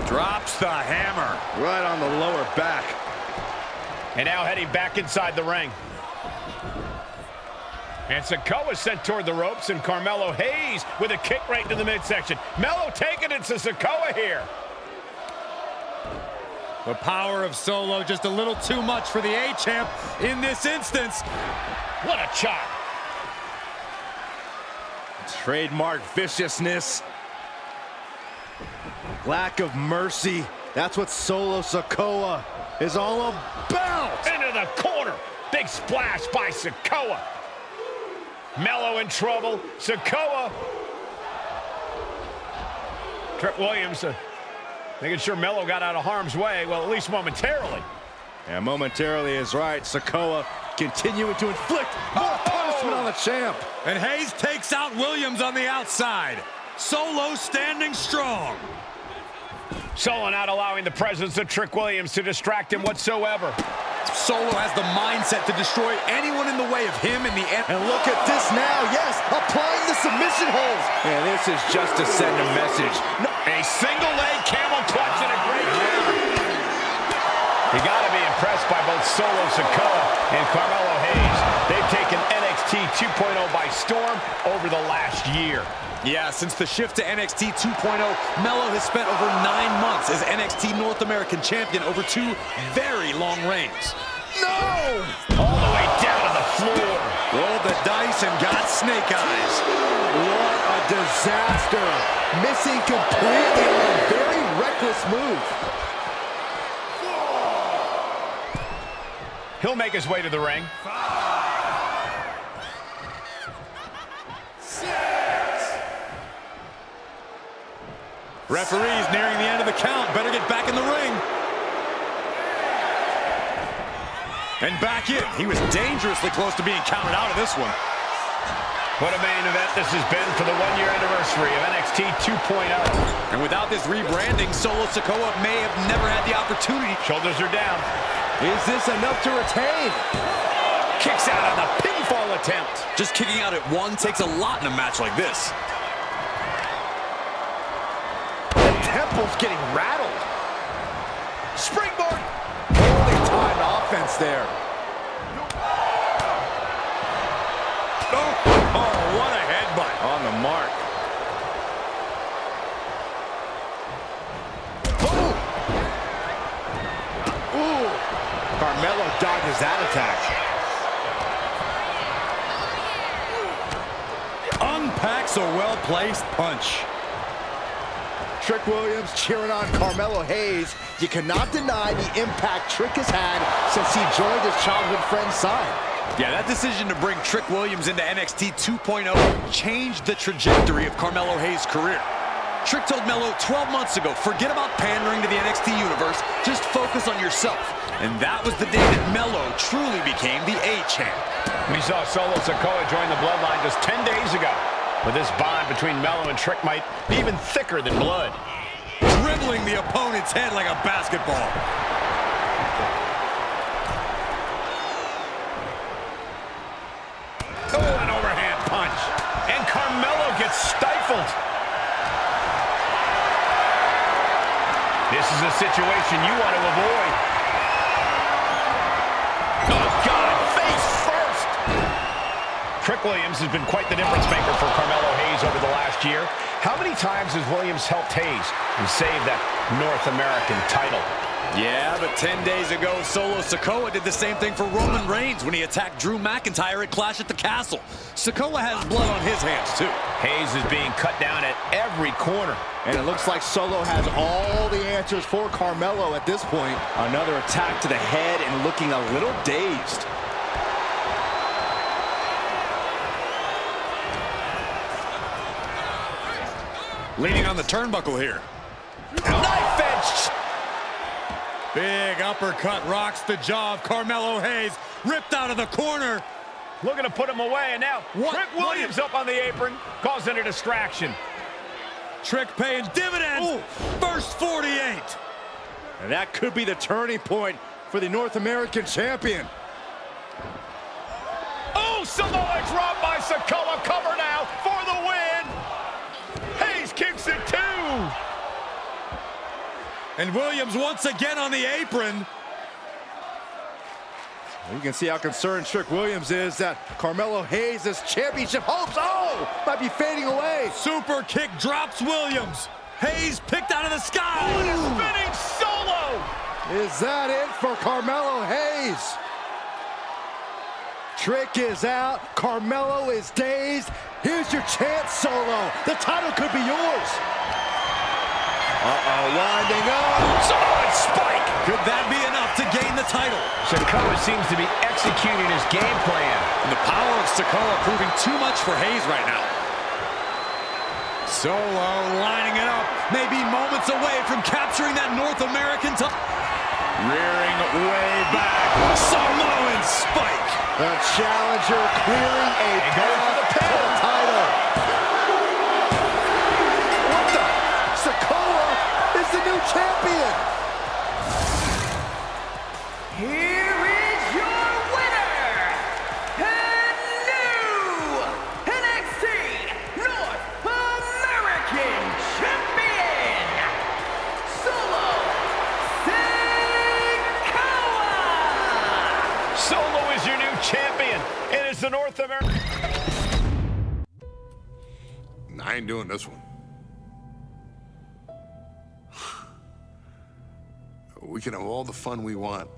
Drops the hammer. Right on the lower back. And now heading back inside the ring. And Sikoa sent toward the ropes, and Carmelo Hayes with a kick right to the midsection. Melo taking it to Sikoa here. The power of Solo just a little too much for the A-Champ in this instance. What a chop. Trademark viciousness. Lack of mercy. That's what Solo Sikoa is all about. Into the corner. Big splash by Sikoa. Melo in trouble. Sikoa. Trick Williams making sure Melo got out of harm's way. Well, at least momentarily. Yeah, momentarily is right. Sikoa continuing to inflict more punishment on the champ. And Hayes takes out Williams on the outside. Solo standing strong. Solo not allowing the presence of Trick Williams to distract him whatsoever. Solo has the mindset to destroy anyone in the way of him in the end. And look at this now, yes, applying the submission holds. And this is just to send a message. No. A single leg camel clutch and a great counter. You gotta be impressed by both Solo Sikoa and Carmelo Hayes. They've taken NXT 2.0 by storm over the last year. Yeah, since the shift to NXT 2.0, Melo has spent over 9 months as NXT North American Champion over 2 very long reigns. No! All the way down to the floor. Rolled the dice and got snake eyes. What a disaster. Missing completely on a very reckless move. He'll make his way to the ring. 5, 6. Referee's nearing the end of the count. Better get back in the ring. And back in. He was dangerously close to being counted out of this one. What a main event this has been for the 1-year anniversary of NXT 2.0. And without this rebranding, Solo Sikoa may have never had the opportunity. Shoulders are down. Is this enough to retain? Kicks out on the pinfall attempt. Just kicking out at one takes a lot in a match like this. The temple's getting rattled. Springboard. Holy timed offense. defense there. Oh, what a headbutt. On the mark. Ooh. Carmelo dodges that attack. Unpacks a well-placed punch. Trick Williams cheering on Carmelo Hayes. You cannot deny the impact Trick has had since he joined his childhood friend's side. Yeah, that decision to bring Trick Williams into NXT 2.0 changed the trajectory of Carmelo Hayes' career. Trick told Melo 12 months ago, forget about pandering to the NXT universe, just focus on yourself. And that was the day that Melo truly became the A-champ. We saw Solo Sikoa join the Bloodline just 10 days ago. But this bond between Melo and Trick might be even thicker than blood. Dribbling the opponent's head like a basketball. Oh, an overhand punch. And Carmelo gets stifled. This is a situation you want to avoid. Oh, God, face first. Trick Williams has been quite the difference maker for Carmelo Hayes over the last year. How many times has Williams helped Hayes and saved that North American title? Yeah, but 10 days ago, Solo Sikoa did the same thing for Roman Reigns when he attacked Drew McIntyre at Clash at the Castle. Sikoa has blood on his hands, too. Hayes is being cut down at every corner. And it looks like Solo has all the answers for Carmelo at this point. Another attack to the head and looking a little dazed. Leaning on the turnbuckle here. Knife edge. Big uppercut rocks the jaw of Carmelo Hayes. Ripped out of the corner. Looking to put him away, and now Trick Williams up on the apron, causing a distraction. Trick paying dividends. Ooh. First 48. And that could be the turning point for the North American champion. Oh, Samoa drop by Sikoa. Cover now for the win. Hayes kicks it too. And Williams once again on the apron. You can see how concerned Trick Williams is that Carmelo Hayes' championship hopes, might be fading away. Super kick drops Williams. Hayes picked out of the sky. Oh, and a spinning solo. Is that it for Carmelo Hayes? Trick is out. Carmelo is dazed. Here's your chance, Solo. The title could be yours. Winding up. Samoan spike. Could that be enough to gain the title? Sikoa seems to be executing his game plan. And the power of Sikoa proving too much for Hayes right now. Solo lining it up. Maybe moments away from capturing that North American title. Rearing way back. Samoan spike. The challenger clearing a path to the title. What the? Sikoa is the new champion. Here is your winner, and new NXT North American Champion, Solo Sikoa! Solo is your new champion. It is the North American. I ain't doing this one. We can have all the fun we want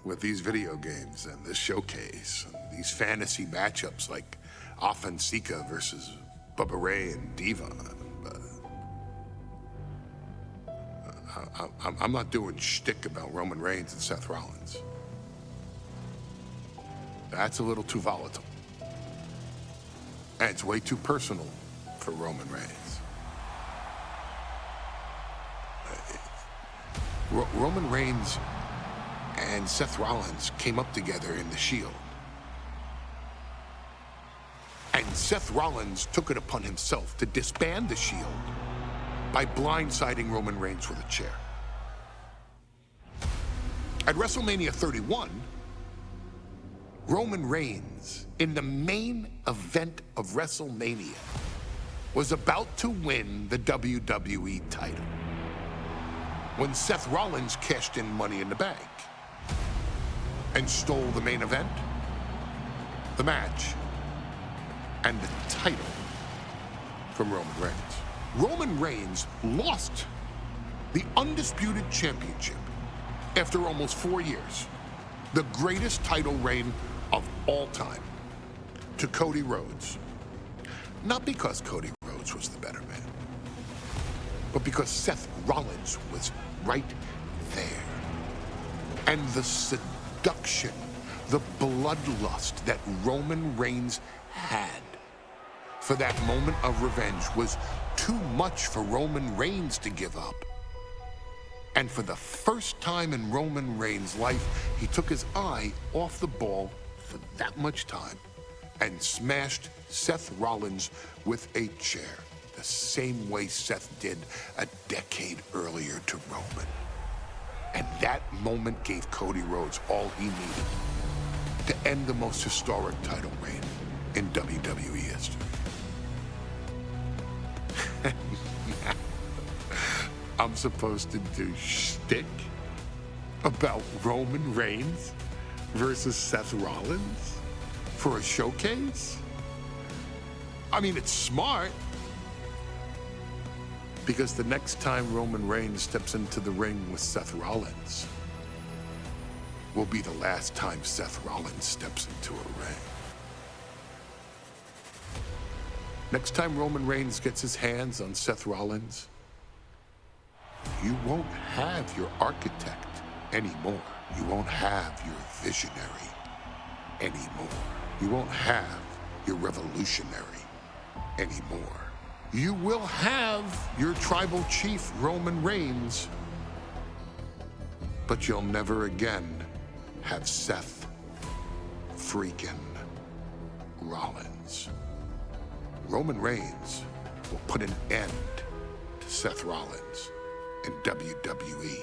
with these video games and this showcase, and these fantasy matchups like Offensika versus Bubba Ray and Diva. But I'm not doing shtick about Roman Reigns and Seth Rollins. That's a little too volatile. And it's way too personal for Roman Reigns. Roman Reigns and Seth Rollins came up together in the Shield. And Seth Rollins took it upon himself to disband the Shield by blindsiding Roman Reigns with a chair. At WrestleMania 31, Roman Reigns, in the main event of WrestleMania, was about to win the WWE title when Seth Rollins cashed in Money in the Bank. and stole the main event, the match, and the title from Roman Reigns. Roman Reigns lost the undisputed championship after almost 4 years, the greatest title reign of all time, to Cody Rhodes. Not because Cody Rhodes was the better man, but because Seth Rollins was right there. And the seduction, the bloodlust that Roman Reigns had for that moment of revenge was too much for Roman Reigns to give up. And for the first time in Roman Reigns' life, he took his eye off the ball for that much time and smashed Seth Rollins with a chair, the same way Seth did a decade earlier to Roman. And that moment gave Cody Rhodes all he needed to end the most historic title reign in WWE history. I'm supposed to do shtick about Roman Reigns versus Seth Rollins for a showcase? I mean, it's smart, because the next time Roman Reigns steps into the ring with Seth Rollins will be the last time Seth Rollins steps into a ring. Next time Roman Reigns gets his hands on Seth Rollins, you won't have your architect anymore. You won't have your visionary anymore. You won't have your revolutionary anymore. You will have your tribal chief, Roman Reigns, but you'll never again have Seth freaking Rollins. Roman Reigns will put an end to Seth Rollins in WWE.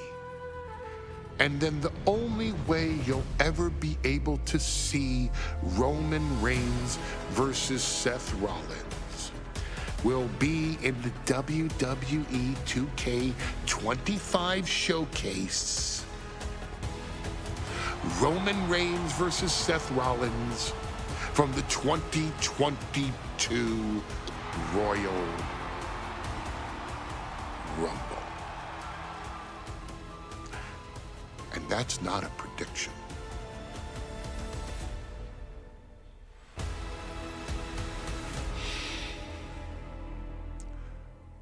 And then the only way you'll ever be able to see Roman Reigns versus Seth Rollins will be in the WWE 2K25 showcase. Roman Reigns versus Seth Rollins from the 2022 Royal Rumble. And that's not a prediction.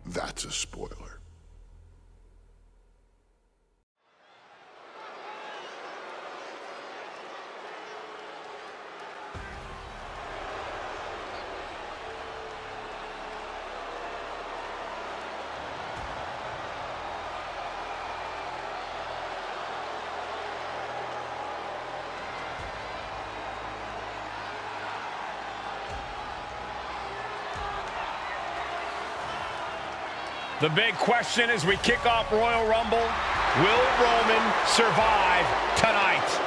That's a spoiler. The big question as we kick off Royal Rumble, will Roman survive tonight?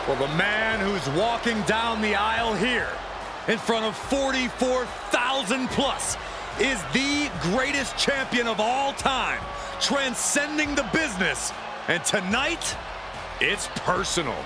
Well, the man who's walking down the aisle here in front of 44,000 plus is the greatest champion of all time, transcending the business. And tonight, it's personal.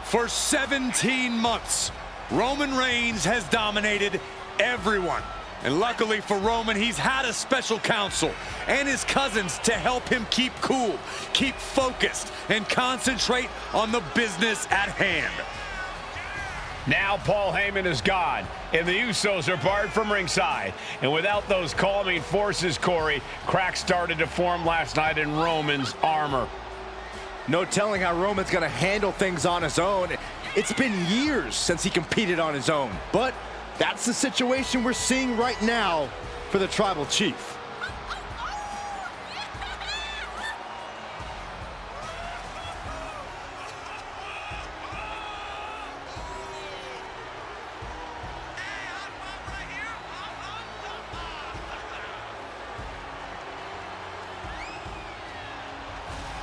For 17 months, Roman Reigns has dominated everyone. And luckily for Roman, he's had a special counsel and his cousins to help him keep cool, keep focused, and concentrate on the business at hand. Now Paul Heyman is gone, and the Usos are barred from ringside. And without those calming forces, Corey, cracks started to form last night in Roman's armor. No telling how Roman's going to handle things on his own. It's been years since he competed on his own, but that's the situation we're seeing right now for the Tribal Chief.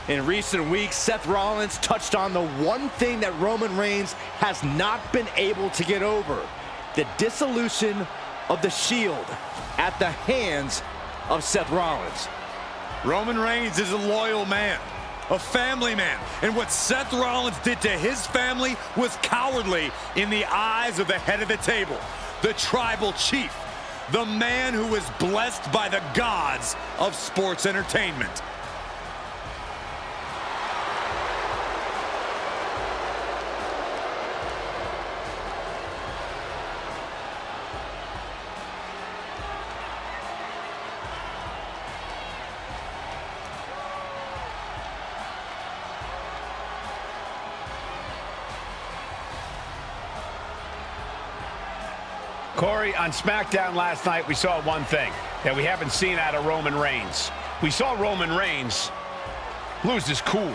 In recent weeks, Seth Rollins touched on the one thing that Roman Reigns has not been able to get over: the dissolution of the Shield at the hands of Seth Rollins. Roman Reigns is a loyal man, a family man, and what Seth Rollins did to his family was cowardly in the eyes of the head of the table, the Tribal Chief, the man who was blessed by the gods of sports entertainment. Corey, on SmackDown last night, we saw one thing that we haven't seen out of Roman Reigns. We saw Roman Reigns lose his cool.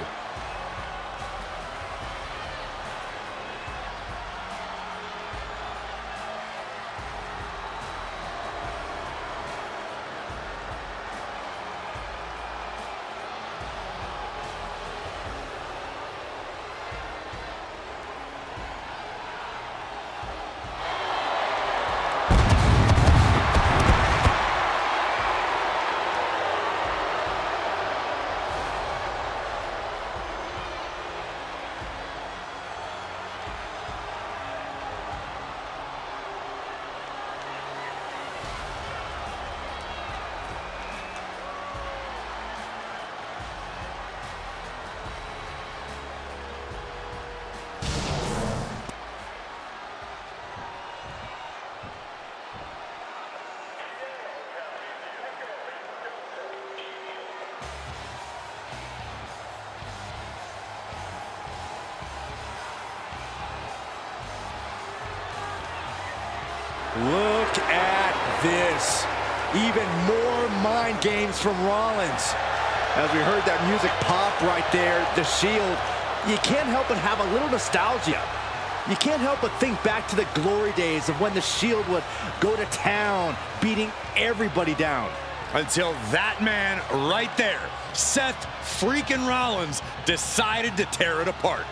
Look at this. Even more mind games from Rollins. As we heard that music pop right there, the Shield, you can't help but have a little nostalgia. You can't help but think back to the glory days of when the Shield would go to town, beating everybody down. Until that man right there, Seth freaking Rollins, decided to tear it apart.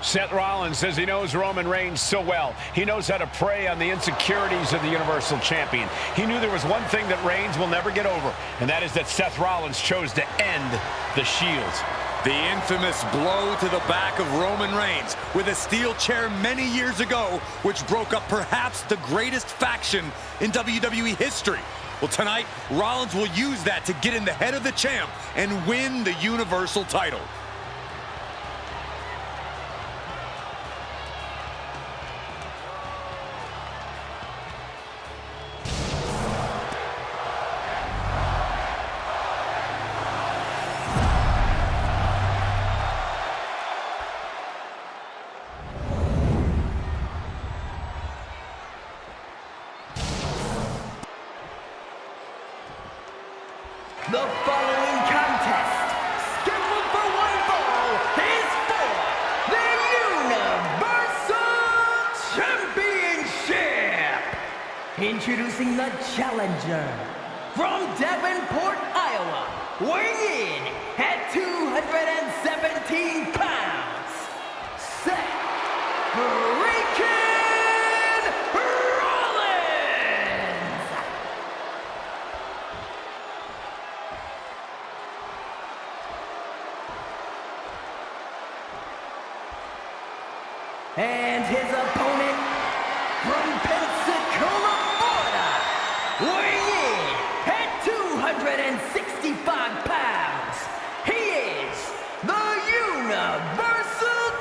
Seth Rollins says he knows Roman Reigns so well. He knows how to prey on the insecurities of the Universal Champion. He knew there was one thing that Reigns will never get over, and that is that Seth Rollins chose to end the Shield. The infamous blow to the back of Roman Reigns with a steel chair many years ago, which broke up perhaps the greatest faction in WWE history. Well, tonight, Rollins will use that to get in the head of the champ and win the Universal title. The following contest, scheduled for one fall, is for the Universal Championship. Introducing the challenger from Davenport, Iowa, weighing in at 217 pounds, Seth freaking and his opponent from Pensacola, Florida, weighing in at 265 pounds, he is the Universal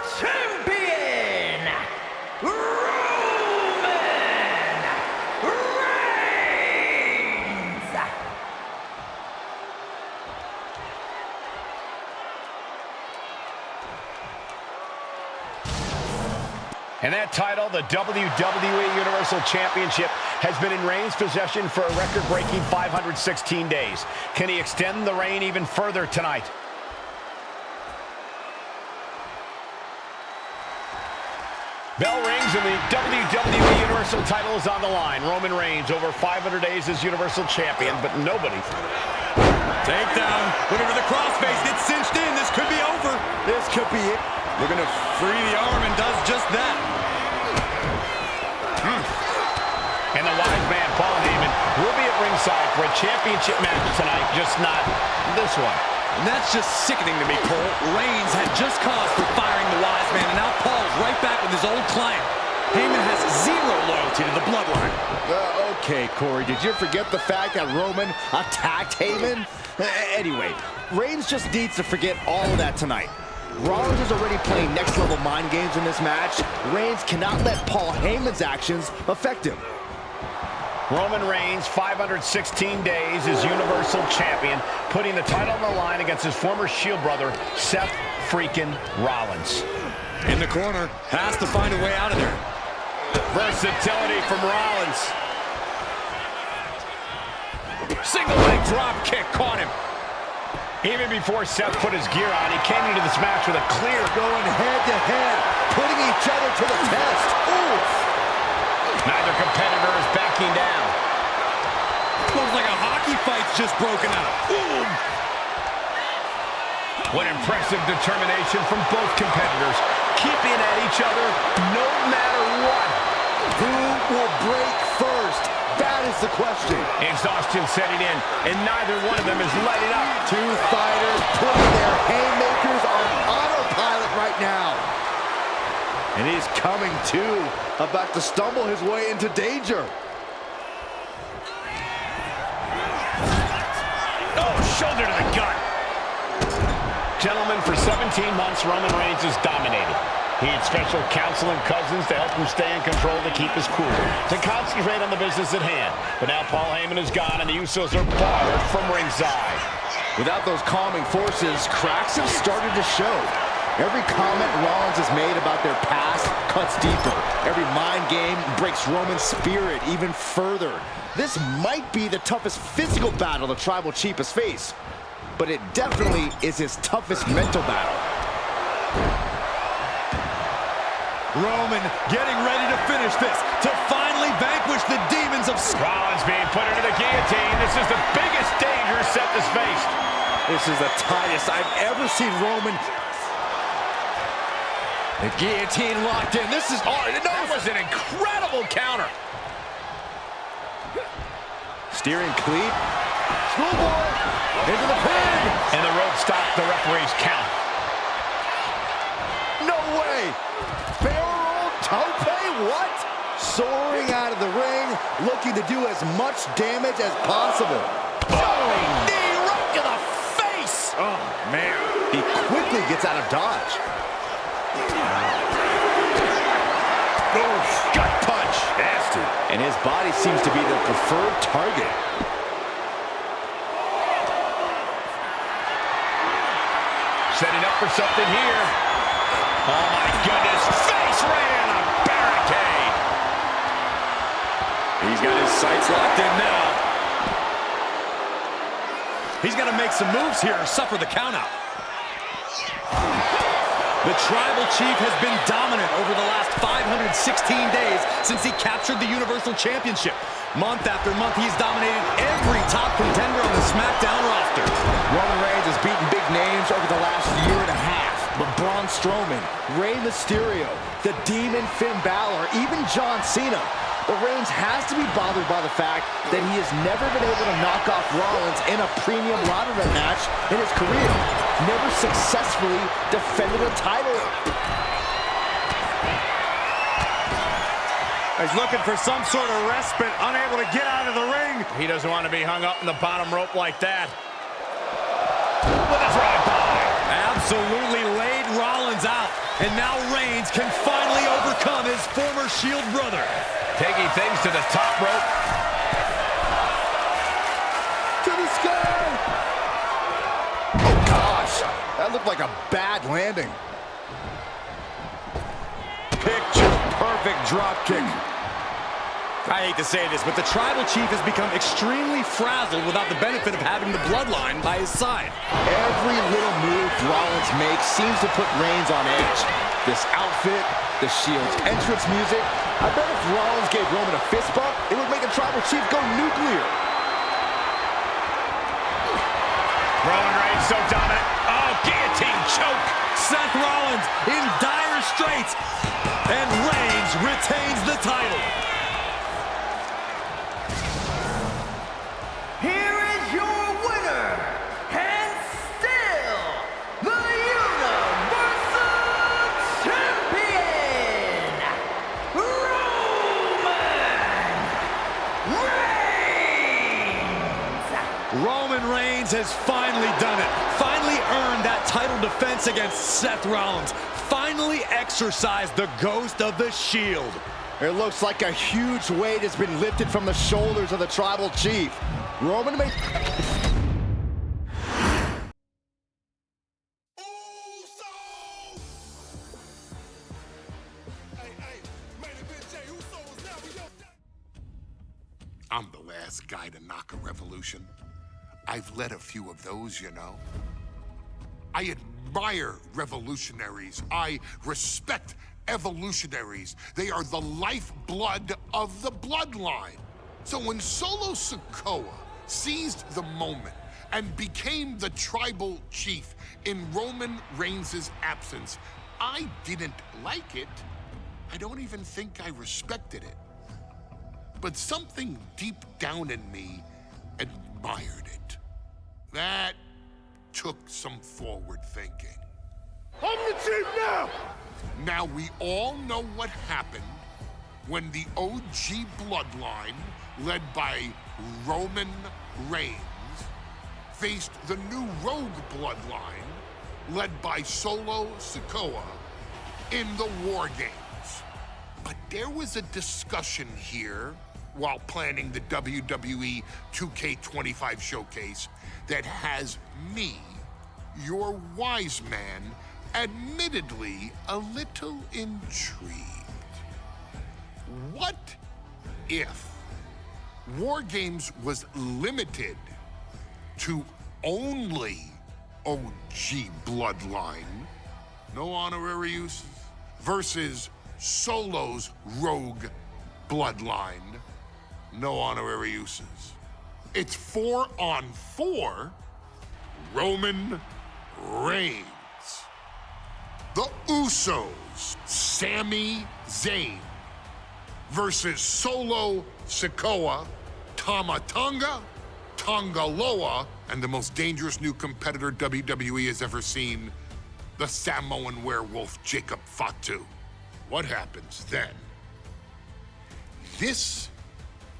And that title, the WWE Universal Championship, has been in Reigns' possession for a record-breaking 516 days. Can he extend the reign even further tonight? Bell rings and the WWE Universal title is on the line. Roman Reigns over 500 days as Universal Champion, but nobody. Takedown, looking for the crossface, gets cinched in. This could be over. This could be it. Looking to free the arm and does just that. And the Wiseman, Paul Heyman, will be at ringside for a championship match tonight, just not this one. And that's just sickening to me, Cole. Reigns had just cause for firing the Wiseman, and now Paul's right back with his old client. Heyman has zero loyalty to the bloodline. Okay, Corey, did you forget the fact that Roman attacked Heyman? Anyway, Reigns just needs to forget all of that tonight. Rollins is already playing next-level mind games in this match. Reigns cannot let Paul Heyman's actions affect him. Roman Reigns, 516 days as Universal Champion, putting the title on the line against his former Shield brother, Seth freaking Rollins. In the corner, has to find a way out of there. Versatility from Rollins. Single leg drop kick caught him. Even before Seth put his gear on, he came into this match with a clear... Going head-to-head, putting each other to the test. Ooh. Neither competitor is backing down. Looks like a hockey fight's just broken out. Boom! What impressive determination from both competitors, keeping at each other no matter what. Who will break first? That is the question. Exhaustion setting in, and neither one of them is letting up. Two fighters putting their haymakers on autopilot right now. And he's coming too, about to stumble his way into danger. Oh, shoulder to the gut. Gentlemen, for 17 months, Roman Reigns has dominated. He had special counsel and cousins to help him stay in control, to keep his cool, to concentrate on the business at hand. But now Paul Heyman is gone, and the Usos are barred from ringside. Without those calming forces, cracks have started to show. Every comment Rollins has made about their past cuts deeper. Every mind game breaks Roman's spirit even further. This might be the toughest physical battle the Tribal Chief has faced, but it definitely is his toughest mental battle. Roman getting ready to finish this, to finally vanquish the demons of... Rollins being put into the guillotine. This is the biggest danger Seth has faced. This is the tightest I've ever seen Roman... The guillotine locked in. This is... Oh, that was an incredible counter. Steering cleat. Schoolboy into the pin. And the rope stopped the referee's count. No way. Barrel tope? What? Soaring out of the ring, looking to do as much damage as possible. Jumping knee right to the face. Oh, man. He quickly gets out of dodge. Oh, gut punch. Nasty. And his body seems to be the preferred target. Setting up for something here. Oh, my goodness. Face ran a barricade. He's got his sights locked in now. He's got to make some moves here or suffer the countout. The Tribal Chief has been dominant over the last 516 days since he captured the Universal Championship. Month after month, he's dominated every top contender on the SmackDown roster. Roman Reigns has beaten big names over the last year and a half. But Braun Strowman, Rey Mysterio, the Demon Finn Balor, even John Cena. But Reigns has to be bothered by the fact that he has never been able to knock off Rollins in a premium ladder match in his career. Never successfully defended a title. He's looking for some sort of respite, unable to get out of the ring. He doesn't want to be hung up in the bottom rope like that. With a drive-by. Absolutely laid Rollins out. And now Reigns can finally overcome his former Shield brother. Taking things to the top rope. To the sky. Oh, gosh. That looked like a bad landing. Picture perfect drop kick. I hate to say this, but the Tribal Chief has become extremely frazzled without the benefit of having the Bloodline by his side. Every little move Rollins makes seems to put Reigns on edge. This outfit, the Shield's entrance music. I bet if Rollins gave Roman a fist bump, it would make the Tribal Chief go nuclear. Roman Reigns so dominant. Oh, guillotine choke. Seth Rollins in dire straits, and Reigns retains the title. Here is your winner, and still the Universal Champion, Roman Reigns! Roman Reigns has finally done it. Finally earned that title defense against Seth Rollins. Finally exorcised the ghost of the Shield. It looks like a huge weight has been lifted from the shoulders of the Tribal Chief. Roman may... I'm the last guy to knock a revolution. I've led a few of those, you know. I admire revolutionaries. I respect evolutionaries. They are the lifeblood of the bloodline. So when Solo Sikoa seized the moment and became the Tribal Chief in Roman Reigns' absence, I didn't like it. I don't even think I respected it. But something deep down in me admired it. That took some forward thinking. I'm the chief now! Now we all know what happened when the OG bloodline, led by Roman Reigns, faced the new rogue bloodline, led by Solo Sikoa, in the War Games. But there was a discussion here while planning the WWE 2K25 showcase that has me, your wise man, admittedly a little intrigued. What if War Games was limited to only OG bloodline, no honorary uses, versus Solo's rogue bloodline, no honorary uses? It's 4-on-4 Roman Reigns. The Usos, Sami Zayn, versus Solo Sikoa, Tama Tonga, Tonga Loa, and the most dangerous new competitor WWE has ever seen, the Samoan werewolf Jacob Fatu. What happens then? This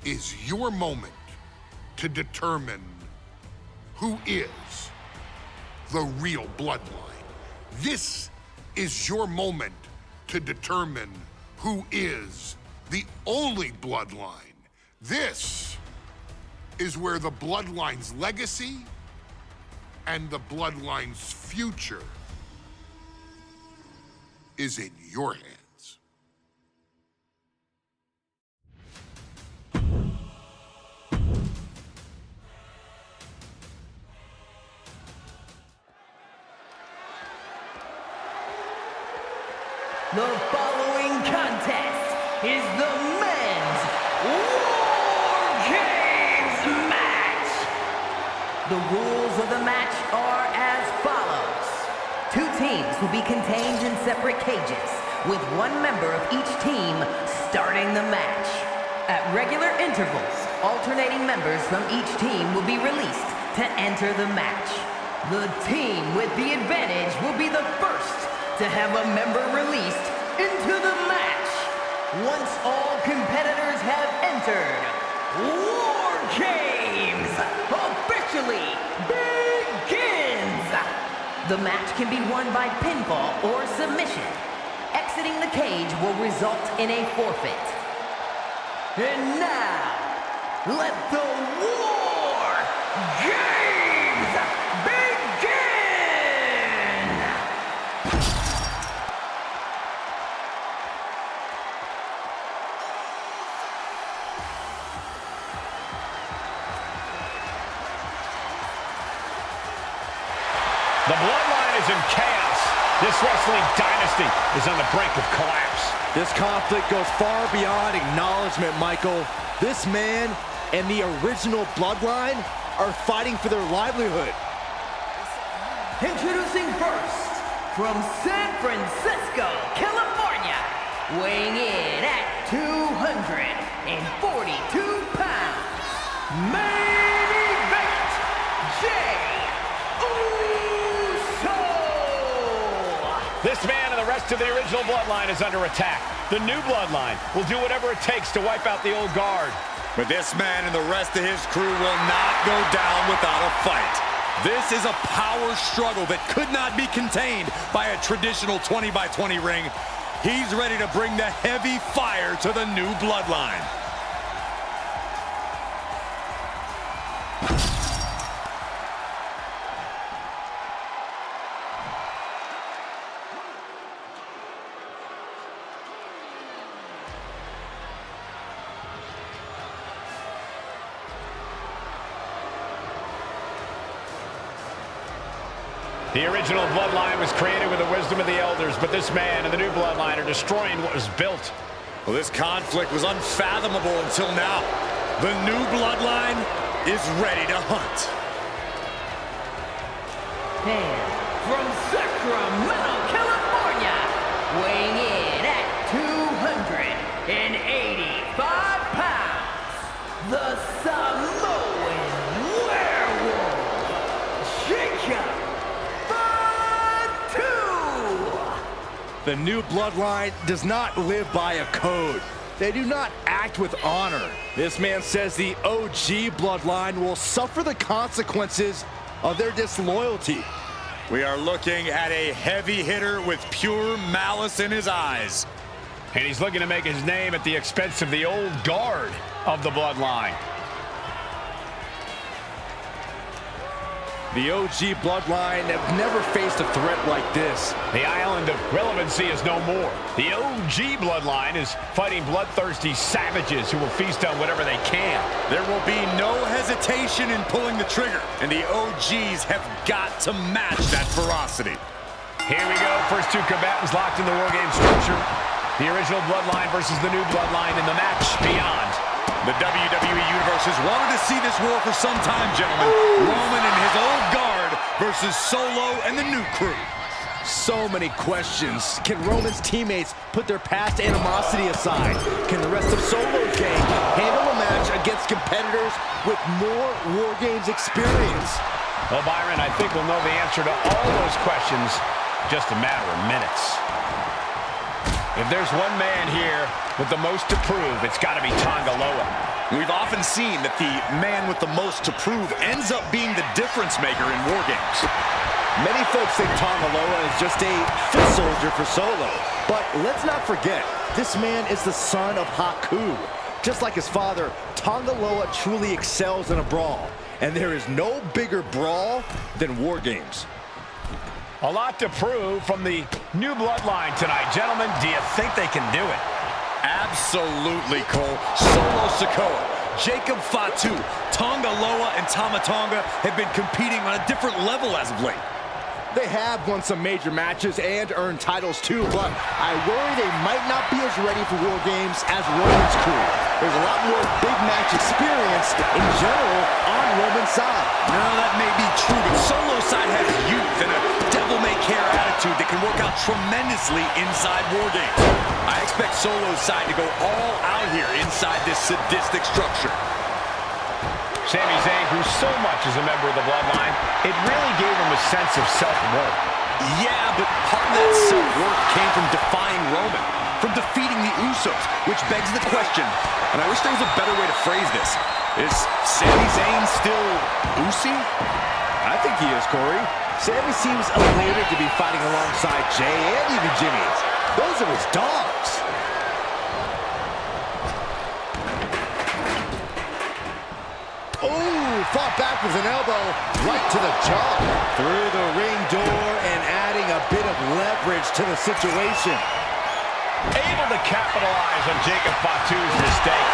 is your moment to determine who is the real bloodline. This is your moment to determine who is the only bloodline. This is where the bloodline's legacy and the bloodline's future is in your hands. The following contest is the men's War Games match. The rules of the match are as follows. Two teams will be contained in separate cages, with one member of each team starting the match. At regular intervals, alternating members from each team will be released to enter the match. The team with the advantage will be the first to have a member released into the match. Once all competitors have entered, War Games officially begins. The match can be won by pinfall or submission. Exiting the cage will result in a forfeit. And now, let the War Games begin! The bloodline is in chaos. This wrestling dynasty is on the brink of collapse. This conflict goes far beyond acknowledgement, Michael. This man and the original bloodline are fighting for their livelihood. Introducing first, from San Francisco, California, weighing in at 242 pounds, main event, Jey Uso! This man and the rest of the original bloodline is under attack. The new bloodline will do whatever it takes to wipe out the old guard. But this man and the rest of his crew will not go down without a fight. This is a power struggle that could not be contained by a traditional 20-by-20 ring. He's ready to bring the heavy fire to the new bloodline. The original bloodline was created with the wisdom of the elders, but this man and the new bloodline are destroying what was built. Well, this conflict was unfathomable until now. The new bloodline is ready to hunt. And from Sacramento, California, weighing in at 285 pounds, the Samoan werewolf, Jacob. The new bloodline does not live by a code. They do not act with honor. This man says the OG bloodline will suffer the consequences of their disloyalty. We are looking at a heavy hitter with pure malice in his eyes. And he's looking to make his name at the expense of the old guard of the bloodline. The OG bloodline have never faced a threat like this. The island of relevancy is no more. The OG bloodline is fighting bloodthirsty savages who will feast on whatever they can. There will be no hesitation in pulling the trigger, and the OGs have got to match that ferocity. Here we go. First two combatants locked in the War Game structure. The original bloodline versus the new bloodline in the match beyond. The WWE Universe has wanted to see this war for some time, gentlemen. Roman and his old guard versus Solo and the new crew. So many questions. Can Roman's teammates put their past animosity aside? Can the rest of Solo's gang handle a match against competitors with more War Games experience? Well, Byron, I think we'll know the answer to all those questions in just a matter of minutes. If there's one man here with the most to prove, it's got to be Tonga Loa. We've often seen that the man with the most to prove ends up being the difference maker in War Games. Many folks think Tonga Loa is just a foot soldier for Solo. But let's not forget, this man is the son of Haku. Just like his father, Tonga Loa truly excels in a brawl. And there is no bigger brawl than War Games. A lot to prove from the new bloodline tonight. Gentlemen, do you think they can do it? Absolutely, Cole. Solo Sikoa, Jacob Fatu, Tonga Loa, and Tama Tonga have been competing on a different level as of late. They have won some major matches and earned titles too, but I worry they might not be as ready for War Games as Roman's crew. There's a lot more big match experience in general on Roman's side. No, that may be true, but Solo's side has youth and a devil-may-care attitude that can work out tremendously inside War Games. I expect Solo's side to go all out here inside this sadistic structure. Sami Zayn, who so much is a member of the bloodline, it really gave him a sense of self-worth. Yeah, but part of that self-worth came from defying Roman, from defeating the Usos, which begs the question, and I wish there was a better way to phrase this. Is Sami Zayn still Usi? I think he is, Corey. Sami seems elated to be fighting alongside Jey and even Jimmy. Those are his dogs. Oh, fought back with an elbow right to the jaw. Through the ring door and adding a bit of leverage to the situation. Able to capitalize on Jacob Fatu's mistake.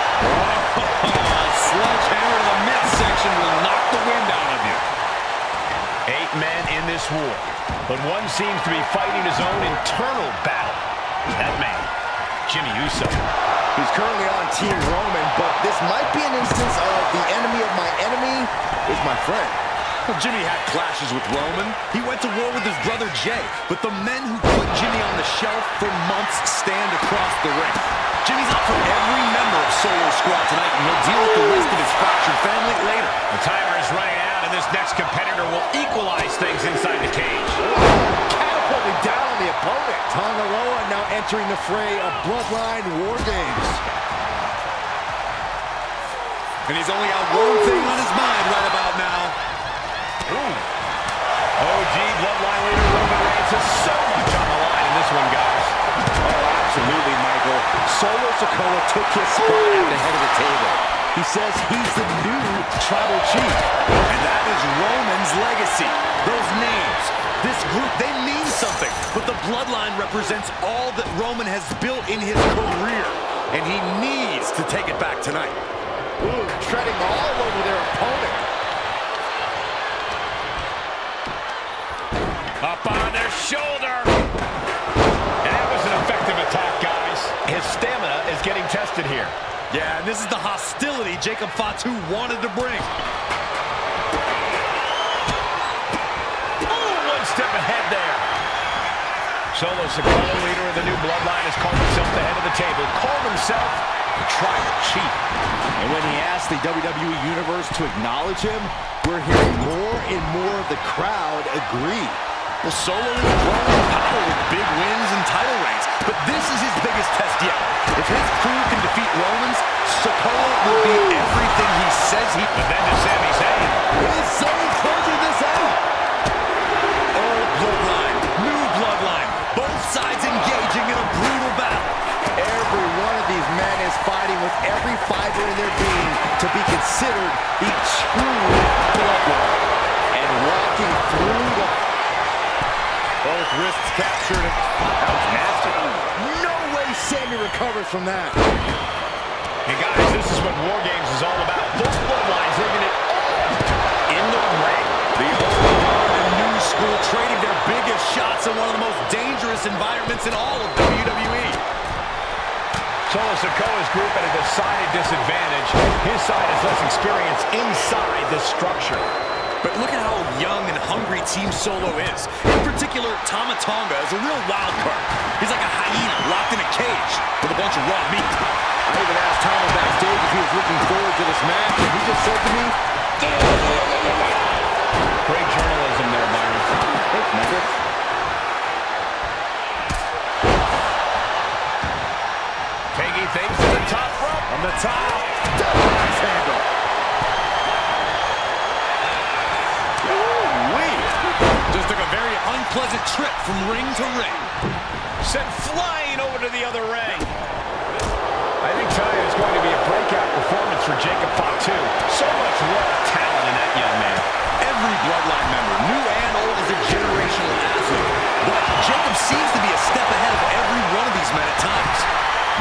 Sledgehammer to the midsection will knock the wind out of you. A great men in this war, but one seems to be fighting his own internal battle. That man, Jimmy Uso. He's currently on Team Roman, but this might be an instance of the enemy of my enemy is my friend. Well, Jimmy had clashes with Roman. He went to war with his brother Jay, but the men who put Jimmy on the shelf for months stand across the ring. Jimmy's up for every member of Solo Squad tonight, and he'll deal with the rest of his fractured family later. The timer is running out, and this next competitor will equalize things inside the cage. Catapulting down on the opponent. Tonga Loa now entering the fray of Bloodline War Games. And he's only got one thing on his mind right about now. OG Bloodline leader Roman Reigns has so much on the line in this one, guys. Oh, absolutely, Michael. Solo Sikoa took his spot at the head of the table. He says he's the new tribal chief. And that is Roman's legacy. Those names, this group, they mean something. But the Bloodline represents all that Roman has built in his career. And he needs to take it back tonight. Ooh, treading all over their opponent. Up on their shoulder. And that was an effective attack, guys. His stamina is getting tested here. Yeah, and this is the hostility Jacob Fatu wanted to bring. Oh, one step ahead there. Solo Sikoa, leader of the new Bloodline, has called himself the head of the table. Called himself the tribal chief. And when he asked the WWE Universe to acknowledge him, we're hearing more and more of the crowd agree. Well, Solo is growing in power with big wins and title reigns, but this is his biggest test yet. If his crew can defeat Roman's, Sikoa will be everything he says he... But then to Sami Zayn. Is Zayn closing this out? Old Bloodline, new Bloodline, both sides engaging in a brutal battle. Every one of these men is fighting with every fiber in their being to be considered the true Bloodline. And walking through the... Both wrists captured. That was nasty. No way Sami recovers from that. Hey guys, this is what War Games is all about. Both Bloodlines leaving it all in the ring. The old guard and new school trading their biggest shots in one of the most dangerous environments in all of WWE. Solo Sikoa's group at a decided disadvantage. His side has less experience inside this structure. But look at how young and hungry Team Solo is. In particular, Tama Tonga is a real wild card. He's like a hyena locked in a cage with a bunch of raw meat. I even asked Tama backstage if he was looking forward to this match, and he just said to me, great journalism there, Byron. Thanks, Michael. Taking things to the top rope. On the top. Nice handle. Just took a very unpleasant trip from ring to ring. Sent flying over to the other ring. I think tonight is going to be a breakout performance for Jacob Fatu. So much raw talent in that young man. Every Bloodline member, new and old, is a generational athlete. But Jacob seems to be a step ahead of every one of these men at times.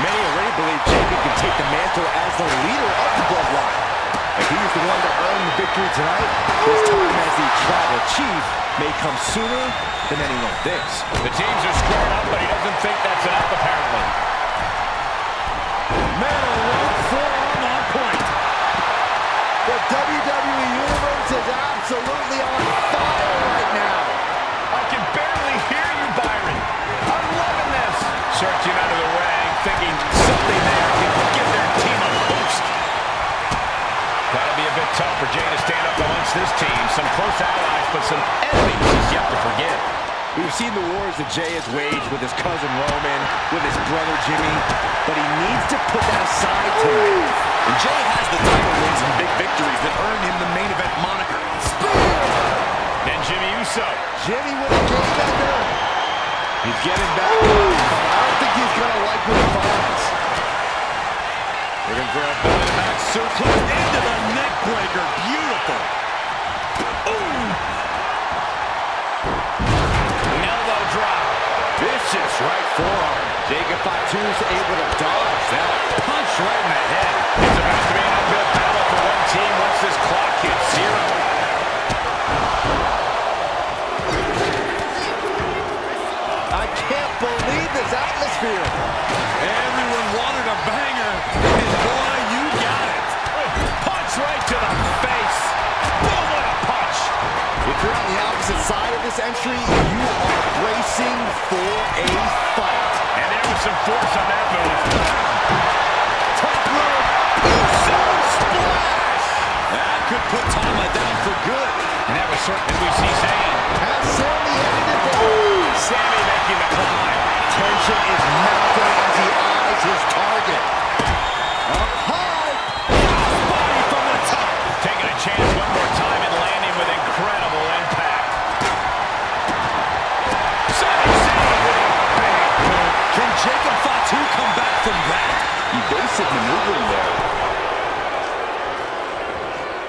Many already believe Jacob can take the mantle as the leader of the Bloodline. If he's the one to earn the victory tonight, his time as the tribal chief may come sooner than anyone thinks. The teams are squared up, but he doesn't think that's enough, apparently. Metal right forearm on point. The WWE Universe is absolutely on fire right now. I can barely hear you, Byron. I'm loving this. Searching out of the ring, thinking something there can give their team a boost. That'll be a bit tough for Jay to stand up amongst this team. Some close allies, but some enemies he's yet to forgive. We've seen the wars that Jay has waged with his cousin Roman, with his brother Jimmy, but he needs to put that aside tonight. And Jay has the title wins and big victories that earned him the main event moniker. And Jimmy Uso. Jimmy with a game ender. He's getting back up. I don't think he's going to like what he finds. Looking for a back suplex into the neck breaker. Beautiful. Elbow drop. Vicious right forearm. Jacob Fatu's able to dodge that punch right in the head. It's about to be an uphill battle for one team once this clock hits 0.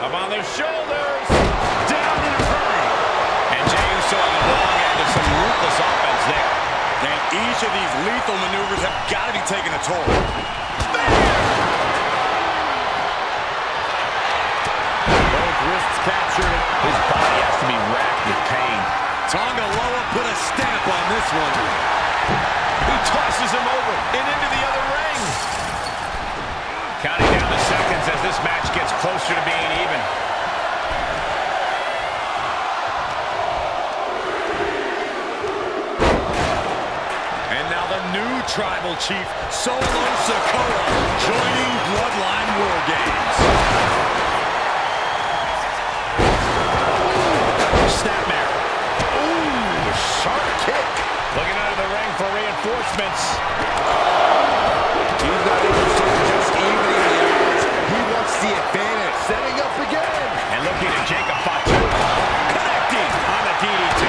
Up on their shoulders. Down in a hurry. And Jey Uso on the long end of some ruthless offense there. And each of these lethal maneuvers have got to be taking a toll. Both wrists captured. His body has to be racked with pain. Tonga Loa put a stamp on this one. He tosses him over and into the other ring. Counting down the seconds as this match gets closer to being even. And now the new tribal chief, Solo Sikoa, joining Bloodline War Games. Snapmare. Ooh, sharp kick. Looking out of the ring for reinforcements. He's not interested in just evening the odds. He wants the advantage. Setting up again. And looking at Jacob Fatu. Connecting on the DDT.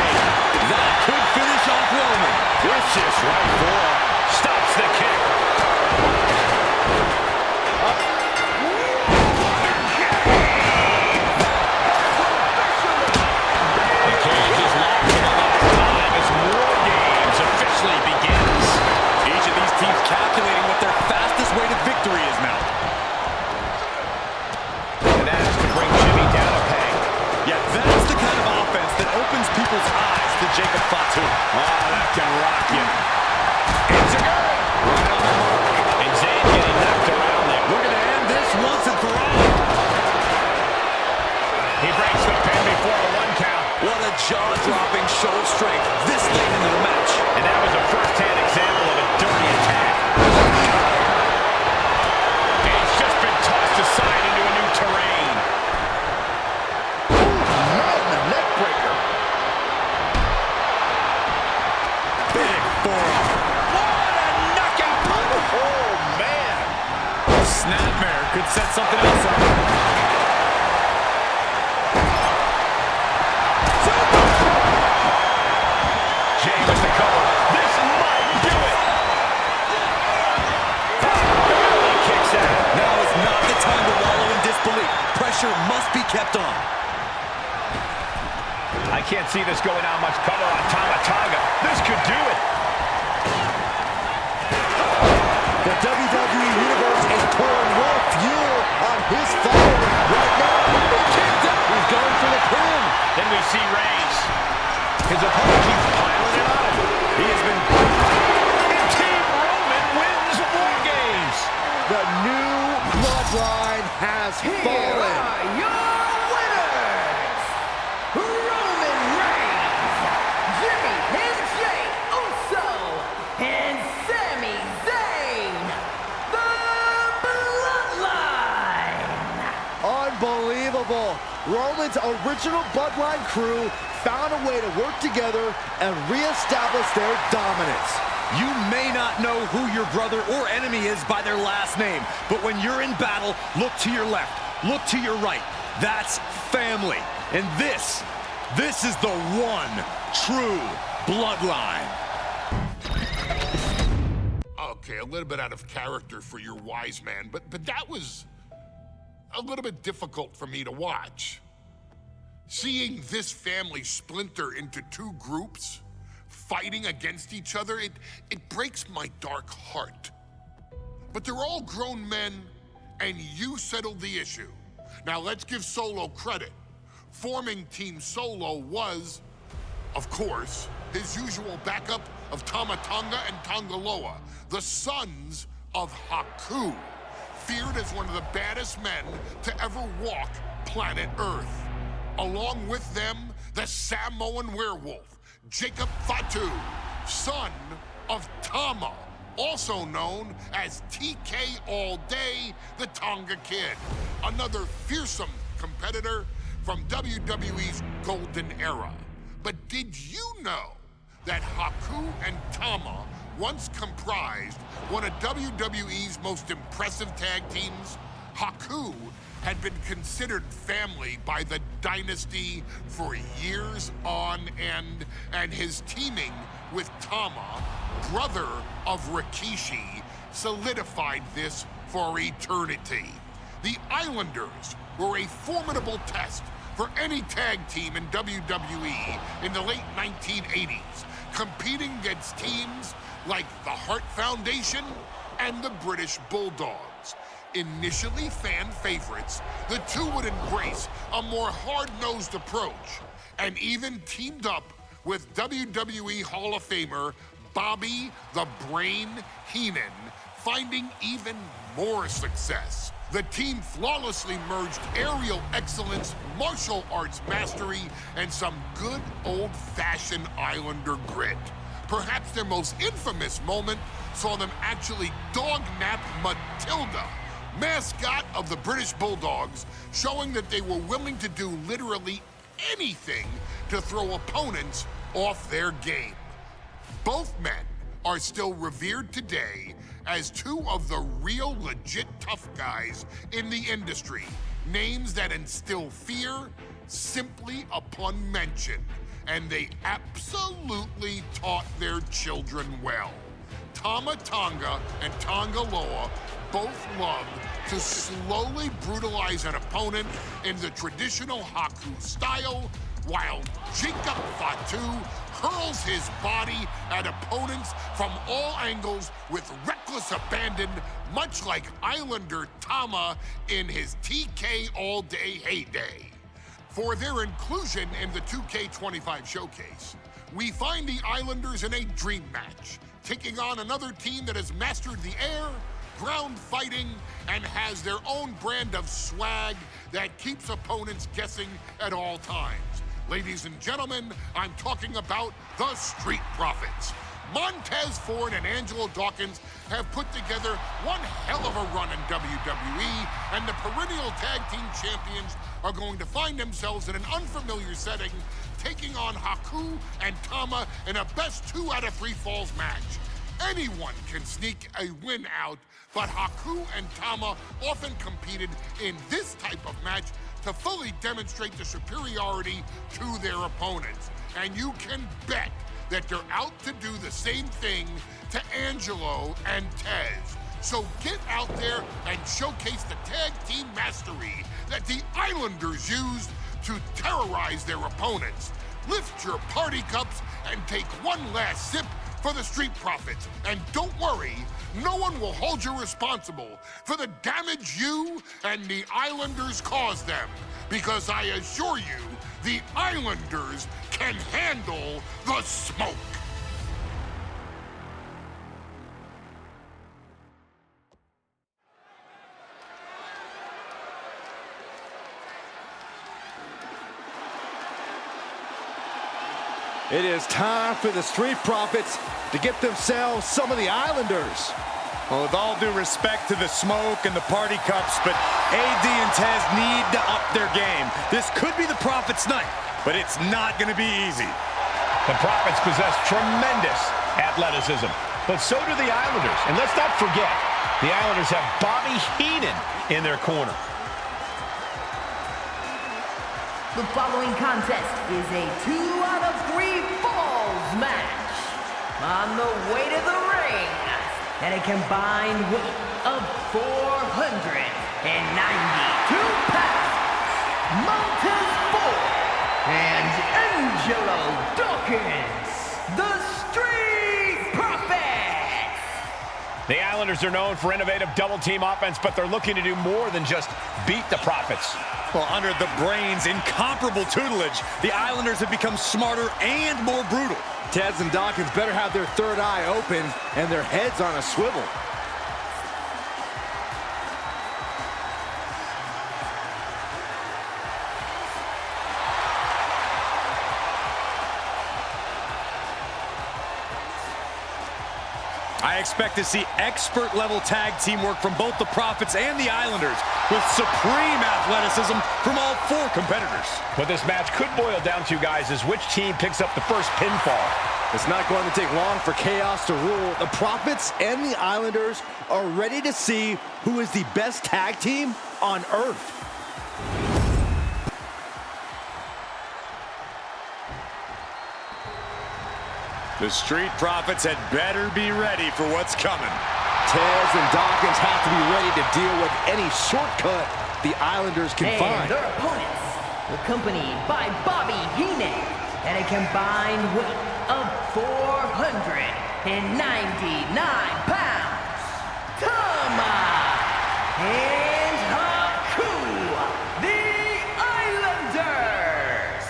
That could finish off Roman. Vicious right forearm. Stops the kick. The cage is locked for the last time as War Games officially begins. Each of these teams calculating what their fastest way to victory is now. And that is to bring Jimmy down a peg. Yeah, that's the kind of offense that opens people's eyes to Jacob Fatu. Oh, that can rock you. It's a girl. Right on the mark. And Zayn getting knocked around there. We're going to end this once and for all. He breaks the pin before a 1 count. What a jaw-dropping show of strength this late into the match. And that was a first-hand example of a dirty attack. And he's just been tossed aside into a new terrain. The neck breaker. Big forearm. What a knockout move. Oh, man. Snapmare could set something else up. Jey with the cover. This might do it. He kicks out. Now is not the time to wallow in disbelief. Pressure must be kept on. I can't see this going on much cover on Tama Tonga. This could do it. The WWE Universe is pouring more fuel on his following right now. He's going for the pin. Then we see Reigns. His opponent keeps piling it on him. He has been... And Team Roman wins War Games. The new bloodline has fallen. Are your winners, Roman Reigns, Jimmy and Jey Uso, and Sami Zayn, the Bloodline. Unbelievable. Roman's original bloodline crew found a way to work together and reestablish their dominance. You may not know who your brother or enemy is by their last name, but when you're in battle, look to your left, look to your right. That's family. And this is the one true bloodline. Okay, a little bit out of character for your Wiseman, but that was a little bit difficult for me to watch. Seeing this family splinter into 2 groups, fighting against each other, it breaks my dark heart. But they're all grown men, and you settled the issue. Now let's give Solo credit. Forming Team Solo was, of course, his usual backup of Tama Tonga and Tonga Loa, the sons of Haku, feared as one of the baddest men to ever walk planet Earth. Along with them, the Samoan werewolf, Jacob Fatu, son of Tama, also known as TK All Day, the Tonga Kid, another fearsome competitor from WWE's golden era. But did you know that Haku and Tama once comprised one of WWE's most impressive tag teams? Haku had been considered family by the Dynasty for years on end, and his teaming with Tama, brother of Rikishi, solidified this for eternity. The Islanders were a formidable test for any tag team in WWE in the late 1980s, competing against teams like the Hart Foundation and the British Bulldogs. Initially fan favorites, the two would embrace a more hard-nosed approach and even teamed up with WWE Hall of Famer Bobby the Brain Heenan, finding even more success. The team flawlessly merged aerial excellence, martial arts mastery, and some good old-fashioned Islander grit. Perhaps their most infamous moment saw them actually dog-nap Matilda, mascot of the British Bulldogs, showing that they were willing to do literally anything to throw opponents off their game. Both men are still revered today as two of the real legit tough guys in the industry, names that instill fear simply upon mention, and they absolutely taught their children well. Tama Tonga and Tonga Loa both loved to slowly brutalize an opponent in the traditional Haku style, while Jacob Fatu hurls his body at opponents from all angles with reckless abandon, much like Islander Tama in his TK all-day heyday. For their inclusion in the 2K25 showcase, we find the Islanders in a dream match, taking on another team that has mastered the air, ground fighting, and has their own brand of swag that keeps opponents guessing at all times. Ladies and gentlemen, I'm talking about the Street Profits. Montez Ford and Angelo Dawkins have put together one hell of a run in WWE, and the perennial tag team champions are going to find themselves in an unfamiliar setting, taking on Haku and Tama in a best 2 out of 3 falls match. Anyone can sneak a win out, but Haku and Tama often competed in this type of match to fully demonstrate the superiority to their opponents. And you can bet that they're out to do the same thing to Angelo and Tez. So get out there and showcase the tag team mastery that the Islanders used to terrorize their opponents. Lift your party cups and take one last sip for the Street Profits. And don't worry, no one will hold you responsible for the damage you and the Islanders caused them, because I assure you, the Islanders can handle the smoke. It is time for the Street Profits to get themselves some of the Islanders. Well, with all due respect to the smoke and the party cups, but AD and Tez need to up their game. This could be the Profits' night, but it's not going to be easy. The Profits possess tremendous athleticism, but so do the Islanders. And let's not forget, the Islanders have Bobby Heenan in their corner. The following contest is a 2 out of 3 falls match. On the way to the ring, at a combined weight of 492 pounds, Montez Ford and Angelo Dawkins, the Street Profits. The Islanders are known for innovative double-team offense, but they're looking to do more than just beat the Profits. Well, under the Brains' incomparable tutelage, the Islanders have become smarter and more brutal. Tez and Dawkins better have their third eye open and their heads on a swivel. I expect to see expert-level tag teamwork from both the Profits and the Islanders, with supreme athleticism from all 4 competitors. What this match could boil down to, guys, is which team picks up the first pinfall. It's not going to take long for chaos to rule. The Profits and the Islanders are ready to see who is the best tag team on Earth. The Street Profits had better be ready for what's coming. Tez and Dawkins have to be ready to deal with any shortcut the Islanders can and find. Their opponents, accompanied by Bobby Heyman at a combined weight of 499 pounds, Tama and Haku, the Islanders.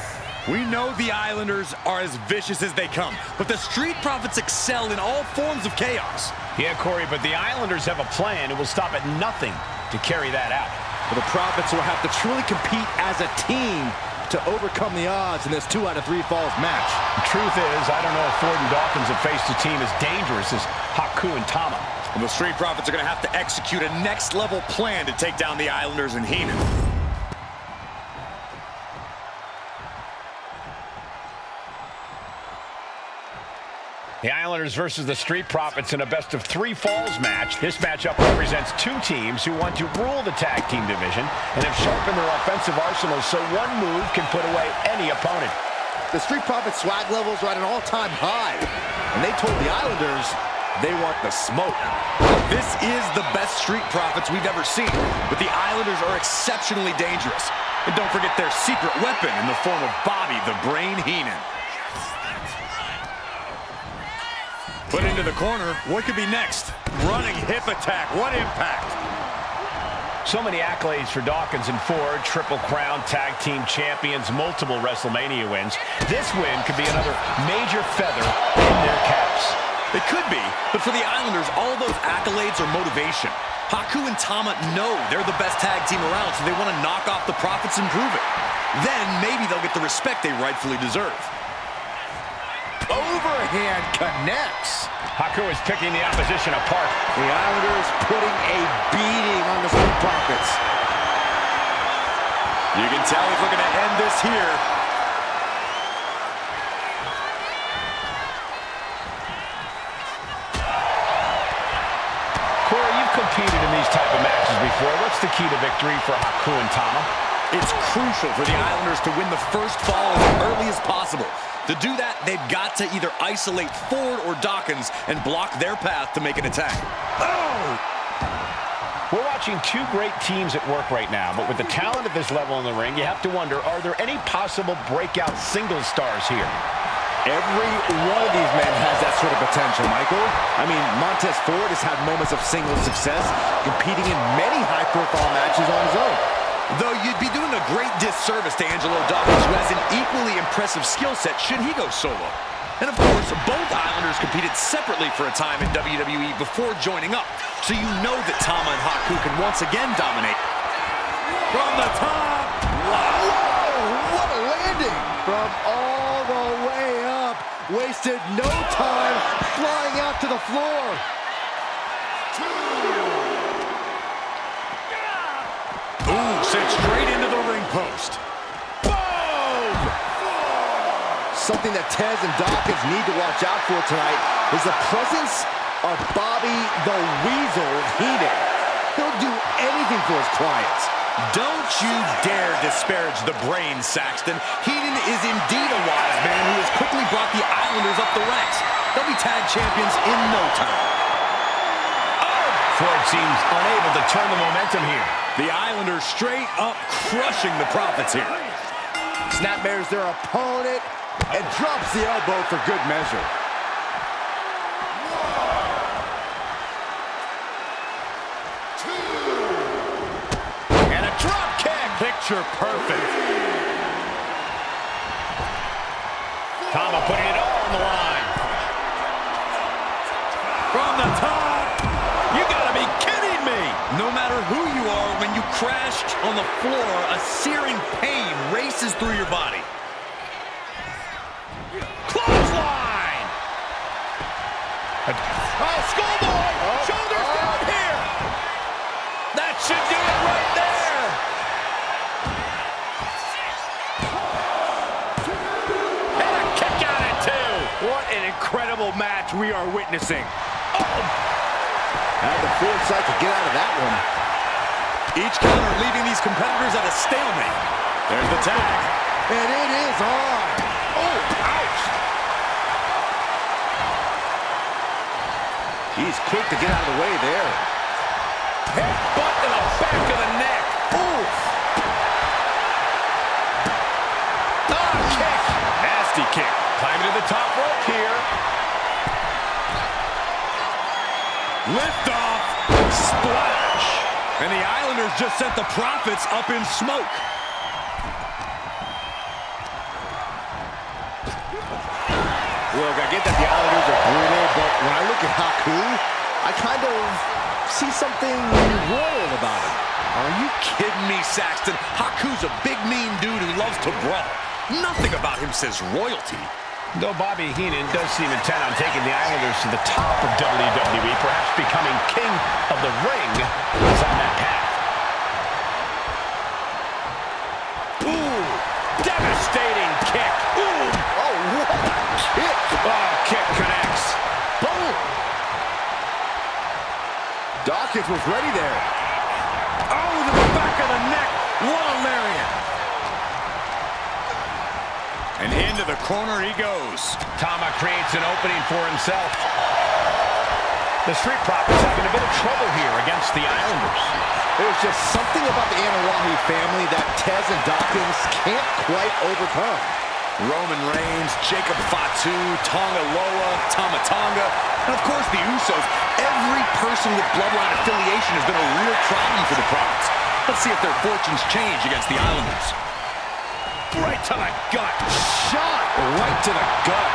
We know the Islanders are as vicious as they come, but the Street Profits excel in all forms of chaos. Yeah, Corey, but the Islanders have a plan. It will stop at nothing to carry that out. Well, the Profits will have to truly compete as a team to overcome the odds in this 2 out of 3 falls match. The truth is, I don't know if Ford and Dawkins have faced a team as dangerous as Haku and Tama. Well, the Street Profits are going to have to execute a next-level plan to take down the Islanders and Heyman. The Islanders versus the Street Profits in a best-of-3 falls match. This matchup represents 2 teams who want to rule the tag team division and have sharpened their offensive arsenals so one move can put away any opponent. The Street Profits swag levels are at an all-time high, and they told the Islanders they want the smoke. This is the best Street Profits we've ever seen, but the Islanders are exceptionally dangerous. And don't forget their secret weapon in the form of Bobby the Brain Heenan. Put into the corner, what could be next? Running hip attack, what impact? So many accolades for Dawkins and Ford, Triple Crown Tag Team Champions, multiple WrestleMania wins. This win could be another major feather in their caps. It could be, but for the Islanders, all those accolades are motivation. Haku and Tama know they're the best tag team around, so they want to knock off the Profits and prove it. Then maybe they'll get the respect they rightfully deserve. Overhand connects. Haku is picking the opposition apart. The Islanders putting a beating on the Street Profits. You can tell he's looking to end this here. Corey, you've competed in these type of matches before. What's the key to victory for Haku and Tama? It's crucial for the Islanders to win the first fall as early as possible. To do that, they've got to either isolate Ford or Dawkins and block their path to make an attack. Oh! We're watching 2 great teams at work right now, but with the talent at this level in the ring, you have to wonder, are there any possible breakout single stars here? Every one of these men has that sort of potential, Michael. I mean, Montez Ford has had moments of single success, competing in many high-profile matches on his own. Though you'd be doing a great disservice to Angelo Dawkins, who has an equally impressive skill set should he go solo. And of course, both Islanders competed separately for a time in WWE before joining up. So you know that Tama and Haku can once again dominate. From the top! Wow! Whoa, what a landing! From all the way up. Wasted no time flying out to the floor. 2. Ooh, sent straight into the ring post. Boom! Something that Tez and Dawkins need to watch out for tonight is the presence of Bobby the Weasel Heenan. He'll do anything for his clients. Don't you dare disparage the brain, Saxton. Heenan is indeed a wise man who has quickly brought the Islanders up the ranks. They'll be tag champions in no time. Ford seems unable to turn the momentum here. The Islanders straight up crushing the Profits here. Snapmares their opponent and drops the elbow for good measure. And a drop kick. Picture perfect. Tama putting it all on the line. From the top. You gotta be kidding me! No matter who you are, when you crashed on the floor, a searing pain races through your body. Clothesline! Oh, schoolboy! Shoulders down here! That should do it right there! And a kick out at 2! What an incredible match we are witnessing. Had the foresight to get out of that one. Each counter leaving these competitors at a stalemate. There's the tag. And it is on. Oh, ouch. He's quick to get out of the way there. Headbutt to the back of the neck. Oof. Kick. Nasty kick. Climbing to the top rope here. Lift off. Splash. And the Islanders just sent the Profits up in smoke. Look, I get that the Islanders are brutal, but when I look at Haku, I kind of see something royal about him. Are you kidding me, Saxton? Haku's a big, mean dude who loves to brawl. Nothing about him says royalty. Though Bobby Heenan does seem intent on taking the Islanders to the top of WWE, perhaps becoming king of the ring, is on that path. Ooh, devastating kick. Ooh, oh, what a kick. Oh, kick connects. Boom. Dawkins was ready there. Oh, to the back of the neck. What a lariat. And into the corner he goes. Tama creates an opening for himself. The Street Profits having a bit of trouble here against the Islanders. There's just something about the Anawahi family that Tez and Dawkins can't quite overcome. Roman Reigns, Jacob Fatu, Tonga Loa, Tama Tonga, and of course the Usos. Every person with bloodline affiliation has been a real problem for the Profits. Let's see if their fortunes change against the Islanders. Right to the gut. Shot right to the gut.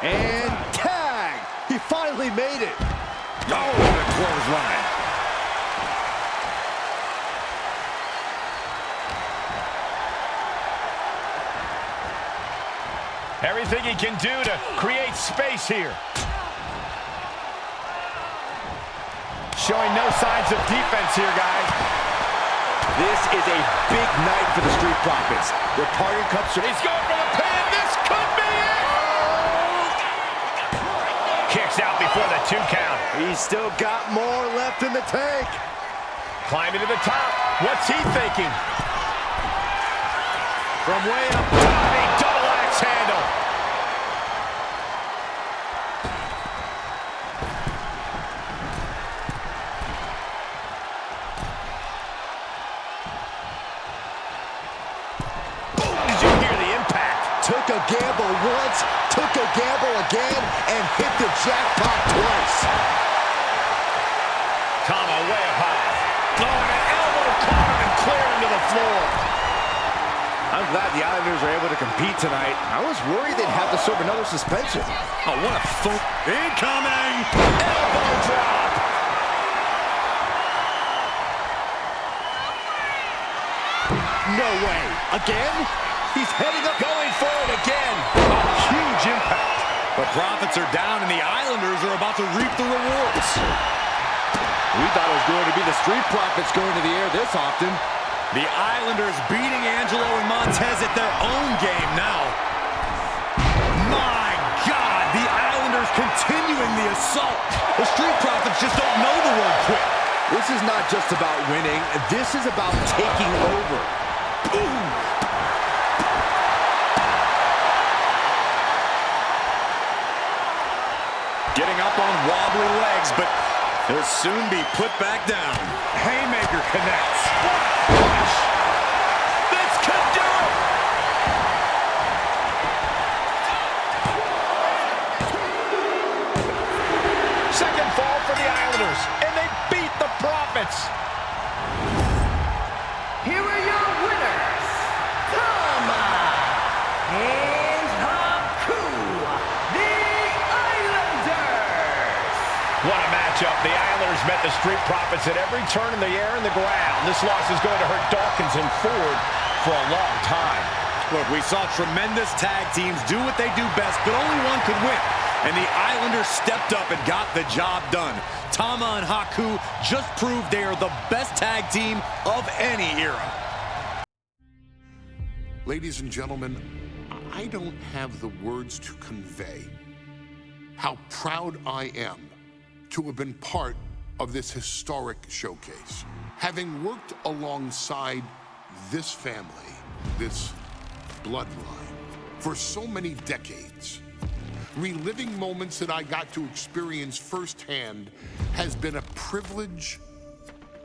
And tag! He finally made it. Oh, what a clothesline. Everything he can do to create space here. Showing no signs of defense here, guys. This is a big night for the Street Profits. Their parting cups are... He's going for the pin. This could be it. Kicks out before the 2 count. He's still got more left in the tank. Climbing to the top. What's he thinking? From way up top, a double axe handle. Took a gamble once, took a gamble again, and hit the jackpot twice. Tama way up high. Oh, and an elbow caught him and cleared him to the floor. I'm glad the Islanders are able to compete tonight. I was worried they'd have to serve another suspension. Oh, what a thump. Incoming! Elbow drop. No way. Again? He's heading up. Going for it again. A huge impact. The Profits are down and the Islanders are about to reap the rewards. We thought it was going to be the Street Profits going to the air this often. The Islanders beating Angelo and Montez at their own game now. My God, the Islanders continuing the assault. The Street Profits just don't know the word quit. This is not just about winning. This is about taking over. Ooh. Getting up on wobbly legs, but he'll soon be put back down. Haymaker connects. Push! This could do it! Second fall for the Islanders, and they beat the Profits. Here are your winners, Tama and Haku, the Islanders. What a matchup. The Islanders met the Street Profits at every turn in the air and the ground. This loss is going to hurt Dawkins and Ford for a long time. Look, we saw tremendous tag teams do what they do best, but only one could win. And the Islanders stepped up and got the job done. Tama and Haku just proved they are the best tag team of any era. Ladies and gentlemen, I don't have the words to convey how proud I am to have been part of this historic showcase. Having worked alongside this family, this bloodline, For so many decades, reliving moments that I got to experience firsthand has been a privilege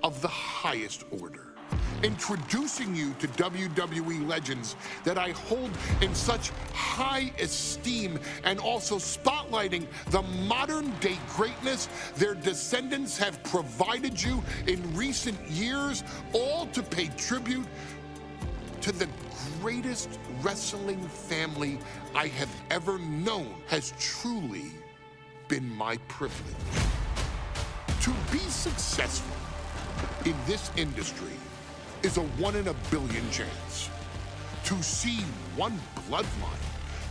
of the highest order. Introducing you to WWE legends that I hold in such high esteem, and also spotlighting the modern day greatness their descendants have provided you in recent years, all to pay tribute to the greatest wrestling family I have ever known, has truly been my privilege. To be successful in this industry is a 1 in a billion chance. To see one bloodline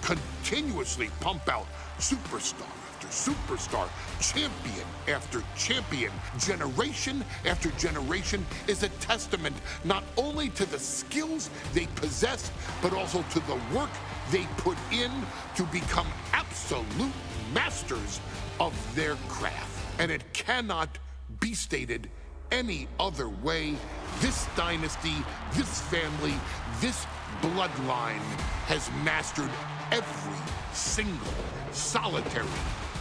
continuously pump out superstar after superstar, champion after champion, generation after generation, is a testament not only to the skills they possess, but also to the work they put in to become absolute masters of their craft. And it cannot be stated any other way. This dynasty, this family, this bloodline has mastered every single solitary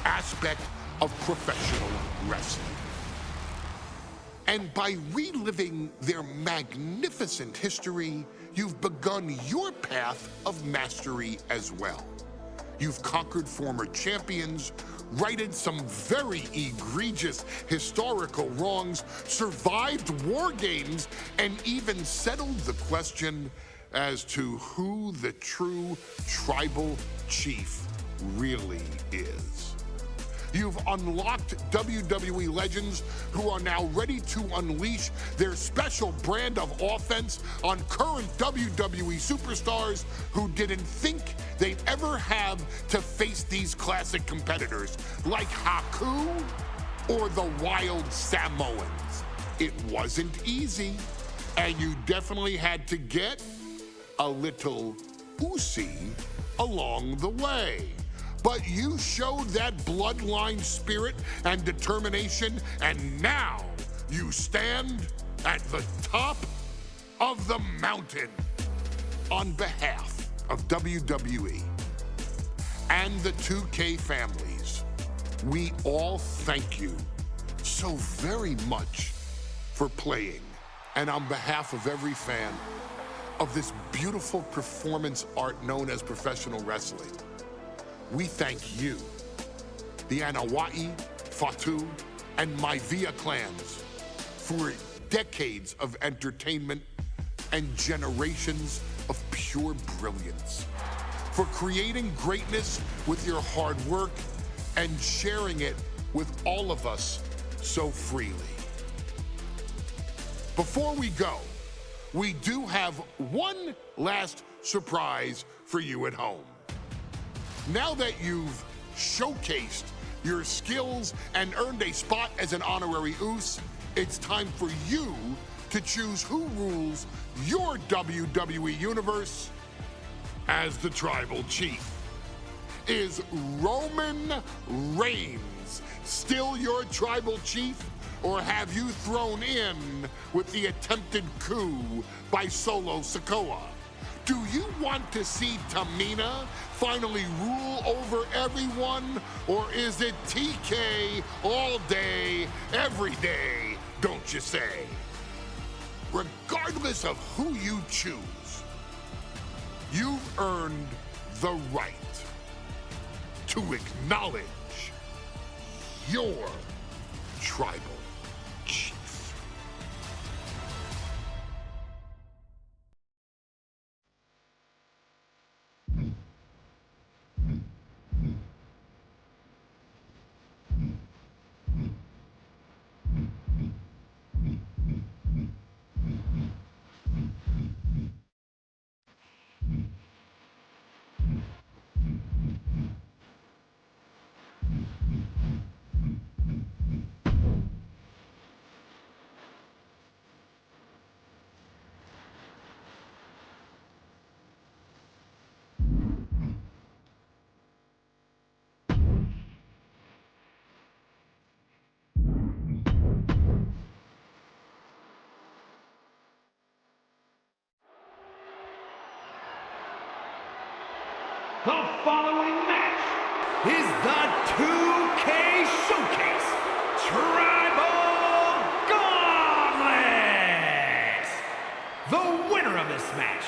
aspect of professional wrestling. And by reliving their magnificent history, you've begun your path of mastery as well. You've conquered former champions, righted some very egregious historical wrongs, survived war games, and even settled the question as to who the true tribal chief really is. You've unlocked WWE legends who are now ready to unleash their special brand of offense on current WWE superstars who didn't think they'd ever have to face these classic competitors like Haku or the Wild Samoans. It wasn't easy, and you definitely had to get a little oozy along the way. But you showed that bloodline spirit and determination, and now you stand at the top of the mountain. On behalf of WWE and the 2K families, we all thank you so very much for playing. And on behalf of every fan of this beautiful performance art known as professional wrestling, we thank you, the Anawai, Fatu, and Maivia clans, for decades of entertainment and generations of pure brilliance, for creating greatness with your hard work and sharing it with all of us so freely. Before we go, we do have one last surprise for you at home. Now that you've showcased your skills and earned a spot as an honorary Oos, it's time for you to choose who rules your WWE universe as the tribal chief. Is Roman Reigns still your tribal chief, or have you thrown in with the attempted coup by Solo Sikoa? Do you want to see Tamina finally rule over everyone, or is it TK all day, every day, don't you say? Regardless of who you choose, you've earned the right to acknowledge your tribal chief. The following match is the 2K Showcase Tribal Gauntlet. The winner of this match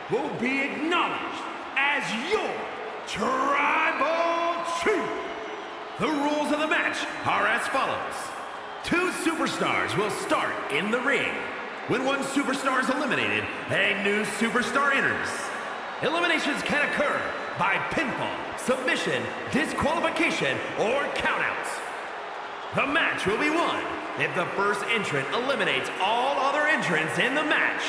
will be acknowledged as your Tribal Chief. The rules of the match are as follows. 2 superstars will start in the ring. When one superstar is eliminated, a new superstar enters. Eliminations can occur by pinfall, submission, disqualification, or countouts. The match will be won if the first entrant eliminates all other entrants in the match.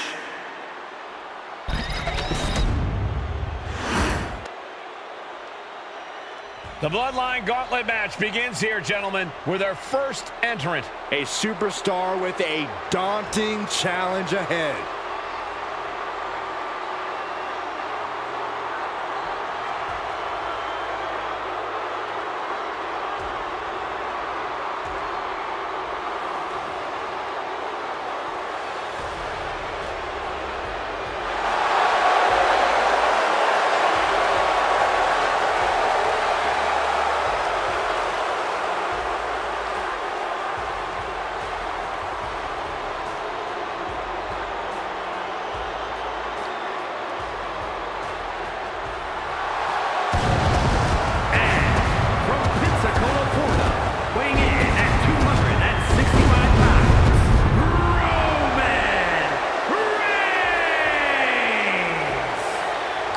The Bloodline Gauntlet match begins here, gentlemen, with our first entrant. A superstar with a daunting challenge ahead.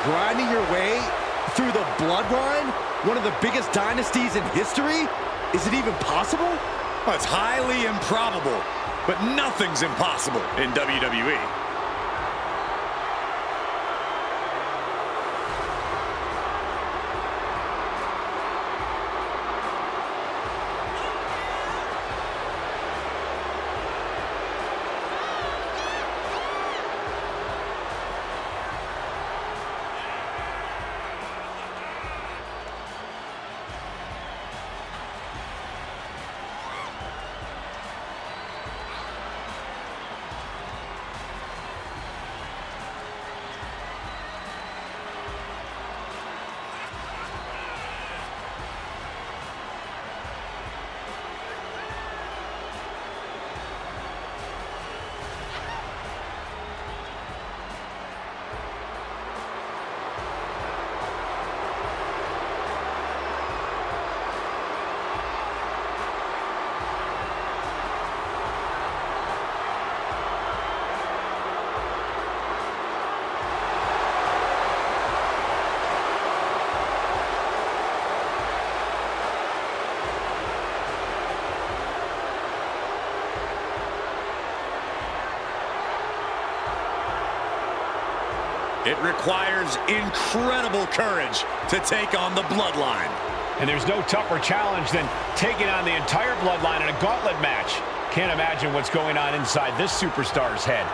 Grinding your way through the Bloodline, one of the biggest dynasties in history? Is it even possible? Well, it's highly improbable, but nothing's impossible in WWE. It requires incredible courage to take on the Bloodline. And there's no tougher challenge than taking on the entire Bloodline in a gauntlet match. Can't imagine what's going on inside this superstar's head.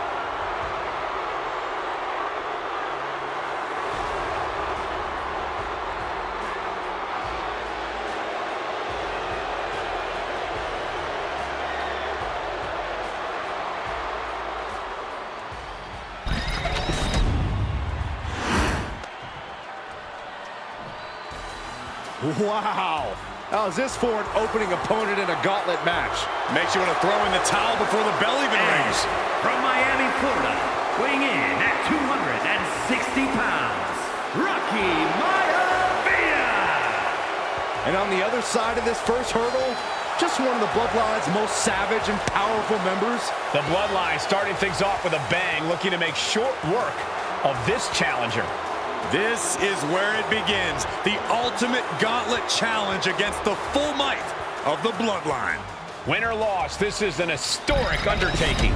Wow! How's this for an opening opponent in a gauntlet match? Makes you want to throw in the towel before the bell even rings. From Miami, Florida, weighing in at 260 pounds, Rocky Maivia! And on the other side of this first hurdle, just one of the Bloodline's most savage and powerful members. The Bloodline starting things off with a bang, looking to make short work of this challenger. This is where it begins, the ultimate gauntlet challenge against the full might of the Bloodline. Win or loss, this is an historic undertaking.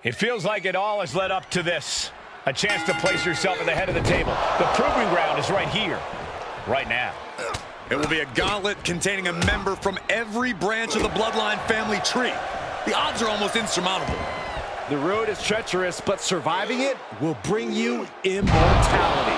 It feels like it all has led up to this. A chance to place yourself at the head of the table. The proving ground is right here, right now. It will be a gauntlet containing a member from every branch of the Bloodline family tree. The odds are almost insurmountable. The road is treacherous, but surviving it will bring you immortality.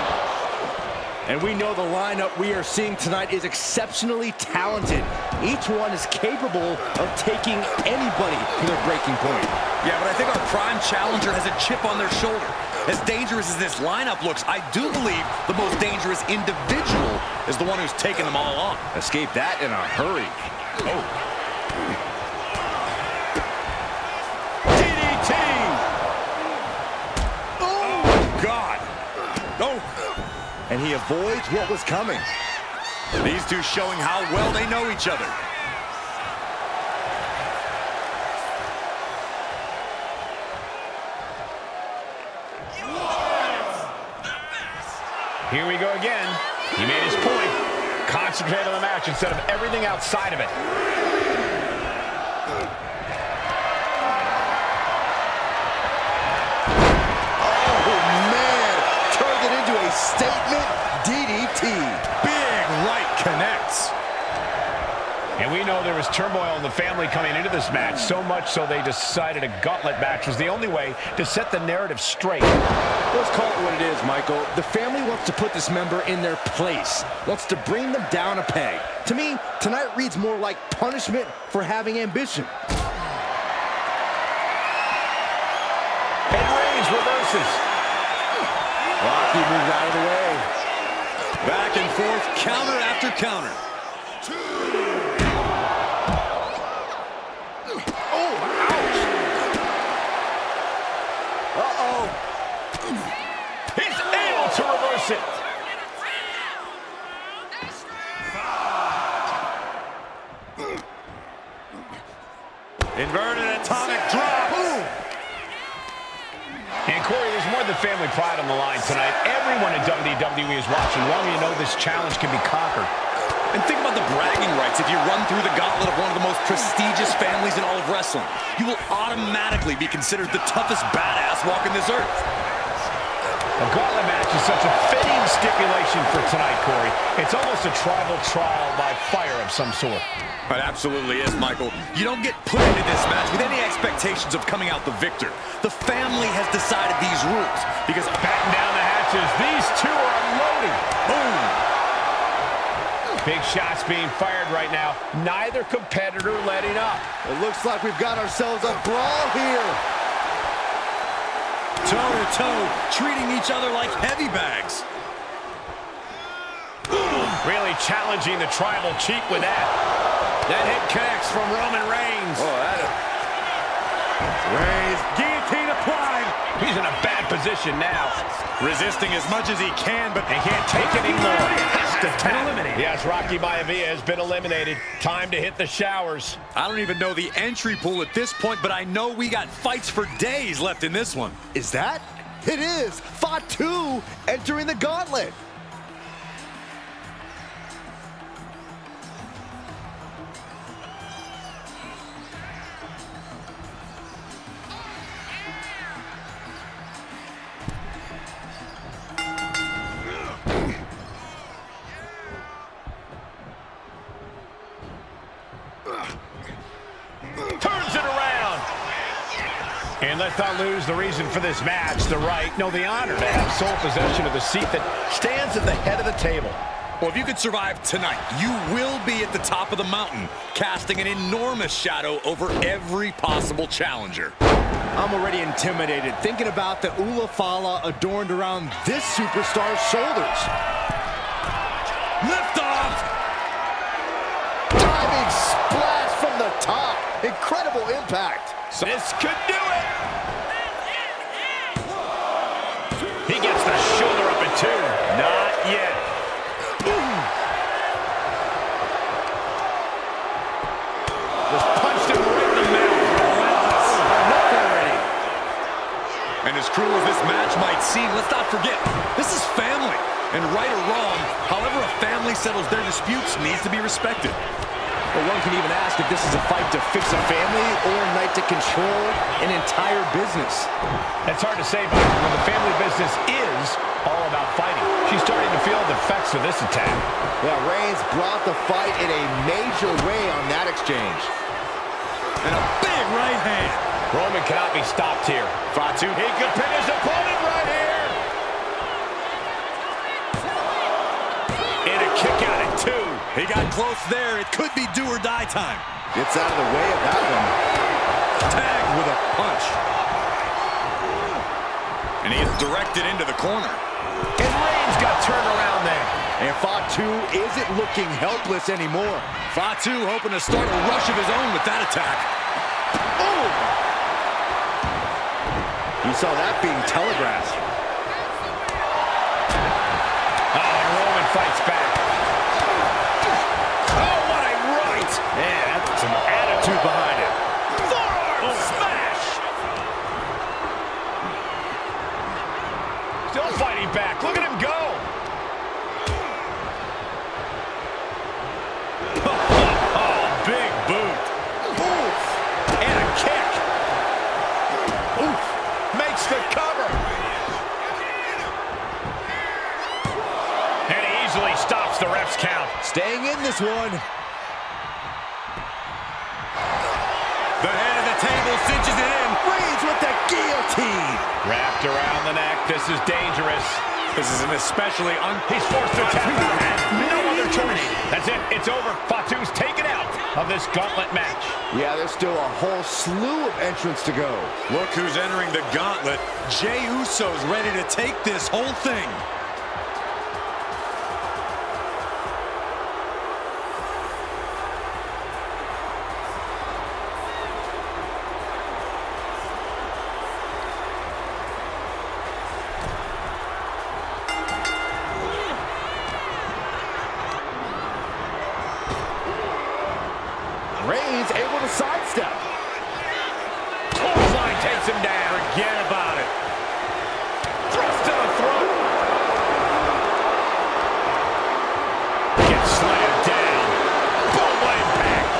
And we know the lineup we are seeing tonight is exceptionally talented. Each one is capable of taking anybody to their breaking point. Yeah, but I think our prime challenger has a chip on their shoulder. As dangerous as this lineup looks, I do believe the most dangerous individual is the one who's taken them all on. Escape that in a hurry. Oh. DDT! Oh, God. Oh. And he avoids what was coming. These two showing how well they know each other. Here we go again. He made his point. Concentrate on the match instead of everything outside of it. Oh, man. Turned it into a statement DDT. Big right connects. And we know there was turmoil in the family coming into this match, so much so they decided a gauntlet match was the only way to set the narrative straight. Let's call it what it is, Michael. The family wants to put this member in their place, wants to bring them down a peg. To me, tonight reads more like punishment for having ambition. And Reigns reverses. Rocky moves out of the way. Back and forth, counter after counter. He's able to reverse it. Inverted atomic drop. And Corey, there's more than family pride on the line tonight. Everyone in WWE is watching, wanting to know this challenge can be conquered. And think about the bragging rights. If you run through the gauntlet of one of the most prestigious families in all of wrestling, you will automatically be considered the toughest badass walking this earth. A gauntlet match is such a fitting stipulation for tonight, Corey. It's almost a tribal trial by fire of some sort. It absolutely is, Michael. You don't get put into this match with any expectations of coming out the victor. The family has decided these rules because batten down the hatches. These two are unloading. Boom. Big shots being fired right now. Neither competitor letting up. It looks like we've got ourselves a brawl here. Toe-to-toe, treating each other like heavy bags. Really challenging the tribal chief with that. That hit connects from Roman Reigns. Oh, that Reigns, guillotine applied. He's in a bad position now. Resisting as much as he can, but he can't take anymore. Has to tap. Yes, Rocky Maivia has been eliminated. Time to hit the showers. I don't even know the entry pool at this point, but I know we got fights for days left in this one. Is that? It is. Fought 2 entering the gauntlet. Turns it around. And let's not lose the reason for this match, the right, no, the honor to have sole possession of the seat that stands at the head of the table. Well, if you could survive tonight, you will be at the top of the mountain, casting an enormous shadow over every possible challenger. I'm already intimidated thinking about the Ulafala adorned around this superstar's shoulders. Lift off! Diving splash from the top. Incredible impact. So this could do it. He gets the shoulder up at 2. Not yet. Just punched him right in the mouth. Enough already. And as cruel as this match might seem, let's not forget, this is family. And right or wrong, however a family settles their disputes needs to be respected. Well, one can even ask if this is a fight to fix a family or a night to control an entire business. It's hard to say, but when the family business is all about fighting. She's starting to feel the effects of this attack. Yeah, Reigns brought the fight in a major way on that exchange. And a big right hand. Roman cannot be stopped here. Fatu. He could pin his opponent right here. kick out at 2. He got close there. It could be do or die time. Gets out of the way of that one. Tagged with a punch. And he is directed into the corner. And Reigns got turned around there. And Fatu isn't looking helpless anymore. Fatu hoping to start a rush of his own with that attack. Oh! You saw that being telegraphed. Oh, and Roman fights back. Oh, what a right! Yeah, that's some attitude behind it. Forearm smash! Still fighting back. Look at him go. Oh, big boot. Oof. And a kick. Oof. Makes the cover. And he easily stops the ref's count. Staying in this one. The head of the table cinches it in. Reigns with the guillotine. Wrapped around the neck. This is dangerous. This is an especially He's forced to tap out and no other choice. That's it. It's over. Fatu's taken out of this gauntlet match. Yeah, there's still a whole slew of entrants to go. Look who's entering the gauntlet. Jey Uso's ready to take this whole thing. Reigns able to sidestep. Clothesline takes him down. Forget about it. Thrust to the throat. Gets slammed down. Boom, what impact.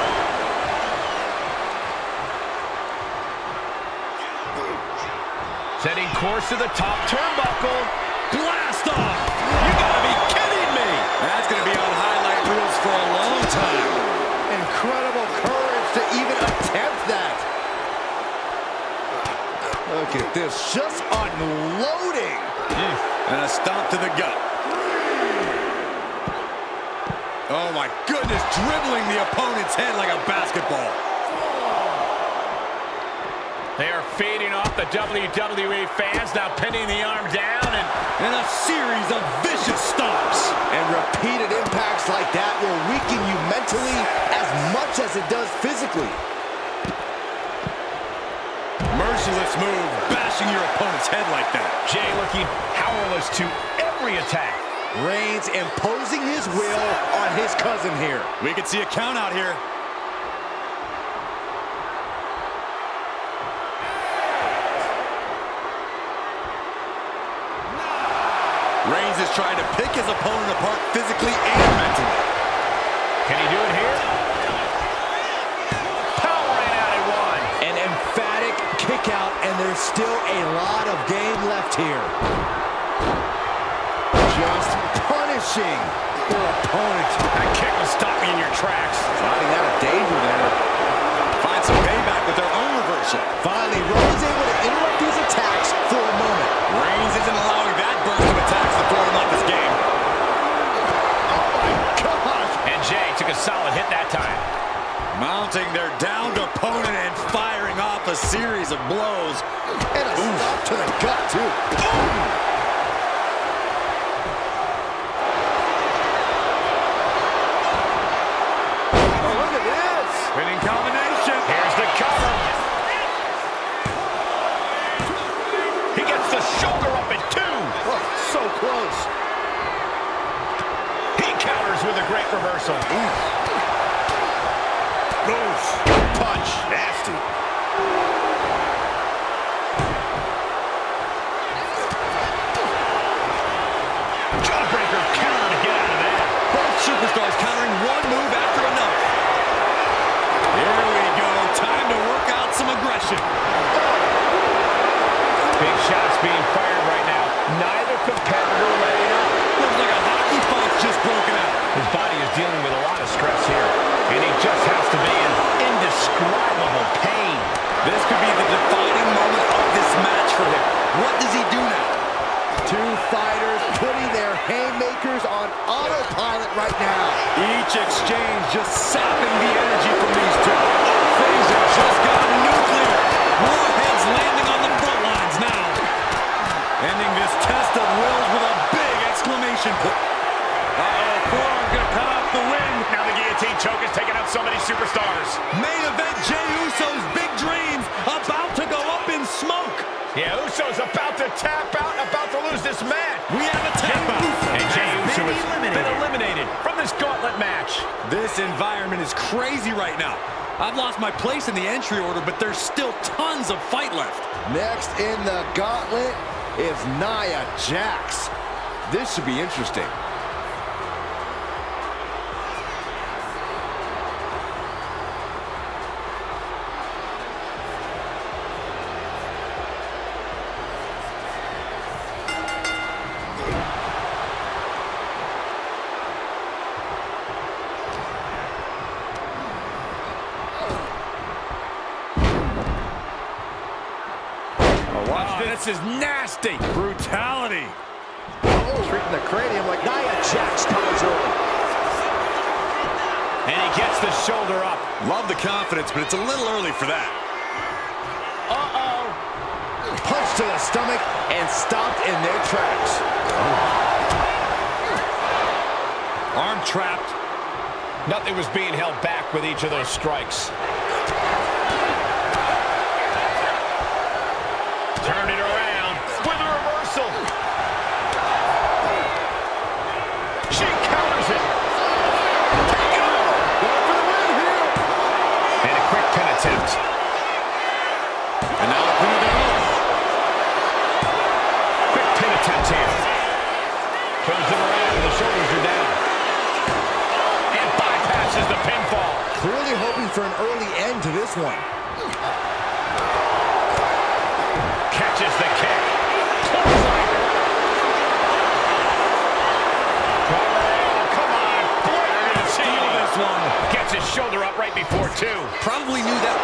Setting course to the top turnbuckle. Blast off! You gotta be kidding me! That's gonna be on highlight reels for a long time. Incredible courage to even attempt that. Look at this, just unloading. And a stomp to the gut. Oh my goodness, dribbling the opponent's head like a basketball. They are feeding off the WWE fans, now pinning the arm down and a series of vicious stomps. And repeated impacts like that will weaken you mentally as much as it does physically. Merciless move, bashing your opponent's head like that. Jey looking powerless to every attack. Reigns imposing his will on his cousin here. We could see a count out here. Reigns is trying to pick his opponent apart physically and mentally. Can he do it here? Powering out at one. An emphatic kick out, and there's still a lot of game left here. Just punishing their opponent. That kick will stop you in your tracks. Sliding out of danger there. Find some payback with their own reversal. Finally, Roman's able to interrupt these attacks for a moment. Reigns isn't allowing that burst of attacks to throw him off his game. Oh my gosh! And Jey took a solid hit that time. Mounting their downed opponent and firing off a series of blows. And a stop to the gut, too. Ooh. Winning combination. Here's the cover. He gets the shoulder up at 2. Oh, so close. He counters with a great reversal. Oof. Punch. Nasty. Jawbreaker counter to get out of that. Both superstars countering one move after another. Here we go. Time to work out some aggression. Big shots being fired right now. Neither competitor letting up. Looks like a hockey fight's just broken out. His body is dealing with a lot of stress here, and he just has to be in indescribable pain. This could be the defining moment of this match for him. What does he do now? 2 fighters putting their haymakers on autopilot right now. Each exchange just sapping the energy from these two. Things have just gotten nuclear. Warheads landing on the front lines now. Ending this test of wills with a big exclamation point. Uh-oh, forearm gonna cut off the win. Now the guillotine choke is taking out so many superstars. Main event Jey Uso's big dreams about to go up in smoke. Yeah, Uso's about to tap out, about to lose this match. We have a tap out. And Jey Uso has been eliminated from this gauntlet match. This environment is crazy right now. I've lost my place in the entry order, but there's still tons of fight left. Next in the gauntlet is Nia Jax. This should be interesting. This is nasty. Brutality. Treating the cranium like Nia Jax comes early. And he gets the shoulder up. Love the confidence, but it's a little early for that. Uh-oh. Punch to the stomach and stopped in their tracks. Arm trapped. Nothing was being held back with each of those strikes. Turn it around with a reversal. She counters it. Take it over. Going for the win here. And a quick pin attempt. And now the pin of their own. Quick pin attempt here. Turns it around and the shoulders are down. And bypasses the pinfall. Clearly hoping for an early end to this one. Catches the kick. Come on. Steal this one. Gets his shoulder up right before two. Probably knew that.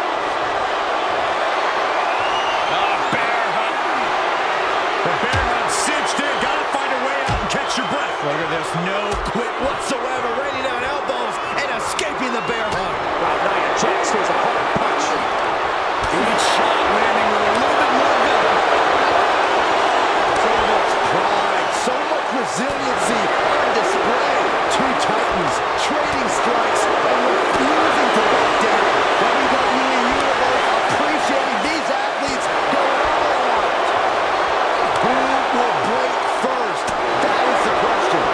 Bear hug. The bear hug cinched in. Gotta find a way out and catch your breath. Look at this. No quit whatsoever. Raining down elbows and escaping the bear hug. Nia Jax throws a hard punch. Each shot landing with a little bit more vigor. So much pride, so much resiliency on display. Two titans trading strikes and refusing to back down. WWE Universe appreciating these athletes going all out. Who will break first? That is the question.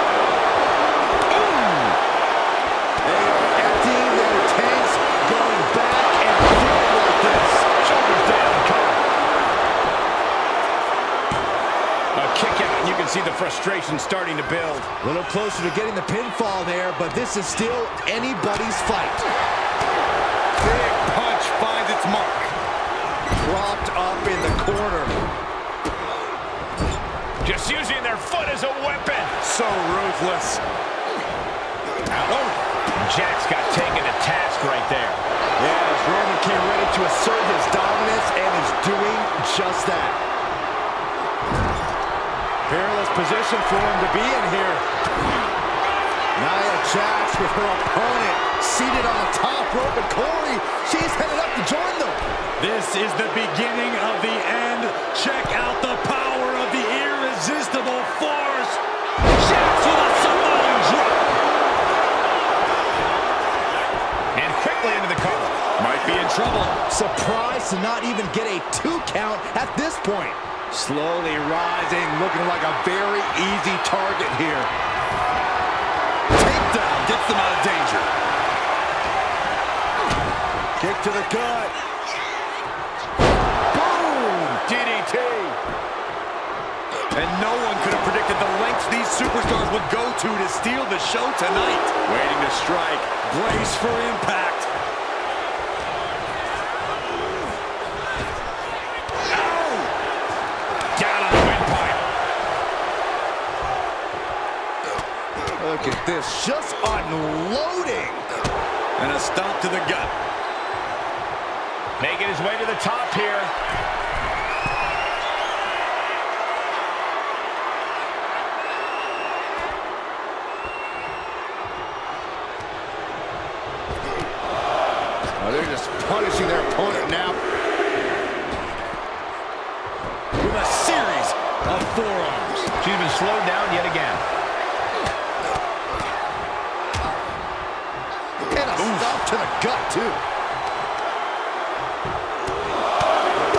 They are emptying their tanks, going back and forth like this. Shoulders down, cover. A kick out, and you can see the frustration starting to build. A little closer to getting the pinfall there, but this is still anybody's fight. Big punch finds its mark. Propped up in the corner. Just using their foot as a weapon. So ruthless. Oh, Jax got taken to task right there. Yeah, as Roman came ready to assert his dominance and is doing just that. Perilous position for him to be in here. Nia Jax with her opponent seated on the top rope, and Corey, she's headed up to join them. This is the beginning of the end. Check out the power of the irresistible force. Jax with a Samoan drop. And quickly into the cover. Might be in trouble. Surprised to not even get a 2 count at this point. Slowly rising, looking like a very easy target here. Takedown gets them out of danger. Kick to the gut. DDT. And no one could have predicted the lengths these superstars would go to steal the show tonight. Waiting to strike. Brace for impact. Oh! Down on the windpipe. Look at this, just unloading. And a stomp to the gut. Making his way to the top here. they're just punishing their opponent now. With a series of forearms. She's been slowed down yet again. And a stop to the gut, too.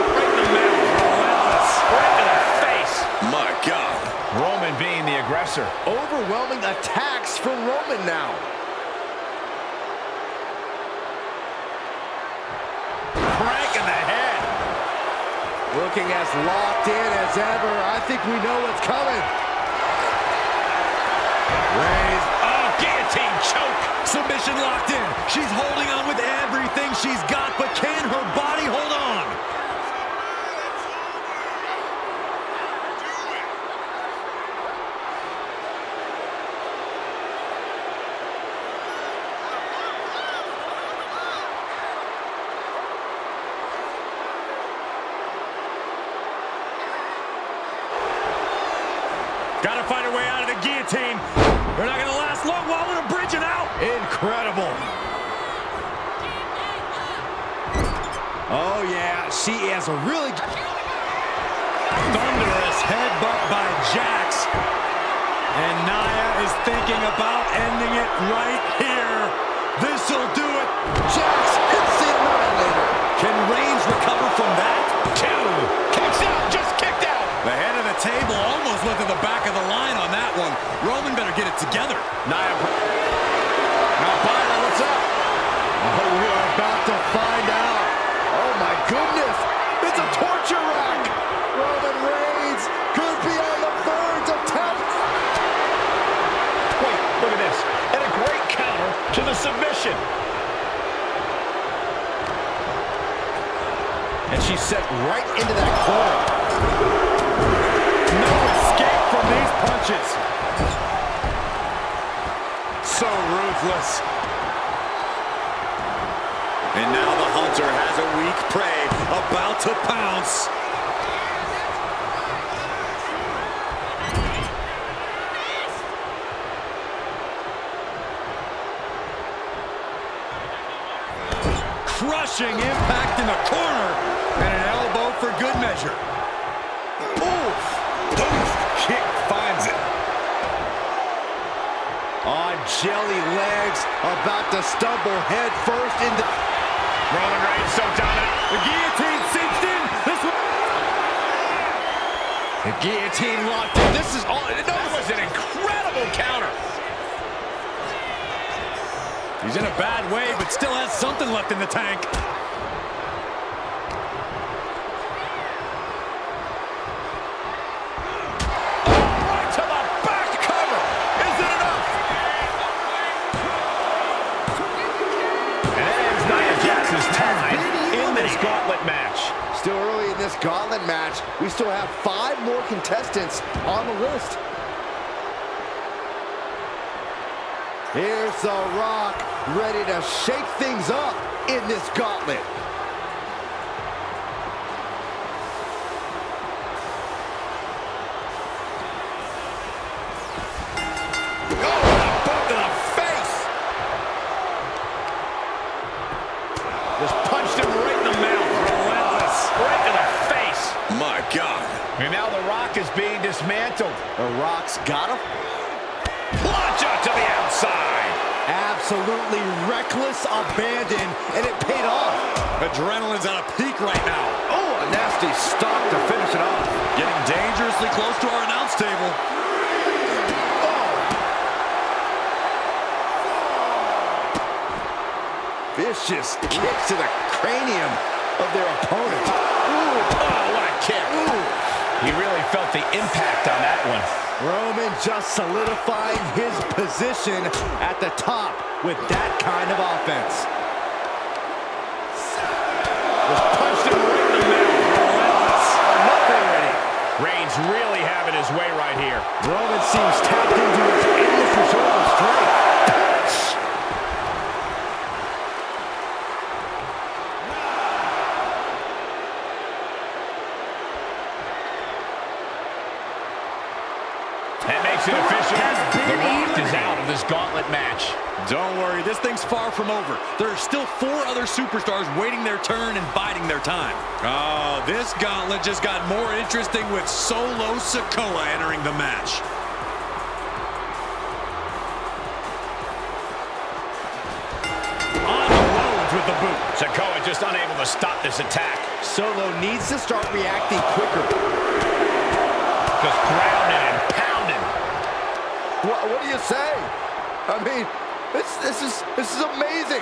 Right in the mouth. Relentless. Right to the face. My God. Roman being the aggressor. Overwhelming attacks from Roman now. Crank in the head. Looking as locked in as ever. I think we know what's coming. Raised. Oh, guillotine choke. Submission locked in. She's holding on with everything she's got, but can her body hold on? Got to find her way out of the guillotine. They're not going to last long while we're bridging out. Incredible. Oh, yeah. She has a really thunderous headbutt by Jax. And Nia is thinking about ending it right here. This'll do it. Jax hits the annihilator. Can Reigns recover from that? Two. Kicks out. Just kicked out. The head of the table almost went to the back of the line on that one. Roman better get it together. Nia. Now, Byron, what's up? Oh, we are about to find out. Oh, my goodness. It's a torture rack. Roman Reigns could be on the verge of tap. Wait, look at this. And a great counter to the submission. And she's set right into that corner. No escape from these punches. So ruthless. And now the hunter has a weak prey about to pounce. Crushing impact in the corner and an elbow for good measure. Oof. Kick finds it. On jelly legs, about to stumble head first into... Roman Reigns so dominant. The guillotine cinched in. This one. The guillotine locked in. This is all. That was an incredible counter. He's in a bad way, but still has something left in the tank. Right to the back cover. Is it enough? And that ends Nia Jax's time in this gauntlet match. Still early in this gauntlet match. We still have 5 more contestants on the list. Here's The Rock, ready to shake things up in this gauntlet. Boot to the face. Just punched him right in the mouth. Relentless. Right to the face. My God. And now The Rock is being dismantled. The Rock's got him. Plancha to the outside. Absolutely reckless abandon, and it paid off. Adrenaline's at a peak right now. Oh, a nasty stop to finish it off. Getting dangerously close to our announce table. Vicious kicks to the cranium of their opponent. Ooh. Oh, what a kick. Ooh. He really felt the impact on that one. Roman just solidifying his position at the top with that kind of offense. Just punched him right in the middle. Relentless. Enough already. Reigns really having his way right here. Roman seems tapped into his endless reserve of strength. That makes it official. The Rock is out of this gauntlet. gauntlet match. Don't worry, this thing's far from over. There are still 4 other superstars waiting their turn and biding their time. Oh, this gauntlet just got more interesting with Solo Sikoa entering the match. On the roads with the boot. Sikoa just unable to stop this attack. Solo needs to start reacting quicker. Just grounded and pounded. What do you say? I mean, this is amazing.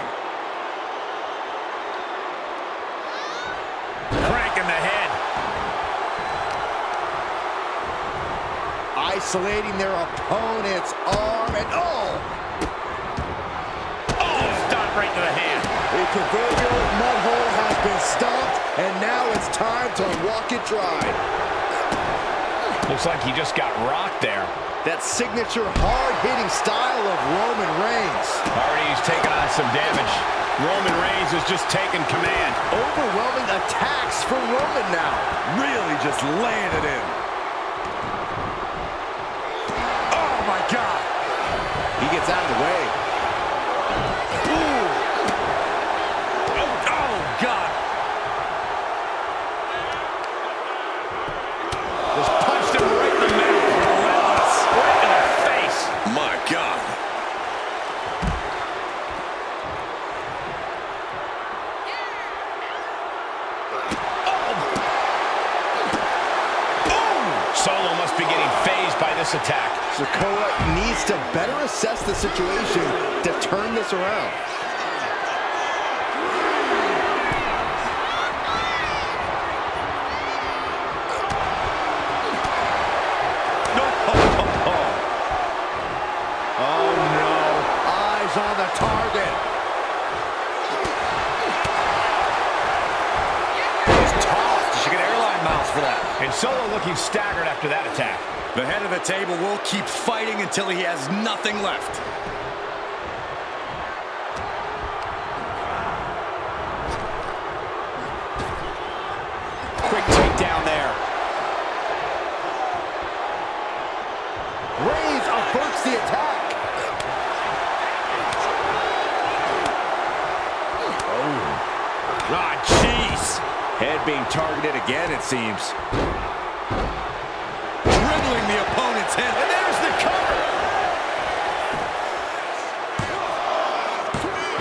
Crank in the head. Isolating their opponent's arm and Stop right to the hand. The proverbial mud hole has been stomped, and now it's time to walk it dry. Looks like he just got rocked there. That signature hard-hitting style of Roman Reigns. Already he's taken on some damage. Roman Reigns has just taken command. Overwhelming attacks for Roman now. Really just laying it in. Oh, my God. He gets out of the way. Ooh. Oh, God. Just punched him right in the mouth. Relentless. Right in the face. My God. Solo must be getting phased by this attack. Sikoa needs to better assess the situation to turn this around. Oh no, eyes on the target. Just tossed. She get airline miles for that. And Solo looking staggered after that attack. The head of the table will keep fighting until he has nothing left. Quick takedown there. Reigns averts the attack. Ah, jeez. Head being targeted again, it seems. Dribbling the opponent's head. And there's the cover.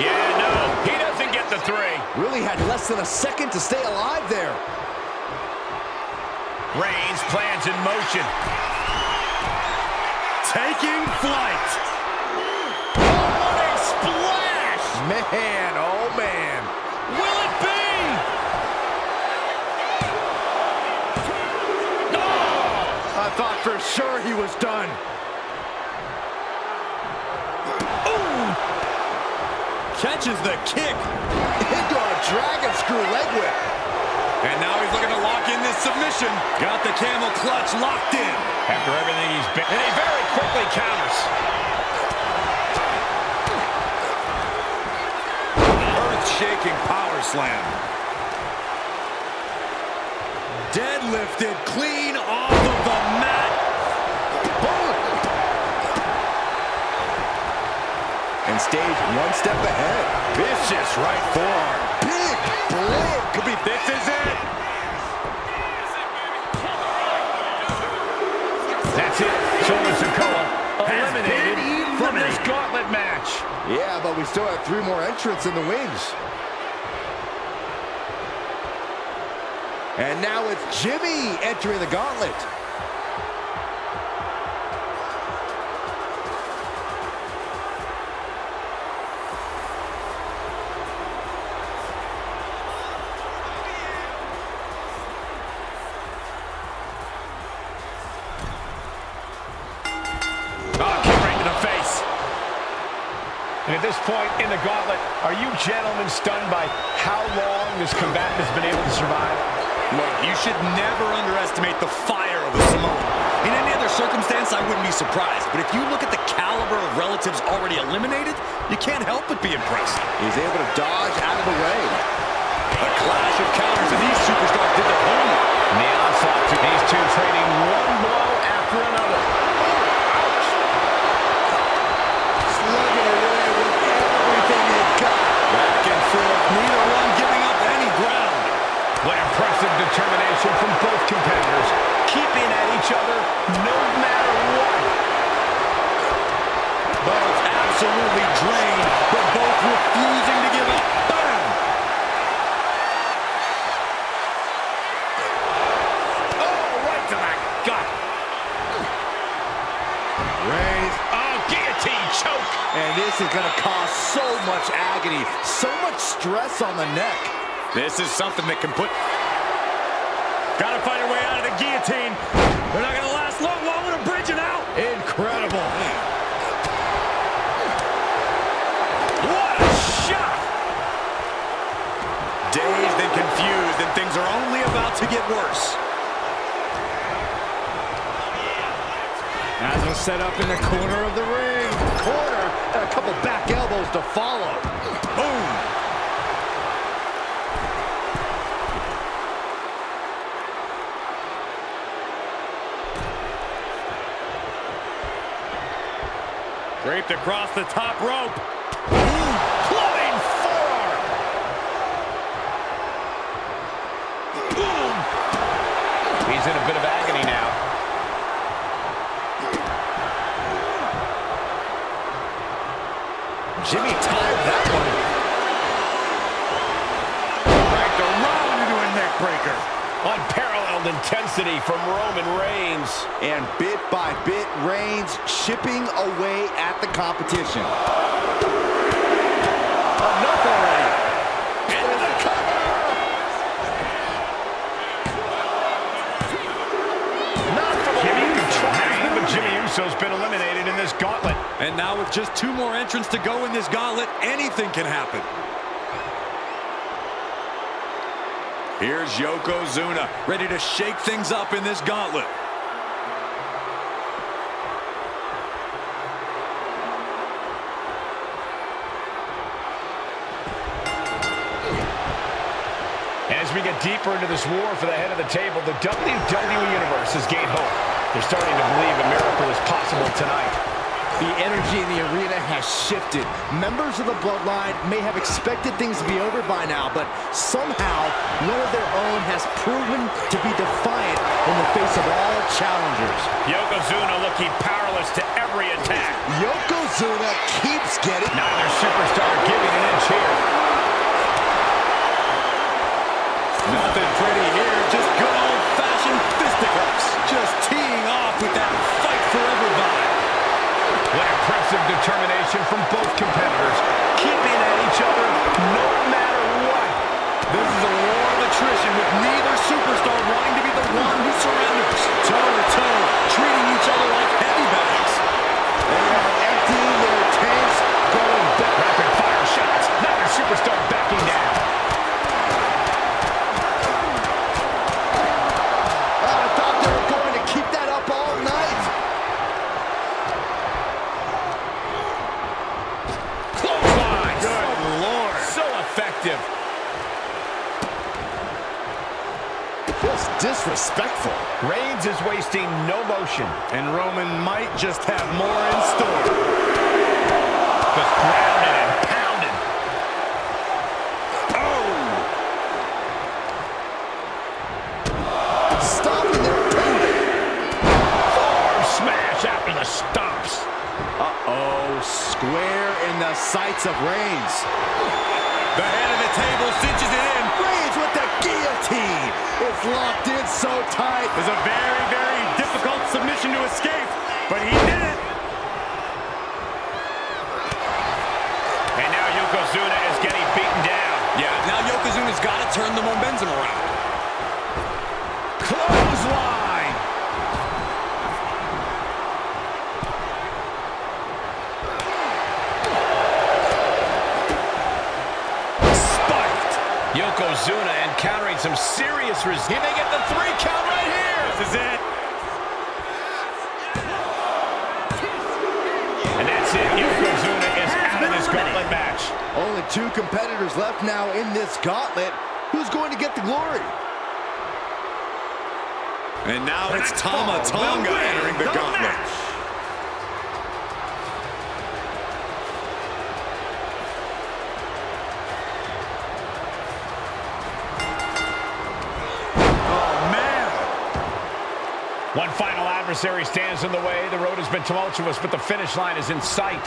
Yeah, no, he doesn't get the 3. Really had less than a second to stay alive there. Reigns plans in motion. Taking flight. Oh, what a splash! Man, oh man. Will it be? I thought for sure he was done. Ooh. Catches the kick. Into a dragon screw leg whip. And now he's looking to lock in this submission. Got the camel clutch locked in. After everything he's been, and he very quickly counters. Earth-shaking power slam. Deadlifted clean off of the mat. And stays one step ahead. Vicious right forearm. Big blow. Could be, this is it. That's it. Solo Sikoa eliminated from this gauntlet match. Yeah, but we still have 3 more entrants in the wings. And now it's Jimmy entering the gauntlet. And at this point in the gauntlet, are you gentlemen stunned by how long this combatant has been able to survive? Look, you should never underestimate the fire of a Samoan. In any other circumstance, I wouldn't be surprised. But if you look at the caliber of relatives already eliminated, you can't help but be impressed. He's able to dodge out of the way. A clash of counters, and these superstars did their homework. And the onslaught to these two trading one blow after another. choke. And this is going to cause so much agony, so much stress on the neck. This is something that can put... Gotta find your way out of the guillotine. They're not gonna last long with a bridge and out. Incredible. What a shot! Dazed and confused, and things are only about to get worse. As was set up in the corner of the ring. Corner, and a couple back elbows to follow. Boom! Draped across the top rope. Clubbing forearm. Boom. He's in a bit of agony now. Jimmy timed that one. Cracked around into a neck breaker. Unparalleled intensity from Roman Reigns. And bit by bit, Reigns chipping away at the competition. Enough already. Into the cover. Not from Jimmy trying, but Jimmy Uso's been eliminated in this gauntlet. And now with just 2 more entrants to go in this gauntlet, anything can happen. Here's Yokozuna, ready to shake things up in this gauntlet. As we get deeper into this war for the head of the table, the WWE Universe has gained hope. They're starting to believe a miracle is possible tonight. The energy in the arena has shifted. Members of the Bloodline may have expected things to be over by now, but somehow one of their own has proven to be defiant in the face of all challengers. Yokozuna looking powerless to every attack. Yokozuna keeps getting... Neither superstar giving an inch here. Nothing pretty here, just good old-fashioned fisticuffs. Just teeing off with that fight forever vibe. What impressive determination from both competitors, keeping at each other no matter what. This is a war of attrition with neither superstar wanting to be the one who surrenders. Toe-to-toe, treating each other like heavy bags. They are emptying their tanks, going back. Rapid-fire shots, neither superstar backing down. I thought they were going to keep that up all night. Effective. Just disrespectful. Reigns is wasting no motion. And Roman might just have more in store. Just grounded and pounded. Oh! Stopping their opponent. Forearm smash after the stomps. Uh-oh. Square in the sights of Reigns. The head of the table cinches it in. Reigns with the guillotine. It's locked in so tight. It was a very, very difficult submission to escape, but he did it. And now Yokozuna is getting beaten down. Yeah, now Yokozuna's got to turn the momentum around. Clothesline. Yokozuna encountering some serious resistance. He may get the 3 count right here. This is it. And that's it. Yokozuna is out of this gauntlet match. Only 2 competitors left now in this gauntlet. Who's going to get the glory? And now it's Tama Tonga entering the gauntlet. One final adversary stands in the way. The road has been tumultuous, but the finish line is in sight.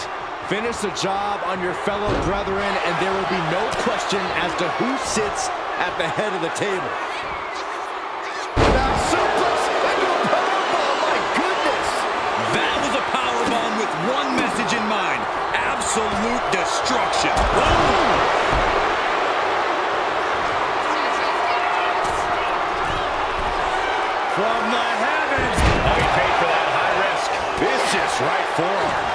Finish the job on your fellow brethren, and there will be no question as to who sits at the head of the table. Now suplex into a powerbomb, my goodness! That was a powerbomb with one message in mind. absolute destruction. Ooh. From the heavens. Oh, he paid for that high risk. Vicious right forearm.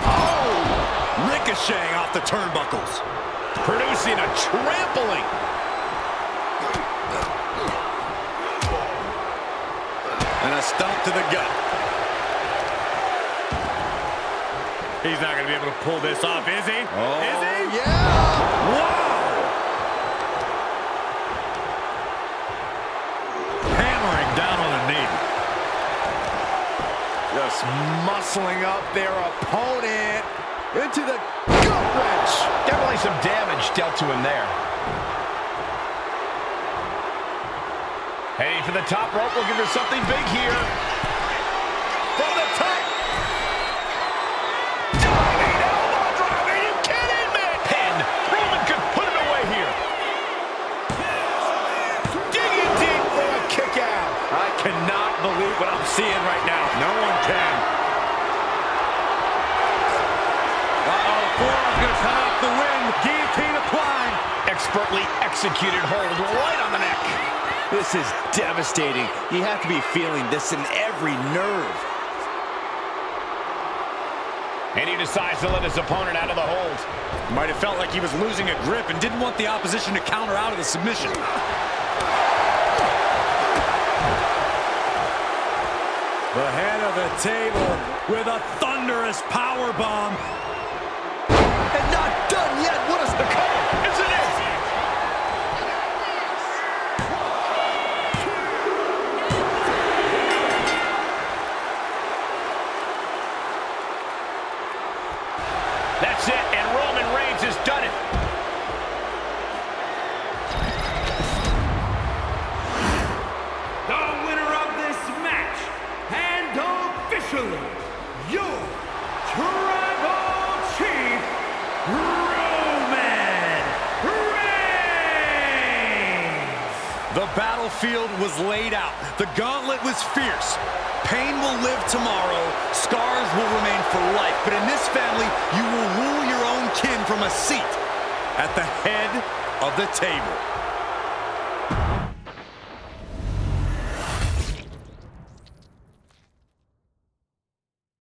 Oh! Ricocheting off the turnbuckles. Producing a trampling. And a stomp to the gut. He's not going to be able to pull this off, is he? Oh, is he? Yeah! Whoa! Hammering down on the knee. Just muscling up their opponent into the gut wrench. Definitely some damage dealt to him there. Heading for the top rope, looking for something big here. From the top. Diving elbow drop. Are you kidding me? Pin. Roman could put it away here. Digging deep for a kick out. I cannot believe what I'm seeing right now. No one can. Uh-oh, forearm's gonna cut off the wind. Guillotine applied. Expertly executed hold right on the neck. This is devastating. You have to be feeling this in every nerve. And he decides to let his opponent out of the hold. Might have felt like he was losing a grip and didn't want the opposition to counter out of the submission. The head of the table with a thunderous power bomb. And not done yet. What is the cover? Isn't it? That's it, and Roman Reigns has done it. The winner of this match, and officially, your Tribal Chief, Roman Reigns! The battlefield was laid out. The gauntlet was fierce. Pain will live tomorrow. Scars will remain for life. But in this family, you will rule your own kin from a seat at the head of the table.